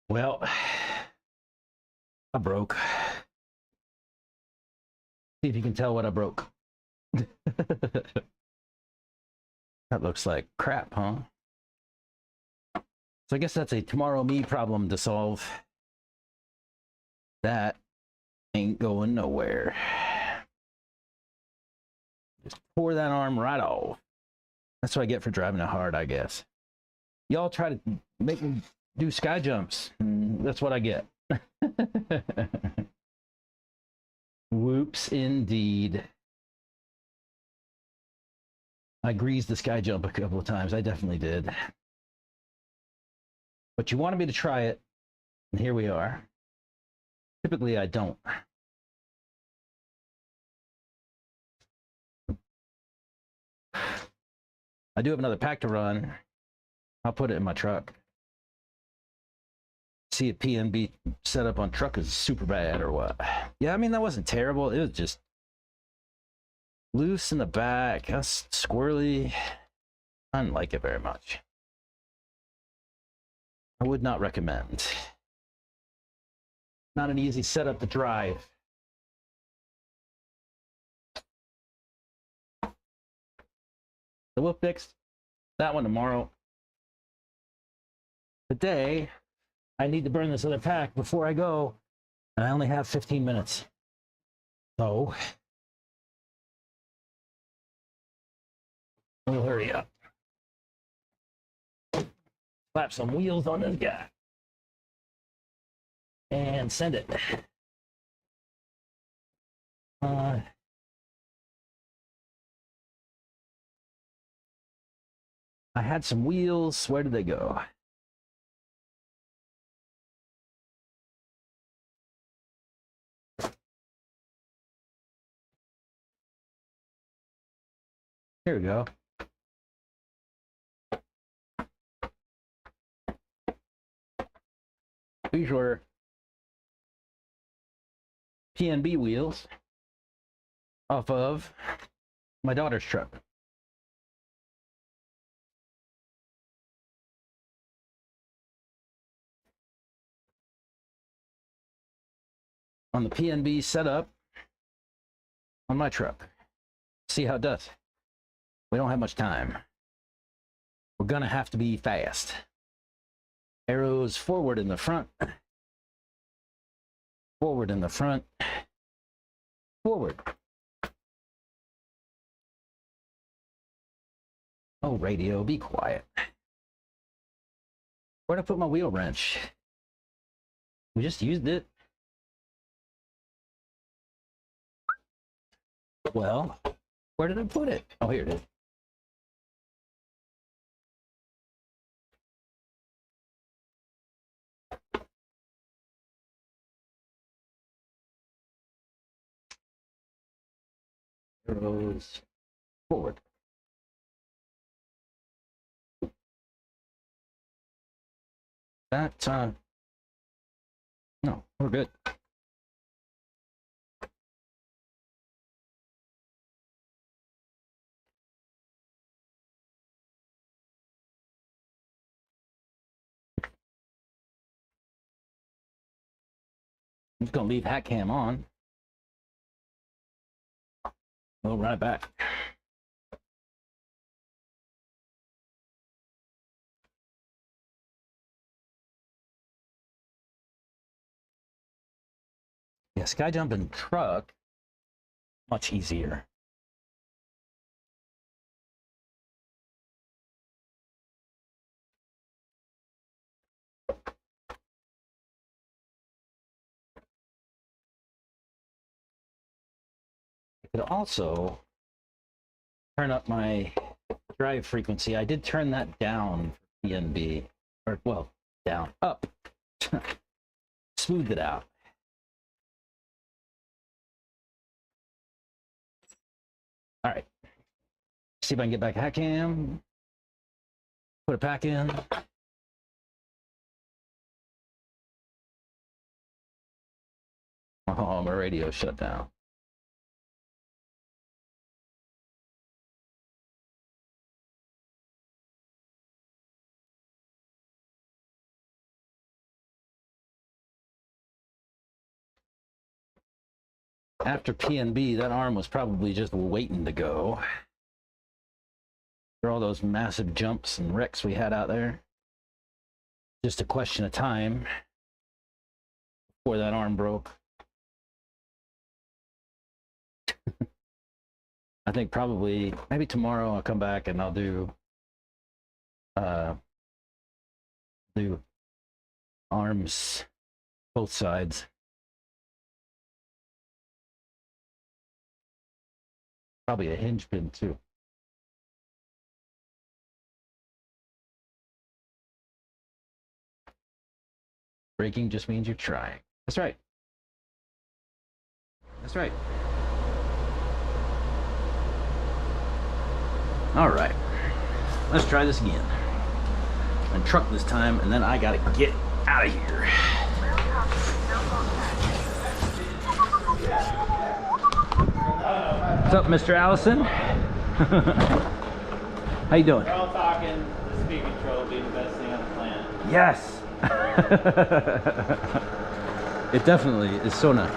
Well, I broke. See if you can tell what I broke. That looks like crap, huh? So I guess that's a tomorrow me problem to solve. That ain't going nowhere. Just pour that arm right off. That's what I get for driving it hard, I guess. Y'all try to make me do sky jumps. That's what I get. Whoops, indeed. I greased the sky jump a couple of times. I definitely did. But you wanted me to try it, and here we are. Typically, I don't. I do have another pack to run. I'll put it in my truck. See if PNB setup on truck is super bad or what. Yeah, I mean, that wasn't terrible. It was just loose in the back. That's squirrely. I didn't like it very much. I would not recommend. Not an easy setup to drive. So we'll fix that one tomorrow. Today, I need to burn this other pack before I go, and I only have 15 minutes. So, we'll hurry up. Slap some wheels on this guy. And send it. I had some wheels. Where did they go? Here we go. These were PNB wheels off of my daughter's truck. On the PNB setup on my truck. See how it does. We don't have much time. We're gonna have to be fast. Arrows forward in the front. Forward in the front. Forward. Oh, radio, be quiet. Where'd I put my wheel wrench? We just used it. Well, where did I put it? Oh, here it is. Arrows forward. That, no, we're good. I'm just gonna leave hat cam on. We'll run it back. Yeah, sky jumping truck, much easier. I could also turn up my drive frequency. I did turn that down for PNB, or well, down, up. Smoothed it out. All right. See if I can get back hat cam. Put it back in. Oh, my radio shut down. After PNB, that arm was probably just waiting to go. For all those massive jumps and wrecks we had out there. Just a question of time before that arm broke. I think probably, maybe tomorrow I'll come back and I'll do arms, both sides. Probably a hinge pin too. Breaking just means you're trying. That's right. That's right. All right. Let's try this again. And truck this time, and then I gotta get out of here. What's up, Mr. Allison? How you doing? We're all talking the speed control being the best thing on the planet. Yes. It definitely is so nice.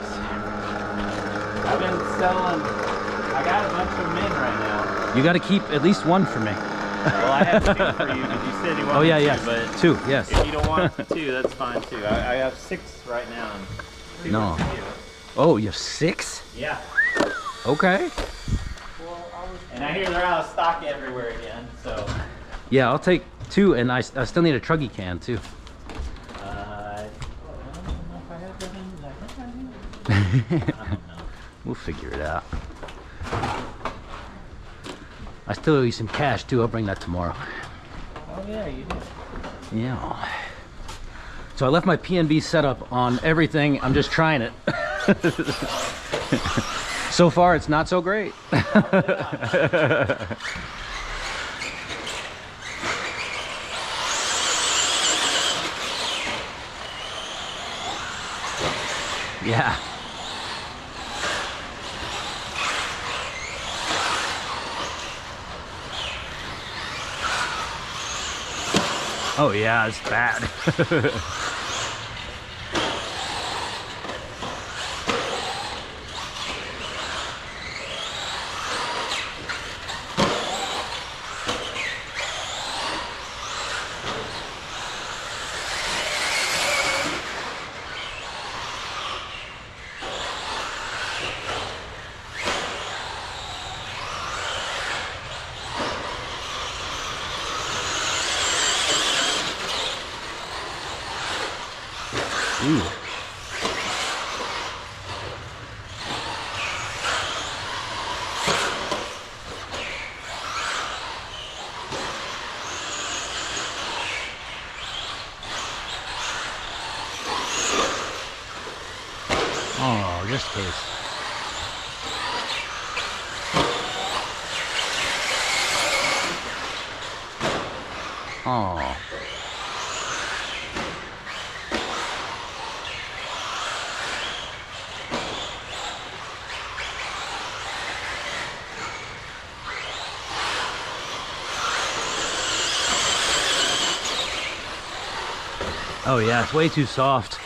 I've been selling, I got a bunch of them in right now. You got to keep at least one for me. Well, I have 2 for you because you said you wanted Oh yeah, 2, yes. but 2, yes. if you don't want 2, that's fine too. I have 6 right now. And 2 No. for you. Oh, you have 6? Yeah. Okay. And I hear they're out of stock everywhere again, so. Yeah, I'll take 2, and I still need a truggy can too. I don't know if I have them in. I don't know. We'll figure it out. I still owe you some cash too. I'll bring that tomorrow. Oh yeah, you do. Yeah. So I left my PNB setup on everything. I'm just trying it. So far, it's not so great. Yeah. Oh yeah, it's bad. Ooh. Oh, just case. Oh. Oh yeah, it's way too soft.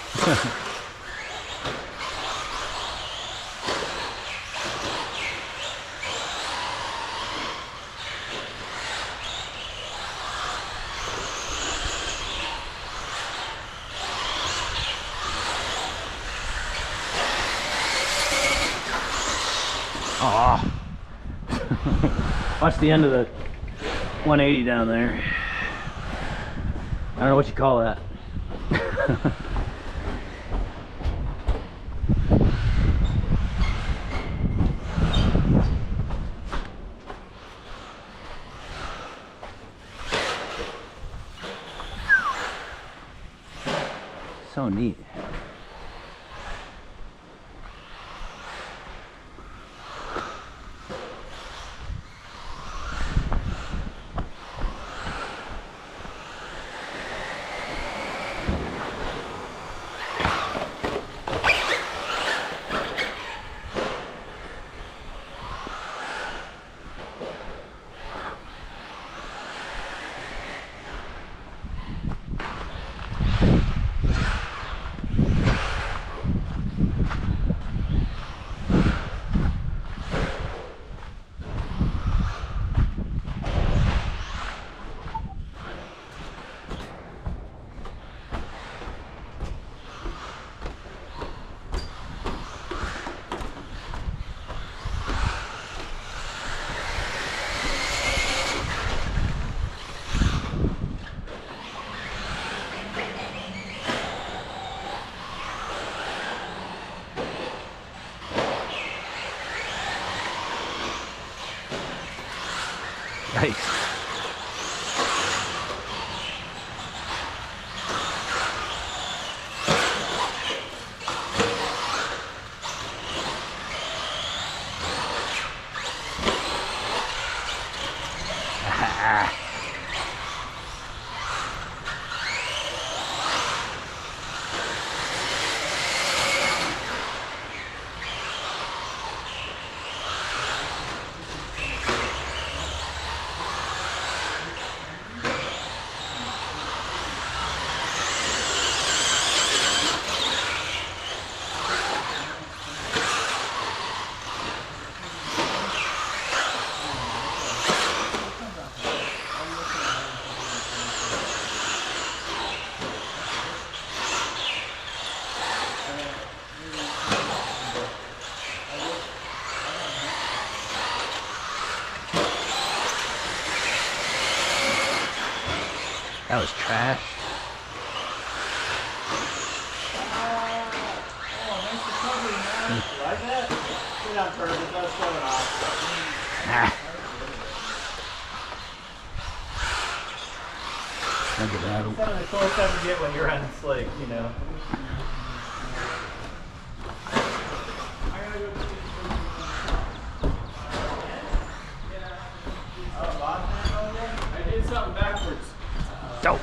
Oh. Watch the end of the 180 down there. I don't know what you call that. So neat. Nice. That was trash. Like that? Sit down, Curtis. That's showing off. Ah. Look at that. Some of the cool stuff you get when you're running slick, you know. I did something backwards. Oh.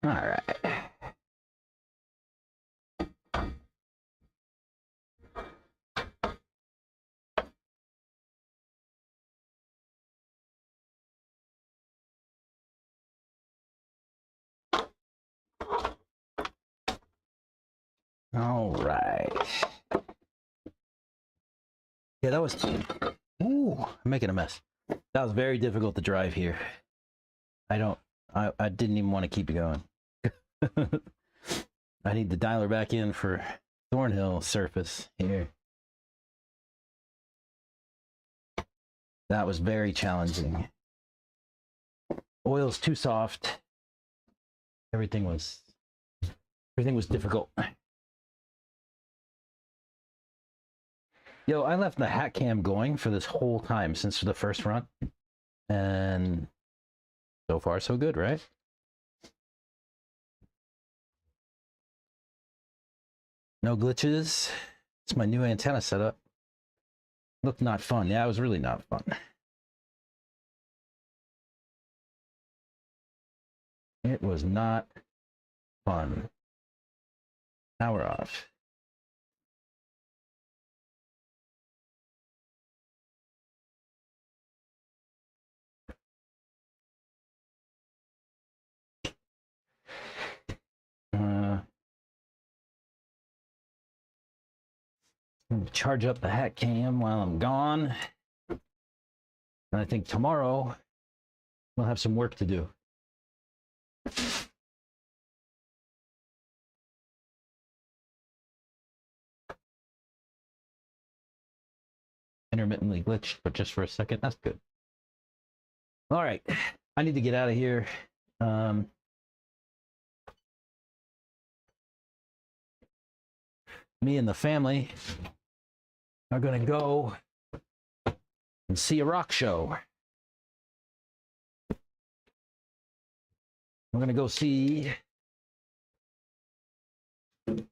All right. All right. Yeah, that was. Ooh, I'm making a mess. That was very difficult to drive here. I didn't even want to keep it going. I need to dial her back in for Thornhill surface here. That was very challenging. Oil's too soft. Everything was difficult. Yo, I left the hat cam going for this whole time since the first run. And so far so good, right? No glitches. It's my new antenna setup. Looked not fun. Yeah, it was really not fun. It was not fun. Now we're off. Charge up the hat cam while I'm gone. And I think tomorrow we'll have some work to do. Intermittently glitched, but just for a second. That's good. All right. I need to get out of here. Me and the family are going to go and see a rock show. We're going to go see the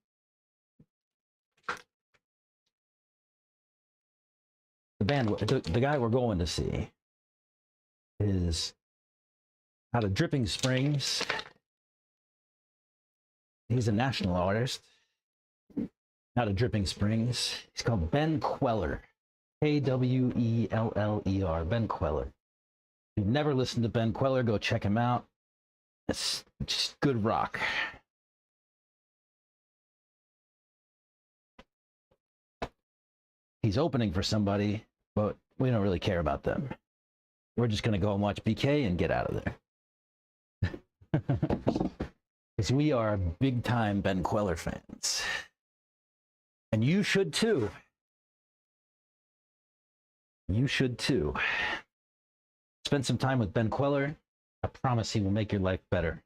band. The guy we're going to see is out of Dripping Springs. He's a national artist out of Dripping Springs. He's called Ben Queller. K-W-E-L-L-E-R. Ben Queller. If you've never listened to Ben Queller, go check him out. It's just good rock. He's opening for somebody, but we don't really care about them. We're just going to go and watch BK and get out of there. Because we are big time Ben Queller fans. And you should too. You should too. Spend some time with Ben Queller. I promise he will make your life better.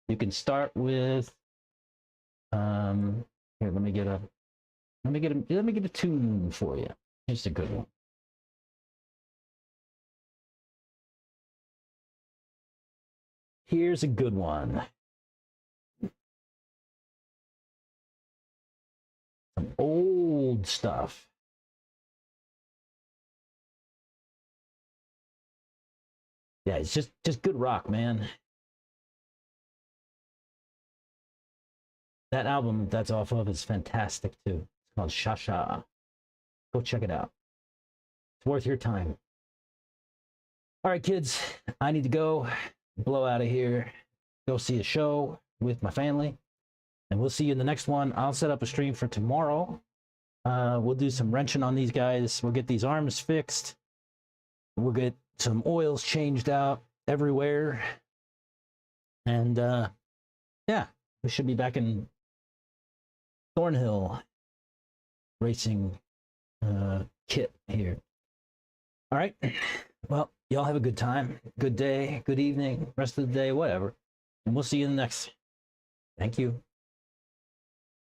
You can start with here, let me get a tune for you. Here's a good one. Here's a good one. Some old stuff. Yeah, it's just good rock, man. That album that's off of is fantastic too. It's called Sha Sha. Go check it out. It's worth your time. All right, kids, I need to go blow out of here, go see a show with my family, and we'll see you in the next one. I'll set up a stream for tomorrow. We'll do some wrenching on these guys. We'll get these arms fixed. We'll get some oils changed out everywhere. And yeah, we should be back in Thornhill racing kit here. All right. Well, y'all have a good time, good day, good evening, rest of the day, whatever. And we'll see you in the next. Thank you.